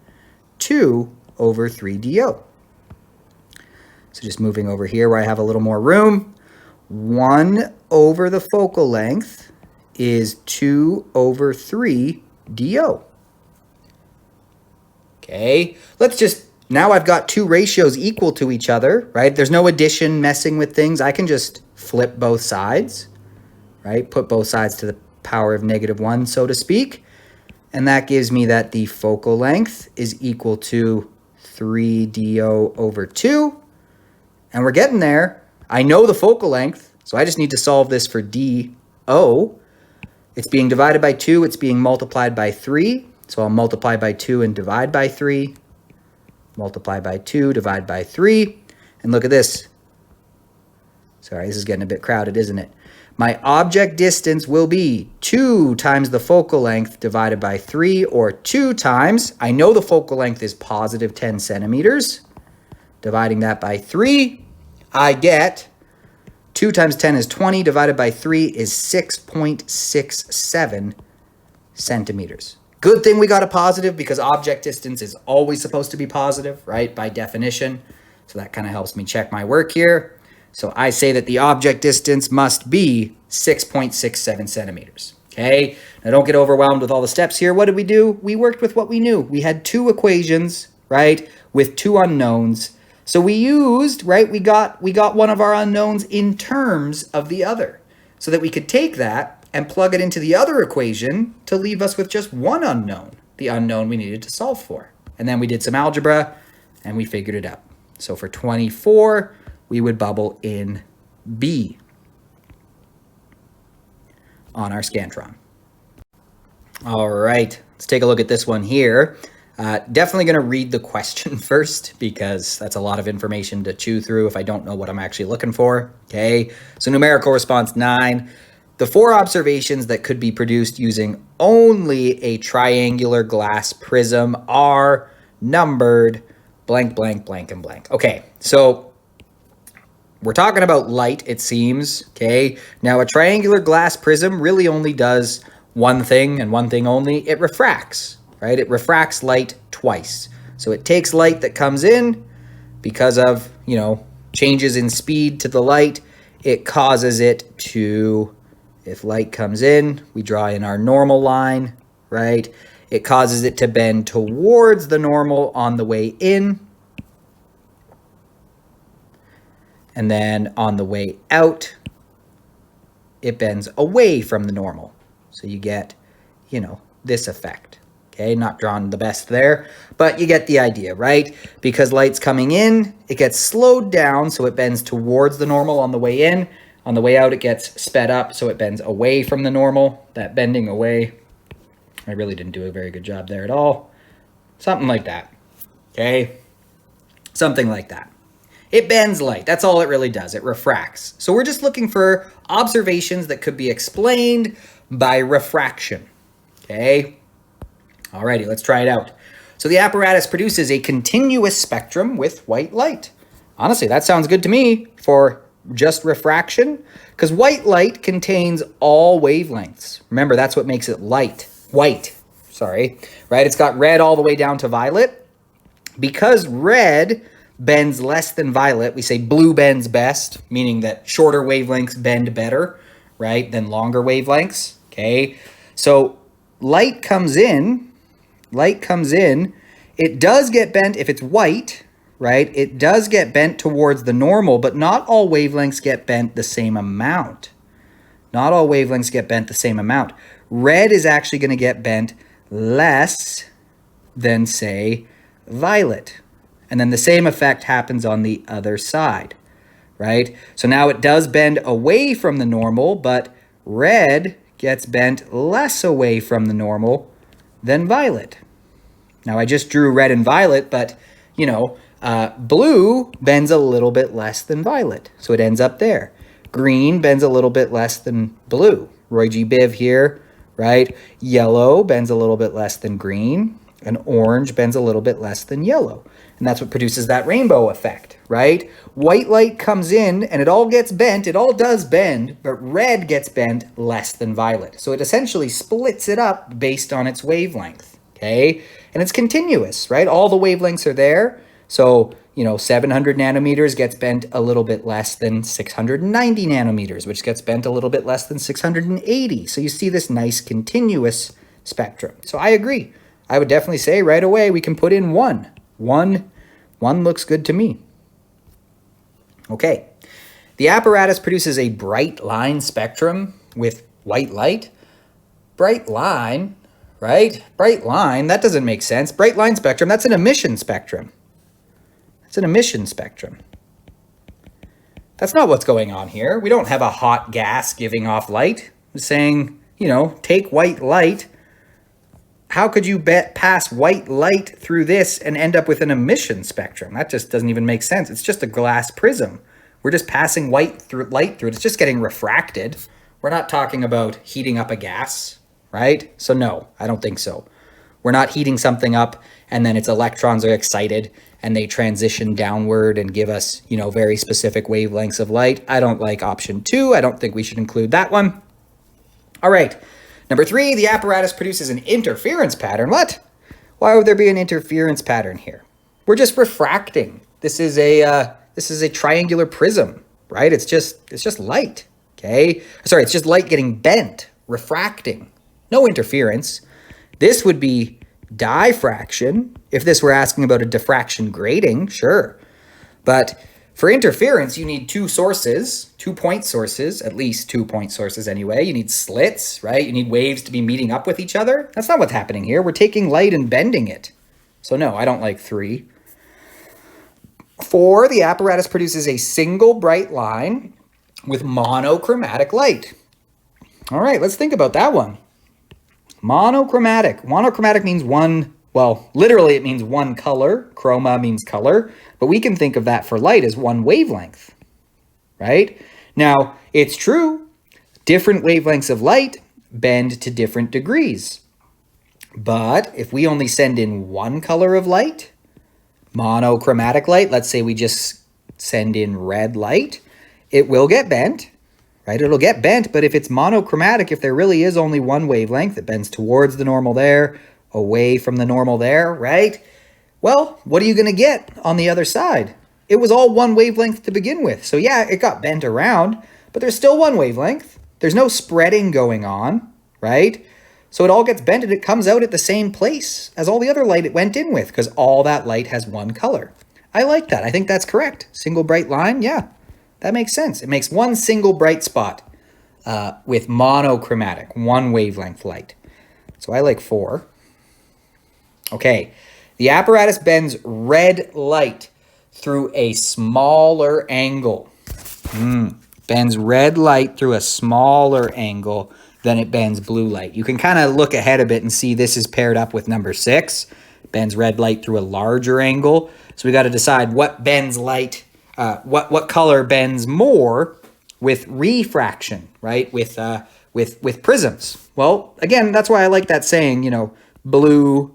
2 over 3 DO. So just moving over here where I have a little more room. 1 over the focal length is 2 over 3 DO. Okay, let's just, now I've got two ratios equal to each other, right? There's no addition messing with things. I can just flip both sides, right? Put both sides to the power of -1, so to speak. And that gives me that the focal length is equal to 3 DO over 2. And we're getting there. I know the focal length, so I just need to solve this for DO. It's being divided by 2. It's being multiplied by 3. So I'll multiply by 2 and divide by 3. Multiply by 2, divide by 3. And look at this. Sorry, this is getting a bit crowded, isn't it? My object distance will be 2 times the focal length divided by 3, or 2 times, I know the focal length is positive 10 centimeters. Dividing that by 3, I get 2 times 10 is 20, divided by 3 is 6.67 centimeters. Good thing we got a positive because object distance is always supposed to be positive, right, by definition. So that kind of helps me check my work here. So I say that the object distance must be 6.67 centimeters, okay? Now don't get overwhelmed with all the steps here. What did we do? We worked with what we knew. We had two equations, right, with two unknowns. So we used, right, we got one of our unknowns in terms of the other so that we could take that and plug it into the other equation to leave us with just one unknown, the unknown we needed to solve for. And then we did some algebra and we figured it out. So for 24, we would bubble in B on our Scantron. All right, let's take a look at this one here. Definitely going to read the question first because that's a lot of information to chew through if I don't know what I'm actually looking for. Okay, so numerical response 9. The 4 observations that could be produced using only a triangular glass prism are numbered blank, blank, blank, and blank. Okay, so we're talking about light, it seems. Okay, now a triangular glass prism really only does one thing and one thing only. It refracts, right? It refracts light twice. So it takes light that comes in because of, you know, changes in speed to the light. It causes it to, if light comes in, we draw in our normal line, right? It causes it to bend towards the normal on the way in. And then on the way out, it bends away from the normal. So you get, you know, this effect. Okay, not drawn the best there, but you get the idea, right? Because light's coming in, it gets slowed down, so it bends towards the normal on the way in. On the way out, it gets sped up, so it bends away from the normal. That bending away, I really didn't do a very good job there at all. Something like that, okay? Something like that. It bends light. That's all it really does. It refracts. So we're just looking for observations that could be explained by refraction, okay? Alrighty, let's try it out. So the apparatus produces a continuous spectrum with white light. Honestly, that sounds good to me for just refraction, because white light contains all wavelengths. Remember, that's what makes it white, right? It's got red all the way down to violet. Because red bends less than violet, we say blue bends best, meaning that shorter wavelengths bend better, right, than longer wavelengths, okay? So light comes in, it does get bent if it's white, right? It does get bent towards the normal, but not all wavelengths get bent the same amount. Not all wavelengths get bent the same amount. Red is actually going to get bent less than, say, violet. And then the same effect happens on the other side, right? So now it does bend away from the normal, but red gets bent less away from the normal than violet. Now I just drew red and violet, but, you know, blue bends a little bit less than violet, so it ends up there. Green bends a little bit less than blue. Roy G. Biv here, right? Yellow bends a little bit less than green, and orange bends a little bit less than yellow. And that's what produces that rainbow effect, right? White light comes in and it all gets bent. It all does bend, but red gets bent less than violet. So it essentially splits it up based on its wavelength, okay? And it's continuous, right? All the wavelengths are there. So, you know, 700 nanometers gets bent a little bit less than 690 nanometers, which gets bent a little bit less than 680. So you see this nice continuous spectrum. So I agree. I would definitely say right away we can put in one. One looks good to me. Okay. The apparatus produces a bright line spectrum with white light. Bright line, right? Bright line, that doesn't make sense. Bright line spectrum, that's an emission spectrum. It's an emission spectrum. That's not what's going on here. We don't have a hot gas giving off light. I'm saying, you know, take white light. How could you pass white light through this and end up with an emission spectrum? That just doesn't even make sense. It's just a glass prism. We're just passing light through it. It's just getting refracted. We're not talking about heating up a gas, right? So no, I don't think so. We're not heating something up and then its electrons are excited and they transition downward and give us, you know, very specific wavelengths of light. I don't like option 2. I don't think we should include that one. All right. Number 3, the apparatus produces an interference pattern. What? Why would there be an interference pattern here? We're just refracting. This is a triangular prism, right? It's just light, okay? Sorry, it's just light getting bent, refracting. No interference. This would be diffraction. If this were asking about a diffraction grating, sure. But for interference, you need 2 sources, 2-point sources, at least 2-point sources anyway. You need slits, right? You need waves to be meeting up with each other. That's not what's happening here. We're taking light and bending it. So no, I don't like 3. 4, the apparatus produces a single bright line with monochromatic light. All right, let's think about that one. Monochromatic. Monochromatic means one, well, literally it means one color. Chroma means color. But we can think of that for light as one wavelength, right? Now, it's true. Different wavelengths of light bend to different degrees. But if we only send in one color of light, monochromatic light, let's say we just send in red light, it will get bent, right? It'll get bent, but if it's monochromatic, if there really is only one wavelength, it bends towards the normal there, away from the normal there, right? Well, what are you going to get on the other side? It was all one wavelength to begin with. So yeah, it got bent around, but there's still one wavelength. There's no spreading going on, right? So it all gets bent and it comes out at the same place as all the other light it went in with because all that light has one color. I like that. I think that's correct. Single bright line, yeah, that makes sense. It makes one single bright spot with monochromatic, one wavelength light. So I like 4. Okay, the apparatus bends red light through a smaller angle. Bends red light through a smaller angle than it bends blue light. You can kind of look ahead a bit and see this is paired up with number 6. Bends red light through a larger angle. So we got to decide what bends light, what color bends more with refraction, right? With prisms. Well, again, that's why I like that saying, you know, blue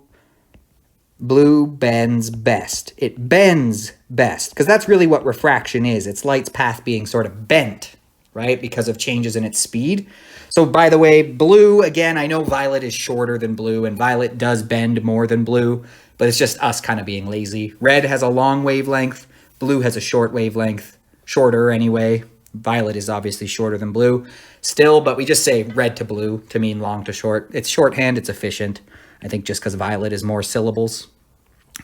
bends best. It bends best because that's really what refraction is. It's light's path being sort of bent, right? Because of changes in its speed. So by the way, blue, again, I know violet is shorter than blue and violet does bend more than blue, but it's just us kind of being lazy. Red has a long wavelength. Blue has a short wavelength, shorter anyway. Violet is obviously shorter than blue still, but we just say red to blue to mean long to short. It's shorthand, it's efficient. I think just because violet is more syllables.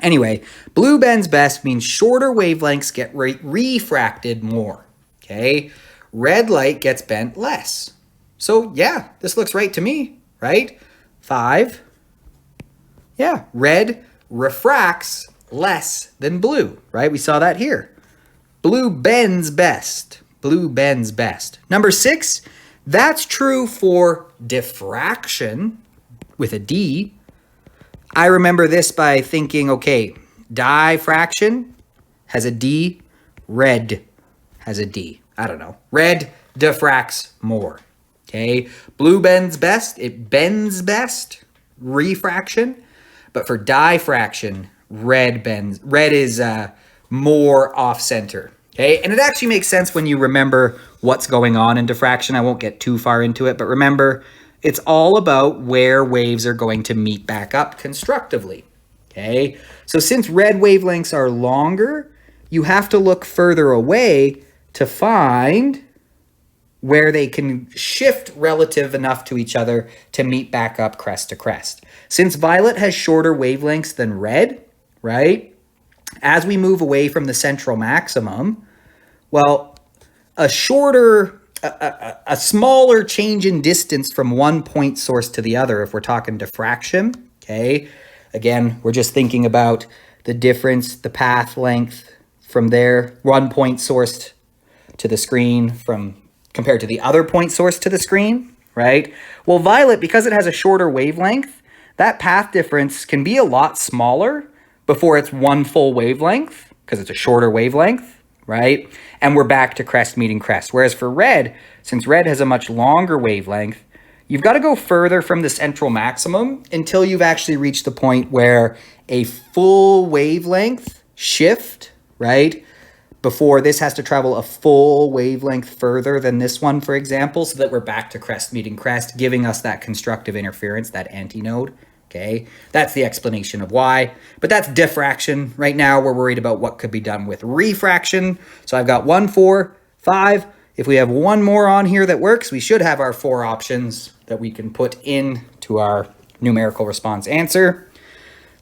Anyway, blue bends best means shorter wavelengths get refracted more, okay? Red light gets bent less. So yeah, this looks right to me, right? 5. Yeah, red refracts less than blue, right? We saw that here. Blue bends best. Blue bends best. Number 6, that's true for diffraction with a D. I remember this by thinking, okay, diffraction has a D, red has a D. I don't know. Red diffracts more. Okay, blue bends best. It bends best, refraction. But for diffraction, red is more off center. Okay, and it actually makes sense when you remember what's going on in diffraction. I won't get too far into it, but remember, it's all about where waves are going to meet back up constructively. Okay, so since red wavelengths are longer, you have to look further away to find where they can shift relative enough to each other to meet back up crest to crest. Since violet has shorter wavelengths than red, right? As we move away from the central maximum, well, a smaller change in distance from one point source to the other, if we're talking diffraction, okay? Again, we're just thinking about the difference, the path length from there, one point source to the screen compared to the other point source to the screen, right? Well, violet, because it has a shorter wavelength, that path difference can be a lot smaller before it's one full wavelength, because it's a shorter wavelength, right? And we're back to crest meeting crest. Whereas for red, since red has a much longer wavelength, you've got to go further from the central maximum until you've actually reached the point where a full wavelength shift, right? Before this has to travel a full wavelength further than this one, for example, so that we're back to crest meeting crest, giving us that constructive interference, that antinode. Okay, that's the explanation of why. But that's diffraction. Right now, we're worried about what could be done with refraction. So I've got 1, 4, 5. If we have one more on here that works, we should have our 4 options that we can put into our numerical response answer.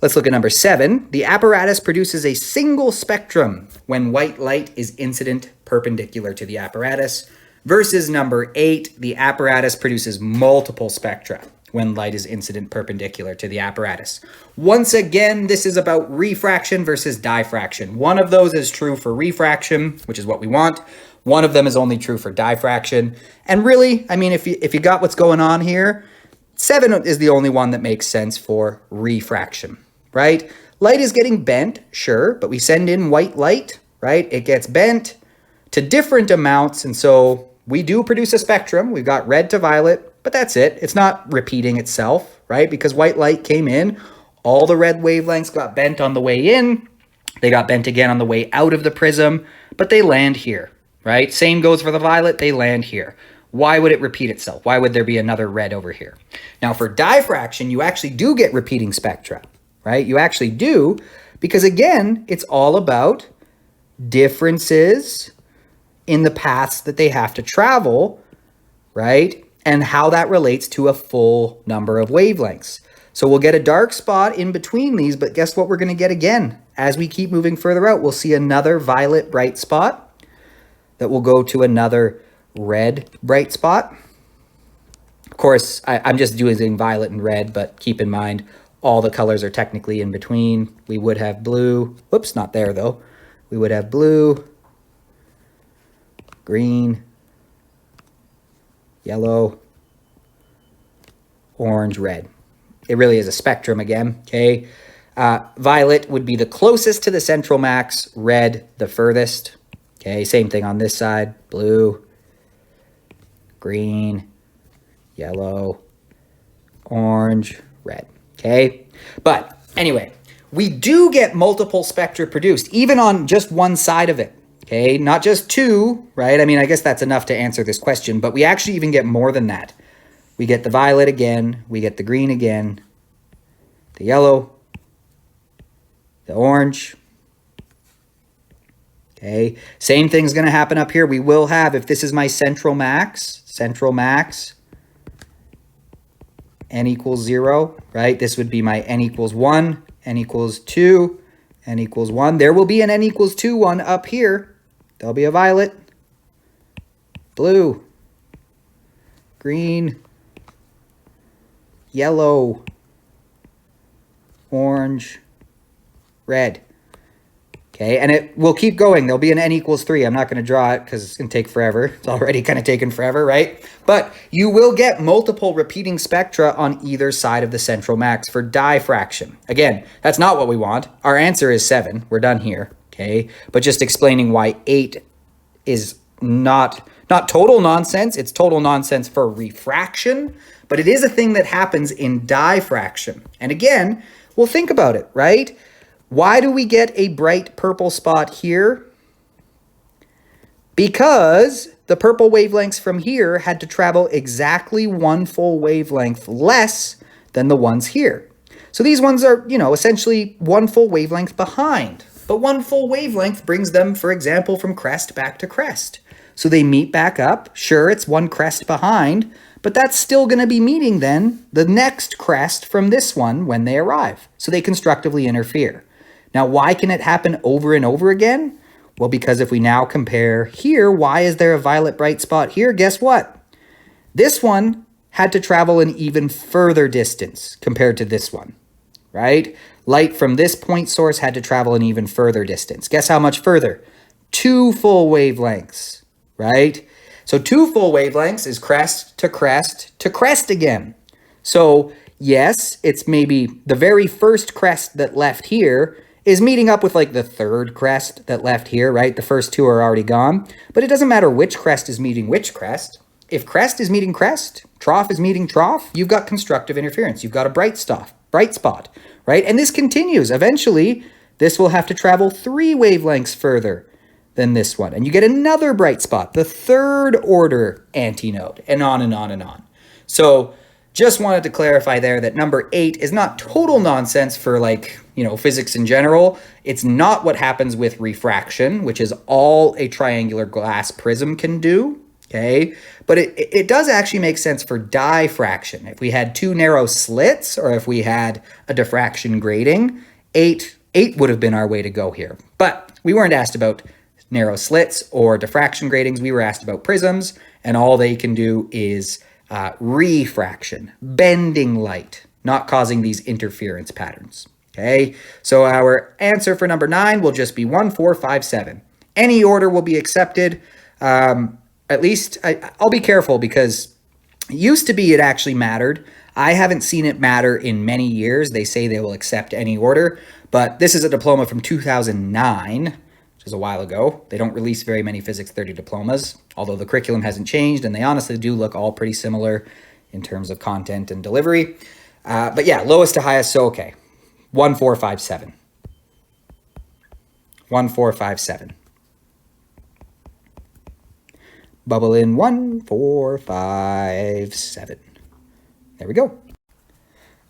Let's look at number 7. The apparatus produces a single spectrum when white light is incident perpendicular to the apparatus. Versus number 8, the apparatus produces multiple spectra when light is incident perpendicular to the apparatus. Once again, this is about refraction versus diffraction. One of those is true for refraction, which is what we want. One of them is only true for diffraction. And really, I mean, if you got what's going on here, 7 is the only one that makes sense for refraction, right? Light is getting bent, sure, but we send in white light, right? It gets bent to different amounts, and so we do produce a spectrum. We've got red to violet, but that's it. It's not repeating itself, right? Because white light came in, all the red wavelengths got bent on the way in, they got bent again on the way out of the prism, but they land here, right? Same goes for the violet, they land here. Why would it repeat itself? Why would there be another red over here? Now for diffraction, you actually do get repeating spectra, right? You actually do, because again, it's all about differences in the paths that they have to travel, right? And how that relates to a full number of wavelengths. So we'll get a dark spot in between these, but guess what we're going to get again? As we keep moving further out, we'll see another violet bright spot that will go to another red bright spot, Of course, I'm just doing violet and red, but keep in mind, all the colors are technically in between. We would have blue. Whoops, not there though. We would have blue, green, yellow, orange, red. It really is a spectrum again, okay? Violet would be the closest to the central max, red the furthest. Okay, same thing on this side, blue, green, yellow, orange, red, okay? But anyway, we do get multiple spectra produced, even on just one side of it, okay? Not just two, right? I mean, I guess that's enough to answer this question, but we actually even get more than that. We get the violet again, we get the green again, the yellow, the orange. Okay, same thing's going to happen up here. We will have, if this is my central max, n equals 0, right? This would be my n equals 1, n equals 2, n equals 1. There will be an n equals 2 one up here. There'll be a violet, blue, green, yellow, orange, red. Okay, and it will keep going. There'll be an n equals 3. I'm not going to draw it because it's going to take forever. It's already kind of taken forever, right? But you will get multiple repeating spectra on either side of the central max for diffraction. Again, that's not what we want. Our answer is 7. We're done here, okay? But just explaining why 8 is not total nonsense. It's total nonsense for refraction, but it is a thing that happens in diffraction. And again, well, think about it, right? Why do we get a bright purple spot here? Because the purple wavelengths from here had to travel exactly one full wavelength less than the ones here. So these ones are, essentially one full wavelength behind. But one full wavelength brings them, for example, from crest back to crest. So they meet back up. Sure, it's one crest behind, but that's still going to be meeting then the next crest from this one when they arrive. So they constructively interfere. Now, why can it happen over and over again? Well, because if we now compare here, why is there a violet bright spot here? Guess what? This one had to travel an even further distance compared to this one, right? Light from this point source had to travel an even further distance. Guess how much further? 2 full wavelengths, right? So 2 full wavelengths is crest to crest to crest again. So yes, it's maybe the very first crest that left here is meeting up with like the third crest that left here, right? The first 2 are already gone, but it doesn't matter which crest is meeting which crest. If crest is meeting crest, trough is meeting trough, you've got constructive interference. You've got a bright spot, right? And this continues. Eventually, this will have to travel 3 wavelengths further than this one. And you get another bright spot, the third order antinode, and on and on and on. So just wanted to clarify there that number 8 is not total nonsense for physics in general. It's not what happens with refraction, which is all a triangular glass prism can do, okay? But it does actually make sense for diffraction. If we had 2 narrow slits or if we had a diffraction grating, 8 would have been our way to go here. But we weren't asked about narrow slits or diffraction gratings. We were asked about prisms, and all they can do is refraction, bending light, not causing these interference patterns. Okay, so our answer for number 9 will just be 1, 4, 5, 7. Any order will be accepted. At least I'll be careful because it used to be it actually mattered. I haven't seen it matter in many years. They say they will accept any order, but this is a diploma from 2009, which is a while ago. They don't release very many Physics 30 diplomas, although the curriculum hasn't changed, and they honestly do look all pretty similar in terms of content and delivery. But yeah, lowest to highest, so okay. 1, 4, 5, 7. 1, 4, 5, 7. Bubble in 1, 4, 5, 7. There we go.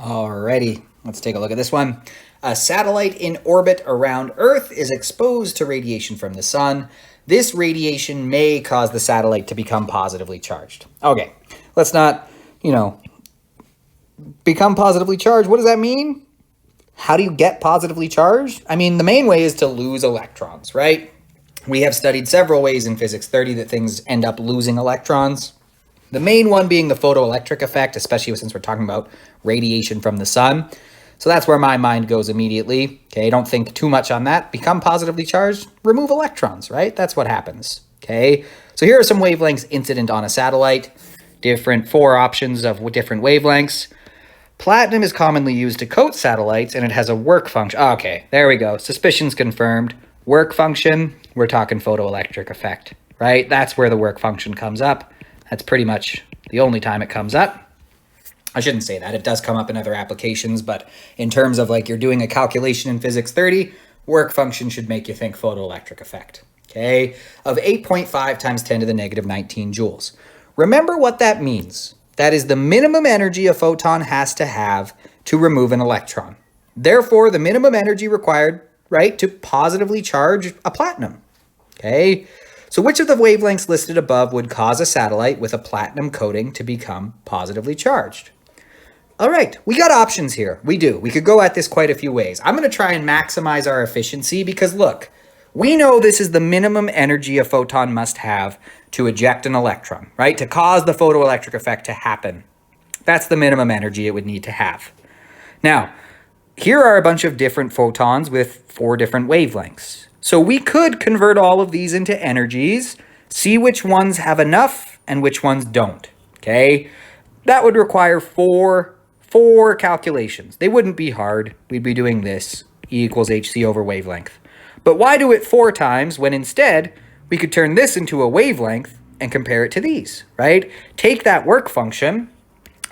Alrighty, let's take a look at this one. A satellite in orbit around Earth is exposed to radiation from the sun. This radiation may cause the satellite to become positively charged. Okay, let's not, become positively charged. What does that mean? How do you get positively charged? I mean, the main way is to lose electrons, right? We have studied several ways in Physics 30 that things end up losing electrons. The main one being the photoelectric effect, especially since we're talking about radiation from the sun. So that's where my mind goes immediately. Okay, don't think too much on that. Become positively charged, remove electrons, right? That's what happens. Okay, so here are some wavelengths incident on a satellite. Different 4 options of different wavelengths. Platinum is commonly used to coat satellites, and it has a work function. Okay, there we go. Suspicions confirmed. Work function, we're talking photoelectric effect, right? That's where the work function comes up. That's pretty much the only time it comes up. I shouldn't say that. It does come up in other applications, but in terms of like you're doing a calculation in Physics 30, work function should make you think photoelectric effect, okay? Of 8.5 times 10 to the negative 19 joules. Remember what that means. That is the minimum energy a photon has to have to remove an electron. Therefore, the minimum energy required, right, to positively charge a platinum, okay? So which of the wavelengths listed above would cause a satellite with a platinum coating to become positively charged? All right, we got options here. We do. We could go at this quite a few ways. I'm going to try and maximize our efficiency because, look, we know this is the minimum energy a photon must have to eject an electron, right? To cause the photoelectric effect to happen. That's the minimum energy it would need to have. Now, here are a bunch of different photons with 4 different wavelengths. So we could convert all of these into energies, see which ones have enough and which ones don't, okay? That would require four calculations. They wouldn't be hard. We'd be doing this, E equals hc over wavelength. But why do it 4 times when instead we could turn this into a wavelength and compare it to these, right? Take that work function,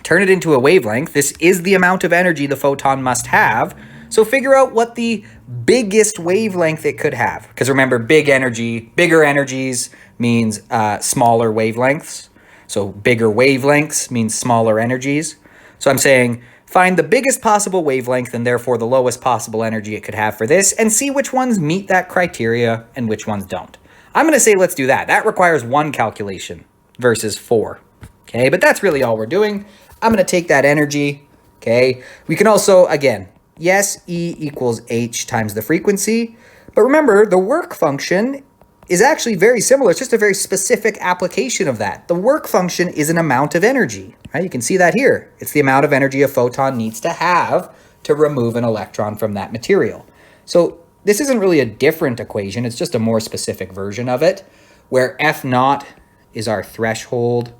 turn it into a wavelength. This is the amount of energy the photon must have. So figure out what the biggest wavelength it could have. Because remember, bigger energies means smaller wavelengths. So bigger wavelengths means smaller energies. So I'm saying find the biggest possible wavelength and therefore the lowest possible energy it could have for this and see which ones meet that criteria and which ones don't. I'm going to say let's do that. That requires 1 calculation versus 4. Okay, but that's really all we're doing. I'm going to take that energy. Okay, we can also, again, yes, E equals h times the frequency. But remember, the work function is actually very similar. It's just a very specific application of that. The work function is an amount of energy, right? You can see that here. It's the amount of energy a photon needs to have to remove an electron from that material. So this isn't really a different equation. It's just a more specific version of it, where F naught is our threshold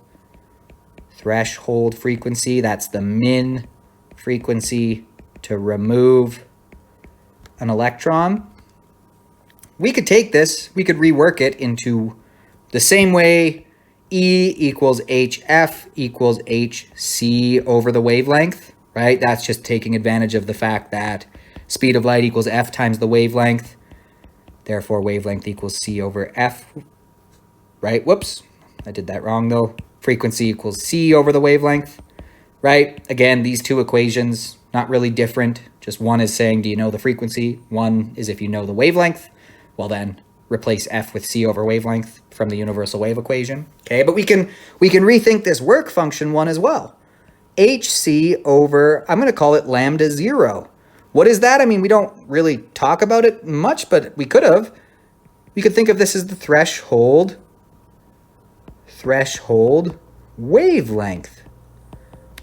frequency. That's the min frequency to remove an electron. We could take this, we could rework it into the same way E equals HF equals HC over the wavelength, right? That's just taking advantage of the fact that speed of light equals F times the wavelength. Therefore, wavelength equals C over F, right? Whoops, I did that wrong though. Frequency equals C over the wavelength, right? Again, these 2 equations, not really different. Just one is saying, do you know the frequency? One is if you know the wavelength. Well then, replace F with C over wavelength from the universal wave equation. Okay, but we can rethink this work function one as well. HC over, I'm going to call it lambda 0. What is that? I mean, we don't really talk about it much, but we could have. We could think of this as the threshold wavelength.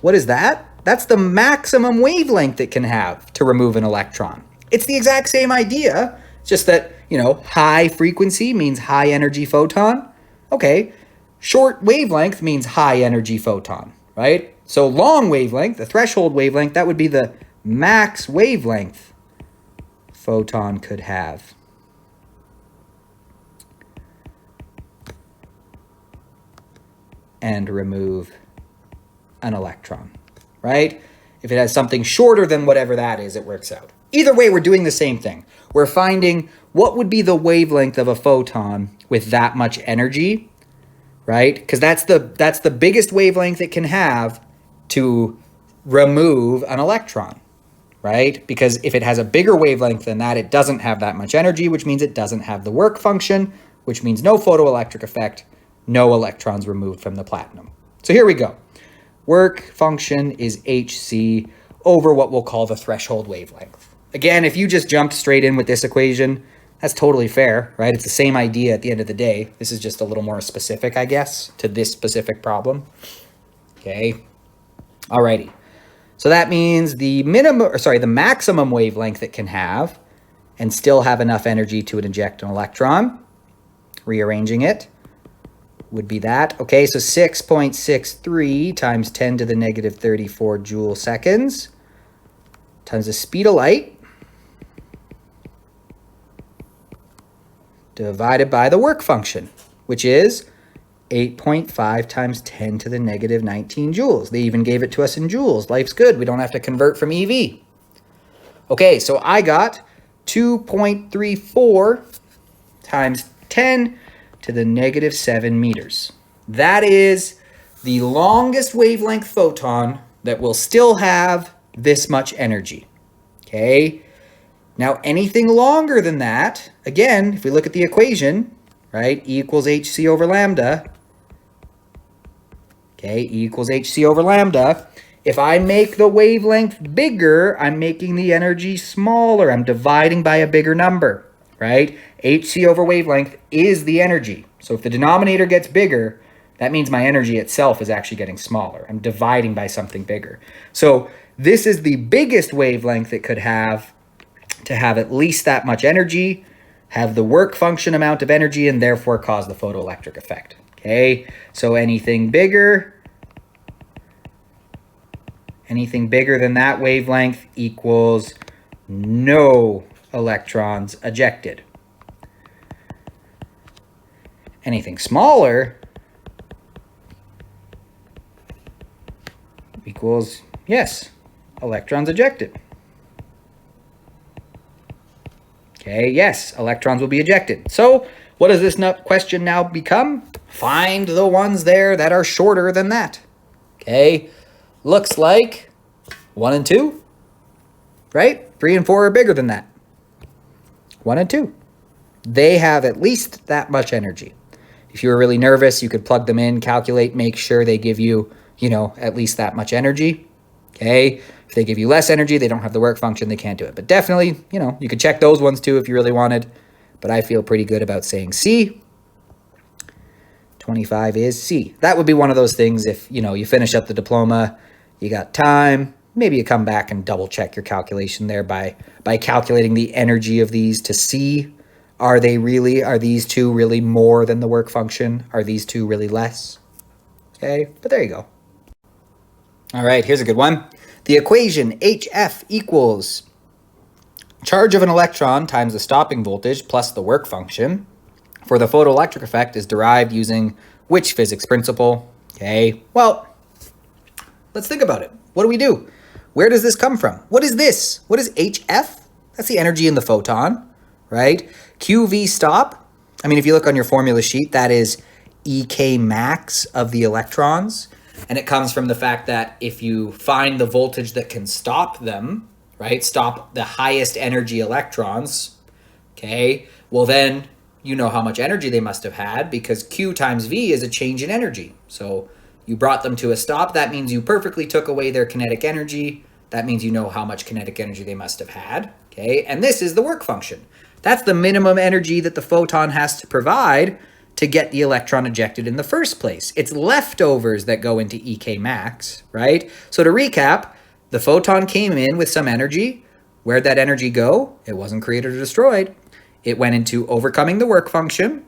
What is that? That's the maximum wavelength it can have to remove an electron. It's the exact same idea, it's just that, you know, high frequency means high energy photon. Okay, short wavelength means high energy photon, right? So long wavelength, the threshold wavelength, that would be the max wavelength photon could have. And remove an electron, right? If it has something shorter than whatever that is, it works out. Either way, we're doing the same thing. We're finding what would be the wavelength of a photon with that much energy, right? Because that's the biggest wavelength it can have to remove an electron, right? Because if it has a bigger wavelength than that, it doesn't have that much energy, which means it doesn't have the work function, which means no photoelectric effect, no electrons removed from the platinum. So here we go. Work function is hc over what we'll call the threshold wavelength. Again, if you just jumped straight in with this equation, That's totally fair, right? It's the same idea at the end of the day. This is just a little more specific, I guess, to this specific problem. Okay. Alrighty. So that means the maximum wavelength it can have and still have enough energy to inject an electron, rearranging it, would be that. Okay, so 6.63 times 10 to the negative 34 joule seconds times the speed of light divided by the work function, which is 8.5 times 10 to the negative 19 joules. They even gave it to us in joules. Life's good. We don't have to convert from EV. Okay, so I got 2.34 times 10 to the negative 7 meters. That is the longest wavelength photon that will still have this much energy. Okay? Now, anything longer than that, again, if we look at the equation, right, E equals hc over lambda. Okay, E equals hc over lambda. If I make the wavelength bigger, I'm making the energy smaller. I'm dividing by a bigger number, right? Hc over wavelength is the energy. So if the denominator gets bigger, that means my energy itself is actually getting smaller. I'm dividing by something bigger. So this is the biggest wavelength it could have to have at least that much energy, have the work function amount of energy, and therefore cause the photoelectric effect. Okay, so anything bigger than that wavelength equals no electrons ejected. Anything smaller equals, yes, electrons ejected. Okay, yes, electrons will be ejected. So what does this question now become? Find the ones there that are shorter than that. Okay, looks like 1 and 2, right? 3 and 4 are bigger than that. 1 and 2. They have at least that much energy. If you were really nervous, you could plug them in, calculate, make sure they give you, at least that much energy. Okay, if they give you less energy, they don't have the work function, they can't do it. But definitely, you could check those ones too if you really wanted. But I feel pretty good about saying C. 25 is C. That would be one of those things if, you finish up the diploma, you got time, maybe you come back and double check your calculation there by calculating the energy of these to see, are these two really more than the work function? Are these two really less? Okay, but there you go. All right, here's a good one. The equation HF equals charge of an electron times the stopping voltage plus the work function for the photoelectric effect is derived using which physics principle? Okay, well, let's think about it. What do? Where does this come from? What is this? What is HF? That's the energy in the photon, right? QV stop. I mean, if you look on your formula sheet, that is EK max of the electrons. And it comes from the fact that if you find the voltage that can stop them, right, stop the highest energy electrons, okay, well then you know how much energy they must have had because Q times V is a change in energy. So you brought them to a stop. That means you perfectly took away their kinetic energy. That means you know how much kinetic energy they must have had, okay? And this is the work function. That's the minimum energy that the photon has to provide to get the electron ejected in the first place. It's leftovers that go into EK max, right? So to recap, the photon came in with some energy. Where'd that energy go? It wasn't created or destroyed. It went into overcoming the work function,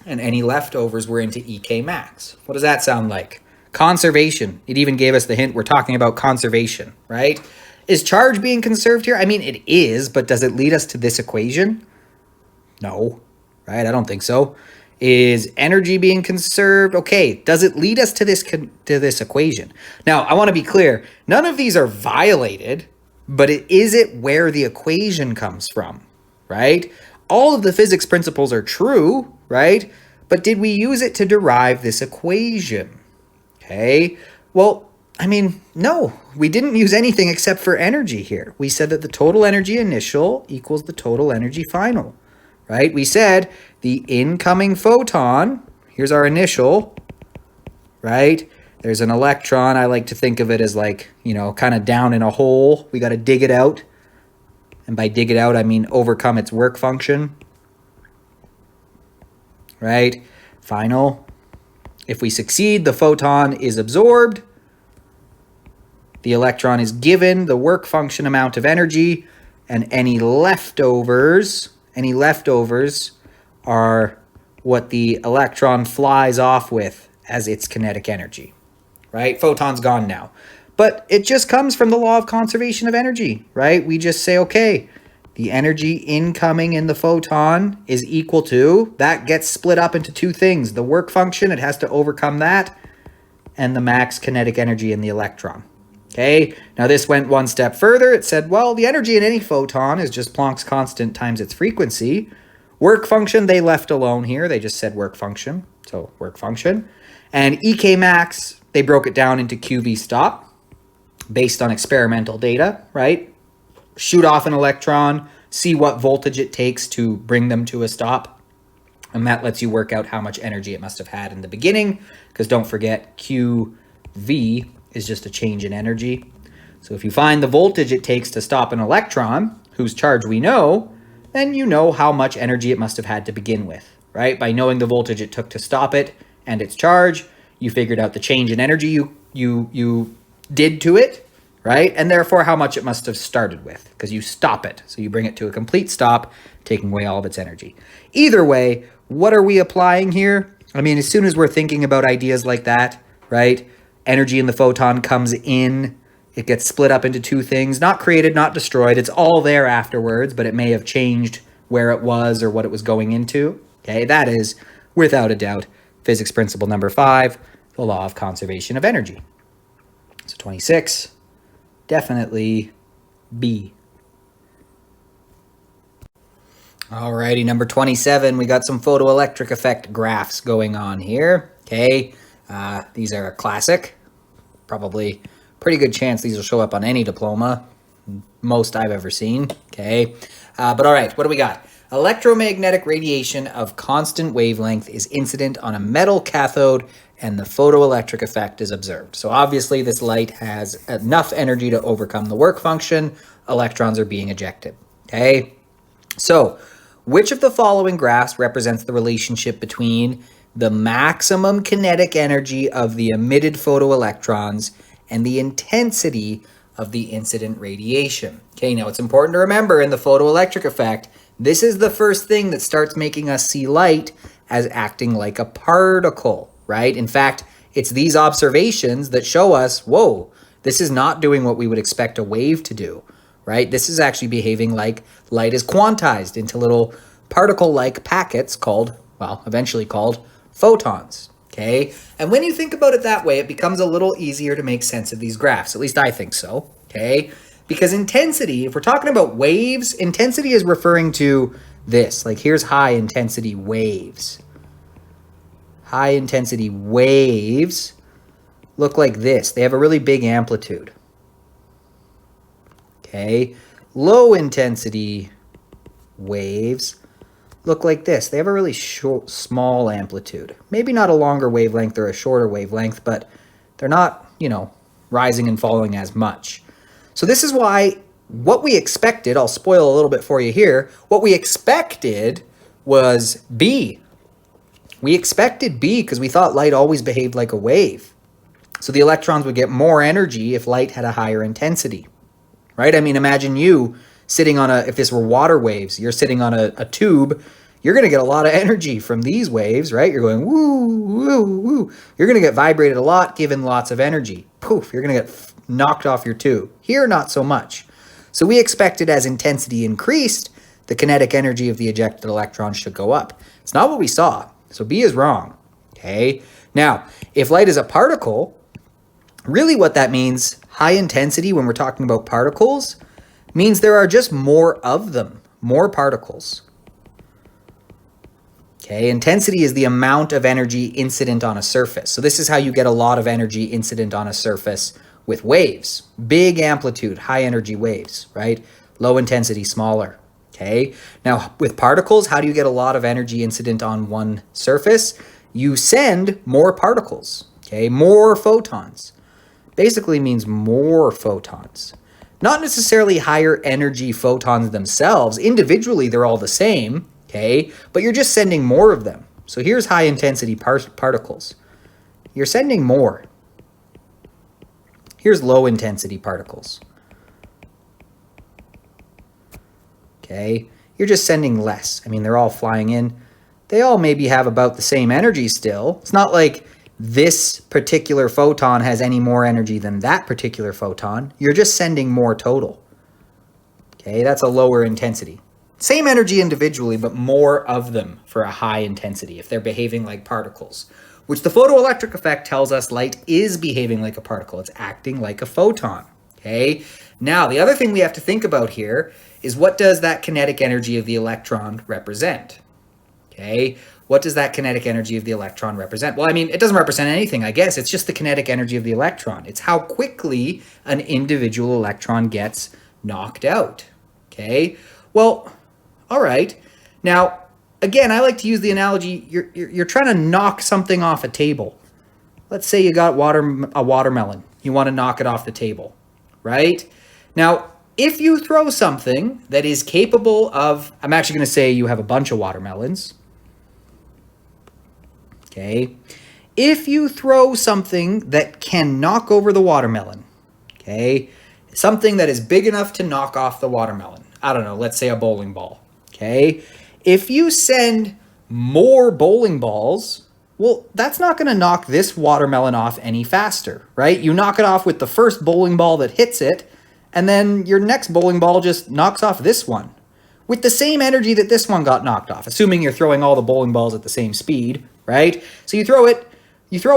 and any leftovers were into EK max. What does that sound like? Conservation. It even gave us the hint we're talking about conservation, right? Is charge being conserved here? I mean, it is, but does it lead us to this equation? No, right? I don't think so. Is energy being conserved? Okay, does it lead us to this equation? Now, I want to be clear. None of these are violated, but is it where the equation comes from, right? All of the physics principles are true, right? But did we use it to derive this equation? Okay, well, I mean, no, we didn't use anything except for energy here. We said that the total energy initial equals the total energy final, right? We said the incoming photon, here's our initial, right? There's an electron. I like to think of it as like, kind of down in a hole. We got to dig it out. And by dig it out, I mean overcome its work function, right? Final. If we succeed, the photon is absorbed. The electron is given the work function amount of energy, and any leftovers are what the electron flies off with as its kinetic energy, right? Photon's gone now. But it just comes from the law of conservation of energy, right? We just say, okay, the energy incoming in the photon is equal to, that gets split up into two things. The work function, it has to overcome that, and the max kinetic energy in the electron. Okay, now this went one step further. It said, well, the energy in any photon is just Planck's constant times its frequency. Work function, they left alone here. They just said work function, so work function. And EK max, they broke it down into QV stop based on experimental data, right? Shoot off an electron, see what voltage it takes to bring them to a stop. And that lets you work out how much energy it must have had in the beginning, because don't forget, QV is just a change in energy. So if you find the voltage it takes to stop an electron, whose charge we know, then you know how much energy it must have had to begin with, right? By knowing the voltage it took to stop it and its charge, you figured out the change in energy you did to it, right? And therefore how much it must have started with, because you stop it. So you bring it to a complete stop, taking away all of its energy. Either way, what are we applying here? I mean, as soon as we're thinking about ideas like that, right? Energy in the photon comes in, it gets split up into two things, not created, not destroyed. It's all there afterwards, but it may have changed where it was or what it was going into. Okay, that is, without a doubt, physics principle number 5, the law of conservation of energy. So 26, definitely B. Alrighty, number 27, we got some photoelectric effect graphs going on here. Okay, these are a classic. Probably pretty good chance these will show up on any diploma, most I've ever seen. Okay, but all right, what do we got? Electromagnetic radiation of constant wavelength is incident on a metal cathode, and the photoelectric effect is observed. So obviously this light has enough energy to overcome the work function. Electrons are being ejected. Okay, so which of the following graphs represents the relationship between the maximum kinetic energy of the emitted photoelectrons and the intensity of the incident radiation? Okay, now it's important to remember in the photoelectric effect, this is the first thing that starts making us see light as acting like a particle, right? In fact, it's these observations that show us, whoa, this is not doing what we would expect a wave to do, right? This is actually behaving like light is quantized into little particle-like packets called, well, eventually called photons, okay? And when you think about it that way, it becomes a little easier to make sense of these graphs. At least I think so, okay? Because intensity, if we're talking about waves, intensity is referring to this. Like here's high intensity waves. High intensity waves look like this. They have a really big amplitude, okay? Low intensity waves look like this. They have a really short, small amplitude. Maybe not a longer wavelength or a shorter wavelength, but they're not, you know, rising and falling as much. So this is why what we expected, I'll spoil a little bit for you here, what we expected was B. We expected B because we thought light always behaved like a wave. So the electrons would get more energy if light had a higher intensity, right? I mean, imagine you sitting on if this were water waves, you're sitting on a tube, you're going to get a lot of energy from these waves, right? You're going woo, woo, woo. You're going to get vibrated a lot, given lots of energy. Poof, you're going to get knocked off your tube. Here, not so much. So we expected as intensity increased, the kinetic energy of the ejected electron should go up. It's not what we saw. So B is wrong, okay? Now, if light is a particle, really what that means, high intensity when we're talking about particles, means there are just more of them, more particles. Okay, intensity is the amount of energy incident on a surface. So this is how you get a lot of energy incident on a surface with waves. Big amplitude, high energy waves, right? Low intensity, smaller. Okay, now with particles, how do you get a lot of energy incident on one surface? You send more particles, okay? More photons. Basically means more photons. Not necessarily higher energy photons themselves. Individually, they're all the same, okay? But you're just sending more of them. So here's high intensity particles. You're sending more. Here's low intensity particles. Okay, you're just sending less. I mean, they're all flying in. They all maybe have about the same energy still. It's not like this particular photon has any more energy than that particular photon. You're just sending more total. Okay, that's a lower intensity. Same energy individually, but more of them for a high intensity if they're behaving like particles, which the photoelectric effect tells us light is behaving like a particle. It's acting like a photon. Okay, now the other thing we have to think about here is what does that kinetic energy of the electron represent? Okay, what does that kinetic energy of the electron represent? Well, I mean, it doesn't represent anything, I guess. It's just the kinetic energy of the electron. It's how quickly an individual electron gets knocked out. Okay, well, all right. Now, again, I like to use the analogy, you're trying to knock something off a table. Let's say you got a watermelon. You want to knock it off the table, right? Now, if you throw something that is capable of, I'm actually going to say you have a bunch of watermelons. Okay. If you throw something that can knock over the watermelon, okay, something that is big enough to knock off the watermelon, I don't know, let's say a bowling ball, okay? If you send more bowling balls, well, that's not going to knock this watermelon off any faster, right? You knock it off with the first bowling ball that hits it, and then your next bowling ball just knocks off this one with the same energy that this one got knocked off, assuming you're throwing all the bowling balls at the same speed, right? So you throw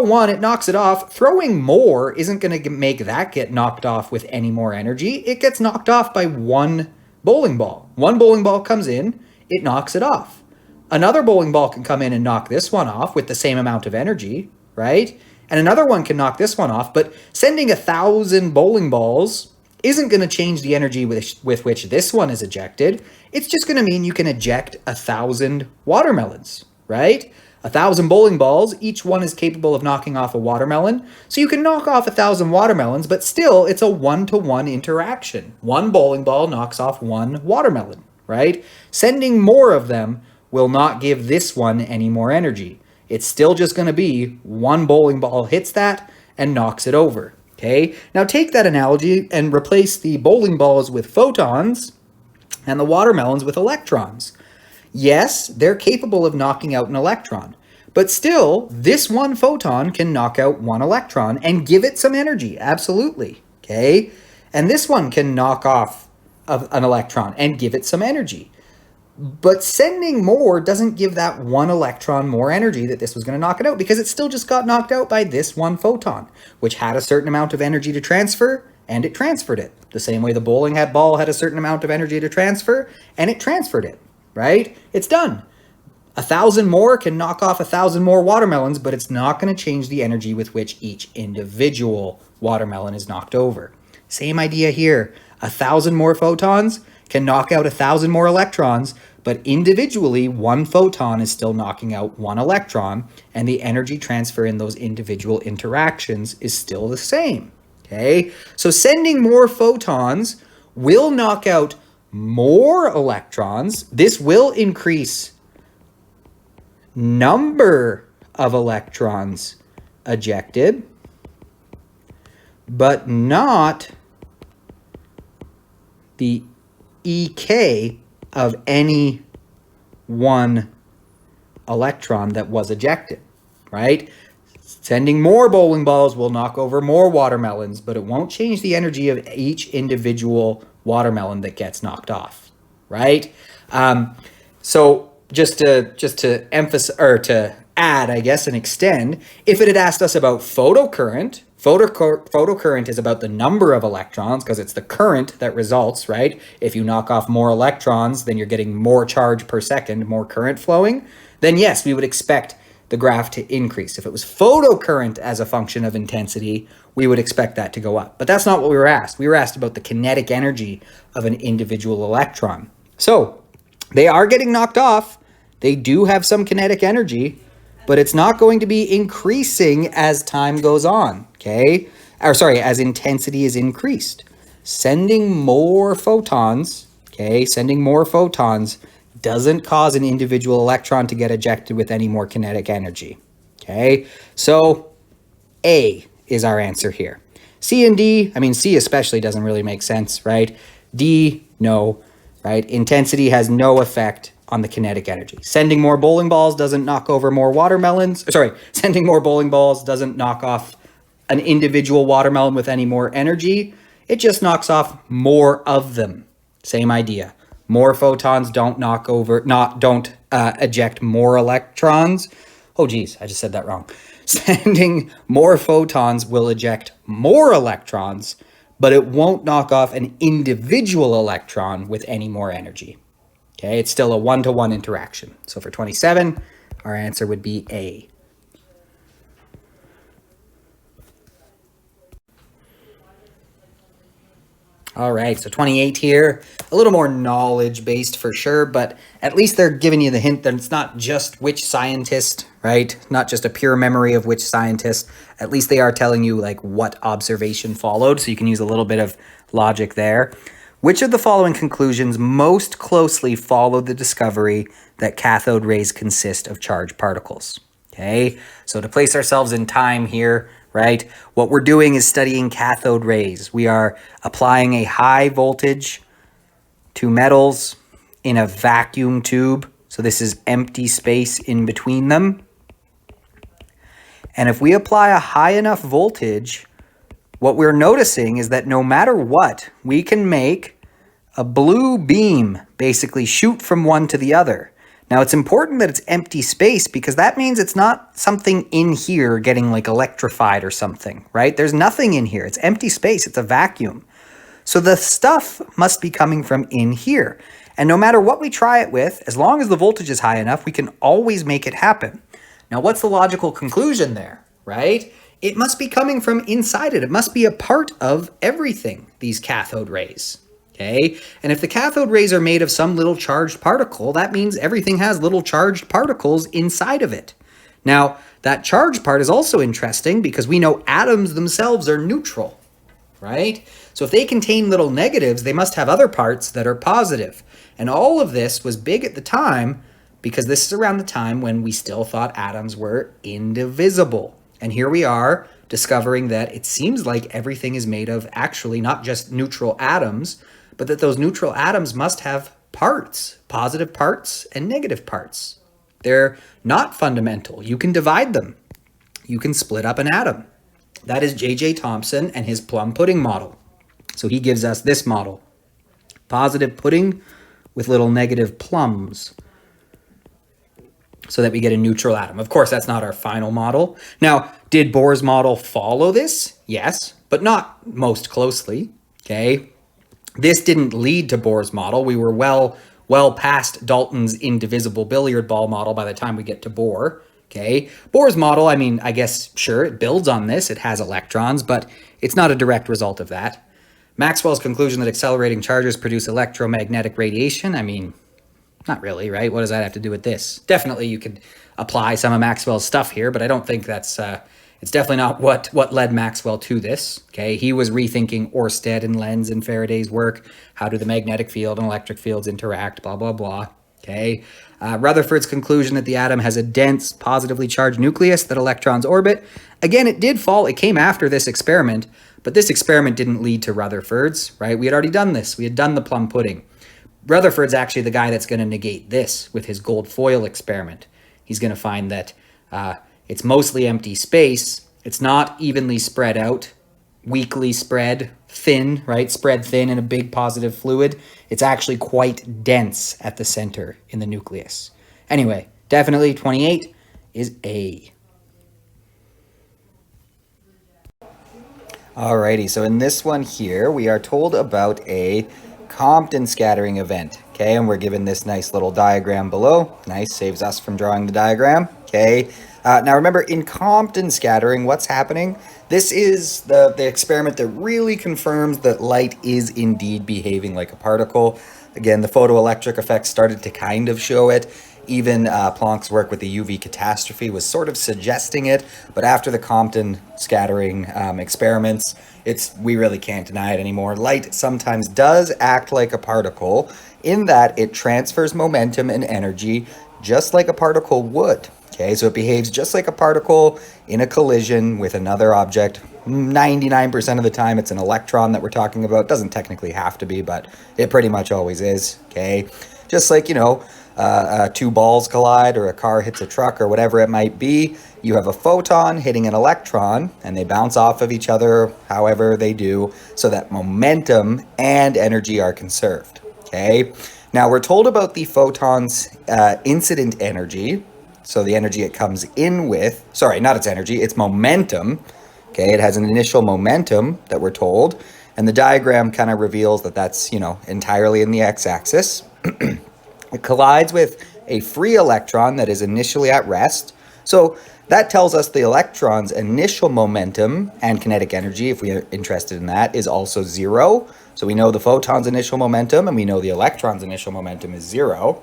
one, it knocks it off. Throwing more isn't going to make that get knocked off with any more energy. It gets knocked off by one bowling ball. One bowling ball comes in, it knocks it off. Another bowling ball can come in and knock this one off with the same amount of energy, right? And another one can knock this one off, but sending 1,000 bowling balls isn't going to change the energy with which this one is ejected. It's just going to mean you can eject 1,000 watermelons, right? 1,000 bowling balls, each one is capable of knocking off a watermelon. So you can knock off 1,000 watermelons, but still it's a one-to-one interaction. One bowling ball knocks off one watermelon, right? Sending more of them will not give this one any more energy. It's still just going to be one bowling ball hits that and knocks it over. Okay, now take that analogy and replace the bowling balls with photons and the watermelons with electrons. Yes, they're capable of knocking out an electron, but still, this one photon can knock out one electron and give it some energy, absolutely, okay? And this one can knock off an electron and give it some energy. But sending more doesn't give that one electron more energy that this was going to knock it out, because it still just got knocked out by this one photon, which had a certain amount of energy to transfer, and it transferred it. The same way the bowling ball had a certain amount of energy to transfer, and it transferred it, right? It's done. 1,000 more can knock off 1,000 more watermelons, but it's not going to change the energy with which each individual watermelon is knocked over. Same idea here. 1,000 more photons can knock out 1,000 more electrons, but individually, one photon is still knocking out one electron, and the energy transfer in those individual interactions is still the same, okay? So sending more photons will knock out more electrons. This will increase number of electrons ejected, but not the EK of any one electron that was ejected, right? Sending more bowling balls will knock over more watermelons, but it won't change the energy of each individual watermelon that gets knocked off, right? So just to emphasize, or to add, I guess, and extend, if it had asked us about photocurrent, photocurrent is about the number of electrons, because it's the current that results, right? If you knock off more electrons, then you're getting more charge per second, more current flowing. Then yes, we would expect the graph to increase. If it was photocurrent as a function of intensity, we would expect that to go up. But that's not what we were asked. We were asked about the kinetic energy of an individual electron. So they are getting knocked off. They do have some kinetic energy, but it's not going to be increasing as time goes on, okay? Or sorry, as intensity is increased. Sending more photons, okay, sending more photons doesn't cause an individual electron to get ejected with any more kinetic energy. Okay, so A is our answer here. C and D, I mean, C especially doesn't really make sense, right? D, no, right? Intensity has no effect on the kinetic energy. Sending more bowling balls doesn't knock over more watermelons. Sorry, sending more bowling balls doesn't knock off an individual watermelon with any more energy. It just knocks off more of them. Same idea. More photons don't eject more electrons. Oh geez, I just said that wrong. Sending more photons will eject more electrons, but it won't knock off an individual electron with any more energy. Okay, it's still a one-to-one interaction. So for 27, our answer would be A. All right, so 28 here, a little more knowledge-based for sure, but at least they're giving you the hint that it's not just which scientist, right? Not just a pure memory of which scientist. At least they are telling you like what observation followed, so you can use a little bit of logic there. Which of the following conclusions most closely follow the discovery that cathode rays consist of charged particles? Okay, so to place ourselves in time here, right? What we're doing is studying cathode rays. We are applying a high voltage to metals in a vacuum tube. So this is empty space in between them. And if we apply a high enough voltage, what we're noticing is that no matter what, we can make a blue beam basically shoot from one to the other. Now, it's important that it's empty space because that means it's not something in here getting like electrified or something, right? There's nothing in here. It's empty space. It's a vacuum. So the stuff must be coming from in here. And no matter what we try it with, as long as the voltage is high enough, we can always make it happen. Now, what's the logical conclusion there, right? It must be coming from inside it. It must be a part of everything, these cathode rays. Okay, and if the cathode rays are made of some little charged particle, that means everything has little charged particles inside of it. Now, that charged part is also interesting because we know atoms themselves are neutral, right? So if they contain little negatives, they must have other parts that are positive. And all of this was big at the time because this is around the time when we still thought atoms were indivisible. And here we are discovering that it seems like everything is made of actually not just neutral atoms, but that those neutral atoms must have parts, positive parts and negative parts. They're not fundamental. You can divide them. You can split up an atom. That is J.J. Thomson and his plum pudding model. So he gives us this model. Positive pudding with little negative plums so that we get a neutral atom. Of course, that's not our final model. Now, did Bohr's model follow this? Yes, but not most closely, okay? This didn't lead to Bohr's model. We were well past Dalton's indivisible billiard ball model by the time we get to Bohr. Okay, Bohr's model, I mean, I guess, sure, it builds on this. It has electrons, but it's not a direct result of that. Maxwell's conclusion that accelerating charges produce electromagnetic radiation, I mean, not really, right? What does that have to do with this? Definitely you could apply some of Maxwell's stuff here, but I don't think that's... It's definitely not what led Maxwell to this, okay? He was rethinking Ørsted and Lenz and Faraday's work. How do the magnetic field and electric fields interact, blah, blah, blah, okay? Rutherford's conclusion that the atom has a dense, positively charged nucleus that electrons orbit. Again, it came after this experiment, but this experiment didn't lead to Rutherford's, right? We had already done this. We had done the plum pudding. Rutherford's actually the guy that's going to negate this with his gold foil experiment. He's going to find that... it's mostly empty space. It's not evenly spread out, weakly spread, thin, right? Spread thin in a big positive fluid. It's actually quite dense at the center in the nucleus. Anyway, definitely 28 is A. Alrighty, so in this one here, we are told about a Compton scattering event, okay? And we're given this nice little diagram below. Nice, saves us from drawing the diagram, okay? Now remember, in Compton scattering, what's happening? This is the experiment that really confirms that light is indeed behaving like a particle. Again, the photoelectric effect started to kind of show it. Even Planck's work with the UV catastrophe was sort of suggesting it. But after the Compton scattering experiments, we really can't deny it anymore. Light sometimes does act like a particle. in that it transfers momentum and energy just like a particle would. Okay, so it behaves just like a particle in a collision with another object. 99% of the time it's an electron that we're talking about. Doesn't technically have to be, but it pretty much always is. Okay, just like, two balls collide or a car hits a truck or whatever it might be. You have a photon hitting an electron and they bounce off of each other however they do, so that momentum and energy are conserved. Okay, now we're told about the photon's incident energy. So the energy it comes in with, sorry, not its energy, its momentum. Okay, it has an initial momentum that we're told, and the diagram kind of reveals that that's, entirely in the x-axis. It collides with a free electron that is initially at rest. So that tells us the electron's initial momentum and kinetic energy, if we are interested in that, is also zero. So we know the photon's initial momentum and we know the electron's initial momentum is zero.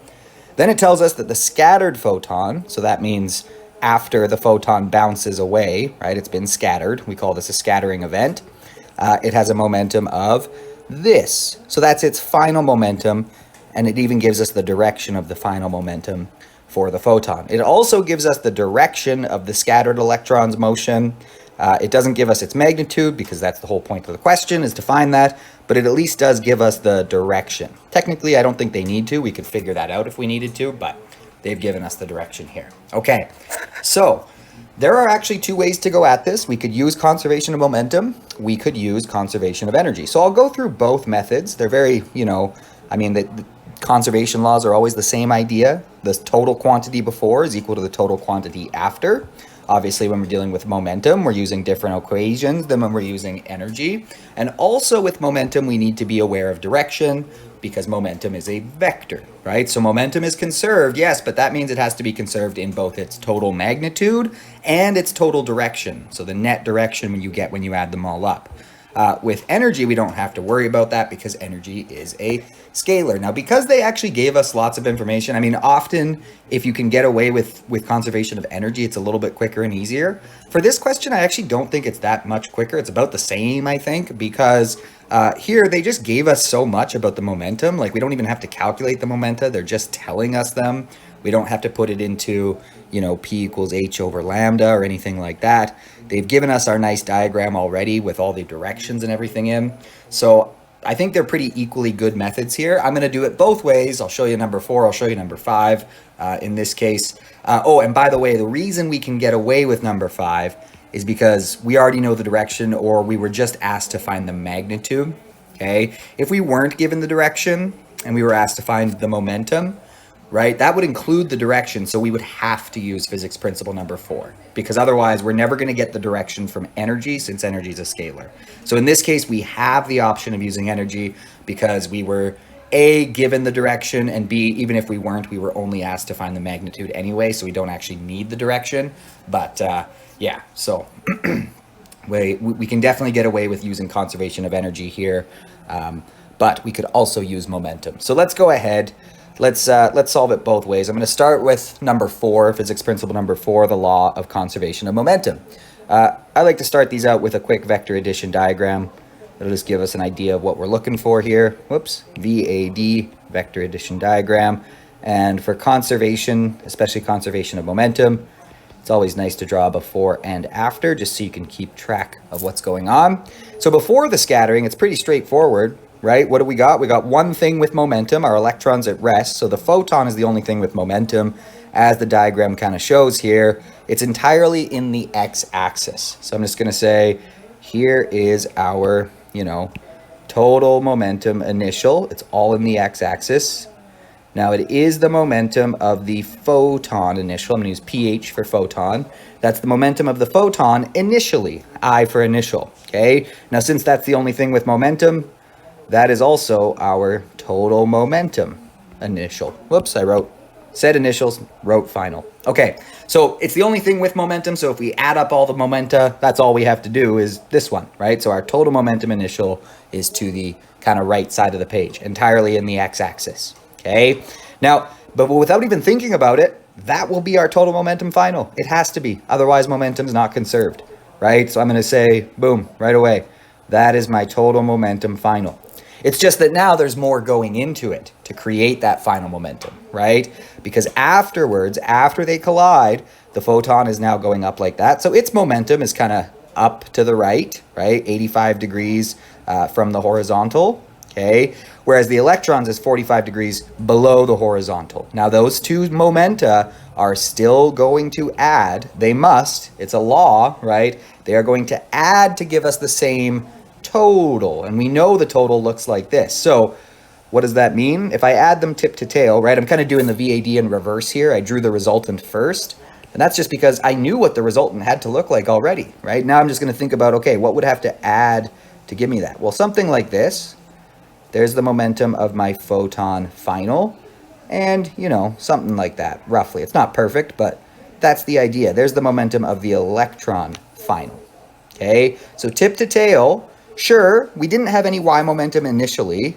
Then it tells us that the scattered photon, so that means after the photon bounces away, right, it's been scattered. We call this a scattering event. It has a momentum of this. So that's its final momentum, and it even gives us the direction of the final momentum for the photon. It also gives us the direction of the scattered electron's motion. It doesn't give us its magnitude, because that's the whole point of the question, is to find that, but it at least does give us the direction. Technically, I don't think they need to. We could figure that out if we needed to, but they've given us the direction here. Okay, so there are actually two ways to go at this. We could use conservation of momentum. We could use conservation of energy. So I'll go through both methods. They're very, the conservation laws are always the same idea. The total quantity before is equal to the total quantity after. Obviously, when we're dealing with momentum, we're using different equations than when we're using energy. And also with momentum, we need to be aware of direction, because momentum is a vector, right? So momentum is conserved, yes, but that means it has to be conserved in both its total magnitude and its total direction. So the net direction you get when you add them all up. With energy, we don't have to worry about that, because energy is a scalar. Now, because they actually gave us lots of information, often if you can get away with conservation of energy, it's a little bit quicker and easier. For this question, I actually don't think it's that much quicker. It's about the same, I think, because here they just gave us so much about the momentum. Like, we don't even have to calculate the momenta. They're just telling us them. We don't have to put it into, P equals H over lambda or anything like that. They've given us our nice diagram already with all the directions and everything in. So I think they're pretty equally good methods here. I'm going to do it both ways. I'll show you number 4. I'll show you number 5 in this case. And by the way, the reason we can get away with number 5 is because we already know the direction, or we were just asked to find the magnitude. Okay. If we weren't given the direction and we were asked to find the momentum, right, that would include the direction. So we would have to use physics principle number 4, because otherwise we're never going to get the direction from energy, since energy is a scalar. So in this case, we have the option of using energy because we were A, given the direction, and B, even if we weren't, we were only asked to find the magnitude anyway, so we don't actually need the direction. But yeah, so we can definitely get away with using conservation of energy here, but we could also use momentum. So let's go ahead. Let's solve it both ways. I'm going to start with number 4, physics principle number 4, the law of conservation of momentum. I like to start these out with a quick vector addition diagram. It'll just give us an idea of what we're looking for here. Whoops, VAD, vector addition diagram. And for conservation, especially conservation of momentum, it's always nice to draw before and after, just so you can keep track of what's going on. So before the scattering, it's pretty straightforward. Right? What do we got? We got one thing with momentum, our electrons at rest. So the photon is the only thing with momentum, as the diagram kind of shows here. It's entirely in the x-axis. So I'm just going to say, here is our, total momentum initial. It's all in the x-axis. Now it is the momentum of the photon initial. I'm going to use pH for photon. That's the momentum of the photon initially, I for initial. Okay. Now, since that's the only thing with momentum, that is also our total momentum initial. Whoops, said initials, wrote final. Okay, so it's the only thing with momentum. So if we add up all the momenta, that's all we have to do is this one, right? So our total momentum initial is to the kind of right side of the page, entirely in the x-axis. Okay, now, but without even thinking about it, that will be our total momentum final. It has to be, otherwise momentum's not conserved, right? So I'm going to say, boom, right away. That is my total momentum final. It's just that now there's more going into it to create that final momentum, right? Because afterwards, after they collide, the photon is now going up like that. So its momentum is kind of up to the right, 85 degrees from the horizontal, okay? Whereas the electrons is 45 degrees below the horizontal. Now those two momenta are still going to add, they must, it's a law, right? They are going to add to give us the same total, and we know the total looks like this. So what does that mean? If I add them tip to tail, right, I'm kind of doing the VAD in reverse here. I drew the resultant first, and that's just because I knew what the resultant had to look like already, right? Now I'm just going to think about, okay, what would have to add to give me that? Well, something like this. There's the momentum of my photon final, and, you know, something like that, roughly. It's not perfect, but that's the idea. There's the momentum of the electron final, okay? So tip to tail, sure, we didn't have any y momentum initially.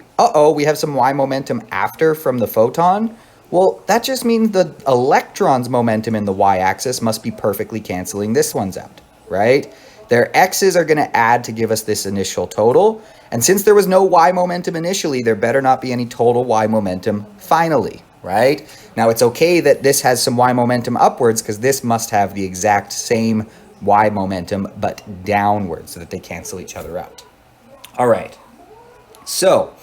We have some y momentum after from the photon. Well, that just means the electron's momentum in the y-axis must be perfectly canceling this one's out, right? Their x's are going to add to give us this initial total. And since there was no y momentum initially, there better not be any total y momentum finally, right? Now, it's okay that this has some y momentum upwards because this must have the exact same y momentum, but downwards so that they cancel each other out. All right. So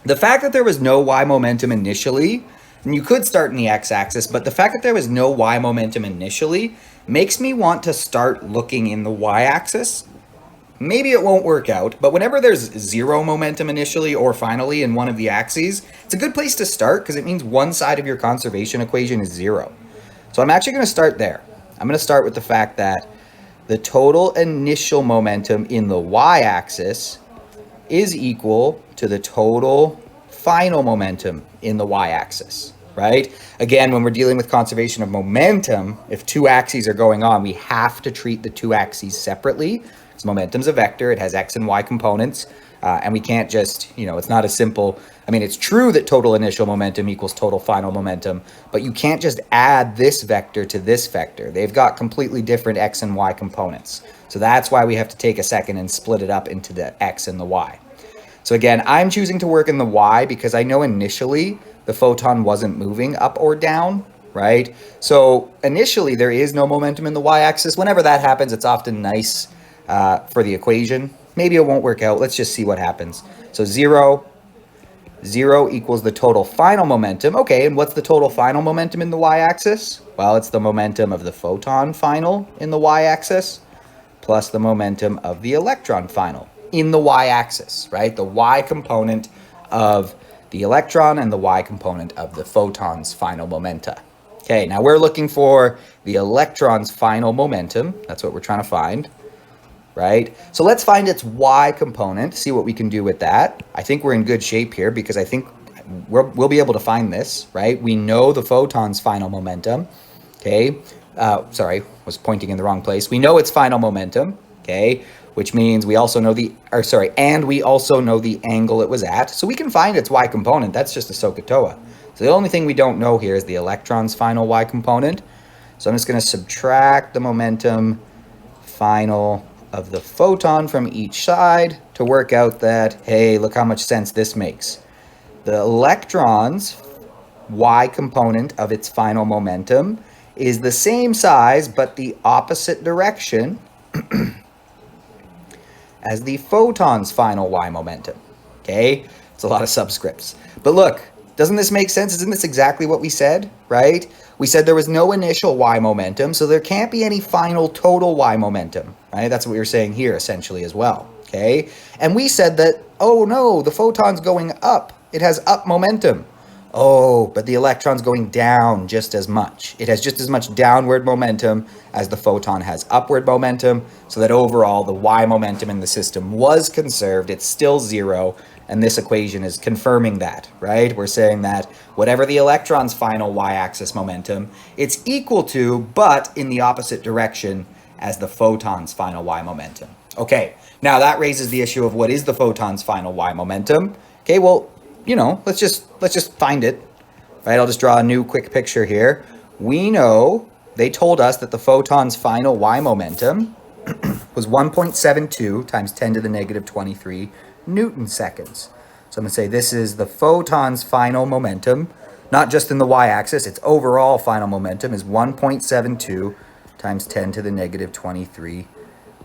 the fact that there was no y momentum initially, and you could start in the x-axis, but the fact that there was no y momentum initially makes me want to start looking in the y-axis. Maybe it won't work out, but whenever there's zero momentum initially or finally in one of the axes, it's a good place to start because it means one side of your conservation equation is zero. So I'm actually going to start there. I'm going to start with the fact that the total initial momentum in the y-axis is equal to the total final momentum in the y-axis, right? Again, when we're dealing with conservation of momentum, if two axes are going on, we have to treat the two axes separately. Because momentum's a vector, it has x and y components, and we can't just, it's not as simple. I mean, it's true that total initial momentum equals total final momentum, but you can't just add this vector to this vector. They've got completely different x and y components. So that's why we have to take a second and split it up into the x and the y. So again, I'm choosing to work in the y because I know initially the photon wasn't moving up or down, right? So initially there is no momentum in the y-axis. Whenever that happens, it's often nice for the equation. Maybe it won't work out. Let's just see what happens. So 0 equals the total final momentum. Okay, and what's the total final momentum in the y-axis? Well, it's the momentum of the photon final in the y-axis plus the momentum of the electron final in the y-axis, right? The y component of the electron and the y component of the photon's final momenta. Okay, now we're looking for the electron's final momentum. That's what we're trying to find, right? So let's find its y component, see what we can do with that. I think we're in good shape here because I think we'll be able to find this, right? We know the photon's final momentum, okay? Sorry, was pointing in the wrong place. We know its final momentum, okay? Which means we also know and we also know the angle it was at. So we can find its y component. That's just a SOHCAHTOA. So the only thing we don't know here is the electron's final y component. So I'm just going to subtract the momentum final of the photon from each side to work out that, hey, look how much sense this makes. The electron's y component of its final momentum is the same size but the opposite direction as the photon's final y momentum, okay? It's a lot of subscripts. But look, doesn't this make sense? Isn't this exactly what we said, right? We said there was no initial y momentum, so there can't be any final total y momentum, right? That's what we were saying here essentially as well, okay? And we said that, oh no, the photon's going up. It has up momentum. Oh, but the electron's going down just as much. It has just as much downward momentum as the photon has upward momentum, so that overall the y momentum in the system was conserved. It's still zero, and this equation is confirming that, right? We're saying that whatever the electron's final y-axis momentum, it's equal to, but in the opposite direction as the photon's final y momentum. Okay, now that raises the issue of what is the photon's final y momentum? Okay, well, let's just find it, right? I'll just draw a new quick picture here. We know they told us that the photon's final y momentum was 1.72 times 10 to the negative 23 Newton seconds. So I'm going to say this is the photon's final momentum, not just in the y-axis, its overall final momentum is 1.72 times 10 to the negative 23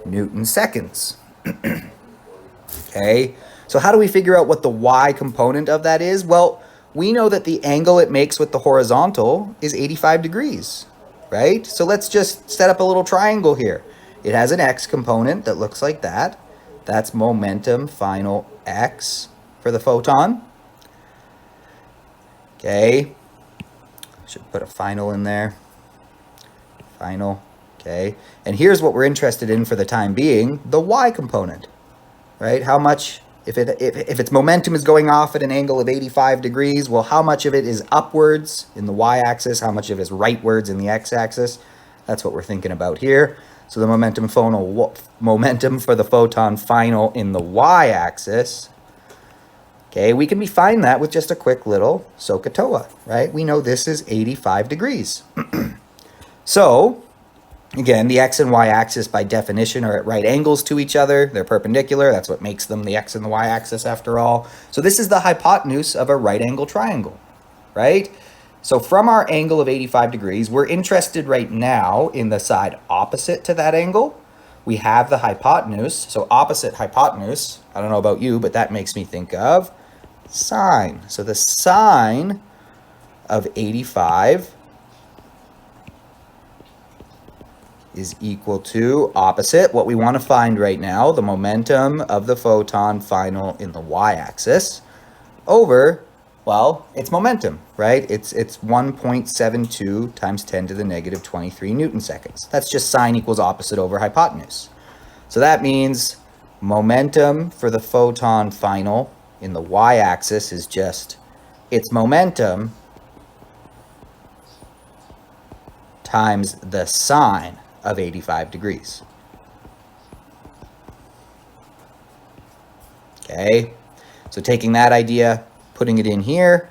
Newton seconds. Okay, so how do we figure out what the y component of that is? Well, we know that the angle it makes with the horizontal is 85 degrees, right? So let's just set up a little triangle here. It has an x component that looks like that. That's momentum final x for the photon. Okay, should put a final in there. Final, okay. And here's what we're interested in for the time being, the y component, right? How much, if its momentum is going off at an angle of 85 degrees, well, how much of it is upwards in the y-axis? How much of it is rightwards in the x-axis? That's what we're thinking about here. So the momentum for the photon final in the y-axis, okay, we can define that with just a quick little SOHCAHTOA, right? We know this is 85 degrees. So, again, the x and y-axis by definition are at right angles to each other. They're perpendicular. That's what makes them the x and the y-axis after all. So this is the hypotenuse of a right angle triangle, right? So from our angle of 85 degrees, we're interested right now in the side opposite to that angle. We have the hypotenuse. So opposite hypotenuse, I don't know about you, but that makes me think of sine. So the sine of 85 is equal to opposite, what we want to find right now, the momentum of the photon final in the y-axis, over, well, its momentum, right? It's 1.72 times 10 to the negative 23 Newton seconds. That's just sine equals opposite over hypotenuse. So that means momentum for the photon final in the y-axis is just its momentum times the sine of 85 degrees. Okay, so taking that idea, putting it in here,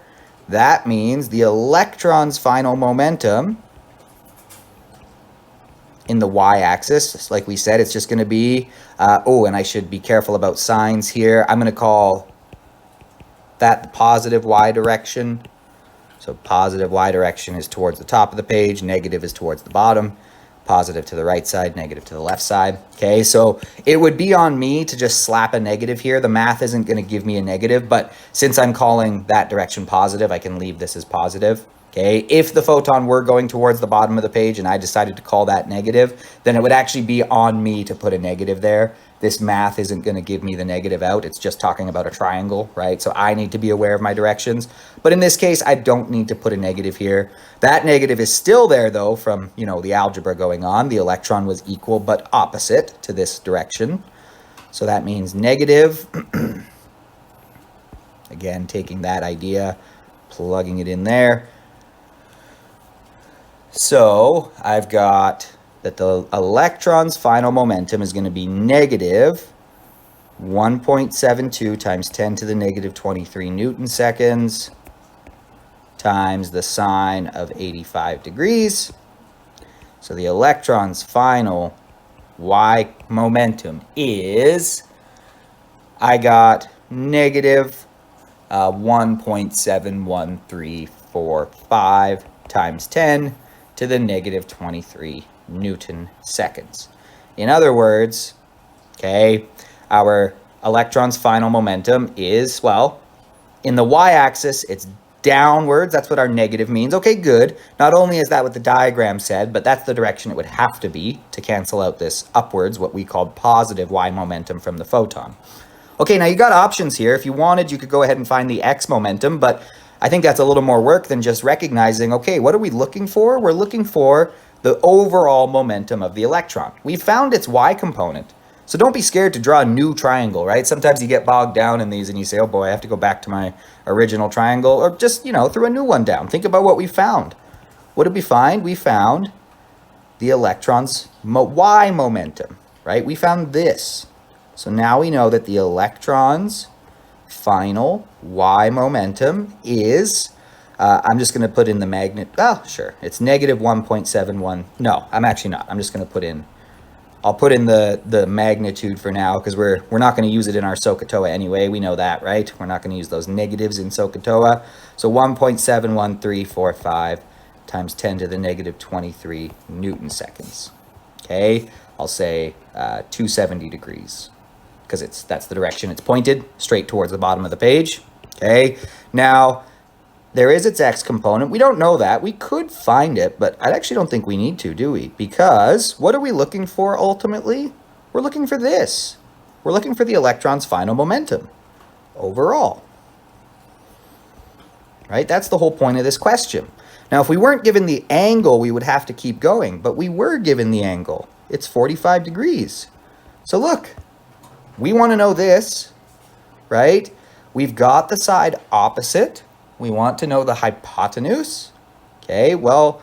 that means the electron's final momentum in the y-axis, like we said, it's just going to be, and I should be careful about signs here. I'm going to call that the positive y direction. So positive y direction is towards the top of the page, negative is towards the bottom. Positive to the right side, negative to the left side. Okay, so it would be on me to just slap a negative here. The math isn't going to give me a negative, but since I'm calling that direction positive, I can leave this as positive. Okay, if the photon were going towards the bottom of the page and I decided to call that negative, then it would actually be on me to put a negative there. This math isn't going to give me the negative out. It's just talking about a triangle, right? So I need to be aware of my directions. But in this case, I don't need to put a negative here. That negative is still there, though, from, the algebra going on. The electron was equal but opposite to this direction. So that means negative. Again, taking that idea, plugging it in there. So I've got that the electron's final momentum is going to be negative 1.72 times 10 to the negative 23 Newton seconds times the sine of 85 degrees. So the electron's final y momentum is, I got negative 1.71345 times 10 to the negative 23 Newton seconds. In other words, okay, our electron's final momentum is, well, in the y-axis, it's downwards. That's what our negative means. Okay, good. Not only is that what the diagram said, but that's the direction it would have to be to cancel out this upwards, what we called positive y momentum from the photon. Okay, now you got options here. If you wanted, you could go ahead and find the x momentum, but I think that's a little more work than just recognizing, okay, what are we looking for? We're looking for the overall momentum of the electron. We found its y component. So don't be scared to draw a new triangle, right? Sometimes you get bogged down in these and you say, oh boy, I have to go back to my original triangle, or just, throw a new one down. Think about what we found. What did we find? We found the electron's y momentum, right? We found this. So now we know that the electron's final y momentum is, I'm just going to put in the magnet. Oh, sure. It's negative 1.71. No, I'm actually not. I'm just going to put in I'll put in the magnitude for now because we're not going to use it in our SOHCAHTOA anyway. We know that, right? We're not going to use those negatives in SOHCAHTOA. So 1.71345 times 10 to the negative 23 Newton seconds. Okay, I'll say 270 degrees because that's the direction it's pointed, straight towards the bottom of the page. Okay, now there is its x component. We don't know that. We could find it, but I actually don't think we need to, do we? Because what are we looking for ultimately? We're looking for this. We're looking for the electron's final momentum overall. Right? That's the whole point of this question. Now, if we weren't given the angle, we would have to keep going, but we were given the angle. It's 45 degrees. So look, we want to know this, right? We've got the side opposite. We want to know the hypotenuse. Okay, well,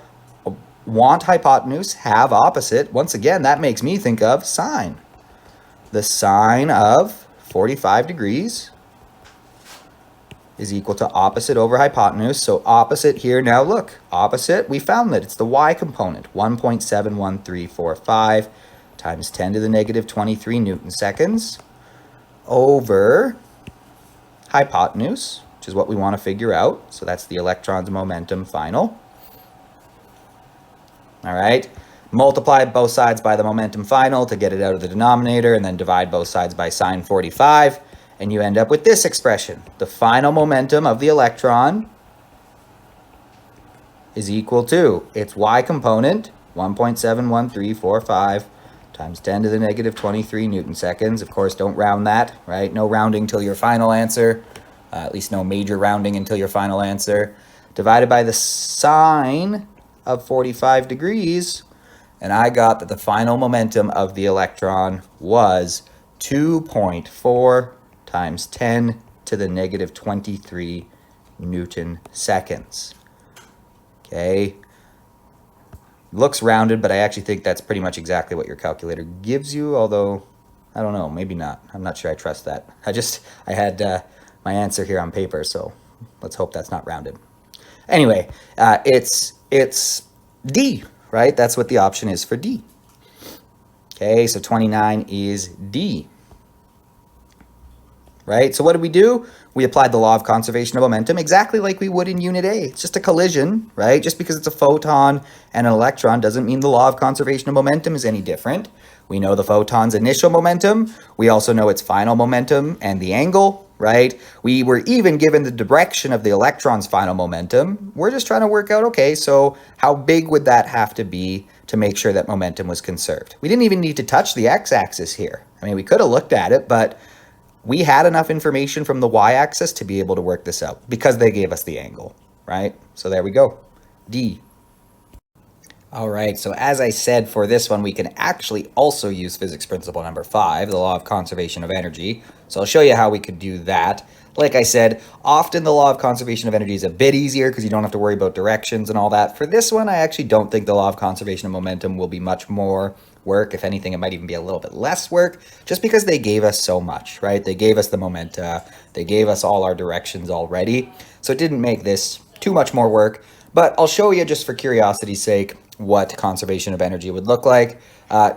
want hypotenuse, have opposite. Once again, that makes me think of sine. The sine of 45 degrees is equal to opposite over hypotenuse. So opposite here, now look, opposite, we found that it's the y component, 1.71345 times 10 to the negative 23 Newton seconds over hypotenuse, which is what we want to figure out. So that's the electron's momentum final. All right. Multiply both sides by the momentum final to get it out of the denominator, and then divide both sides by sine 45, and you end up with this expression. The final momentum of the electron is equal to its y component, 1.71345 times 10 to the negative 23 Newton seconds. Of course, don't round that, right? No rounding till your final answer. At least no major rounding until your final answer. Divided by the sine of 45 degrees. And I got that the final momentum of the electron was 2.4 times 10 to the negative 23 Newton seconds. Okay. Looks rounded, but I actually think that's pretty much exactly what your calculator gives you, although I don't know, maybe not. I'm not sure I trust that. I had my answer here on paper, so let's hope that's not rounded. Anyway, it's D, right? That's what the option is for D. Okay, so 29 is D. Right? So what did we do? We applied the law of conservation of momentum exactly like we would in Unit A. It's just a collision, right? Just because it's a photon and an electron doesn't mean the law of conservation of momentum is any different. We know the photon's initial momentum. We also know its final momentum and the angle, right? We were even given the direction of the electron's final momentum. We're just trying to work out, okay, so how big would that have to be to make sure that momentum was conserved? We didn't even need to touch the x-axis here. I mean, we could have looked at it, but we had enough information from the y-axis to be able to work this out because they gave us the angle, right? So there we go, D. All right, so as I said, for this one, we can actually also use physics principle number 5, the law of conservation of energy. So I'll show you how we could do that. Like I said, often the law of conservation of energy is a bit easier because you don't have to worry about directions and all that. For this one, I actually don't think the law of conservation of momentum will be much more work. If anything, it might even be a little bit less work just because they gave us so much, right? They gave us the momenta, they gave us all our directions already. So it didn't make this too much more work, but I'll show you just for curiosity's sake what conservation of energy would look like.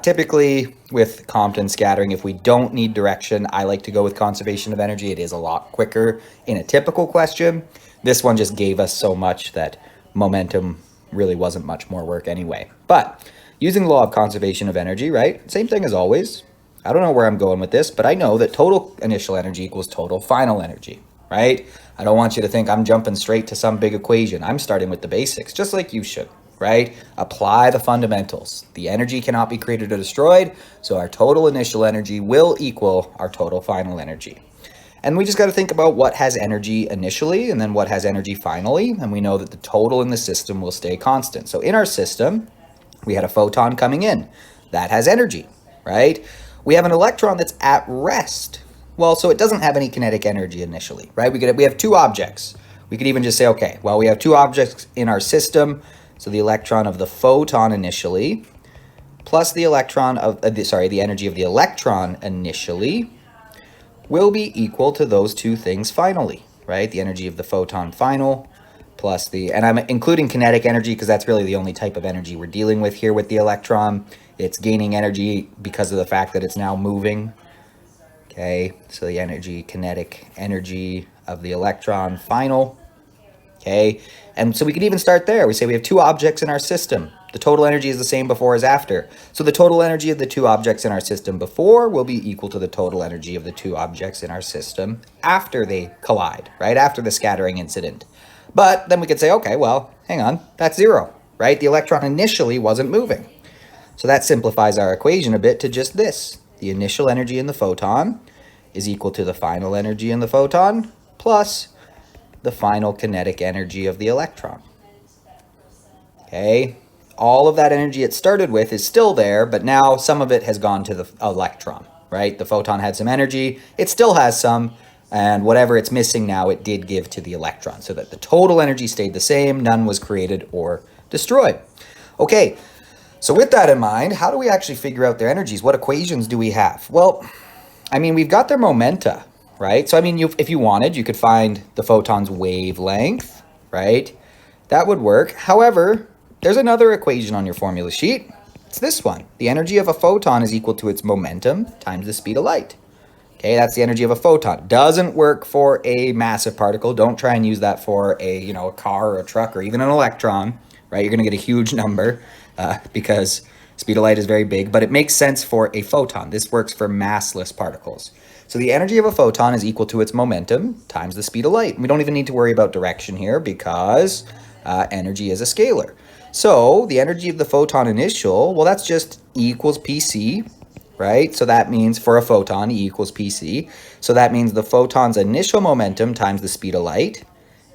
Typically with Compton scattering, if we don't need direction, I like to go with conservation of energy. It is a lot quicker in a typical question. This one just gave us so much that momentum really wasn't much more work anyway. But using the law of conservation of energy, right? Same thing as always. I don't know where I'm going with this, but I know that total initial energy equals total final energy, right? I don't want you to think I'm jumping straight to some big equation. I'm starting with the basics, just like you should, right? Apply the fundamentals. The energy cannot be created or destroyed, so our total initial energy will equal our total final energy. And we just got to think about what has energy initially and then what has energy finally, and we know that the total in the system will stay constant. So in our system, we had a photon coming in. That has energy, right? We have an electron that's at rest. Well, so it doesn't have any kinetic energy initially, right? We have two objects. We could even just say, okay, well, we have two objects in our system. So the electron of the photon initially, plus the electron of, the energy of the electron initially will be equal to those two things finally, right? The energy of the photon final plus the, and I'm including kinetic energy because that's really the only type of energy we're dealing with here with the electron. It's gaining energy because of the fact that it's now moving. Okay, so the energy, kinetic energy of the electron, final. Okay, and so we could even start there. We say we have two objects in our system. The total energy is the same before as after. So the total energy of the two objects in our system before will be equal to the total energy of the two objects in our system after they collide, right? After the scattering incident. But then we could say, okay, well, hang on, that's zero, right? The electron initially wasn't moving. So that simplifies our equation a bit to just this. The initial energy in the photon is equal to the final energy in the photon plus the final kinetic energy of the electron. Okay, all of that energy it started with is still there, but now some of it has gone to the electron, right? The photon had some energy, it still has some, and whatever it's missing now, it did give to the electron, so that the total energy stayed the same, none was created or destroyed. Okay, so with that in mind, how do we actually figure out their energies? What equations do we have? Well, I mean, we've got their momenta, right? So, I mean, if you wanted, you could find the photon's wavelength, right? That would work. However, there's another equation on your formula sheet. It's this one. The energy of a photon is equal to its momentum times the speed of light. Okay, that's the energy of a photon. Doesn't work for a massive particle. Don't try and use that for a car or a truck or even an electron, right? You're going to get a huge number because speed of light is very big, but it makes sense for a photon. This works for massless particles. So the energy of a photon is equal to its momentum times the speed of light. We don't even need to worry about direction here because energy is a scalar. So the energy of the photon initial, well, that's just E equals PC, right? So that means for a photon, E equals PC. So that means the photon's initial momentum times the speed of light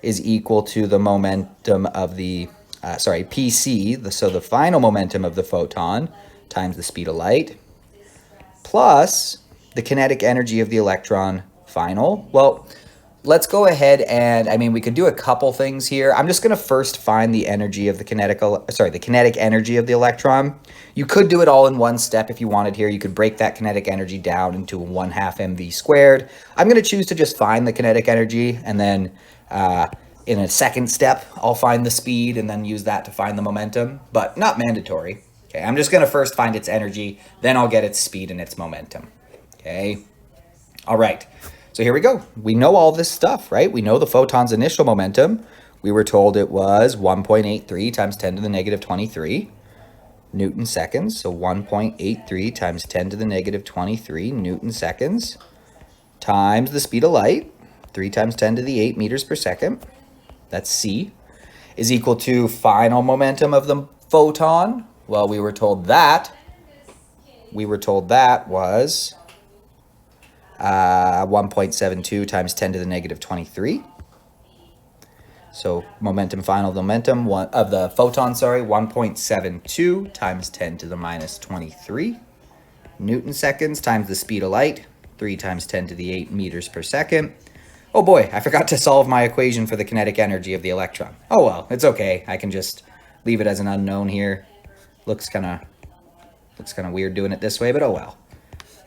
is equal to the momentum of the PC, so the final momentum of the photon times the speed of light, plus the kinetic energy of the electron final. Well, let's go ahead and, I mean, we could do a couple things here. I'm just going to first find the energy of the kinetic energy of the electron. You could do it all in one step if you wanted here. You could break that kinetic energy down into 1/2 mv squared. I'm going to choose to just find the kinetic energy, and then in a second step, I'll find the speed and then use that to find the momentum, but not mandatory. Okay, I'm just going to first find its energy, then I'll get its speed and its momentum. Okay, all right. So here we go. We know all this stuff, right? We know the photon's initial momentum. We were told it was 1.83 times 10 to the negative 23 Newton seconds. So 1.83 times 10 to the negative 23 Newton seconds times the speed of light, 3 times 10 to the 8 meters per second. That's C, is equal to final momentum of the photon. Well, we were told that was 1.72 times 10 to the negative 23. So final momentum of the photon, 1.72 times 10 to the minus 23 Newton seconds times the speed of light, 3 times 10 to the 8 meters per second. Oh boy, I forgot to solve my equation for the kinetic energy of the electron. Oh well, it's okay. I can just leave it as an unknown here. Looks kind of weird doing it this way, but oh well.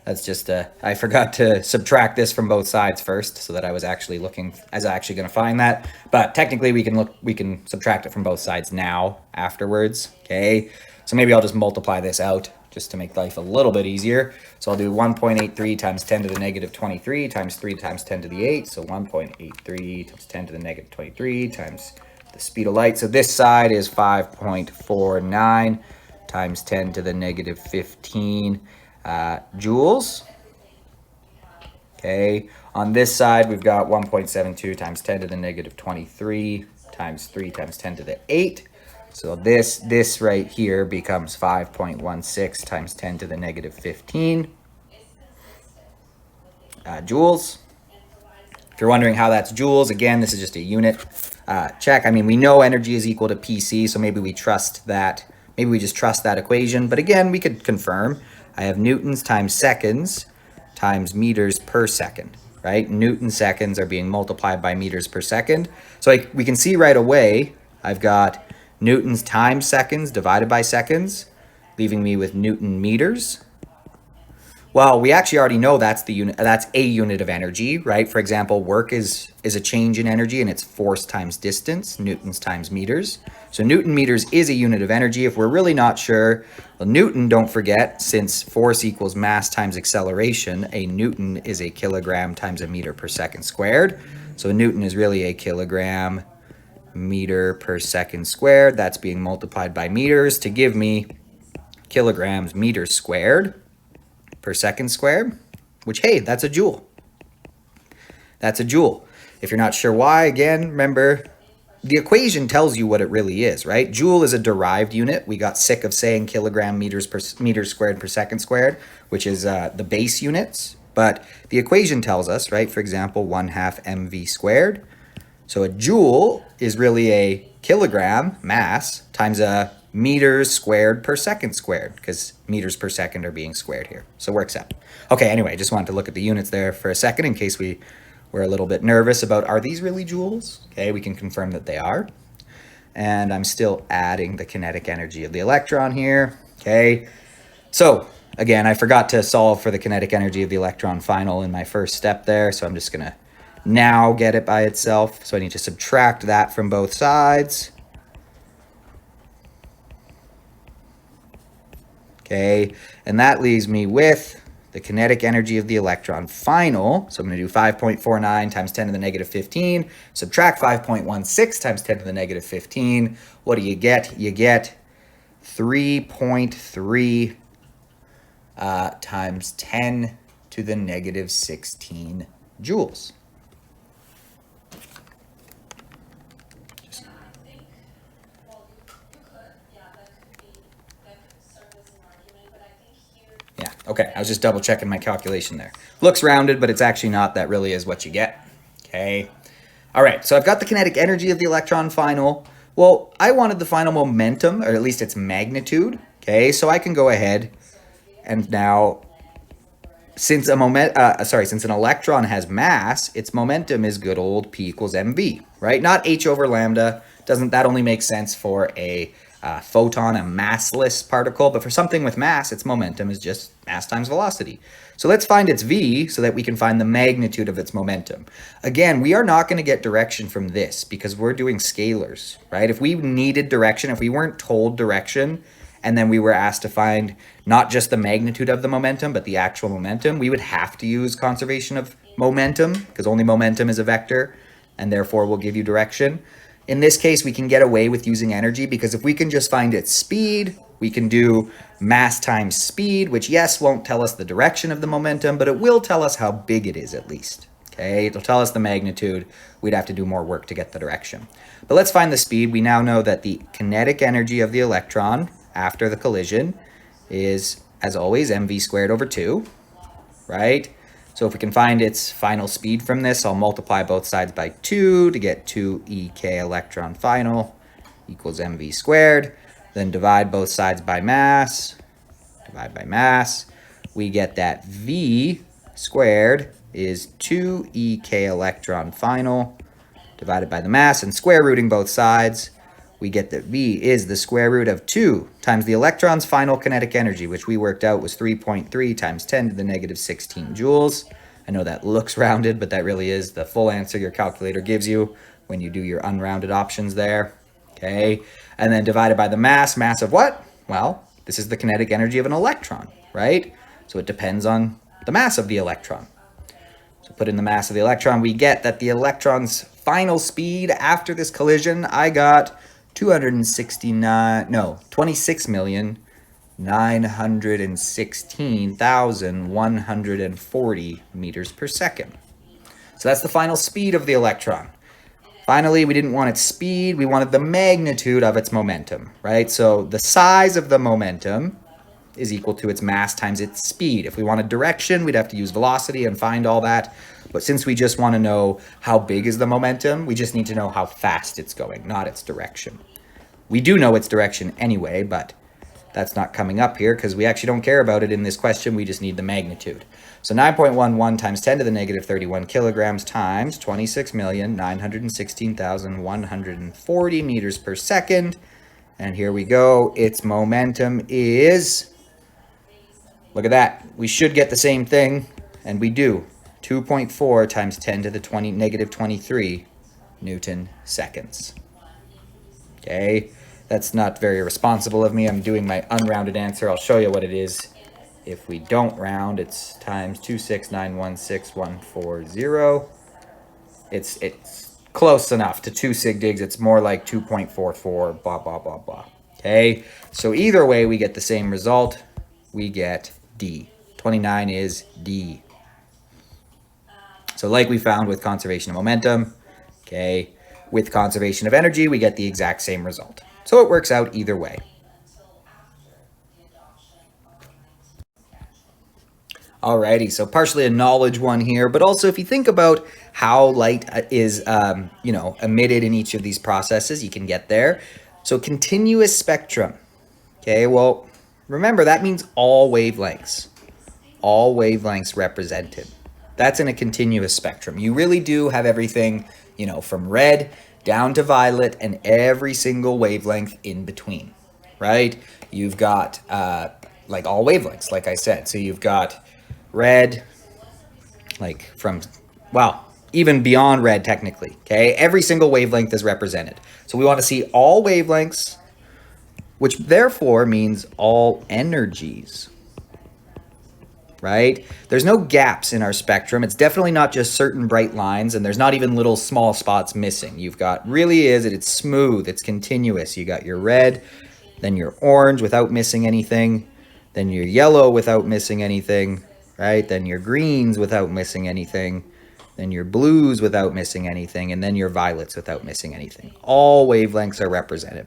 That's just I forgot to subtract this from both sides first, so that I was actually going to find that. But technically, we can subtract it from both sides now afterwards. Okay, so maybe I'll just multiply this out just to make life a little bit easier. So I'll do 1.83 times 10 to the negative 23 times 3 times 10 to the 8. So 1.83 times 10 to the negative 23 times the speed of light. So this side is 5.49 times 10 to the negative 15 joules. Okay, on this side, we've got 1.72 times 10 to the negative 23 times 3 times 10 to the 8. So this right here becomes 5.16 times 10 to the negative 15 joules. If you're wondering how that's joules, again, this is just a unit check. I mean, we know energy is equal to PC, so maybe we trust that. Maybe we just trust that equation. But again, we could confirm. I have newtons times seconds times meters per second, right? Newton seconds are being multiplied by meters per second. So we can see right away, I've got newtons times seconds divided by seconds, leaving me with Newton meters. Well, we actually already know that's the unit. That's a unit of energy, right? For example, work is a change in energy, and it's force times distance, newtons times meters. So Newton meters is a unit of energy. If we're really not sure, well, Newton, don't forget, since force equals mass times acceleration, a Newton is a kilogram times a meter per second squared. So a Newton is really a kilogram meter per second squared. That's being multiplied by meters to give me kilograms meters squared per second squared, which, hey, that's a joule. That's a joule. If you're not sure why, again, remember, the equation tells you what it really is, right? Joule is a derived unit. We got sick of saying kilogram meters squared per second squared, which is the base units. But the equation tells us, right, for example, 1/2 mv squared. So a joule is really a kilogram mass times a meters squared per second squared, because meters per second are being squared here. So works out. Okay, anyway, just wanted to look at the units there for a second in case we were a little bit nervous about, are these really joules? Okay, we can confirm that they are. And I'm still adding the kinetic energy of the electron here. Okay, so again, I forgot to solve for the kinetic energy of the electron final in my first step there, so I'm just gonna now get it by itself. So I need to subtract that from both sides. Okay, and that leaves me with the kinetic energy of the electron final. So I'm going to do 5.49 times 10 to the negative 15, subtract 5.16 times 10 to the negative 15. What do you get? You get 3.3 times 10 to the negative 16 joules. Yeah, okay, I was just double checking my calculation there. Looks rounded, but it's actually not. That really is what you get. Okay. All right, so I've got the kinetic energy of the electron final. Well, I wanted the final momentum, or at least its magnitude. Okay, so I can go ahead and now, since an electron has mass, its momentum is good old P equals mv, right? Not h over lambda. That only makes sense for a photon, a massless particle, but for something with mass, its momentum is just mass times velocity. So let's find its v so that we can find the magnitude of its momentum. Again, we are not going to get direction from this because we're doing scalars, right? If we needed direction, if we weren't told direction, and then we were asked to find not just the magnitude of the momentum, but the actual momentum, we would have to use conservation of momentum because only momentum is a vector and therefore will give you direction. In this case, we can get away with using energy because if we can just find its speed, we can do mass times speed, which, yes, won't tell us the direction of the momentum, but it will tell us how big it is at least. Okay, it'll tell us the magnitude. We'd have to do more work to get the direction. But let's find the speed. We now know that the kinetic energy of the electron after the collision is, as always, mv squared over 2, right? So if we can find its final speed from this, I'll multiply both sides by 2 to get 2 ek electron final equals mv squared. Then divide both sides by mass. Divide by mass. We get that v squared is 2 ek electron final divided by the mass, and square rooting both sides. We get that v is the square root of 2 times the electron's final kinetic energy, which we worked out was 3.3 times 10 to the negative 16 joules. I know that looks rounded, but that really is the full answer your calculator gives you when you do your unrounded options there. Okay, and then divided by the mass. Mass of what? Well, this is the kinetic energy of an electron, right? So it depends on the mass of the electron. So put in the mass of the electron, we get that the electron's final speed after this collision, I got 26,916,140 meters per second. So that's the final speed of the electron. Finally, we didn't want its speed, we wanted the magnitude of its momentum, right? So the size of the momentum is equal to its mass times its speed. If we wanted direction, we'd have to use velocity and find all that. But since we just want to know how big is the momentum, we just need to know how fast it's going, not its direction. We do know its direction anyway, but that's not coming up here because we actually don't care about it in this question. We just need the magnitude. So 9.11 times 10 to the negative 31 kilograms times 26,916,140 meters per second. And here we go. Its momentum is Look at that. We should get the same thing, and we do. 2.4 times 10 to the negative 23 Newton seconds. Okay, that's not very responsible of me. I'm doing my unrounded answer. I'll show you what it is. If we don't round, it's times 26916,140. It's close enough to 2 sig digs. It's more like 2.44, blah, blah, blah, blah. Okay, so either way, we get the same result. We get D. 29 is D. So like we found with conservation of momentum, okay, with conservation of energy, we get the exact same result. So it works out either way. Alrighty, so partially a knowledge one here, but also if you think about how light is, emitted in each of these processes, you can get there. So continuous spectrum. Okay, well, remember that means all wavelengths. All wavelengths represented. That's in a continuous spectrum. You really do have everything, from red down to violet and every single wavelength in between, right? You've got like all wavelengths, like I said. So you've got red, like from, well, even beyond red technically, okay? Every single wavelength is represented. So we want to see all wavelengths, which therefore means all energies, right? There's no gaps in our spectrum. It's definitely not just certain bright lines, and there's not even little small spots missing. You've got, it's smooth, it's continuous. You got your red, then your orange without missing anything, then your yellow without missing anything, right? Then your greens without missing anything, then your blues without missing anything, and then your violets without missing anything. All wavelengths are represented.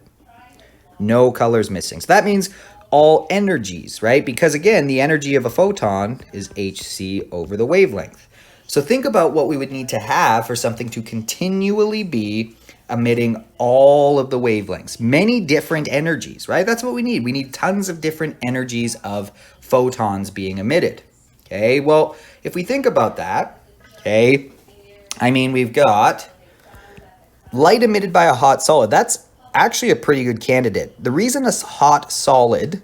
No colors missing. So that means all energies, right? Because again, the energy of a photon is hc over the wavelength. So think about what we would need to have for something to continually be emitting all of the wavelengths, many different energies, right? That's what we need. We need tons of different energies of photons being emitted. Okay, well, if we think about that, okay, we've got light emitted by a hot solid. That's actually a pretty good candidate. The reason a hot solid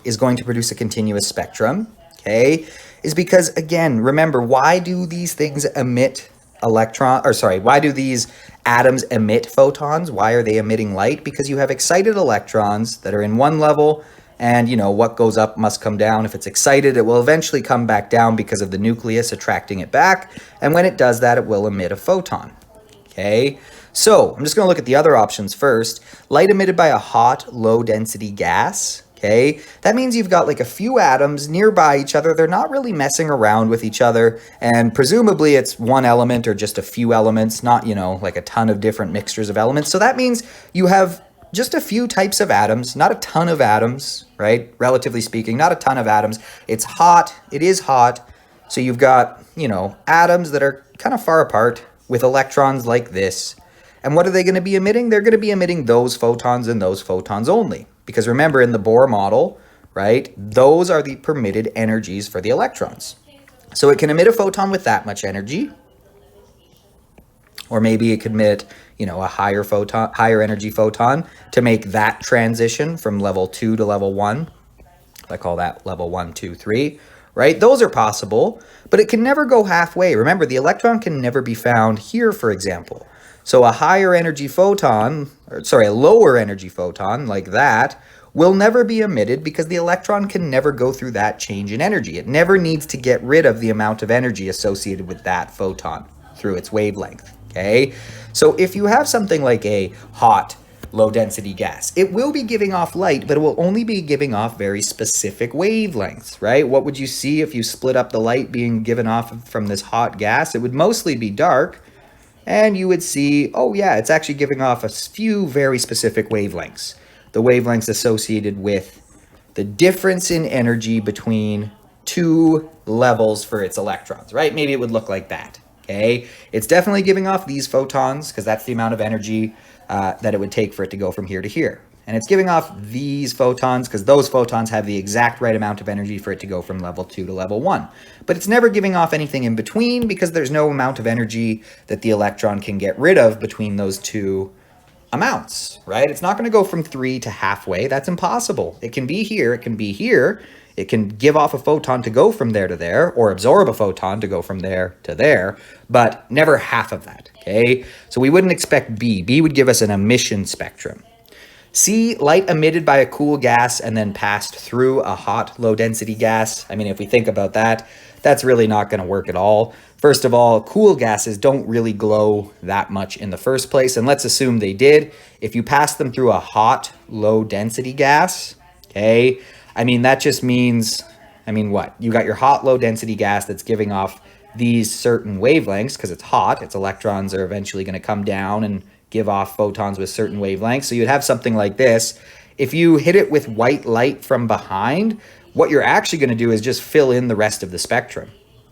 is going to produce a continuous spectrum, okay, is because, again, remember, why do these things emit why do these atoms emit photons? Why are they emitting light? Because you have excited electrons that are in one level, and, what goes up must come down. If it's excited, it will eventually come back down because of the nucleus attracting it back, and when it does that, it will emit a photon, okay? So I'm just going to look at the other options first. Light emitted by a hot, low-density gas, okay? That means you've got like a few atoms nearby each other. They're not really messing around with each other, and presumably it's one element or just a few elements, not, like a ton of different mixtures of elements. So that means you have just a few types of atoms, not a ton of atoms, right? Relatively speaking, not a ton of atoms. It's hot. It is hot. So you've got, atoms that are kind of far apart with electrons like this. And what are they going to be emitting? They're going to be emitting those photons and those photons only. Because remember, in the Bohr model, right, those are the permitted energies for the electrons. So it can emit a photon with that much energy. Or maybe it could emit, a higher energy photon to make that transition from level 2 to level 1. I call that level 1, 2, 3, right? Those are possible, but it can never go halfway. Remember, the electron can never be found here, for example. So a higher energy photon, a lower energy photon like that will never be emitted because the electron can never go through that change in energy. It never needs to get rid of the amount of energy associated with that photon through its wavelength, okay? So if you have something like a hot, low-density gas, it will be giving off light, but it will only be giving off very specific wavelengths, right? What would you see if you split up the light being given off from this hot gas? It would mostly be dark, and you would see, oh yeah, it's actually giving off a few very specific wavelengths. The wavelengths associated with the difference in energy between two levels for its electrons, right? Maybe it would look like that, okay? It's definitely giving off these photons because that's the amount of energy that it would take for it to go from here to here. And it's giving off these photons because those photons have the exact right amount of energy for it to go from level 2 to level 1. But it's never giving off anything in between because there's no amount of energy that the electron can get rid of between those two amounts, right? It's not going to go from 3 to halfway. That's impossible. It can be here. It can be here. It can give off a photon to go from there to there, or absorb a photon to go from there to there, but never half of that, okay? So we wouldn't expect B. B would give us an emission spectrum. C, light emitted by a cool gas and then passed through a hot, low-density gas. I mean, if we think about that, that's really not going to work at all. First of all, cool gases don't really glow that much in the first place, and let's assume they did. If you pass them through a hot, low-density gas, okay, I mean, that just means, I mean, what? You got your hot, low-density gas that's giving off these certain wavelengths because it's hot. Its electrons are eventually going to come down and give off photons with certain wavelengths. So you'd have something like this. If you hit it with white light from behind, what you're actually going to do is just fill in the rest of the spectrum,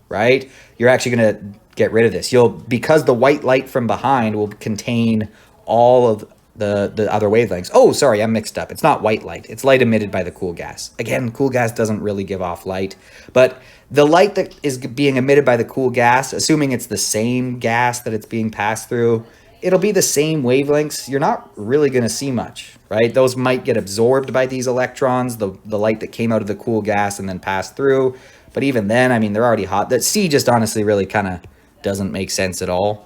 right? You're actually going to get rid of this. Because the white light from behind will contain all of the other wavelengths. Oh, sorry, I'm mixed up. It's not white light. It's light emitted by the cool gas. Again, cool gas doesn't really give off light, but the light that is being emitted by the cool gas, assuming it's the same gas that it's being passed through, it'll be the same wavelengths. You're not really going to see much, right? Those might get absorbed by these electrons, the light that came out of the cool gas and then passed through. But even then, I mean, they're already hot. That C just honestly really kind of doesn't make sense at all.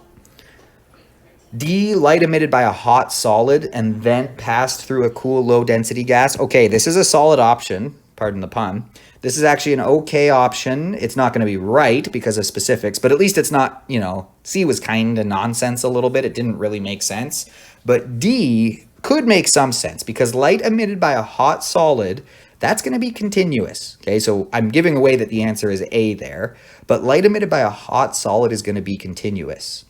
D, light emitted by a hot solid and then passed through a cool low density gas. Okay, this is a solid option, pardon the pun. This is actually an okay option. It's not going to be right because of specifics, but at least it's not, you know, C was kind of nonsense a little bit. It didn't really make sense. But D could make some sense because light emitted by a hot solid, that's going to be continuous. Okay, so I'm giving away that the answer is A there, but light emitted by a hot solid is going to be continuous.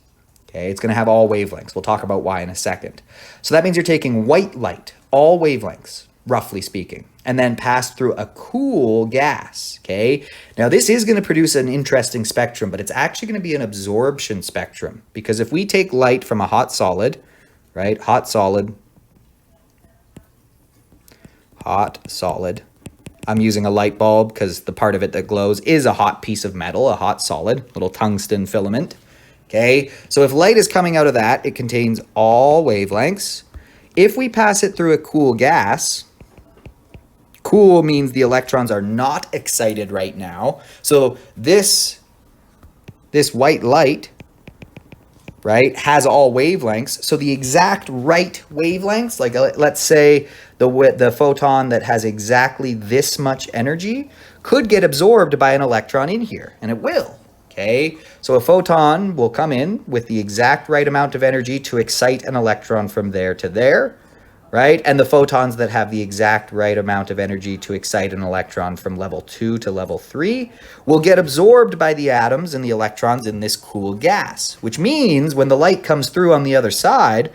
Okay, it's going to have all wavelengths. We'll talk about why in a second. So that means you're taking white light, all wavelengths, roughly speaking, and then pass through a cool gas, okay? Now, this is going to produce an interesting spectrum, but it's actually going to be an absorption spectrum, because if we take light from a hot solid, right, hot solid, I'm using a light bulb because the part of it that glows is a hot piece of metal, a hot solid, little tungsten filament, okay? So if light is coming out of that, it contains all wavelengths. If we pass it through a cool gas, cool means the electrons are not excited right now. So this white light, right, has all wavelengths. So the exact right wavelengths, like let's say the photon that has exactly this much energy could get absorbed by an electron in here, and it will. Okay, so a photon will come in with the exact right amount of energy to excite an electron from there to there, right? And the photons that have the exact right amount of energy to excite an electron from level 2 to level 3 will get absorbed by the atoms and the electrons in this cool gas, which means when the light comes through on the other side,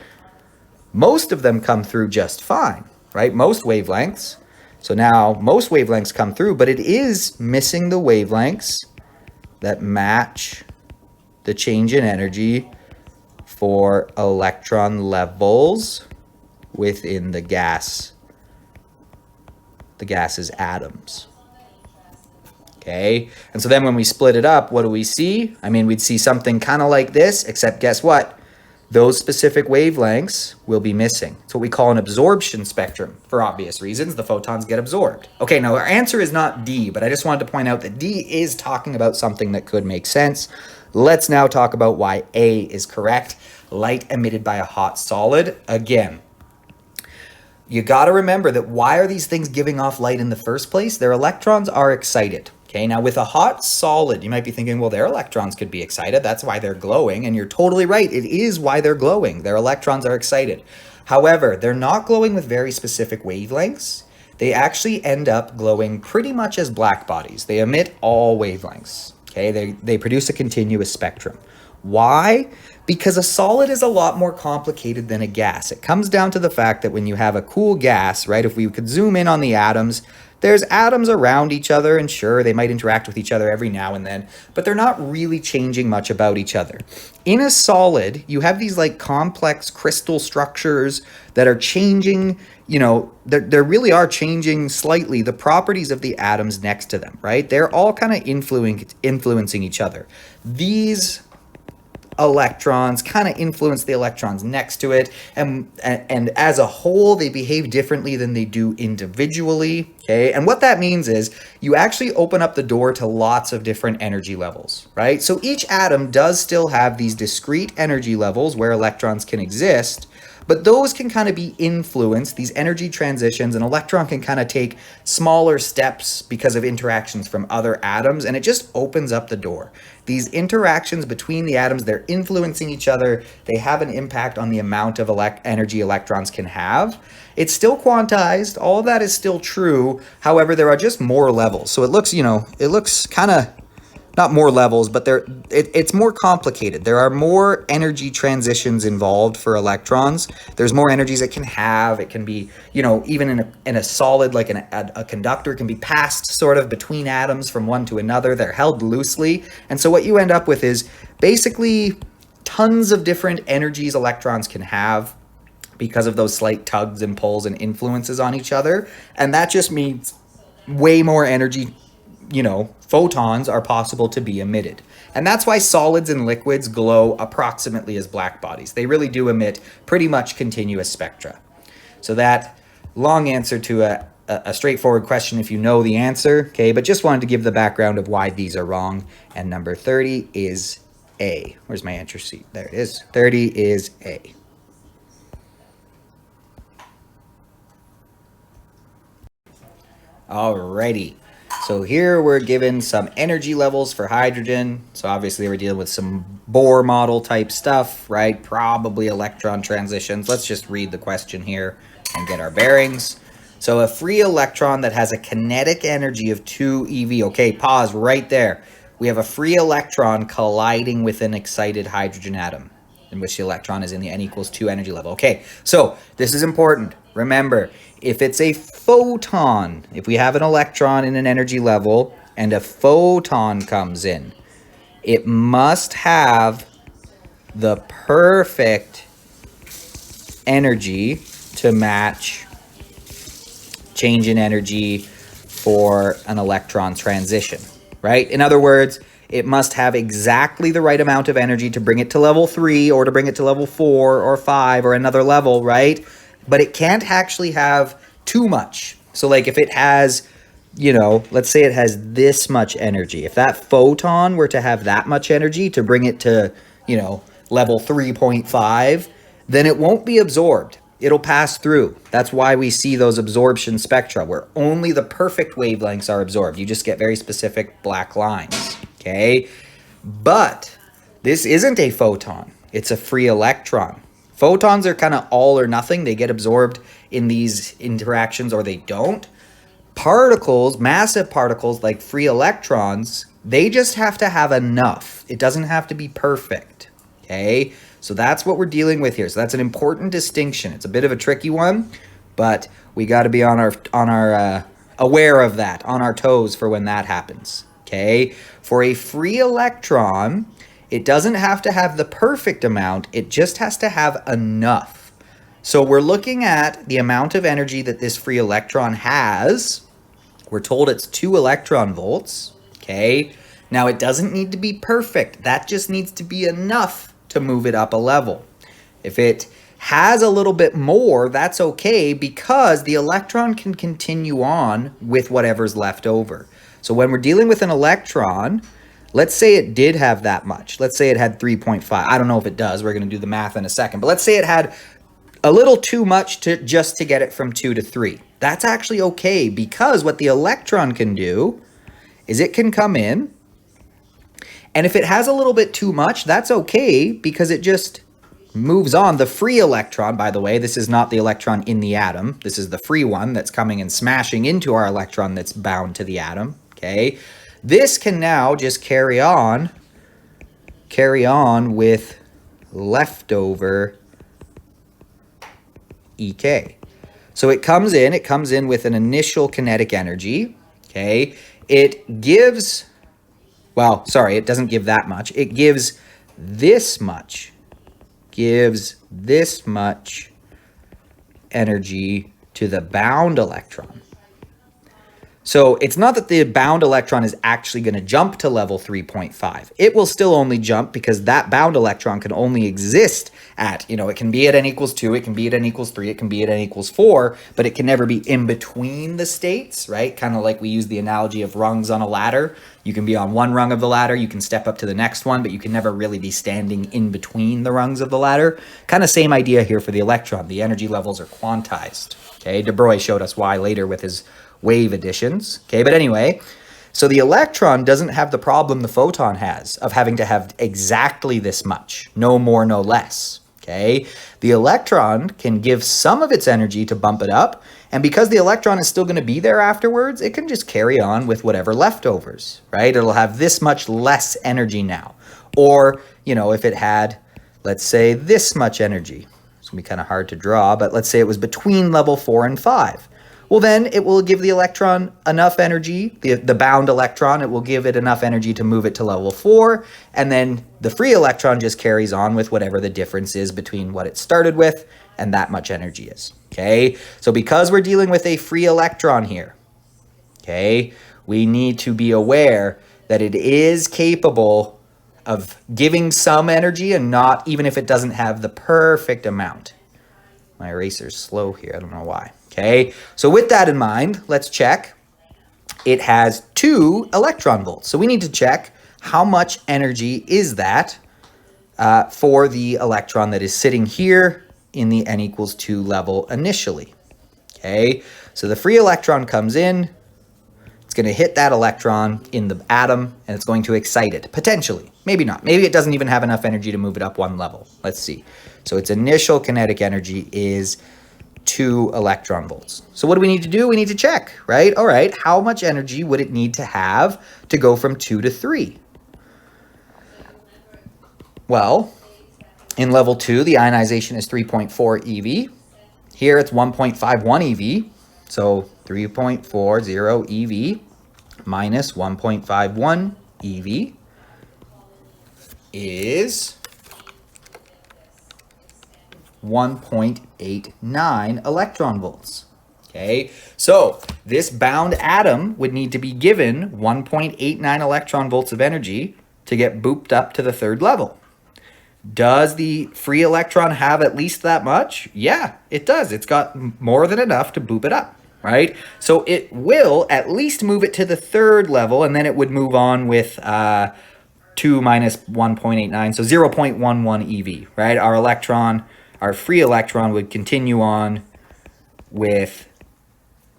most of them come through just fine, right? Most wavelengths. So now most wavelengths come through, but it is missing the wavelengths that match the change in energy for electron levels within the gas's atoms. Okay, and so then when we split it up, what do we see? I mean, we'd see something kind of like this, except guess what? Those specific wavelengths will be missing. It's what we call an absorption spectrum. For obvious reasons, the photons get absorbed. Okay, now our answer is not D, but I just wanted to point out that D is talking about something that could make sense. Let's now talk about why A is correct. Light emitted by a hot solid. Again, you got to remember that why are these things giving off light in the first place? Their electrons are excited. Okay, now with a hot solid, you might be thinking, well, their electrons could be excited. That's why they're glowing. And you're totally right. It is why they're glowing. Their electrons are excited. However, they're not glowing with very specific wavelengths. They actually end up glowing pretty much as black bodies. They emit all wavelengths. Okay, they produce a continuous spectrum. Why? Because a solid is a lot more complicated than a gas. It comes down to the fact that when you have a cool gas, right, if we could zoom in on the atoms, there's atoms around each other, and sure, they might interact with each other every now and then, but they're not really changing much about each other. In a solid, you have these like complex crystal structures that are changing, you know, they really are changing slightly the properties of the atoms next to them, right? They're all kind of influencing each other. These electrons, kind of influence the electrons next to it, and as a whole, they behave differently than they do individually, okay? And what that means is you actually open up the door to lots of different energy levels, right? So each atom does still have these discrete energy levels where electrons can exist, but those can kind of be influenced, these energy transitions. An electron can kind of take smaller steps because of interactions from other atoms, and it just opens up the door. These interactions between the atoms, they're influencing each other. They have an impact on the amount of energy electrons can have. It's still quantized. All of that is still true. However, there are just more levels. So it looks, it looks kind of, not more levels, but it's more complicated. There are more energy transitions involved for electrons. There's more energies it can have. It can be, even in a solid, like a conductor, can be passed sort of between atoms from one to another. They're held loosely. And so what you end up with is basically tons of different energies electrons can have because of those slight tugs and pulls and influences on each other. And that just means way more energy, photons are possible to be emitted. And that's why solids and liquids glow approximately as black bodies. They really do emit pretty much continuous spectra. So that long answer to a straightforward question if you know the answer, okay? But just wanted to give the background of why these are wrong. And number 30 is A. Where's my answer sheet? There it is. 30 is A. Alrighty. So here we're given some energy levels for hydrogen. So obviously we're dealing with some Bohr model type stuff, right? Probably electron transitions. Let's just read the question here and get our bearings. So a free electron that has a kinetic energy of 2 eV. Okay, pause right there. We have a free electron colliding with an excited hydrogen atom, in which the electron is in the n equals 2 energy level. Okay, so this is important. Remember, if it's a photon, if we have an electron in an energy level and a photon comes in, it must have the perfect energy to match change in energy for an electron transition, right? In other words, it must have exactly the right amount of energy to bring it to level 3 or to bring it to level 4 or 5 or another level, right? But it can't actually have too much. So like if it has, let's say it has this much energy. If that photon were to have that much energy to bring it to, level 3.5, then it won't be absorbed. It'll pass through. That's why we see those absorption spectra where only the perfect wavelengths are absorbed. You just get very specific black lines, okay? But this isn't a photon. It's a free electron. Photons are kind of all or nothing. They get absorbed in these interactions or they don't. Particles, massive particles like free electrons, they just have to have enough. It doesn't have to be perfect, okay? So that's what we're dealing with here. So that's an important distinction. It's a bit of a tricky one, but we got to be on our aware of that, on our toes for when that happens, okay? For a free electron, it doesn't have to have the perfect amount. It just has to have enough. So we're looking at the amount of energy that this free electron has. We're told it's 2 electron volts, okay? Now, it doesn't need to be perfect. That just needs to be enough to move it up a level. If it has a little bit more, that's okay because the electron can continue on with whatever's left over. So when we're dealing with an electron, let's say it did have that much. Let's say it had 3.5. I don't know if it does. We're going to do the math in a second. But let's say it had a little too much to get it from 2 to 3. That's actually okay because what the electron can do is it can come in, and if it has a little bit too much, that's okay because it just moves on. The free electron, by the way, this is not the electron in the atom. This is the free one that's coming and smashing into our electron that's bound to the atom, okay? This can now just carry on with leftover EK. So it comes in with an initial kinetic energy, okay? It gives, well, sorry, it doesn't give that much. It gives this much, energy to the bound electron. So it's not that the bound electron is actually going to jump to level 3.5. It will still only jump because that bound electron can only exist at, it can be at n equals 2, it can be at n equals 3, it can be at n equals 4, but it can never be in between the states, right? Kind of like we use the analogy of rungs on a ladder. You can be on one rung of the ladder, you can step up to the next one, but you can never really be standing in between the rungs of the ladder. Kind of same idea here for the electron. The energy levels are quantized. Okay, De Broglie showed us why later with his wave additions. Okay, but anyway, so the electron doesn't have the problem the photon has of having to have exactly this much, no more, no less. Okay, the electron can give some of its energy to bump it up, and because the electron is still going to be there afterwards, it can just carry on with whatever leftovers, right? It'll have this much less energy now. Or, if it had, let's say, this much energy. It's going to be kind of hard to draw, but let's say it was between level 4 and 5. Well, then it will give the electron enough energy, the bound electron, it will give it enough energy to move it to level 4, and then the free electron just carries on with whatever the difference is between what it started with and that much energy is. Okay, so because we're dealing with a free electron here, okay, we need to be aware that it is capable of giving some energy and not, even if it doesn't have the perfect amount. My eraser's slow here, I don't know why. Okay, so with that in mind, let's check. It has 2 electron volts. So we need to check how much energy is that for the electron that is sitting here in the n equals 2 level initially. Okay, so the free electron comes in. It's going to hit that electron in the atom, and it's going to excite it, potentially. Maybe not. Maybe it doesn't even have enough energy to move it up one level. Let's see. So its initial kinetic energy is 2 electron volts. So what do we need to do? We need to check, right? All right, how much energy would it need to have to go from 2 to 3? Well, in level 2, the ionization is 3.4 eV. Here it's 1.51 eV. So 3.40 eV minus 1.51 eV is 1.89 electron volts. Okay, so this bound atom would need to be given 1.89 electron volts of energy to get booped up to the 3rd level. Does the free electron have at least that much? Yeah, it does. It's got more than enough to boop it up, right? So it will at least move it to the 3rd level, and then it would move on with 2 minus 1.89, so 0.11 eV, right? Our free electron would continue on with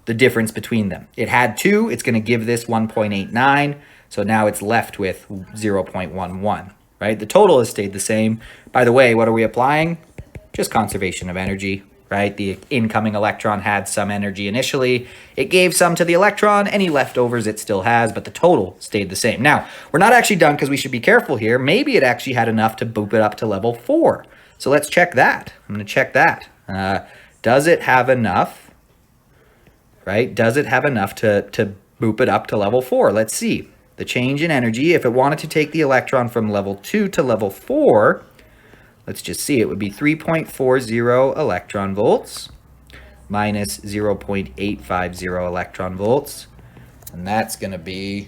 the difference between them. It had 2, it's going to give this 1.89, so now it's left with 0.11, right? The total has stayed the same. By the way, what are we applying? Just conservation of energy, right? The incoming electron had some energy initially. It gave some to the electron. Any leftovers it still has, but the total stayed the same. Now, we're not actually done because we should be careful here. Maybe it actually had enough to boop it up to level 4. So let's check that. I'm going to check that. Does it have enough, right? Does it have enough to boop it up to level 4? Let's see. The change in energy, if it wanted to take the electron from level 2 to level 4, let's just see, it would be 3.40 electron volts minus 0.850 electron volts. And that's going to be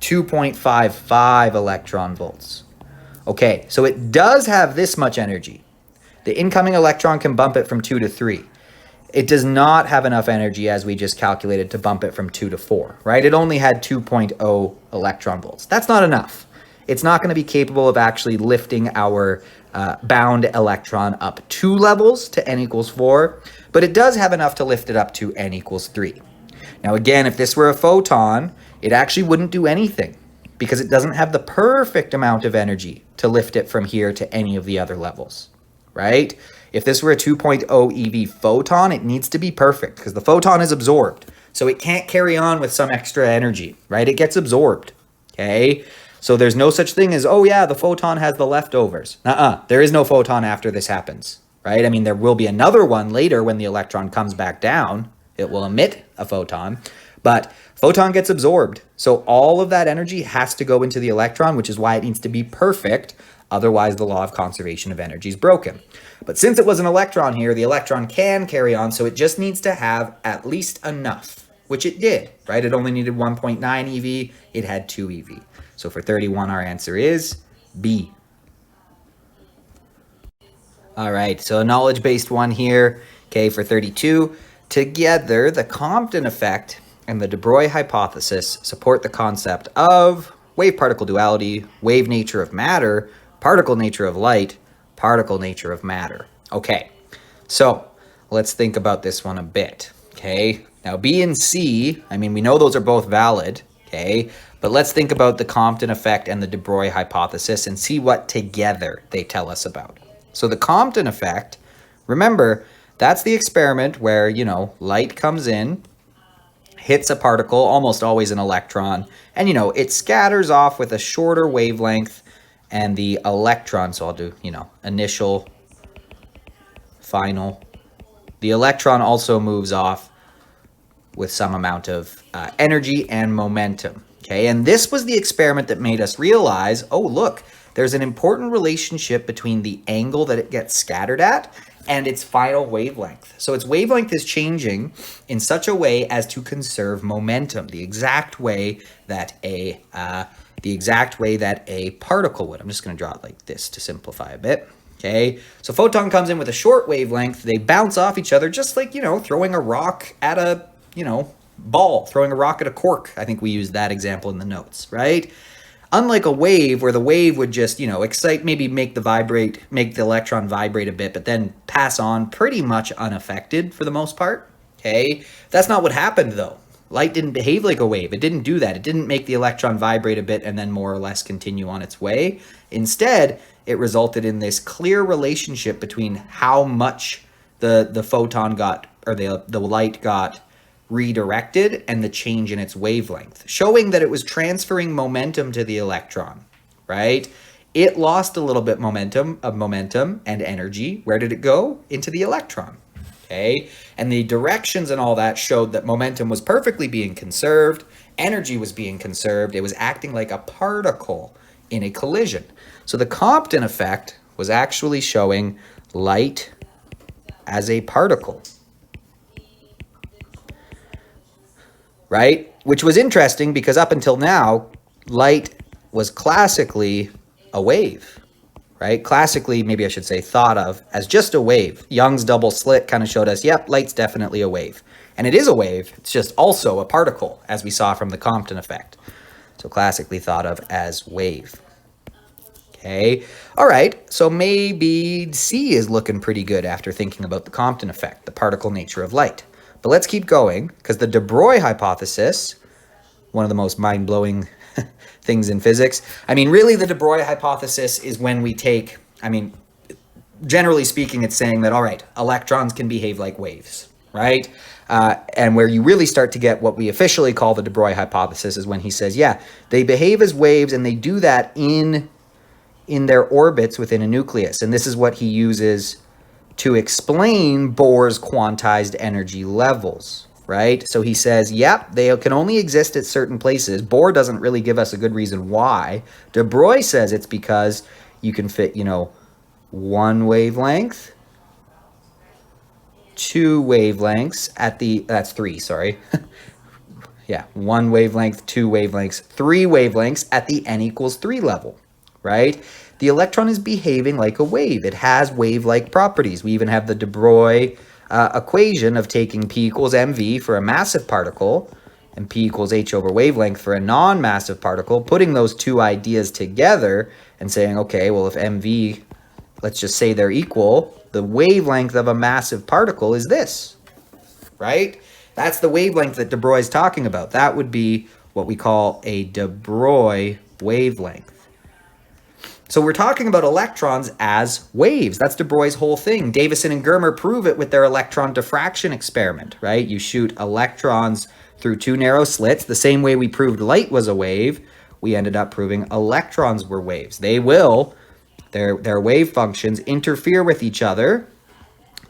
2.55 electron volts. Okay, so it does have this much energy. The incoming electron can bump it from 2 to 3. It does not have enough energy, as we just calculated, to bump it from 2 to 4, right? It only had 2.0 electron volts. That's not enough. It's not going to be capable of actually lifting our bound electron up 2 levels to n equals 4, but it does have enough to lift it up to n equals 3. Now again, if this were a photon, it actually wouldn't do anything because it doesn't have the perfect amount of energy to lift it from here to any of the other levels, right? If this were a 2.0 eV photon, it needs to be perfect because the photon is absorbed. So it can't carry on with some extra energy, right? It gets absorbed, okay? So there's no such thing as, oh yeah, the photon has the leftovers. There is no photon after this happens, right? I mean, there will be another one later when the electron comes back down. It will emit a photon, but photon gets absorbed. So all of that energy has to go into the electron, which is why it needs to be perfect. Otherwise, the law of conservation of energy is broken. But since it was an electron here, the electron can carry on, so it just needs to have at least enough, which it did, right? It only needed 1.9 eV. It had 2 eV. So for 31, our answer is B. All right, so a knowledge-based one here, okay, for 32. Together, the Compton effect and the de Broglie hypothesis support the concept of wave-particle duality, wave nature of matter, particle nature of light, particle nature of matter. Okay, so let's think about this one a bit, okay? Now, B and C, I mean, we know those are both valid, okay? But let's think about the Compton effect and the de Broglie hypothesis and see what together they tell us about. So the Compton effect, remember, that's the experiment where, you know, light comes in, hits a particle, almost always an electron, and, you know, it scatters off with a shorter wavelength, and the electron, so I'll do, you know, initial, final. The electron also moves off with some amount of energy and momentum, okay? And this was the experiment that made us realize, oh, look, there's an important relationship between the angle that it gets scattered at and its final wavelength. So its wavelength is changing in such a way as to conserve momentum, the exact way that a particle would. I'm just going to draw it like this to simplify a bit. Okay, so photon comes in with a short wavelength. They bounce off each other just like, you know, throwing a rock at a, you know, ball, throwing a rock at a cork. I think we used that example in the notes, right? Unlike a wave where the wave would just, you know, excite, maybe make the electron vibrate a bit, but then pass on pretty much unaffected for the most part, okay? That's not what happened though. Light didn't behave like a wave. It didn't do that. It didn't make the electron vibrate a bit and then more or less continue on its way. Instead, it resulted in this clear relationship between how much the photon got, or the light got redirected and the change in its wavelength, showing that it was transferring momentum to the electron, right? It lost a little bit momentum and energy. Where did it go? Into the electron, okay? And the directions and all that showed that momentum was perfectly being conserved, energy was being conserved, it was acting like a particle in a collision. So the Compton effect was actually showing light as a particle, right? Which was interesting because up until now, light was classically a wave, right? Classically, maybe I should say thought of as just a wave. Young's double slit kind of showed us, yep, light's definitely a wave. And it is a wave, it's just also a particle, as we saw from the Compton effect. So classically thought of as wave. Okay, all right, so maybe C is looking pretty good after thinking about the Compton effect, the particle nature of light. But let's keep going, because the de Broglie hypothesis, one of the most mind-blowing things in physics. I mean, really, the de Broglie hypothesis is when we take, I mean, generally speaking, it's saying that, all right, electrons can behave like waves, right? And where you really start to get what we officially call the de Broglie hypothesis is when he says, yeah, they behave as waves, and they do that in their orbits within a nucleus. And this is what he uses to explain Bohr's quantized energy levels, right? So he says, yep, they can only exist at certain places. Bohr doesn't really give us a good reason why. De Broglie says it's because you can fit, you know, one wavelength, two wavelengths at the, that's three, sorry. Yeah, one wavelength, two wavelengths, three wavelengths at the n equals 3 level, right? The electron is behaving like a wave. It has wave-like properties. We even have the de Broglie equation of taking P equals mv for a massive particle and P equals h over wavelength for a non-massive particle, putting those two ideas together and saying, okay, well, if mv, let's just say they're equal, the wavelength of a massive particle is this, right? That's the wavelength that de Broglie is talking about. That would be what we call a de Broglie wavelength. So we're talking about electrons as waves. That's de Broglie's whole thing. Davison and Germer prove it with their electron diffraction experiment, right? You shoot electrons through two narrow slits. The same way we proved light was a wave, we ended up proving electrons were waves. They will, their wave functions interfere with each other.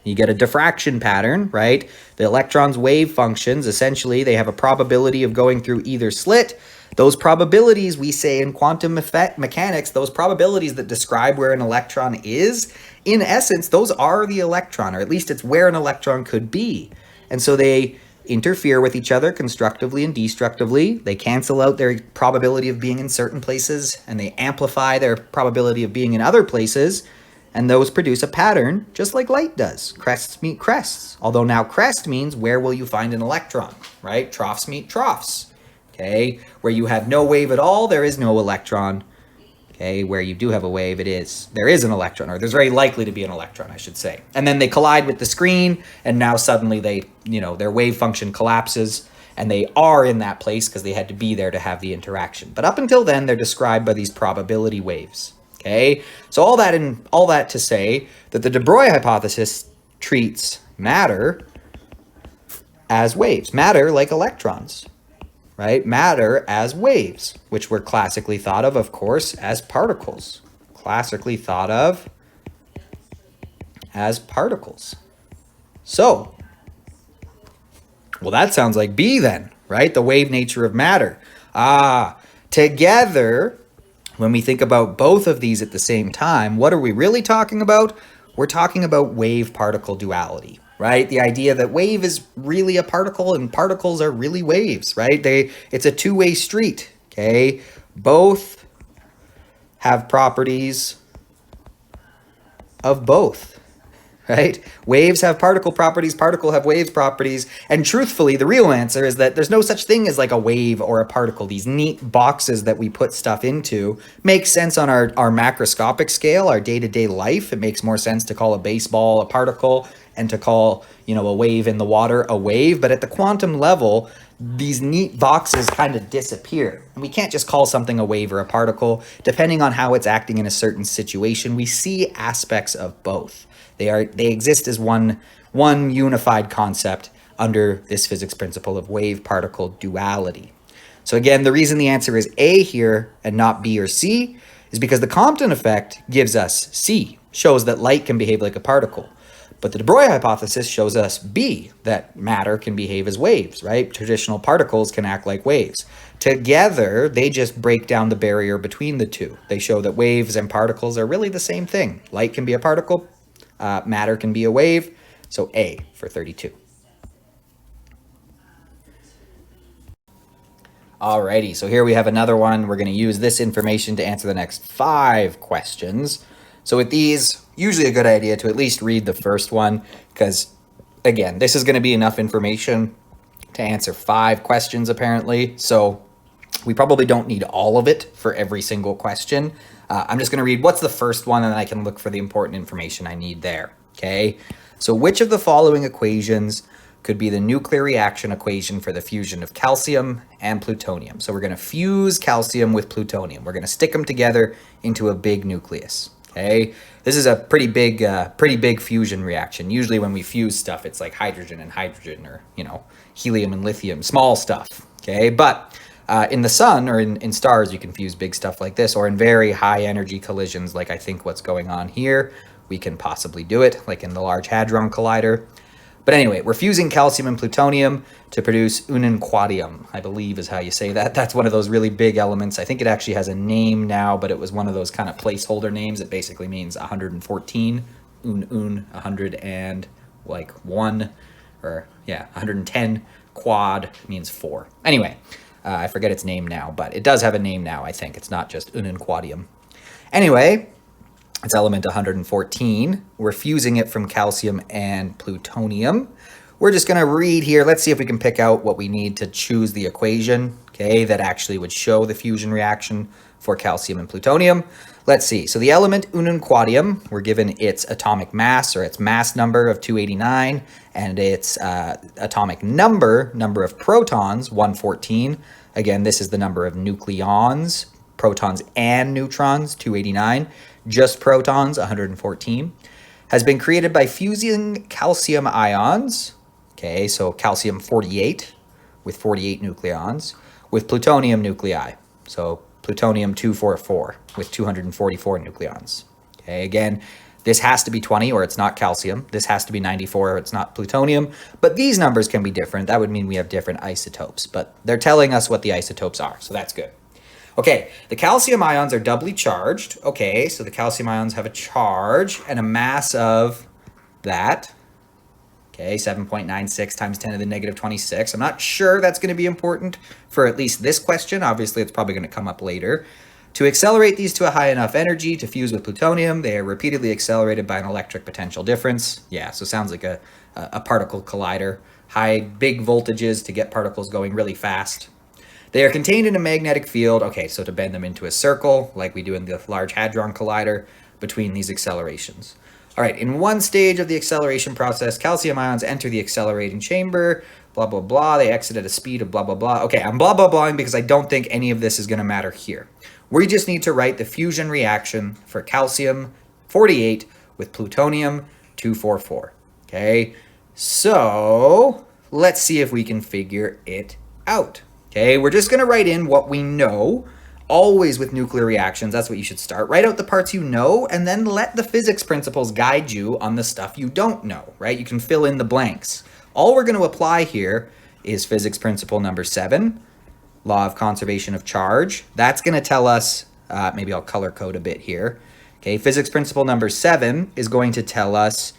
You get a diffraction pattern, right? The electrons' wave functions, essentially, they have a probability of going through either slit. Those probabilities we say in quantum mechanics, those probabilities that describe where an electron is, in essence, those are the electron, or at least it's where an electron could be. And so they interfere with each other constructively and destructively. They cancel out their probability of being in certain places, and they amplify their probability of being in other places, and those produce a pattern, just like light does. Crests meet crests. Although now crest means where will you find an electron, right? Troughs meet troughs, okay? Where you have no wave at all, there is no electron. Okay, where you do have a wave, there is an electron, or there's very likely to be an electron, I should say. And then they collide with the screen, and now suddenly their wave function collapses, and they are in that place because they had to be there to have the interaction. But up until then, they're described by these probability waves. Okay, so all that to say that the de Broglie hypothesis treats matter as waves, matter like electrons. Right? Matter as waves, which were classically thought of course, as particles. Classically thought of as particles. So, well, that sounds like B then, right? The wave nature of matter. Together, when we think about both of these at the same time, what are we really talking about? We're talking about wave-particle duality. Right? The idea that wave is really a particle and particles are really waves, right? It's a two-way street, okay? Both have properties of both, right? Waves have particle properties, particle have waves properties, and truthfully, the real answer is that there's no such thing as like a wave or a particle. These neat boxes that we put stuff into make sense on our macroscopic scale, our day-to-day life. It makes more sense to call a baseball a particle and to call, a wave in the water a wave. But at the quantum level, these neat boxes kind of disappear. And we can't just call something a wave or a particle. Depending on how it's acting in a certain situation, we see aspects of both. They exist as one unified concept under this physics principle of wave-particle duality. So again, the reason the answer is A here and not B or C is because the Compton effect gives us C, shows that light can behave like a particle. But the de Broglie hypothesis shows us B, that matter can behave as waves, right? Traditional particles can act like waves. Together, they just break down the barrier between the two. They show that waves and particles are really the same thing. Light can be a particle, matter can be a wave, so A for 32. Alrighty, so here we have another one. We're going to use this information to answer the next 5 questions. So with these, usually a good idea to at least read the first one, because again, this is going to be enough information to answer 5 questions apparently. So we probably don't need all of it for every single question. I'm just going to read what's the first one, and then I can look for the important information I need there. Okay, so which of the following equations could be the nuclear reaction equation for the fusion of calcium and plutonium? So we're going to fuse calcium with plutonium. We're going to stick them together into a big nucleus. Okay, this is a pretty big fusion reaction. Usually when we fuse stuff, it's like hydrogen and hydrogen, or helium and lithium, small stuff. Okay, but in the sun or in stars, you can fuse big stuff like this, or in very high energy collisions, like I think what's going on here, we can possibly do it, like in the Large Hadron Collider. But anyway, we're fusing calcium and plutonium to produce ununquadium, I believe is how you say that. That's one of those really big elements. I think it actually has a name now, but it was one of those kind of placeholder names. It basically means 114, 100 and like 1, or yeah, 110, quad means 4. Anyway, I forget its name now, but it does have a name now, I think. It's not just ununquadium. Anyway, it's element 114. We're fusing it from calcium and plutonium. We're just going to read here. Let's see if we can pick out what we need to choose the equation, okay, that actually would show the fusion reaction for calcium and plutonium. Let's see. So the element ununquadium, we're given its atomic mass, or its mass number of 289, and its atomic number of protons, 114. Again, this is the number of nucleons, protons and neutrons, 289. Just protons, 114, has been created by fusing calcium ions, okay, so calcium 48 with 48 nucleons, with plutonium nuclei, so plutonium 244 with 244 nucleons. Okay, again, This has to be 20 or it's not calcium. This has to be 94 or it's not plutonium. But these numbers can be different. That would mean we have different isotopes. But they're telling us what the isotopes are, so that's good. Okay, the calcium ions are doubly charged. Okay, so the calcium ions have a charge and a mass of that. Okay, 7.96 times 10 to the negative 26. I'm not sure that's going to be important for at least this question. Obviously, it's probably going to come up later. To accelerate these to a high enough energy to fuse with plutonium, they are repeatedly accelerated by an electric potential difference. Yeah, so sounds like a particle collider. Big voltages to get particles going really fast. They are contained in a magnetic field. Okay, so to bend them into a circle, like we do in the Large Hadron Collider, between these accelerations. All right, in one stage of the acceleration process, calcium ions enter the accelerating chamber, blah, blah, blah. They exit at a speed of blah, blah, blah. Okay, I'm blah, blah, blahing because I don't think any of this is going to matter here. We just need to write the fusion reaction for calcium-48 with plutonium-244. Okay, so let's see if we can figure it out. Okay, we're just going to write in what we know. Always with nuclear reactions, that's what you should start. Write out the parts you know, and then let the physics principles guide you on the stuff you don't know, right? You can fill in the blanks. All we're going to apply here is physics principle number 7, law of conservation of charge. That's going to tell us, maybe I'll color code a bit here. Okay, physics principle number 7 is going to tell us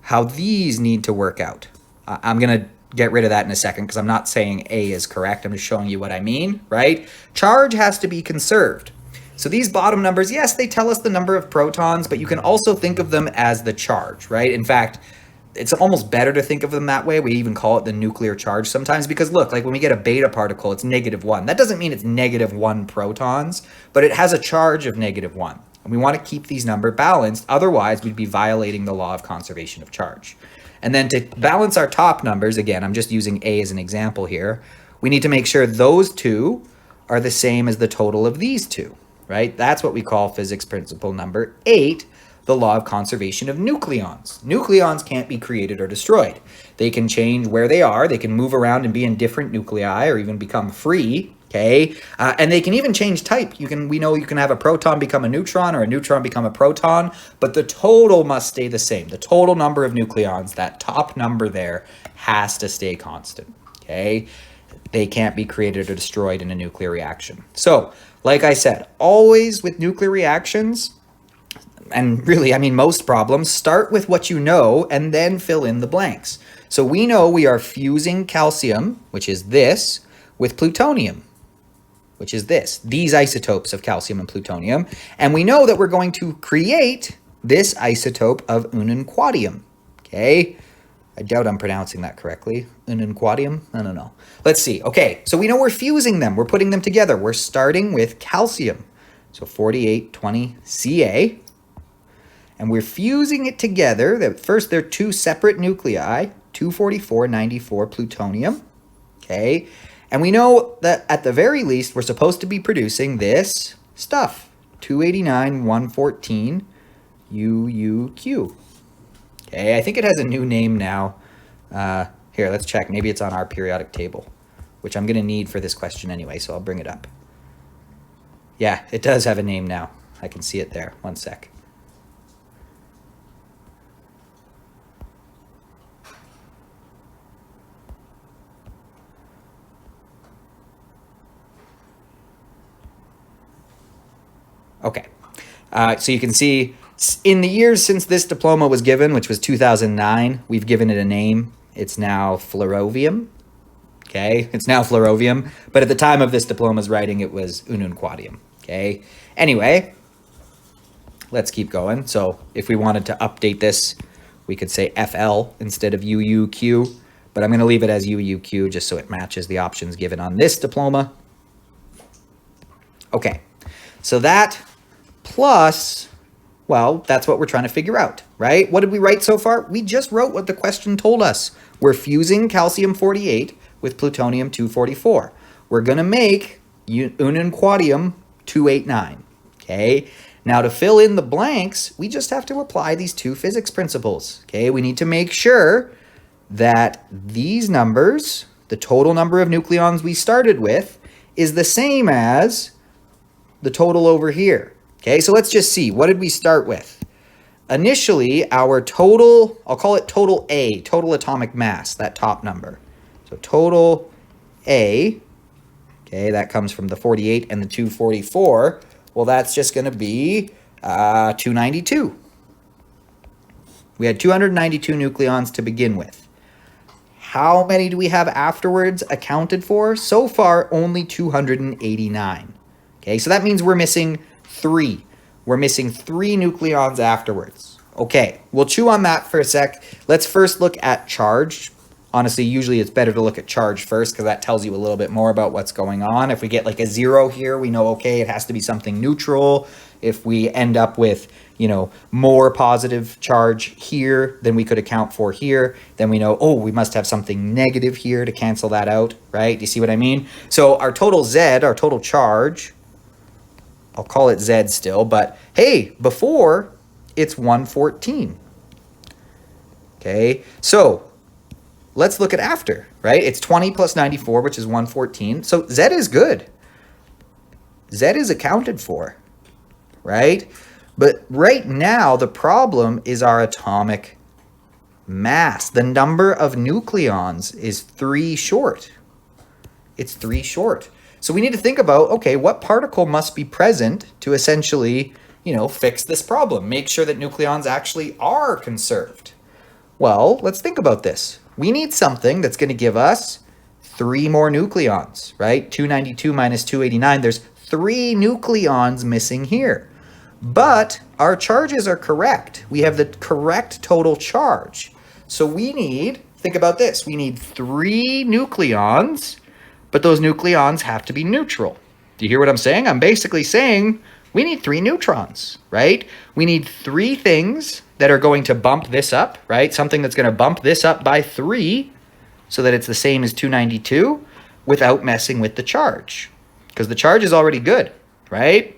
how these need to work out. I'm going to get rid of that in a second because I'm not saying A is correct. I'm just showing you what I mean, right? Charge has to be conserved. So these bottom numbers, yes, they tell us the number of protons, but you can also think of them as the charge, right? In fact, it's almost better to think of them that way. We even call it the nuclear charge sometimes because look, like when we get a beta particle, it's -1. That doesn't mean it's -1 protons, but it has a charge of -1. And we want to keep these numbers balanced. Otherwise, we'd be violating the law of conservation of charge. And then to balance our top numbers, again, I'm just using A as an example here, we need to make sure those two are the same as the total of these two, right? That's what we call physics principle number 8, the law of conservation of nucleons. Nucleons can't be created or destroyed. They can change where they are. They can move around and be in different nuclei or even become free, okay? And they can even change type. We know you can have a proton become a neutron or a neutron become a proton, but the total must stay the same. The total number of nucleons, that top number there, has to stay constant, okay? They can't be created or destroyed in a nuclear reaction. So, like I said, always with nuclear reactions, and really, I mean, most problems, start with what you know and then fill in the blanks. So we know we are fusing calcium, which is this, with plutonium, which is this, these isotopes of calcium and plutonium. And we know that we're going to create this isotope of ununquadium, okay? I doubt I'm pronouncing that correctly. Ununquadium? I don't know. Let's see. Okay, so we know we're fusing them. We're putting them together. We're starting with calcium. So 4820 Ca. And we're fusing it together. First, they're two separate nuclei, 244-94 plutonium, okay? And we know that at the very least, we're supposed to be producing this stuff, 289-114 UUQ. Okay, I think it has a new name now. Here, let's check. Maybe it's on our periodic table, which I'm going to need for this question anyway, so I'll bring it up. Yeah, it does have a name now. I can see it there. One sec. Okay, so you can see in the years since this diploma was given, which was 2009, we've given it a name. It's now flerovium. Okay, it's now flerovium, but at the time of this diploma's writing, it was ununquadium. Okay, anyway, let's keep going. So if we wanted to update this, we could say FL instead of UUQ, but I'm going to leave it as UUQ just so it matches the options given on this diploma. Okay, so that plus, well, that's what we're trying to figure out, right? What did we write so far? We just wrote what the question told us. We're fusing calcium-48 with plutonium-244. We're going to make ununquadium-289, okay? Now, to fill in the blanks, we just have to apply these two physics principles, okay? We need to make sure that these numbers, the total number of nucleons we started with, is the same as the total over here. Okay, so let's just see. What did we start with? initially our total, I'll call it total A, total atomic mass, that top number. So total A, okay, that comes from the 48 and the 244. Well, that's just going to be 292. We had 292 nucleons to begin with. How many do we have afterwards accounted for? So far, only 289. Okay, so that means we're missing 3. We're missing 3 nucleons afterwards. Okay, we'll chew on that for a sec. Let's first look at charge. Honestly, usually it's better to look at charge first because that tells you a little bit more about what's going on. If we get like a 0 here, we know, okay, it has to be something neutral. If we end up with, you know, more positive charge here than we could account for here, then we know, oh, we must have something negative here to cancel that out, right? Do you see what I mean? So our total Z, our total charge, I'll call it Z still, but hey, before it's 114. Okay, so let's look at after, right? It's 20 plus 94, which is 114. So Z is good. Z is accounted for, right? But right now, the problem is our atomic mass. The number of nucleons is 3 short. It's 3 short. So we need to think about, okay, what particle must be present to essentially, you know, fix this problem? Make sure that nucleons actually are conserved. Well, let's think about this. We need something that's going to give us 3 more nucleons, right? 292 minus 289, there's 3 nucleons missing here. But our charges are correct. We have the correct total charge. So we need, think about this, we need 3 nucleons, but those nucleons have to be neutral. Do you hear what I'm saying? I'm basically saying we need 3 neutrons, right? We need 3 things that are going to bump this up, right? Something that's going to bump this up by 3 so that it's the same as 292 without messing with the charge, because the charge is already good, right?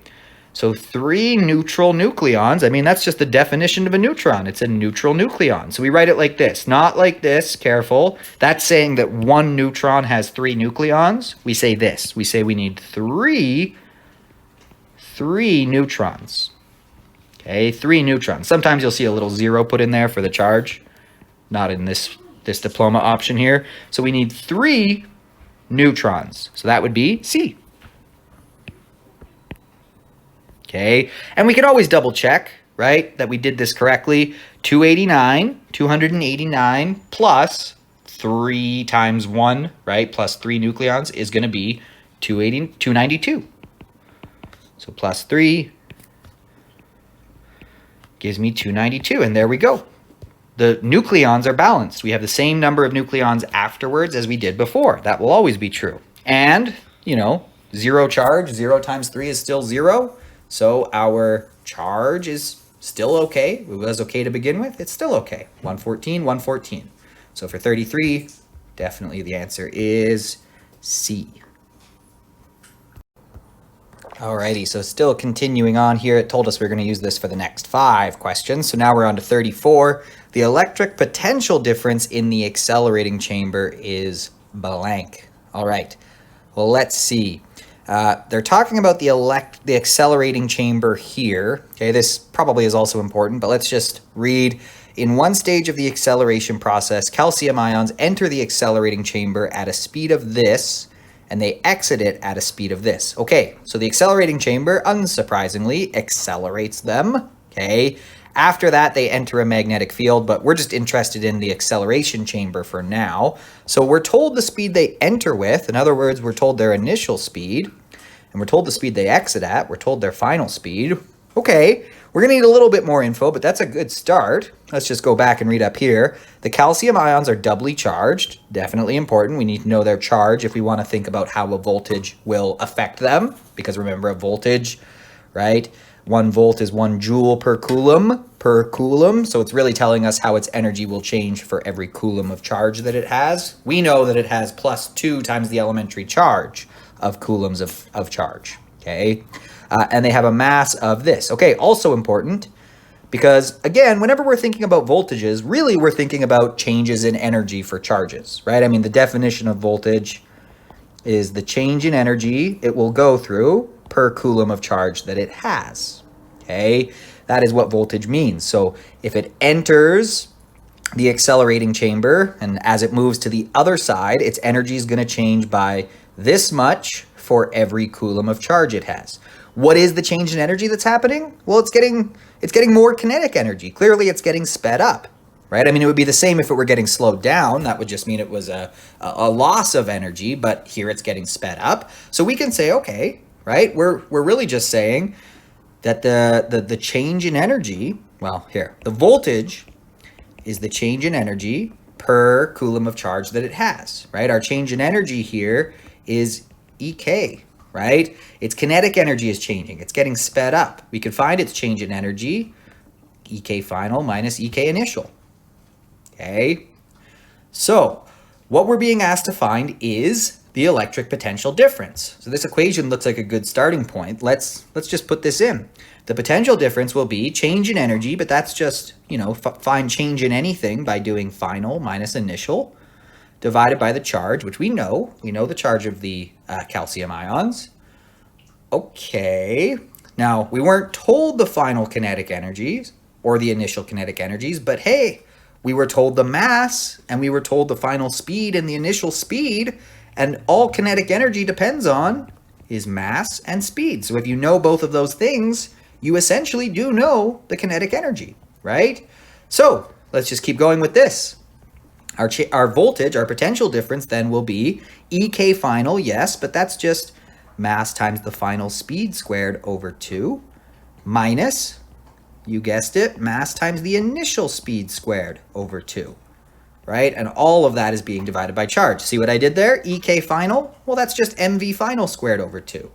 So 3 neutral nucleons, I mean, that's just the definition of a neutron. It's a neutral nucleon. So we write it like this, not like this, careful. That's saying that 1 neutron has 3 nucleons. We say this, we say we need 3 neutrons. Okay, 3 neutrons. Sometimes you'll see a little 0 put in there for the charge, not in this diploma option here. So we need 3 neutrons. So that would be C. Okay, and we could always double check, right, that we did this correctly. 289 plus 3 times 1, right, plus 3 nucleons is going to be 292. So plus 3 gives me 292, and there we go. The nucleons are balanced. We have the same number of nucleons afterwards as we did before. That will always be true. And, you know, 0 charge, 0 times 3 is still 0. So our charge is still okay. It was okay to begin with. It's still okay. 114, 114. So for 33, definitely the answer is C. Alrighty, so still continuing on here, it told us we're going to use this for the next 5 questions. So now we're on to 34. The electric potential difference in the accelerating chamber is blank. All right, well, let's see. They're talking about the accelerating chamber here. Okay, this probably is also important, but let's just read. In one stage of the acceleration process, calcium ions enter the accelerating chamber at a speed of this, and they exit it at a speed of this. Okay, so the accelerating chamber, unsurprisingly, accelerates them. Okay, after that, they enter a magnetic field, but we're just interested in the acceleration chamber for now. So we're told the speed they enter with. In other words, we're told their initial speed, and we're told the speed they exit at. We're told their final speed. Okay, we're going to need a little bit more info, but that's a good start. Let's just go back and read up here. The calcium ions are doubly charged. Definitely important. We need to know their charge if we want to think about how a voltage will affect them, because remember, a voltage, right? 1 volt is 1 joule per coulomb, so it's really telling us how its energy will change for every coulomb of charge that it has. We know that it has plus 2 times the elementary charge of coulombs of charge, okay? And they have a mass of this. Okay, also important, because again, whenever we're thinking about voltages, really we're thinking about changes in energy for charges, right? I mean, the definition of voltage is the change in energy it will go through per coulomb of charge that it has, okay? That is what voltage means. So if it enters the accelerating chamber, and as it moves to the other side, its energy is going to change by this much for every coulomb of charge it has. What is the change in energy that's happening? Well, it's getting more kinetic energy. Clearly, it's getting sped up, right? I mean, it would be the same if it were getting slowed down. That would just mean it was a loss of energy, but here it's getting sped up. So we can say, okay, right? We're really just saying that the change in energy, well, here, the voltage is the change in energy per coulomb of charge that it has, right? Our change in energy here is EK, right? Its kinetic energy is changing. It's getting sped up. We could find its change in energy, EK final minus EK initial, okay? So what we're being asked to find is the electric potential difference. So this equation looks like a good starting point. Let's just put this in. The potential difference will be change in energy, but that's just, find change in anything by doing final minus initial divided by the charge, which we know the charge of the calcium ions. Okay, now we weren't told the final kinetic energies or the initial kinetic energies, but hey, we were told the mass and we were told the final speed and the initial speed, and all kinetic energy depends on is mass and speed. So if you know both of those things, you essentially do know the kinetic energy, right? So let's just keep going with this. Our voltage, our potential difference then will be EK final, yes, but that's just mass times the final speed squared over 2 minus, you guessed it, mass times the initial speed squared over 2, right? And all of that is being divided by charge. See what I did there? EK final, well, that's just MV final squared over 2.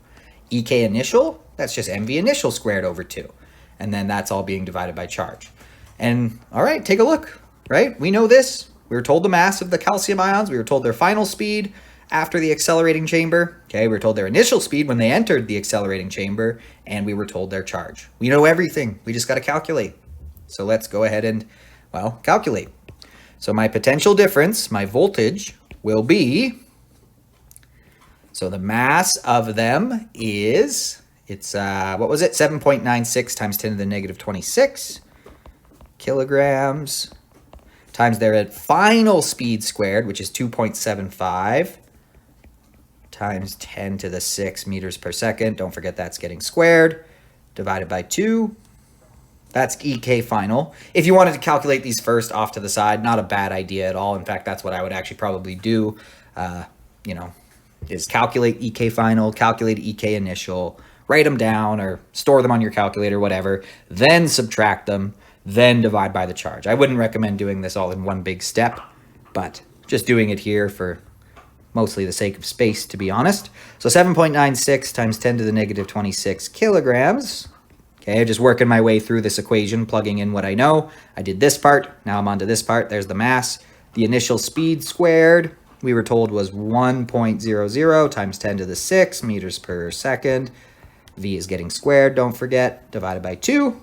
EK initial, that's just MV initial squared over 2. And then that's all being divided by charge. And all right, take a look, right? We know this. We were told the mass of the calcium ions. We were told their final speed after the accelerating chamber. Okay, we were told their initial speed when they entered the accelerating chamber, and we were told their charge. We know everything. We just got to calculate. So let's go ahead and, well, calculate. So my potential difference, my voltage, will be, so the mass of them is, it's, what was it? 7.96 times 10 to the negative 26 kilograms times their at final speed squared, which is 2.75 times 10 to the 6 meters per second. Don't forget that's getting squared, divided by 2. That's EK final. If you wanted to calculate these first off to the side, not a bad idea at all. In fact, that's what I would actually probably do, is calculate EK final, calculate EK initial, write them down or store them on your calculator, whatever, then subtract them, then divide by the charge. I wouldn't recommend doing this all in one big step, but just doing it here for mostly the sake of space, to be honest. So 7.96 times 10 to the negative 26 kilograms. Okay, just working my way through this equation, plugging in what I know. I did this part, now I'm on to this part. There's the mass. The initial speed squared, we were told was 1.00 times 10 to the 6 meters per second. V is getting squared, don't forget, divided by 2.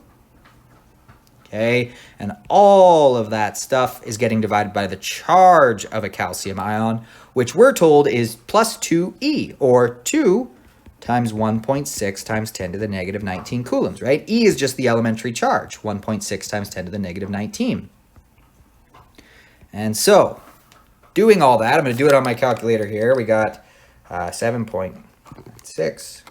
Okay, and all of that stuff is getting divided by the charge of a calcium ion, which we're told is plus 2E, or 2 times 1.6 times 10 to the negative 19 coulombs, right? E is just the elementary charge, 1.6 times 10 to the negative 19. And so, doing all that, I'm going to do it on my calculator here. We got 7.6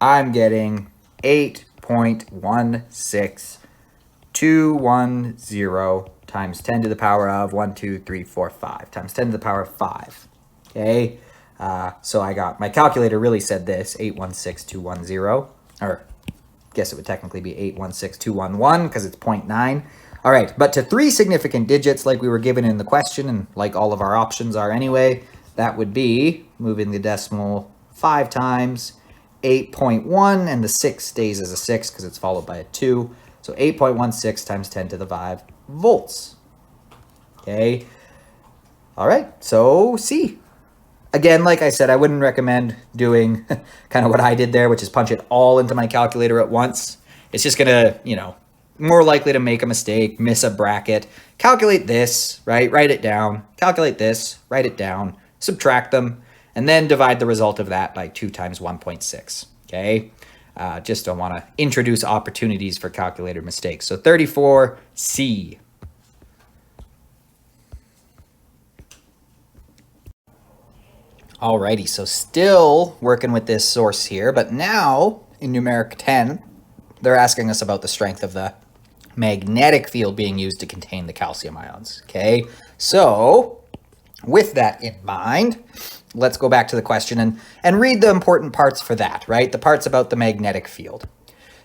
I'm getting 8.16210 times 10 to the power of 1, 2, 3, 4, 5 times 10 to the power of 5. Okay, so I got, my calculator really said this, 816,210, or I guess it would technically be 816,211 because it's 0.9. All right, but to 3 significant digits like we were given in the question and like all of our options are anyway, that would be moving the decimal 5 times, 8.1, and the 6 stays as a 6 because it's followed by a 2. So 8.16 times 10 to the 5 volts. Okay. All right, so C. Again, like I said, I wouldn't recommend doing kind of what I did there, which is punch it all into my calculator at once. It's just going to, you know, more likely to make a mistake, miss a bracket. Calculate this, right? Write it down. Calculate this, write it down, subtract them, and then divide the result of that by 2 times 1.6, okay? Just don't want to introduce opportunities for calculator mistakes. So 34C. Alrighty, so still working with this source here, but now in numeric 10, they're asking us about the strength of the magnetic field being used to contain the calcium ions, okay? So with that in mind, let's go back to the question and read the important parts for that, right? The parts about the magnetic field.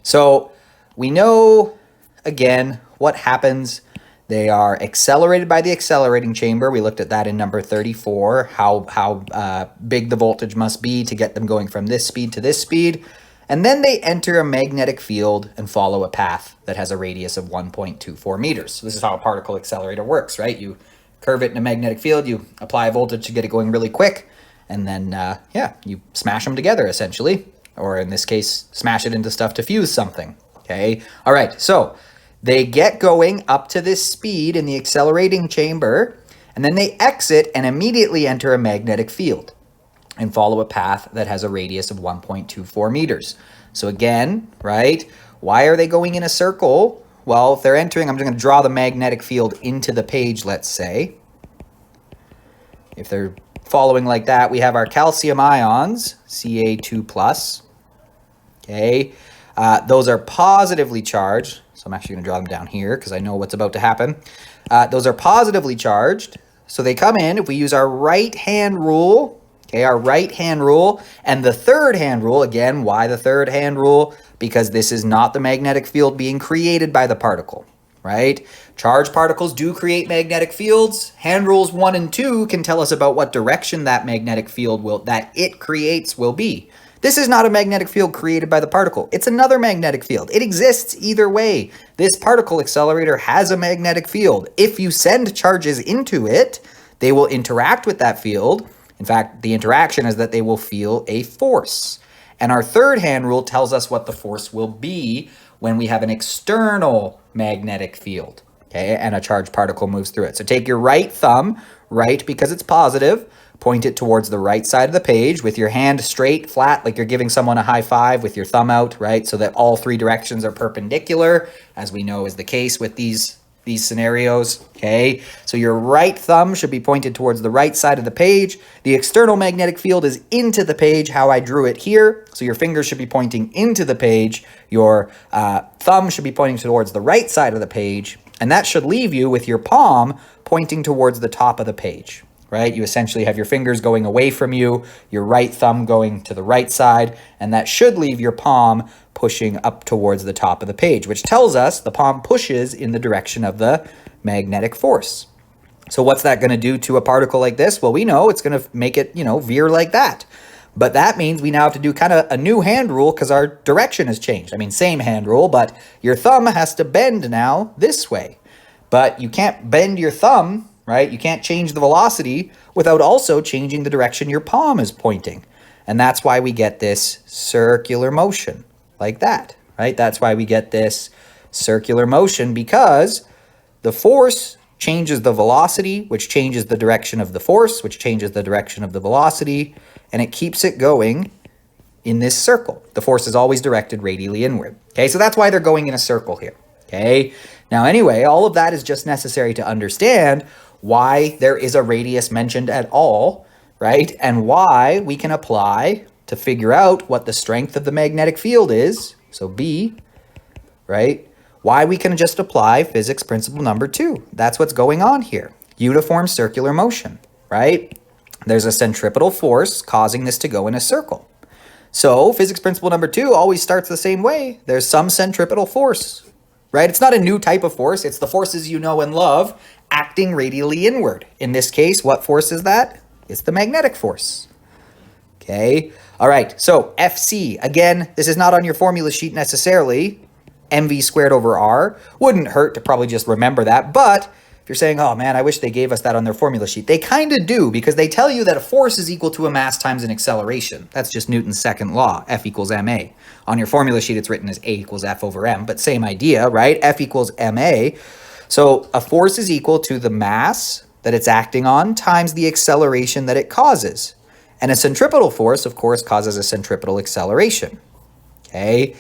So we know, again, what happens. They are accelerated by the accelerating chamber. We looked at that in number 34, how big the voltage must be to get them going from this speed to this speed. And then they enter a magnetic field and follow a path that has a radius of 1.24 meters. So this is how a particle accelerator works, right? You curve it in a magnetic field, you apply a voltage to get it going really quick, and then, yeah, you smash them together, essentially. Or in this case, smash it into stuff to fuse something, okay? All right, so they get going up to this speed in the accelerating chamber, and then they exit and immediately enter a magnetic field and follow a path that has a radius of 1.24 meters. So again, right, why are they going in a circle? Well, if they're entering, I'm just going to draw the magnetic field into the page, let's say. If they're following like that, we have our calcium ions, Ca2+. Okay, those are positively charged. So I'm actually going to draw them down here because I know what's about to happen. Those are positively charged. So they come in, if we use our right-hand rule, okay, our right-hand rule, and the third-hand rule, again, why the third-hand rule? Because this is not the magnetic field being created by the particle, right? Charged particles do create magnetic fields. Hand rules 1 and 2 can tell us about what direction that magnetic field that it creates will be. This is not a magnetic field created by the particle. It's another magnetic field. It exists either way. This particle accelerator has a magnetic field. If you send charges into it, they will interact with that field. In fact, the interaction is that they will feel a force. And our third-hand rule tells us what the force will be when we have an external magnetic field, okay, and a charged particle moves through it. So take your right thumb, right because it's positive, point it towards the right side of the page with your hand straight, flat, like you're giving someone a high five with your thumb out, right, so that all 3 directions are perpendicular, as we know is the case with these scenarios, okay? So your right thumb should be pointed towards the right side of the page. The external magnetic field is into the page, how I drew it here. So your fingers should be pointing into the page. Your thumb should be pointing towards the right side of the page. And that should leave you with your palm pointing towards the top of the page, right? You essentially have your fingers going away from you, your right thumb going to the right side, and that should leave your palm pushing up towards the top of the page, which tells us the palm pushes in the direction of the magnetic force. So what's that going to do to a particle like this? Well, we know it's going to make it, veer like that. But that means we now have to do kind of a new hand rule because our direction has changed. I mean, same hand rule, but your thumb has to bend now this way. But you can't bend your thumb, right? You can't change the velocity without also changing the direction your palm is pointing. And that's why we get this circular motion like that, right? That's why we get this circular motion because the force changes the velocity, which changes the direction of the force, which changes the direction of the velocity, and it keeps it going in this circle. The force is always directed radially inward. Okay, so that's why they're going in a circle here. Okay, now anyway, all of that is just necessary to understand why there is a radius mentioned at all, right? And why we can apply to figure out what the strength of the magnetic field is, so B, right? Why we can just apply physics principle number 2. That's what's going on here. Uniform circular motion, right? There's a centripetal force causing this to go in a circle. So physics principle number 2 always starts the same way. There's some centripetal force, right? It's not a new type of force. It's the forces you know and love acting radially inward. In this case, what force is that? It's the magnetic force. Okay. All right. So FC, again, this is not on your formula sheet necessarily. mv squared over r. Wouldn't hurt to probably just remember that. But if you're saying, oh man, I wish they gave us that on their formula sheet, they kind of do, because they tell you that a force is equal to a mass times an acceleration. That's just Newton's second law, F equals ma. On your formula sheet, it's written as A equals F over m, but same idea, right? F equals ma. So a force is equal to the mass that it's acting on times the acceleration that it causes. And a centripetal force, of course, causes a centripetal acceleration. Okay,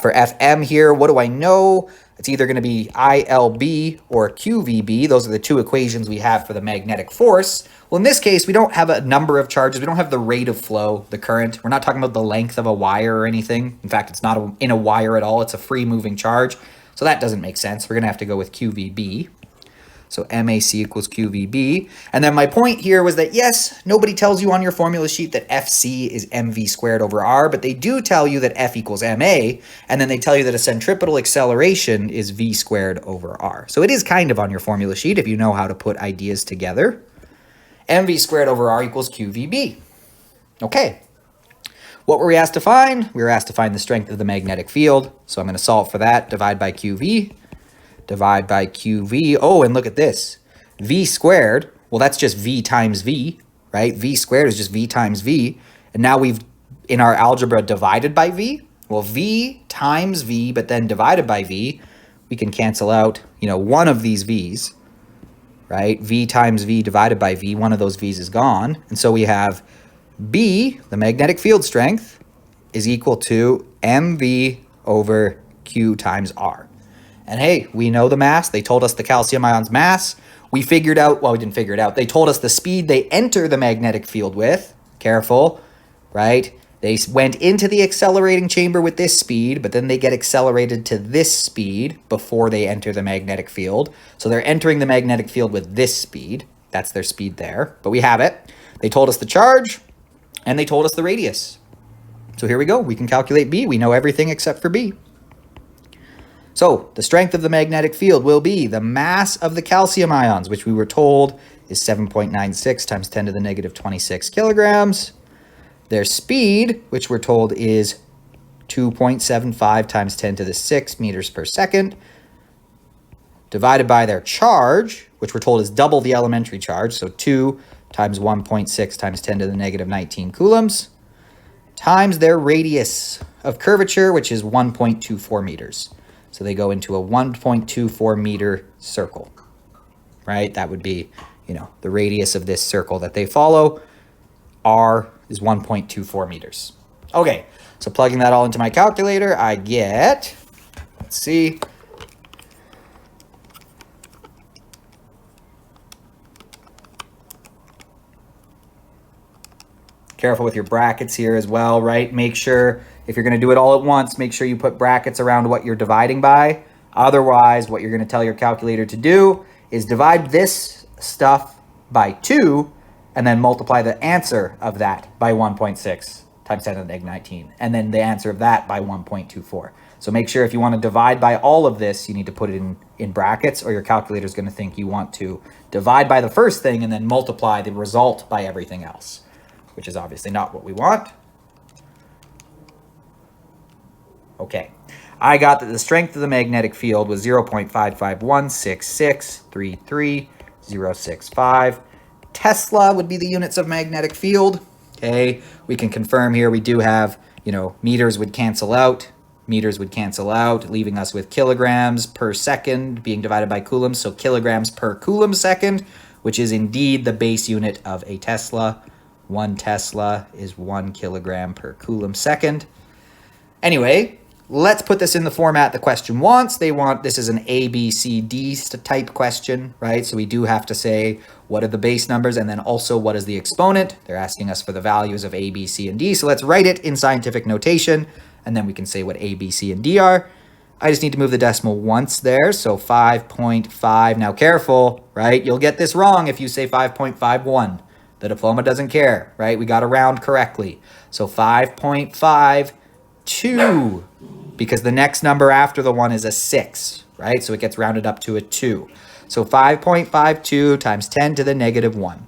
for Fm here, what do I know? It's either going to be ILB or QVB. Those are the two equations we have for the magnetic force. Well, in this case, we don't have a number of charges. We don't have the rate of flow, the current. We're not talking about the length of a wire or anything. In fact, it's not in a wire at all. It's a free moving charge. So that doesn't make sense. We're going to have to go with QVB. So MAC equals QVB. And then my point here was that, yes, nobody tells you on your formula sheet that FC is mv squared over r, but they do tell you that F equals ma, and then they tell you that a centripetal acceleration is v squared over r. So it is kind of on your formula sheet if you know how to put ideas together. mv squared over r equals QVB. Okay. What were we asked to find? We were asked to find the strength of the magnetic field. So I'm going to solve for that. Divide by QV. Divide by QV. Oh, and look at this. V squared, well, that's just V times V, right? V squared is just V times V. And now we've, in our algebra, divided by V. Well, V times V, but then divided by V, we can cancel out, one of these V's, right? V times V divided by V, one of those V's is gone. And so we have B, the magnetic field strength, is equal to mv over Q times R. And hey, we know the mass. They told us the calcium ion's mass. We figured out, well, we didn't figure it out. They told us the speed they enter the magnetic field with. Careful, right? They went into the accelerating chamber with this speed, but then they get accelerated to this speed before they enter the magnetic field. So they're entering the magnetic field with this speed. That's their speed there, but we have it. They told us the charge, and they told us the radius. So here we go. We can calculate B. We know everything except for B. So the strength of the magnetic field will be the mass of the calcium ions, which we were told is 7.96 times 10 to the negative 26 kilograms. Their speed, which we're told is 2.75 times 10 to the 6 meters per second, divided by their charge, which we're told is double the elementary charge, so 2 times 1.6 times 10 to the negative 19 coulombs, times their radius of curvature, which is 1.24 meters. So they go into a 1.24 meter circle, right? That would be, the radius of this circle that they follow. R is 1.24 meters. Okay, so plugging that all into my calculator, I get, let's see, careful with your brackets here as well, right? Make sure, if you're going to do it all at once, make sure you put brackets around what you're dividing by. Otherwise, what you're going to tell your calculator to do is divide this stuff by 2 and then multiply the answer of that by 1.6 times 10 to the negative 19, and then the answer of that by 1.24. So make sure if you want to divide by all of this, you need to put it in brackets, or your calculator is going to think you want to divide by the first thing and then multiply the result by everything else, which is obviously not what we want. Okay, I got that the strength of the magnetic field was 0.55166333065. Tesla would be the units of magnetic field. Okay, we can confirm here we do have, meters would cancel out, leaving us with kilograms per second being divided by coulombs, so kilograms per coulomb second, which is indeed the base unit of a Tesla. 1 Tesla is 1 kilogram per coulomb second. Anyway, let's put this in the format the question wants. They want, this is an A, B, C, D type question, right? So we do have to say, what are the base numbers? And then also, what is the exponent? They're asking us for the values of A, B, C, and D. So let's write it in scientific notation, and then we can say what A, B, C, and D are. I just need to move the decimal once there, so 5.5. Now careful, right? You'll get this wrong if you say 5.51. The diploma doesn't care, right? We got to round correctly. So 5.52, because the next number after the 1 is a 6, right? So it gets rounded up to a 2. So 5.52 times 10 to the negative 1,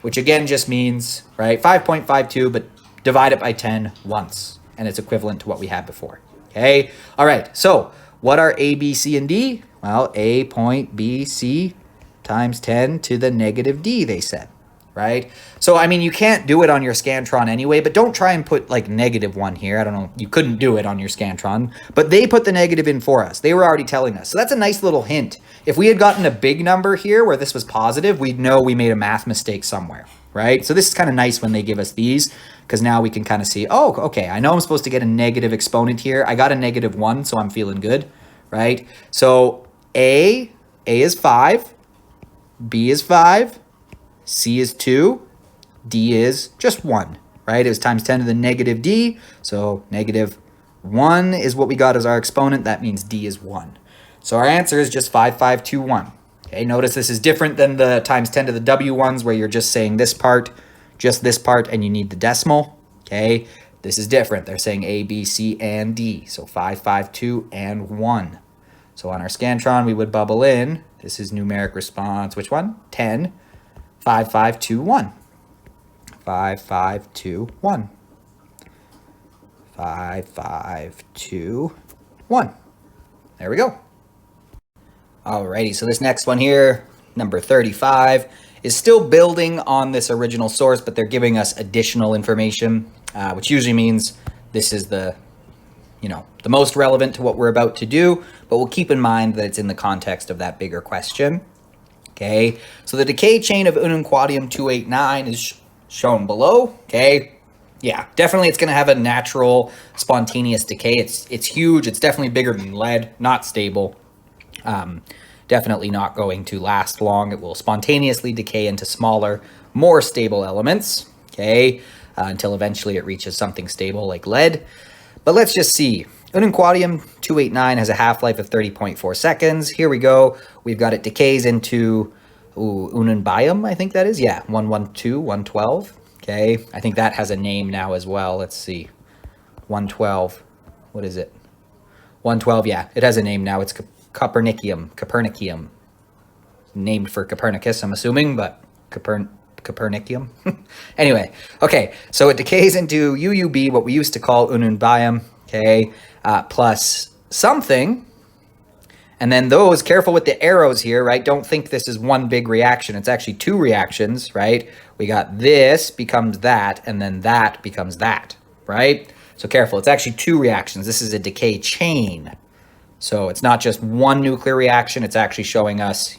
which again just means, right, 5.52, but divide it by 10 once, and it's equivalent to what we had before. Okay, all right, so what are A, B, C, and D? Well, A point B, C times 10 to the negative D, they said, right? So, I mean, you can't do it on your Scantron anyway, but don't try and put like -1 here. I don't know, you couldn't do it on your Scantron, but they put the negative in for us. They were already telling us. So that's a nice little hint. If we had gotten a big number here where this was positive, we'd know we made a math mistake somewhere, right? So this is kind of nice when they give us these, because now we can kind of see, oh, okay, I know I'm supposed to get a negative exponent here. I got a -1, so I'm feeling good, right? So A is 5, B is 5, C is 2, D is just 1, right? It was times 10 to the negative D, so -1 is what we got as our exponent. That means D is 1. So our answer is just 5521. Okay, notice this is different than the times 10 to the W ones where you're just saying this part, just this part, and you need the decimal. Okay, this is different. They're saying A, B, C, and D. So 552 and 1. So on our Scantron, we would bubble in. This is numeric response. Which one? 10. 5521. 5521. 5521. There we go. Alrighty, so this next one here, number 35, is still building on this original source, but they're giving us additional information, which usually means this is the most relevant to what we're about to do, but we'll keep in mind that it's in the context of that bigger question. Okay, so the decay chain of ununquadium 289 is shown below. Okay, yeah, definitely it's going to have a natural spontaneous decay. It's huge. It's definitely bigger than lead, not stable. Definitely not going to last long. It will spontaneously decay into smaller, more stable elements, okay, until eventually it reaches something stable like lead. But let's just see. Ununquadium 289 has a half-life of 30.4 seconds. Here we go. We've got it decays into ununbium, I think that is. Yeah, 112, 112. Okay, I think that has a name now as well. Let's see. 112. What is it? 112, yeah, it has a name now. It's Copernicum. Named for Copernicus, I'm assuming, but Copernicum. Anyway, okay, so it decays into UUB, what we used to call ununbium, okay, plus something, and then those, careful with the arrows here, right? Don't think this is one big reaction. It's actually two reactions, right? We got this becomes that, and then that becomes that, right? So careful, it's actually two reactions. This is a decay chain. So it's not just one nuclear reaction, it's actually showing us,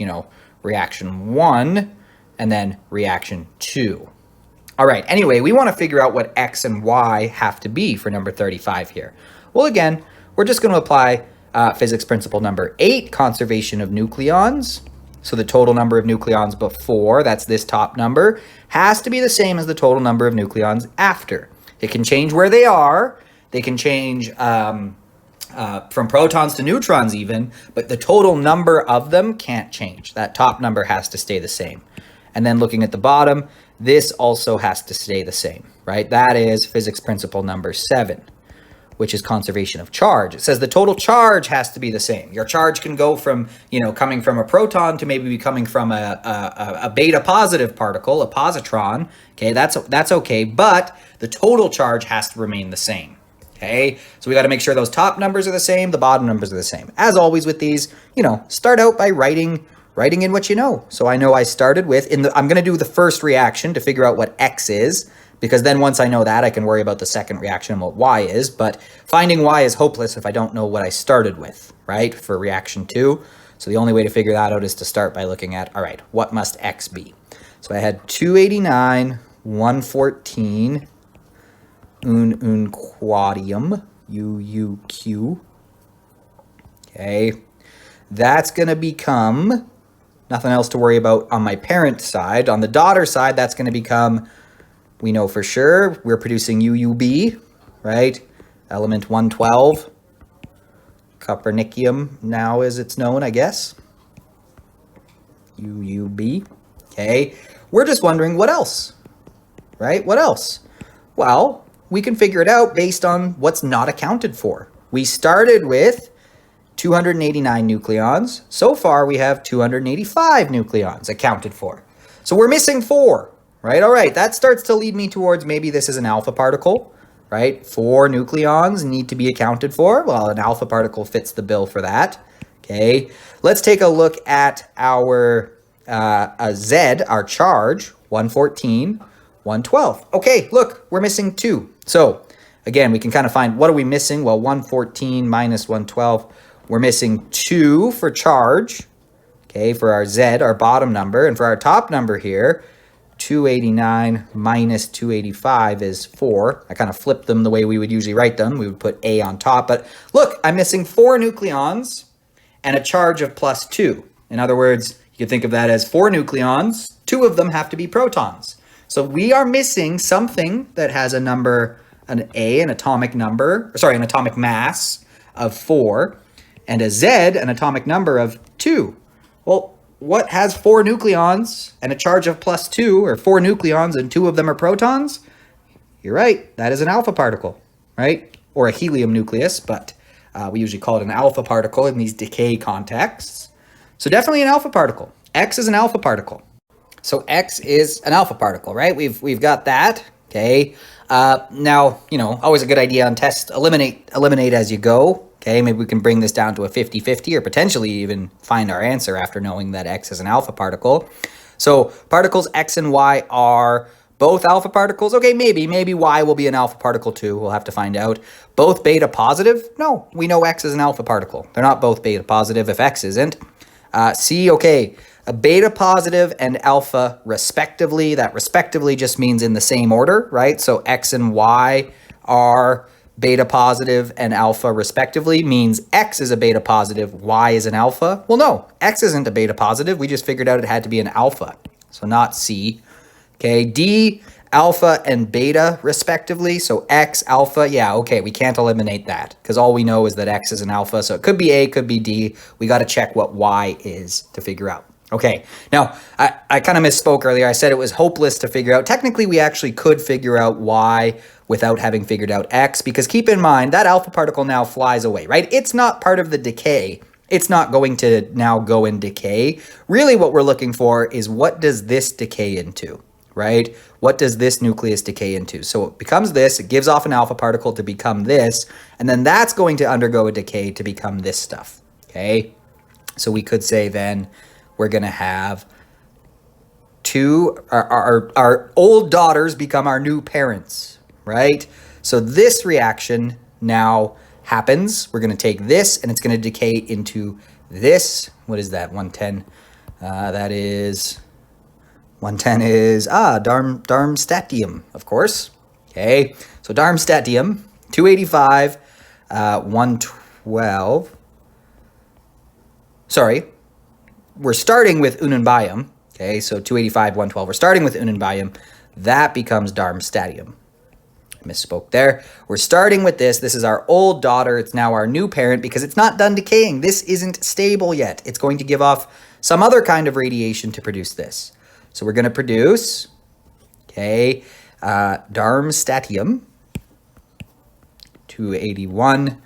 reaction 1 and then reaction 2. All right, anyway, we want to figure out what X and Y have to be for number 35 here. Well, again, we're just going to apply physics principle number 8, conservation of nucleons. So the total number of nucleons before, that's this top number, has to be the same as the total number of nucleons after. It can change where they are. They can change from protons to neutrons even, but the total number of them can't change. That top number has to stay the same. And then looking at the bottom, this also has to stay the same, right? That is physics principle number 7, which is conservation of charge. It says the total charge has to be the same. Your charge can go from, coming from a proton to maybe coming from a beta positive particle, a positron. Okay, that's okay, but the total charge has to remain the same. Okay, so we got to make sure those top numbers are the same, the bottom numbers are the same. As always with these, start out by writing in what you know. So I know I started with, I'm going to do the first reaction to figure out what X is, because then once I know that, I can worry about the second reaction and what Y is. But finding Y is hopeless if I don't know what I started with, right, for reaction 2. So the only way to figure that out is to start by looking at, all right, what must X be? So I had 289, 114, ununquadium, UUQ. Okay, that's going to become, nothing else to worry about on my parent side. On the daughter side, that's going to become, we know for sure, we're producing UUB, right? Element 112. Copernicum now as it's known, I guess. UUB. Okay, we're just wondering what else, right? What else? Well, we can figure it out based on what's not accounted for. We started with 289 nucleons. So far, we have 285 nucleons accounted for. So we're missing 4, right? All right, that starts to lead me towards maybe this is an alpha particle, right? 4 nucleons need to be accounted for. Well, an alpha particle fits the bill for that. Okay, let's take a look at our Z, our charge, 114, 112. Okay, look, we're missing 2. So again, we can kind of find, what are we missing? Well, 114 minus 112, we're missing 2 for charge, okay, for our Z, our bottom number. And for our top number here, 289 minus 285 is 4. I kind of flipped them the way we would usually write them. We would put A on top. But look, I'm missing 4 nucleons and a charge of plus 2. In other words, you could think of that as 4 nucleons. 2 of them have to be protons. So we are missing something that has a number, an A, an atomic number, sorry, an atomic mass of 4, and a Z, an atomic number of 2. Well, what has 4 nucleons and a charge of plus 2, or 4 nucleons and 2 of them are protons? You're right, that is an alpha particle, right? Or a helium nucleus, but we usually call it an alpha particle in these decay contexts. So definitely an alpha particle. X is an alpha particle. So X is an alpha particle, right? We've got that, okay? Now, you know, always a good idea on test, eliminate as you go, okay? Maybe we can bring this down to a 50-50 or potentially even find our answer after knowing that X is an alpha particle. So particles X and Y are both alpha particles. Okay, maybe Y will be an alpha particle too. We'll have to find out. Both beta positive? No, we know X is an alpha particle. They're not both beta positive if X isn't. C, okay, a beta positive and alpha respectively. That respectively just means in the same order, right? So X and Y are beta positive and alpha respectively, means X is a beta positive, Y is an alpha. Well, no, X isn't a beta positive. We just figured out it had to be an alpha. So not C. Okay, D, alpha and beta respectively. So X, alpha, yeah, okay, we can't eliminate that because all we know is that X is an alpha. So it could be A, could be D. We got to check what Y is to figure out. Okay, now I kind of misspoke earlier. I said it was hopeless to figure out. Technically, we actually could figure out Y without having figured out X, because keep in mind that alpha particle now flies away, right? It's not part of the decay. It's not going to now go and decay. Really what we're looking for is what does this decay into, right? What does this nucleus decay into? So it becomes this, it gives off an alpha particle to become this, and then that's going to undergo a decay to become this stuff, okay? So we could say then we're going to have our old daughters become our new parents, right? So this reaction now happens. We're going to take this and it's going to decay into this. What is that? 110. That is 110 is Darmstadtium, of course. Okay. So Darmstadtium, 285, 112. Sorry. We're starting with Unanbium. Okay, so 285, 112. We're starting with Unanbium. That becomes Darmstadtium. Misspoke there. We're starting with this. This is our old daughter. It's now our new parent because it's not done decaying. This isn't stable yet. It's going to give off some other kind of radiation to produce this. So we're going to produce, okay, Darmstadtium, 281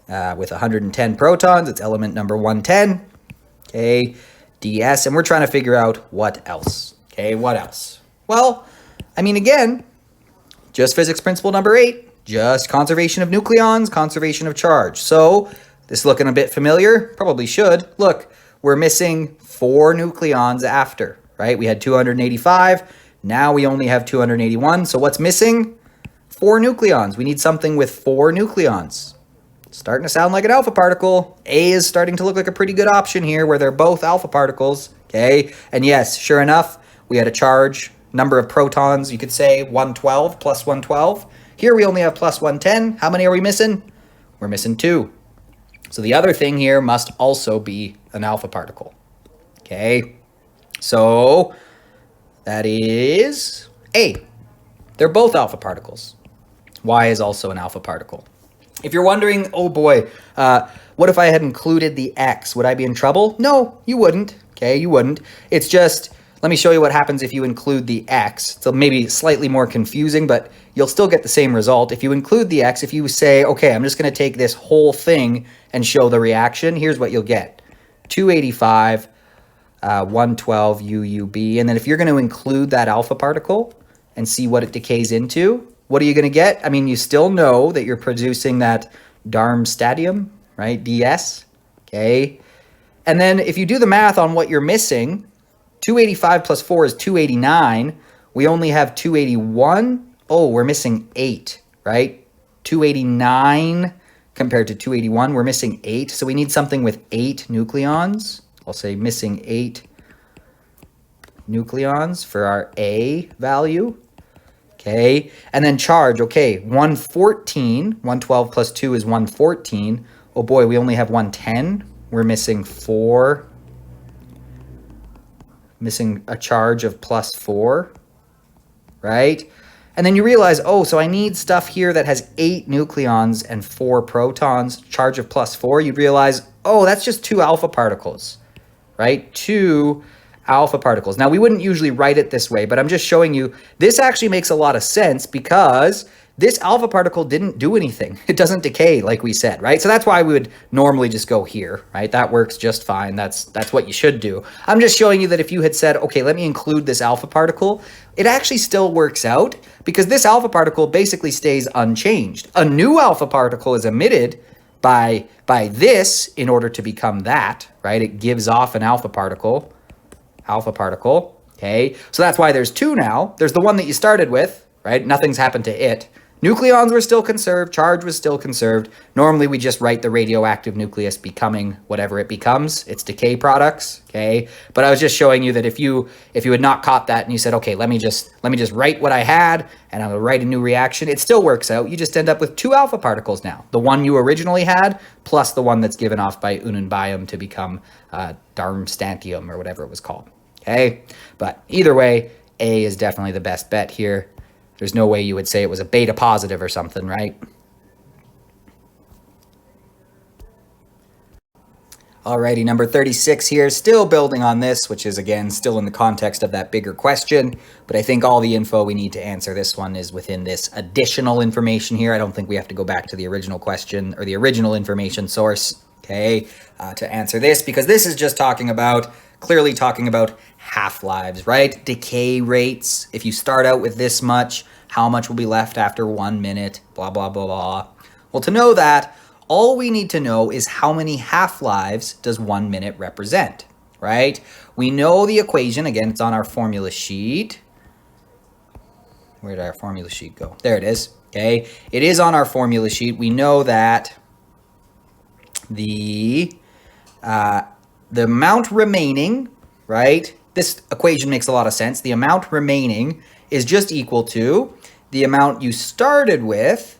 with 110 protons. It's element number 110. Okay, DS, and we're trying to figure out what else. Okay, what else? Well, I mean, again, just physics principle number 8, just conservation of nucleons, conservation of charge. So this is looking a bit familiar, probably should. Look, we're missing 4 nucleons after, right? We had 285, now we only have 281. So what's missing? 4 nucleons. We need something with 4 nucleons. Starting to sound like an alpha particle. A is starting to look like a pretty good option here where they're both alpha particles, okay? And yes, sure enough, we had a charge, number of protons, you could say 112 plus 112. Here we only have plus 110. How many are we missing? We're missing 2. So the other thing here must also be an alpha particle, okay? So that is A. They're both alpha particles. Y is also an alpha particle. If you're wondering, oh boy, what if I had included the X? Would I be in trouble? No, you wouldn't. Okay, you wouldn't. It's just, let me show you what happens if you include the X. So maybe slightly more confusing, but you'll still get the same result. If you include the X, if you say, okay, I'm just going to take this whole thing and show the reaction, here's what you'll get. 285 112 UUB. And then if you're going to include that alpha particle and see what it decays into, what are you going to get? I mean, you still know that you're producing that Darmstadium, right? DS, okay? And then if you do the math on what you're missing, 285 plus 4 is 289. We only have 281. Oh, we're missing 8, right? 289 compared to 281, we're missing 8. So we need something with 8 nucleons. I'll say missing 8 nucleons for our A value. Okay, and then charge, okay, 114, 112 plus 2 is 114. Oh boy, we only have 110. We're missing 4. Missing a charge of plus 4, right? And then you realize, oh, so I need stuff here that has 8 nucleons and 4 protons, charge of plus 4. You'd realize, oh, that's just 2 alpha particles, right? 2 alpha particles. Now, we wouldn't usually write it this way, but I'm just showing you this actually makes a lot of sense because this alpha particle didn't do anything. It doesn't decay like we said, right? So that's why we would normally just go here, right? That works just fine. That's what you should do. I'm just showing you that if you had said, okay, let me include this alpha particle, it actually still works out because this alpha particle basically stays unchanged. A new alpha particle is emitted by this in order to become that, right? It gives off an alpha particle, okay? So that's why there's 2 now. There's the one that you started with, right? Nothing's happened to it. Nucleons were still conserved, charge was still conserved. Normally we just write the radioactive nucleus becoming whatever it becomes, its decay products, okay? But I was just showing you that if you had not caught that and you said, okay, let me just write what I had and I'll write a new reaction, it still works out. You just end up with 2 alpha particles now. The one you originally had plus the one that's given off by Ununbayum to become Darmstadium or whatever it was called, okay? But either way, A is definitely the best bet here. There's no way you would say it was a beta positive or something, right? Alrighty, number 36 here, still building on this, which is, again, still in the context of that bigger question, but I think all the info we need to answer this one is within this additional information here. I don't think we have to go back to the original question or the original information source, okay, to answer this, because this is just clearly talking about half-lives, right? Decay rates. If you start out with this much, how much will be left after 1 minute, blah, blah, blah, blah. Well, to know that, all we need to know is how many half-lives does 1 minute represent, right? We know the equation. Again, it's on our formula sheet. Where did our formula sheet go? There it is, okay? It is on our formula sheet. We know that the amount remaining, right? This equation makes a lot of sense. The amount remaining is just equal to the amount you started with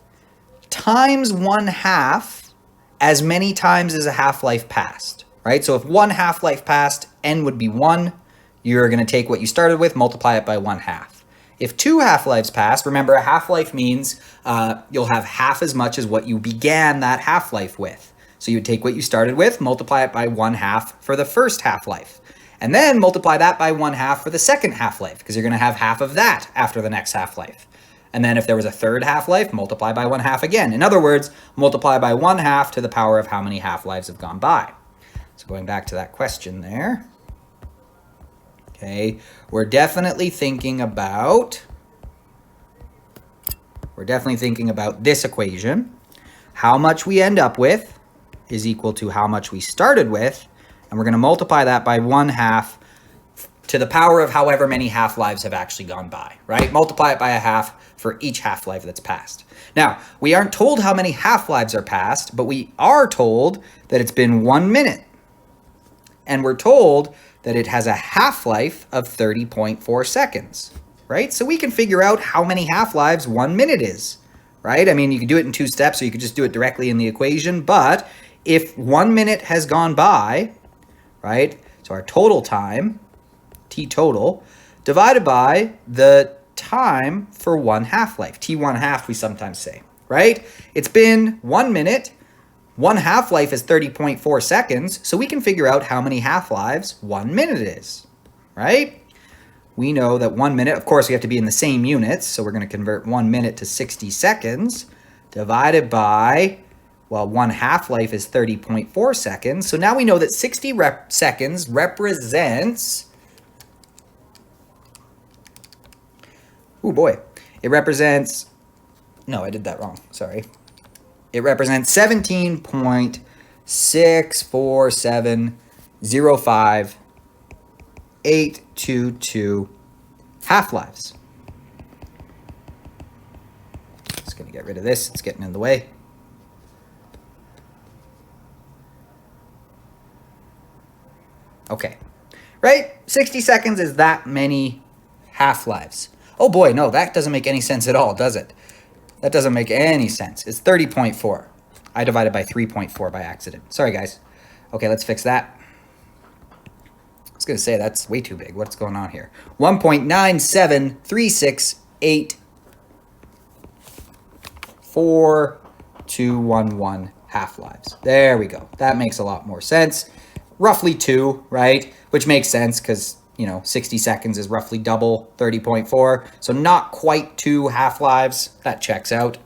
times 1/2 as many times as a half-life passed, right? So if 1 half-life passed, n would be 1. You're going to take what you started with, multiply it by 1/2. If 2 half-lives passed, remember a half-life means you'll have half as much as what you began that half-life with. So you would take what you started with, multiply it by 1/2 for the first half-life. And then multiply that by 1/2 for the second half-life, because you're going to have half of that after the next half-life. And then if there was a third half-life, multiply by 1/2 again. In other words, multiply by 1/2 to the power of how many half-lives have gone by. So going back to that question there. Okay, we're definitely thinking about this equation. How much we end up with is equal to how much we started with, and we're going to multiply that by 1/2 to the power of however many half-lives have actually gone by, right? Multiply it by 1/2 for each half-life that's passed. Now, we aren't told how many half-lives are passed, but we are told that it's been 1 minute. And we're told that it has a half-life of 30.4 seconds, right? So we can figure out how many half-lives 1 minute is, right? I mean, you can do it in 2 steps, or you could just do it directly in the equation, but if 1 minute has gone by, right? So our total time, T total, divided by the time for 1 half-life, T1/2 we sometimes say, right? It's been 1 minute, 1 half-life is 30.4 seconds, so we can figure out how many half-lives 1 minute is, right? We know that 1 minute, of course we have to be in the same units, so we're going to convert 1 minute to 60 seconds, divided by Well, one half-life is 30.4 seconds. So now we know that 60 seconds represents... Oh boy. It represents... No, I did that wrong. Sorry. It represents 17.64705.822 half-lives. Just going to get rid of this. It's getting in the way. Okay. Right? 60 seconds is that many half-lives. Oh boy, no, that doesn't make any sense at all, does it? That doesn't make any sense. It's 30.4. I divided by 3.4 by accident. Sorry, guys. Okay, let's fix that. I was going to say, that's way too big. What's going on here? 1.973684211 half-lives. There we go. That makes a lot more sense. Roughly 2, right? Which makes sense because, you know, 60 seconds is roughly double 30.4. So not quite 2 half-lives. That checks out.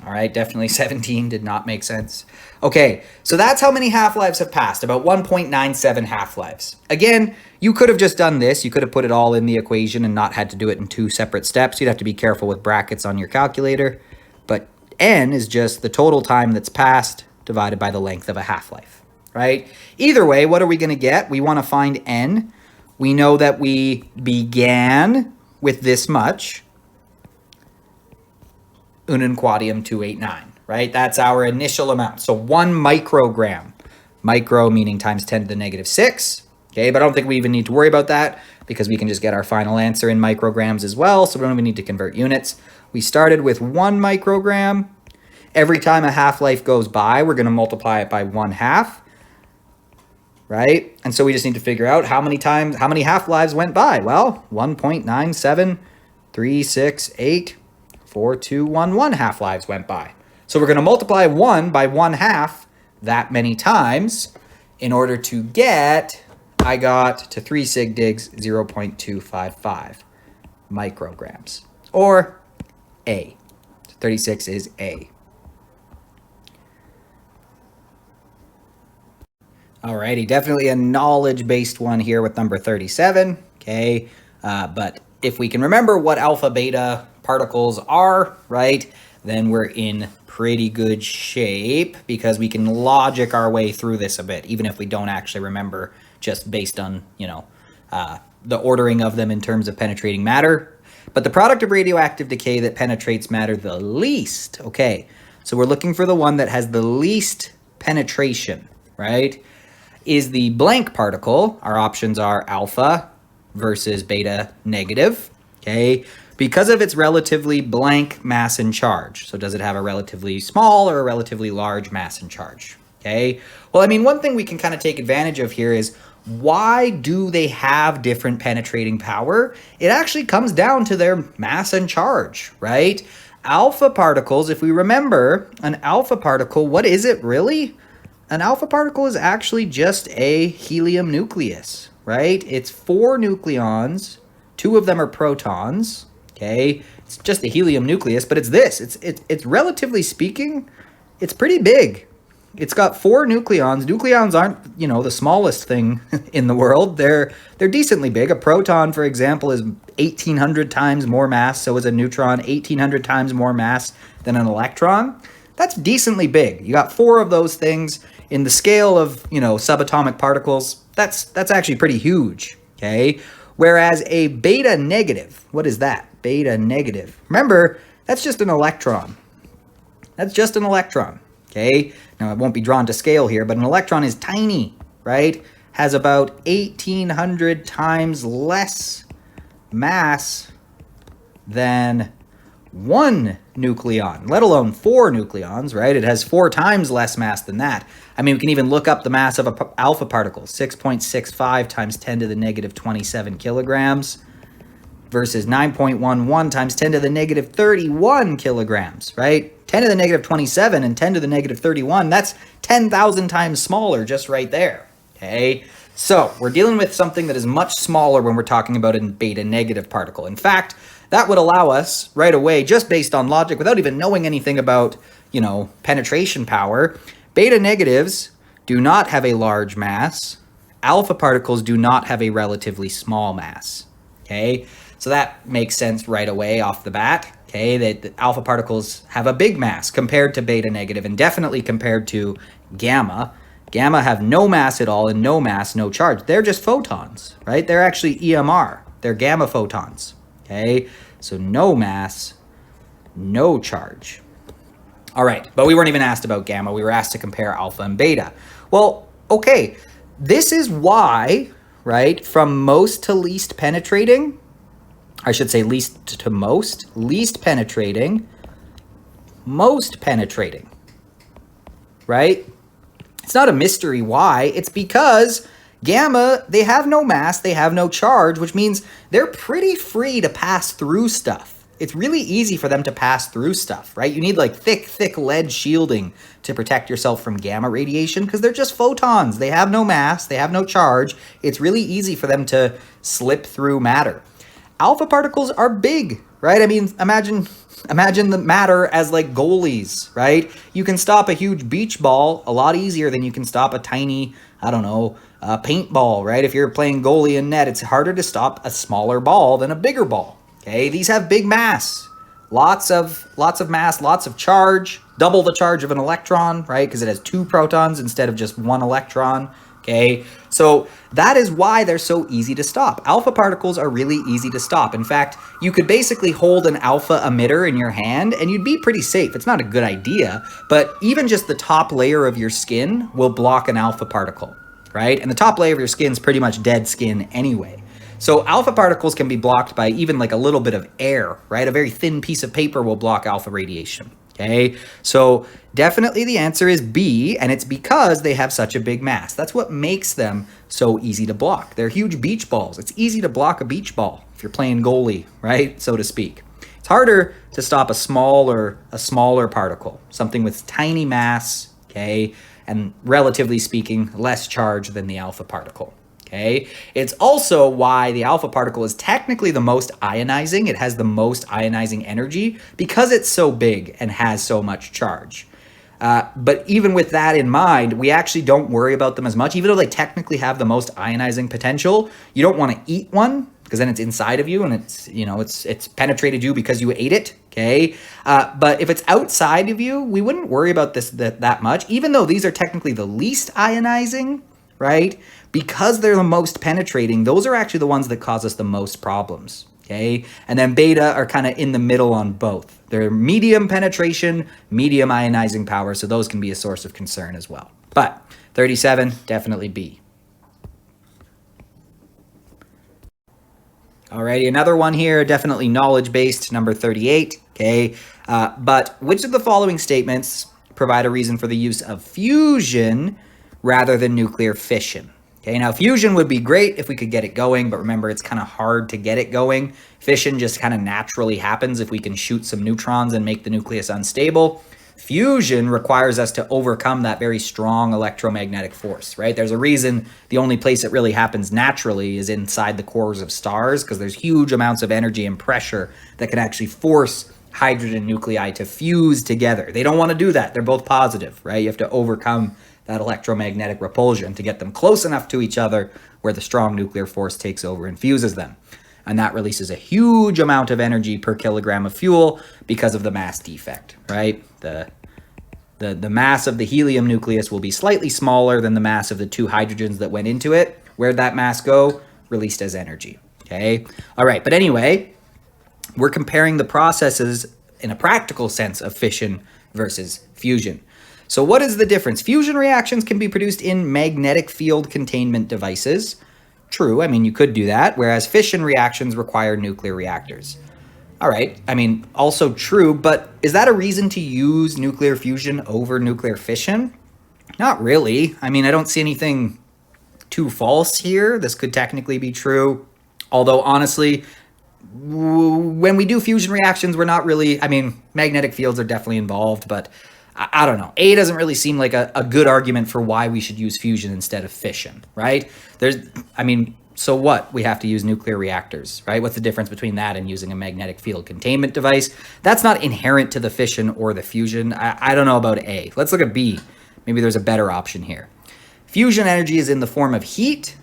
All right, definitely 17 did not make sense. Okay, so that's how many half-lives have passed, about 1.97 half-lives. Again, you could have just done this. You could have put it all in the equation and not had to do it in 2 separate steps. You'd have to be careful with brackets on your calculator. But n is just the total time that's passed divided by the length of a half-life, right? Either way, what are we going to get? We want to find n. We know that we began with this much. Ununquadium 289, right? That's our initial amount. So 1 microgram. Micro meaning times 10 to the negative 6. Okay, but I don't think we even need to worry about that because we can just get our final answer in micrograms as well. So we don't even need to convert units. We started with 1 microgram. Every time a half-life goes by, we're going to multiply it by 1/2. Right? And so we just need to figure out how many half-lives went by. Well, 1.973684211 half-lives went by. So we're going to multiply 1 by 1/2 that many times in order to get, I got to 3 sig digs 0.255 micrograms. Or A. 36 is A. Alrighty, definitely a knowledge-based one here with number 37, okay? But if we can remember what alpha beta particles are, right, then we're in pretty good shape because we can logic our way through this a bit, even if we don't actually remember just based on, you know, the ordering of them in terms of penetrating matter. But the product of radioactive decay that penetrates matter the least, okay? So we're looking for the one that has the least penetration, right? Is the blank particle. Our options are alpha versus beta negative, okay? Because of its relatively blank mass and charge. So does it have a relatively small or a relatively large mass and charge, okay? Well, I mean, one thing we can kind of take advantage of here is why do they have different penetrating power? It actually comes down to their mass and charge, right? Alpha particles, if we remember, an alpha particle, what is it really? An alpha particle is actually just a helium nucleus, right? It's 4 nucleons, 2 of them are protons, okay? It's just a helium nucleus, but it's this. It's relatively speaking, it's pretty big. It's got 4 nucleons. Nucleons aren't, you know, the smallest thing in the world. They're decently big. A proton, for example, is 1,800 times more mass. So is a neutron, 1,800 times more mass than an electron. That's decently big. You got 4 of those things. In the scale of, you know, subatomic particles, that's actually pretty huge, okay? Whereas a beta negative, what is that? Beta negative. Remember, that's just an electron. That's just an electron, okay? Now, it won't be drawn to scale here, but an electron is tiny, right? Has about 1,800 times less mass than 1 nucleon, let alone 4 nucleons, right? It has 4 times less mass than that. I mean, we can even look up the mass of an alpha particle, 6.65 times 10 to the negative 27 kilograms versus 9.11 times 10 to the negative 31 kilograms, right? 10 to the negative 27 and 10 to the negative 31, that's 10,000 times smaller just right there, okay? So we're dealing with something that is much smaller when we're talking about a beta negative particle. In fact, that would allow us right away, just based on logic, without even knowing anything about, you know, penetration power, beta negatives do not have a large mass. Alpha particles do not have a relatively small mass. Okay, so that makes sense right away off the bat. Okay, that alpha particles have a big mass compared to beta negative, and definitely compared to gamma. Gamma have no mass at all, and no mass, no charge. They're just photons, right? They're actually EMR. They're gamma photons. Okay, so no mass, no charge. All right, but we weren't even asked about gamma. We were asked to compare alpha and beta. Well, okay, this is why, right, from most to least penetrating, I should say least to most, least penetrating, most penetrating, right? It's not a mystery why. It's because gamma, they have no mass, they have no charge, which means they're pretty free to pass through stuff. It's really easy for them to pass through stuff, right? You need like thick lead shielding to protect yourself from gamma radiation because they're just photons. They have no mass, they have no charge. It's really easy for them to slip through matter. Alpha particles are big, right? I mean, imagine the matter as like goalies, right? You can stop a huge beach ball a lot easier than you can stop a tiny, I don't know, paintball, right? If you're playing goalie in net, it's harder to stop a smaller ball than a bigger ball. Okay, these have big mass, lots of mass, lots of charge, double the charge of an electron, right? Because it has 2 protons instead of just 1 electron. Okay, so that is why they're so easy to stop. Alpha particles are really easy to stop. In fact, you could basically hold an alpha emitter in your hand and you'd be pretty safe. It's not a good idea, but even just the top layer of your skin will block an alpha particle, right? And the top layer of your skin is pretty much dead skin anyway. So alpha particles can be blocked by even like a little bit of air, right? A very thin piece of paper will block alpha radiation, okay? So definitely the answer is B, and it's because they have such a big mass. That's what makes them so easy to block. They're huge beach balls. It's easy to block a beach ball if you're playing goalie, right? So to speak. It's harder to stop a smaller particle, something with tiny mass, okay? And relatively speaking, less charge than the alpha particle. Okay, it's also why the alpha particle is technically the most ionizing. It has the most ionizing energy because it's so big and has so much charge. But even with that in mind, we actually don't worry about them as much. Even though they technically have the most ionizing potential, you don't want to eat one because then it's inside of you and it's, you know, it's penetrated you because you ate it. Okay, but if it's outside of you, we wouldn't worry about this that much. Even though these are technically the least ionizing, right? Because they're the most penetrating, those are actually the ones that cause us the most problems, okay? And then beta are kind of in the middle on both. They're medium penetration, medium ionizing power, so those can be a source of concern as well. But 37, definitely B. Alrighty, another one here, definitely knowledge-based, number 38, okay? But which of the following statements provide a reason for the use of fusion rather than nuclear fission? Okay, now fusion would be great if we could get it going, but remember it's kind of hard to get it going. Fission just kind of naturally happens if we can shoot some neutrons and make the nucleus unstable. Fusion requires us to overcome that very strong electromagnetic force, right? There's a reason the only place it really happens naturally is inside the cores of stars, because there's huge amounts of energy and pressure that can actually force hydrogen nuclei to fuse together. They don't want to do that. They're both positive, right? You have to overcome that electromagnetic repulsion to get them close enough to each other where the strong nuclear force takes over and fuses them. And that releases a huge amount of energy per kilogram of fuel because of the mass defect, right? The mass of the helium nucleus will be slightly smaller than the mass of the 2 hydrogens that went into it. Where'd that mass go? Released as energy, okay? All right, but anyway, we're comparing the processes in a practical sense of fission versus fusion. So what is the difference? Fusion reactions can be produced in magnetic field containment devices. True, I mean, you could do that, whereas fission reactions require nuclear reactors. All right, I mean, also true, but is that a reason to use nuclear fusion over nuclear fission? Not really. I mean, I don't see anything too false here. This could technically be true. Although, honestly, when we do fusion reactions, we're not really, I mean, magnetic fields are definitely involved, but I don't know. A doesn't really seem like a good argument for why we should use fusion instead of fission, right? I mean, so what? We have to use nuclear reactors, right? What's the difference between that and using a magnetic field containment device? That's not inherent to the fission or the fusion. I don't know about A. Let's look at B. Maybe there's a better option here. Fusion energy is in the form of heat.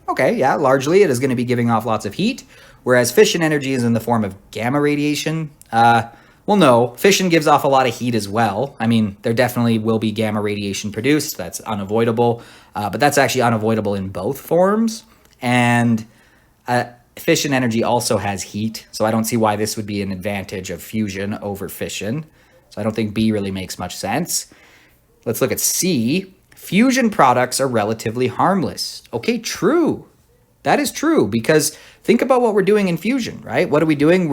Okay, yeah, largely it is going to be giving off lots of heat, whereas fission energy is in the form of gamma radiation. Well, no, fission gives off a lot of heat as well. I mean, there definitely will be gamma radiation produced. That's unavoidable, but that's actually unavoidable in both forms. And fission energy also has heat, so I don't see why this would be an advantage of fusion over fission. So I don't think B really makes much sense. Let's look at C. Fusion products are relatively harmless. Okay, true. That is true, because think about what we're doing in fusion, right? What are we doing?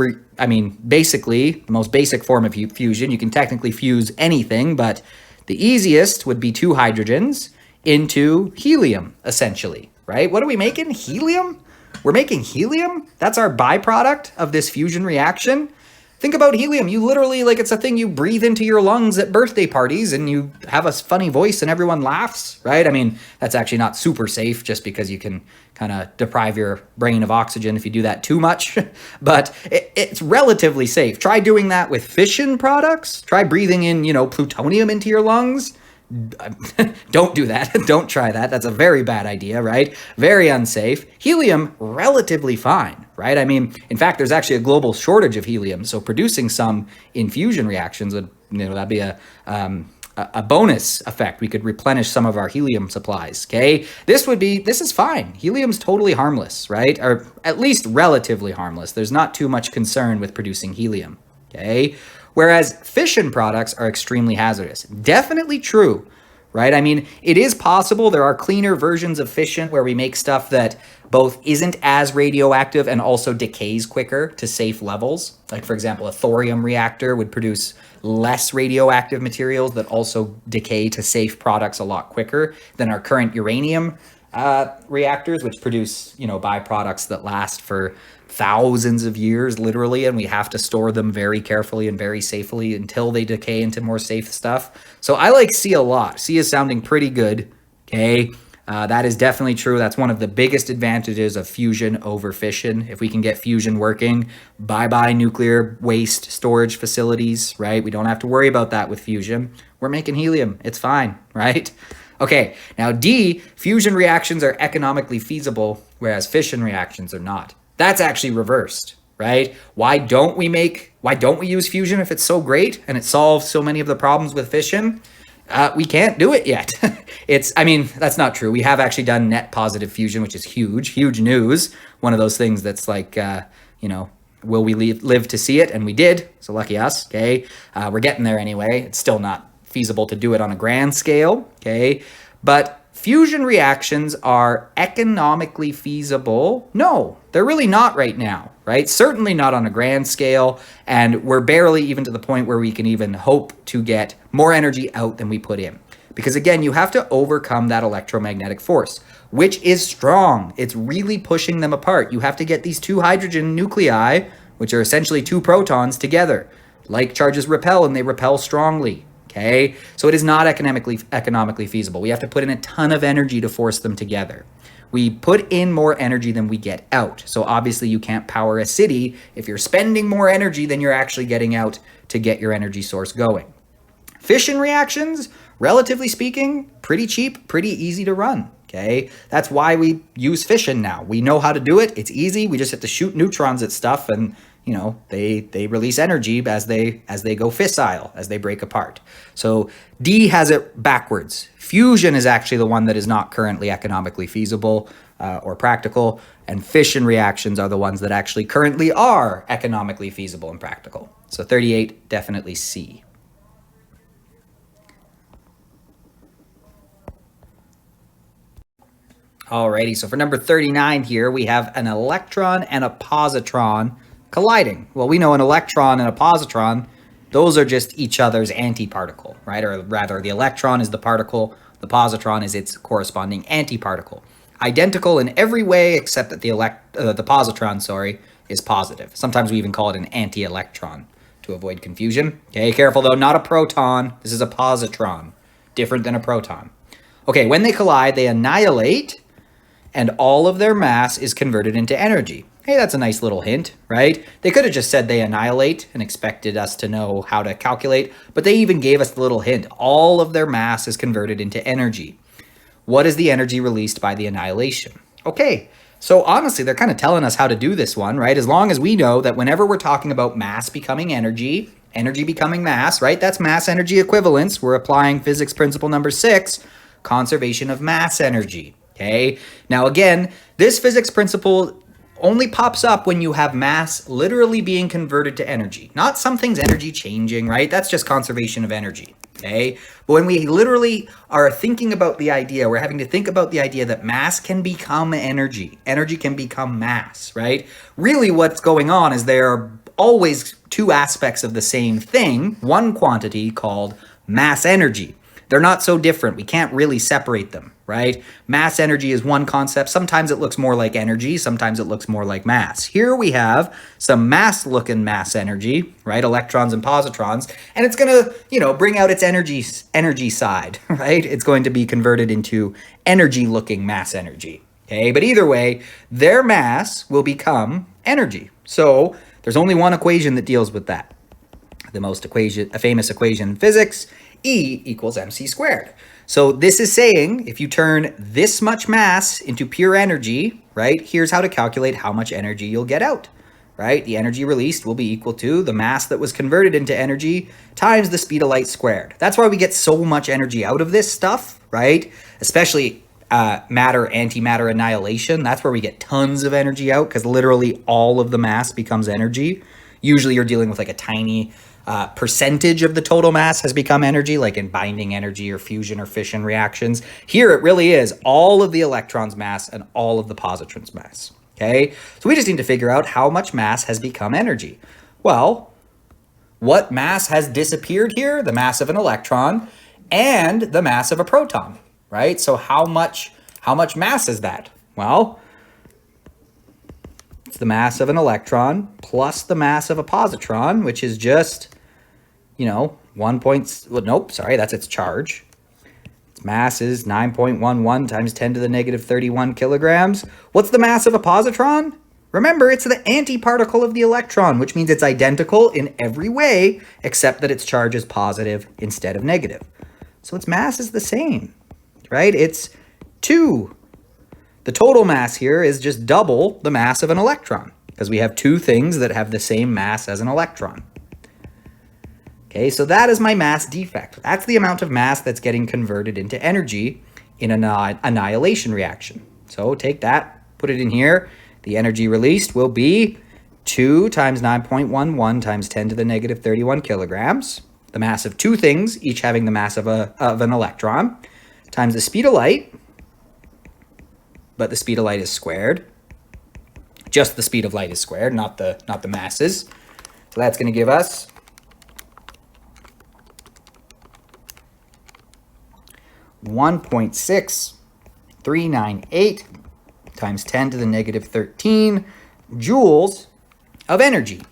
Basically, the most basic form of fusion, you can technically fuse anything, but the easiest would be two hydrogens into helium, essentially, right? What are we making? Helium? We're making helium? That's our byproduct of this fusion reaction? Think about helium. You literally, it's a thing you breathe into your lungs at birthday parties and you have a funny voice and everyone laughs, right? I mean, that's actually not super safe just because you can kind of deprive your brain of oxygen if you do that too much, but it's relatively safe. Try doing that with fission products. Try breathing in, plutonium into your lungs. Don't do that. Don't try that. That's a very bad idea, right? Very unsafe. Helium, relatively fine, right? I mean, in fact, there's actually a global shortage of helium, so producing some in fusion reactions would, that'd be a bonus effect. We could replenish some of our helium supplies, okay? This is fine. Helium's totally harmless, right? Or at least relatively harmless. There's not too much concern with producing helium, okay? Whereas fission products are extremely hazardous. Definitely true, right? I mean, it is possible there are cleaner versions of fission where we make stuff that both isn't as radioactive and also decays quicker to safe levels. Like, for example, a thorium reactor would produce less radioactive materials that also decay to safe products a lot quicker than our current uranium reactors, which produce, byproducts that last for thousands of years, literally, and we have to store them very carefully and very safely until they decay into more safe stuff. So I like C a lot. C is sounding pretty good, okay? That is definitely true. That's one of the biggest advantages of fusion over fission. If we can get fusion working, bye-bye nuclear waste storage facilities, right? We don't have to worry about that with fusion. We're making helium. It's fine, right? Okay, now D, fusion reactions are economically feasible, whereas fission reactions are not. That's actually reversed, right? Why don't we use fusion if it's so great and it solves so many of the problems with fission? We can't do it yet. That's not true. We have actually done net positive fusion, which is huge news. One of those things that's will we live to see it? And we did, so lucky us, okay? We're getting there anyway. It's still not feasible to do it on a grand scale, okay? But fusion reactions are economically feasible. No, they're really not right now, right? Certainly not on a grand scale, and we're barely even to the point where we can even hope to get more energy out than we put in. Because again, you have to overcome that electromagnetic force, which is strong. It's really pushing them apart. You have to get these two hydrogen nuclei, which are essentially two protons, together. Like charges repel, and they repel strongly. Okay, so it is not economically feasible. We have to put in a ton of energy to force them together. We put in more energy than we get out. So obviously you can't power a city if you're spending more energy than you're actually getting out to get your energy source going. Fission reactions, relatively speaking, pretty cheap, pretty easy to run. Okay, that's why we use fission now. We know how to do it. It's easy. We just have to shoot neutrons at stuff and they release energy as they go fissile, as they break apart. So D has it backwards. Fusion is actually the one that is not currently economically feasible or practical, and fission reactions are the ones that actually currently are economically feasible and practical. So 38, definitely C. Alrighty, so for number 39 here, we have an electron and a positron colliding. Well, we know an electron and a positron, those are just each other's antiparticle, right? Or rather, the electron is the particle, the positron is its corresponding antiparticle. Identical in every way except that the positron, is positive. Sometimes we even call it an anti-electron to avoid confusion. Okay, careful though, not a proton. This is a positron, different than a proton. Okay, when they collide, they annihilate, and all of their mass is converted into energy. Hey, that's a nice little hint, right? They could have just said they annihilate and expected us to know how to calculate, but they even gave us the little hint. All of their mass is converted into energy. What is the energy released by the annihilation? Okay, so honestly, they're kind of telling us how to do this one, right? As long as we know that whenever we're talking about mass becoming energy, energy becoming mass, right? That's mass energy equivalence. We're applying physics principle number 6, conservation of mass energy, okay? Now again, this physics principle only pops up when you have mass literally being converted to energy. Not something's energy changing, right? That's just conservation of energy, okay? But when we literally are thinking about the idea, we're having to think about the idea that mass can become energy. Energy can become mass, right? Really what's going on is there are always two aspects of the same thing, one quantity called mass energy. They're not so different. We can't really separate them, right? Mass energy is one concept. Sometimes it looks more like energy. Sometimes it looks more like mass. Here we have some mass-looking mass energy, right? Electrons and positrons. And it's going to, bring out its energy side, right? It's going to be converted into energy-looking mass energy, okay? But either way, their mass will become energy. So there's only one equation that deals with that. A famous equation in physics, E equals mc squared. So this is saying if you turn this much mass into pure energy, right, here's how to calculate how much energy you'll get out, right? The energy released will be equal to the mass that was converted into energy times the speed of light squared. That's why we get so much energy out of this stuff, right? Especially matter-antimatter annihilation. That's where we get tons of energy out because literally all of the mass becomes energy. Usually you're dealing with like a tiny percentage of the total mass has become energy, like in binding energy or fusion or fission reactions. Here it really is all of the electrons' mass and all of the positrons' mass, okay? So we just need to figure out how much mass has become energy. Well, what mass has disappeared here? The mass of an electron and the mass of a proton, right? So how much mass is that? Well, it's the mass of an electron plus the mass of a positron, which is just, that's its charge. Its mass is 9.11 times 10 to the negative 31 kilograms. What's the mass of a positron? Remember, it's the antiparticle of the electron, which means it's identical in every way, except that its charge is positive instead of negative. So its mass is the same, right? It's 2. The total mass here is just double the mass of an electron because we have two things that have the same mass as an electron. Okay, so that is my mass defect. That's the amount of mass that's getting converted into energy in an annihilation reaction. So take that, put it in here. The energy released will be 2 times 9.11 times 10 to the negative 31 kilograms. The mass of two things, each having the mass of an electron, times the speed of light, but the speed of light is squared. Just the speed of light is squared, not the masses. So that's going to give us 1.6398 times 10 to the negative 13 joules of energy,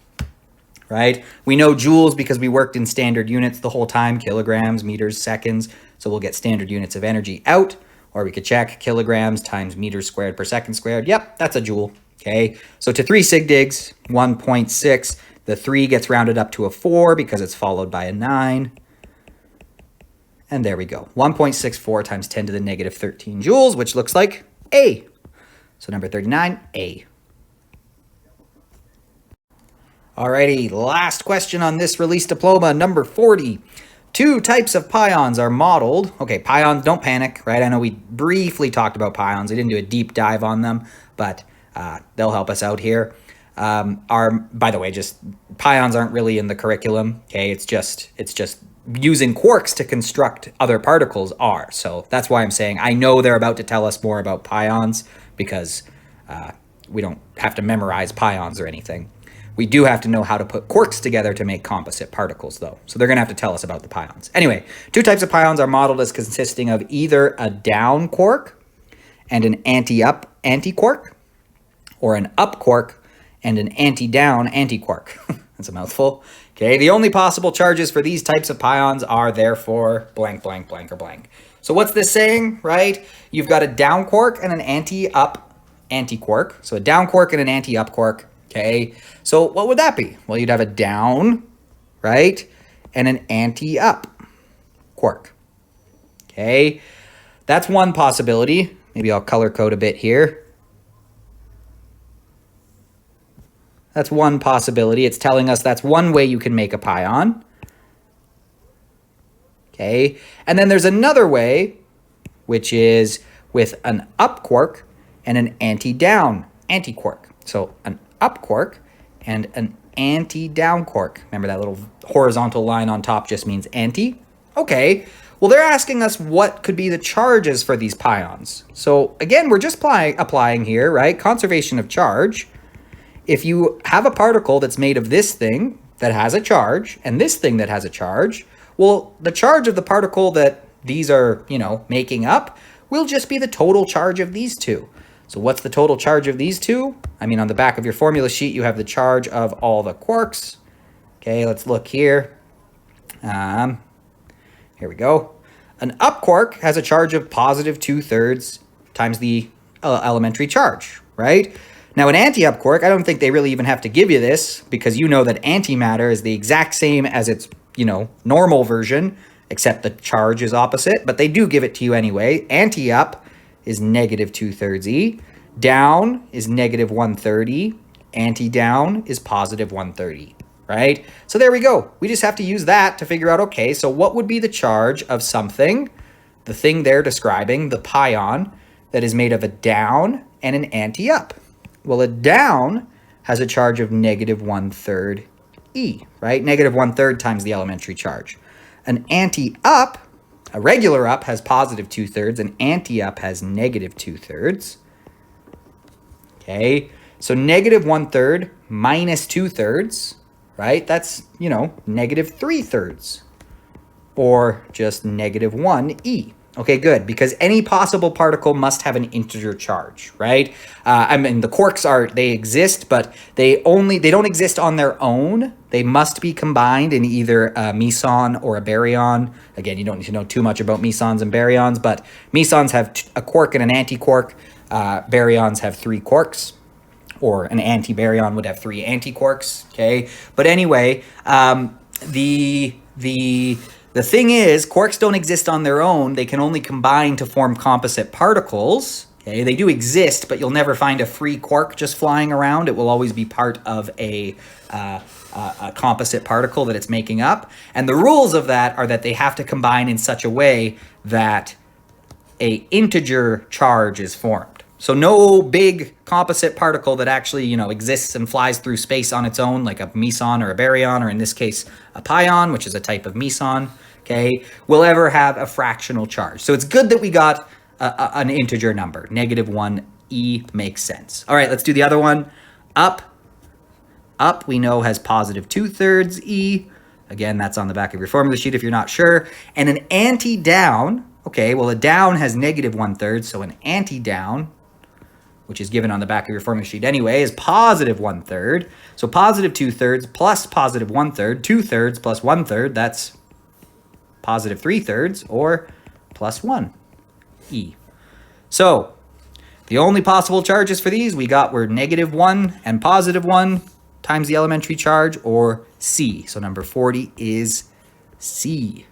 right? We know joules because we worked in standard units the whole time, kilograms, meters, seconds. So we'll get standard units of energy out. Or we could check kilograms times meters squared per second squared. Yep, that's a joule, okay? So to 3 sig digs, 1.6. The 3 gets rounded up to a 4 because it's followed by a 9. And there we go. 1.64 times 10 to the negative 13 joules, which looks like A. So number 39, A. Alrighty, last question on this release diploma, number 40. 2 types of pions are modeled. Okay, pions, don't panic, right? I know we briefly talked about pions. I didn't do a deep dive on them, but they'll help us out here. By the way, just pions aren't really in the curriculum, okay? It's just using quarks to construct other particles are. So that's why I'm saying I know they're about to tell us more about pions because we don't have to memorize pions or anything. We do have to know how to put quarks together to make composite particles, though. So they're going to have to tell us about the pions. Anyway, 2 types of pions are modeled as consisting of either a down quark and an anti-up antiquark, or an up quark and an anti-down antiquark. That's a mouthful. Okay, the only possible charges for these types of pions are therefore blank, blank, blank, or blank. So what's this saying, right? You've got a down quark and an anti-up anti-quark. So a down quark and an anti-up quark, okay? So what would that be? Well, you'd have a down, right, and an anti-up quark, okay? That's one possibility. Maybe I'll color code a bit here. That's one possibility. It's telling us that's one way you can make a pion. Okay, and then there's another way, which is with an up quark and an anti-down anti-quark. So an up quark and an anti-down quark. Remember that little horizontal line on top just means anti? Okay, well, they're asking us what could be the charges for these pions. So again, we're just applying here, right? Conservation of charge. If you have a particle that's made of this thing that has a charge and this thing that has a charge, well, the charge of the particle that these are, making up will just be the total charge of these two. So what's the total charge of these two? I mean, on the back of your formula sheet, you have the charge of all the quarks. Okay, let's look here. Here we go. An up quark has a charge of positive 2/3 times the elementary charge, right? Now, an anti-up quark, I don't think they really even have to give you this because you know that antimatter is the exact same as its, normal version, except the charge is opposite, but they do give it to you anyway. Anti-up is negative 2/3 E. Down is negative 1/3 E. Anti-down is positive 1/3 E, right? So there we go. We just have to use that to figure out, okay, so what would be the charge of something, the thing they're describing, the pion, that is made of a down and an anti-up? Well, a down has a charge of negative 1/3 E, right? Negative 1/3 times the elementary charge. An anti-up, a regular up, has positive 2/3. An anti-up has negative 2/3. Okay, so negative 1/3 minus 2/3, right? That's, negative 3/3, or just negative 1 E. Okay, good, because any possible particle must have an integer charge, right? I mean, the quarks they exist, but they don't exist on their own. They must be combined in either a meson or a baryon. Again, you don't need to know too much about mesons and baryons, but mesons have a quark and an antiquark. Baryons have 3 quarks, or an antibaryon would have 3 antiquarks, okay? But anyway, the thing is, quarks don't exist on their own. They can only combine to form composite particles. Okay, they do exist, but you'll never find a free quark just flying around. It will always be part of a composite particle that it's making up. And the rules of that are that they have to combine in such a way that a integer charge is formed. So no big composite particle that actually, exists and flies through space on its own, like a meson or a baryon, or in this case, a pion, which is a type of meson, okay, will ever have a fractional charge. So it's good that we got an integer number. Negative 1 E makes sense. All right, let's do the other one. Up, we know, has positive 2/3 E. Again, that's on the back of your formula sheet if you're not sure. And an anti-down, okay, well, a down has negative 1/3, so an anti-down, which is given on the back of your formula sheet anyway, is positive 1/3. So positive 2/3 plus positive 1/3, 2/3 plus 1/3, that's positive 3/3, or plus 1 E. So the only possible charges for these we got were negative 1 and positive 1 times the elementary charge, or C. So number 40 is C.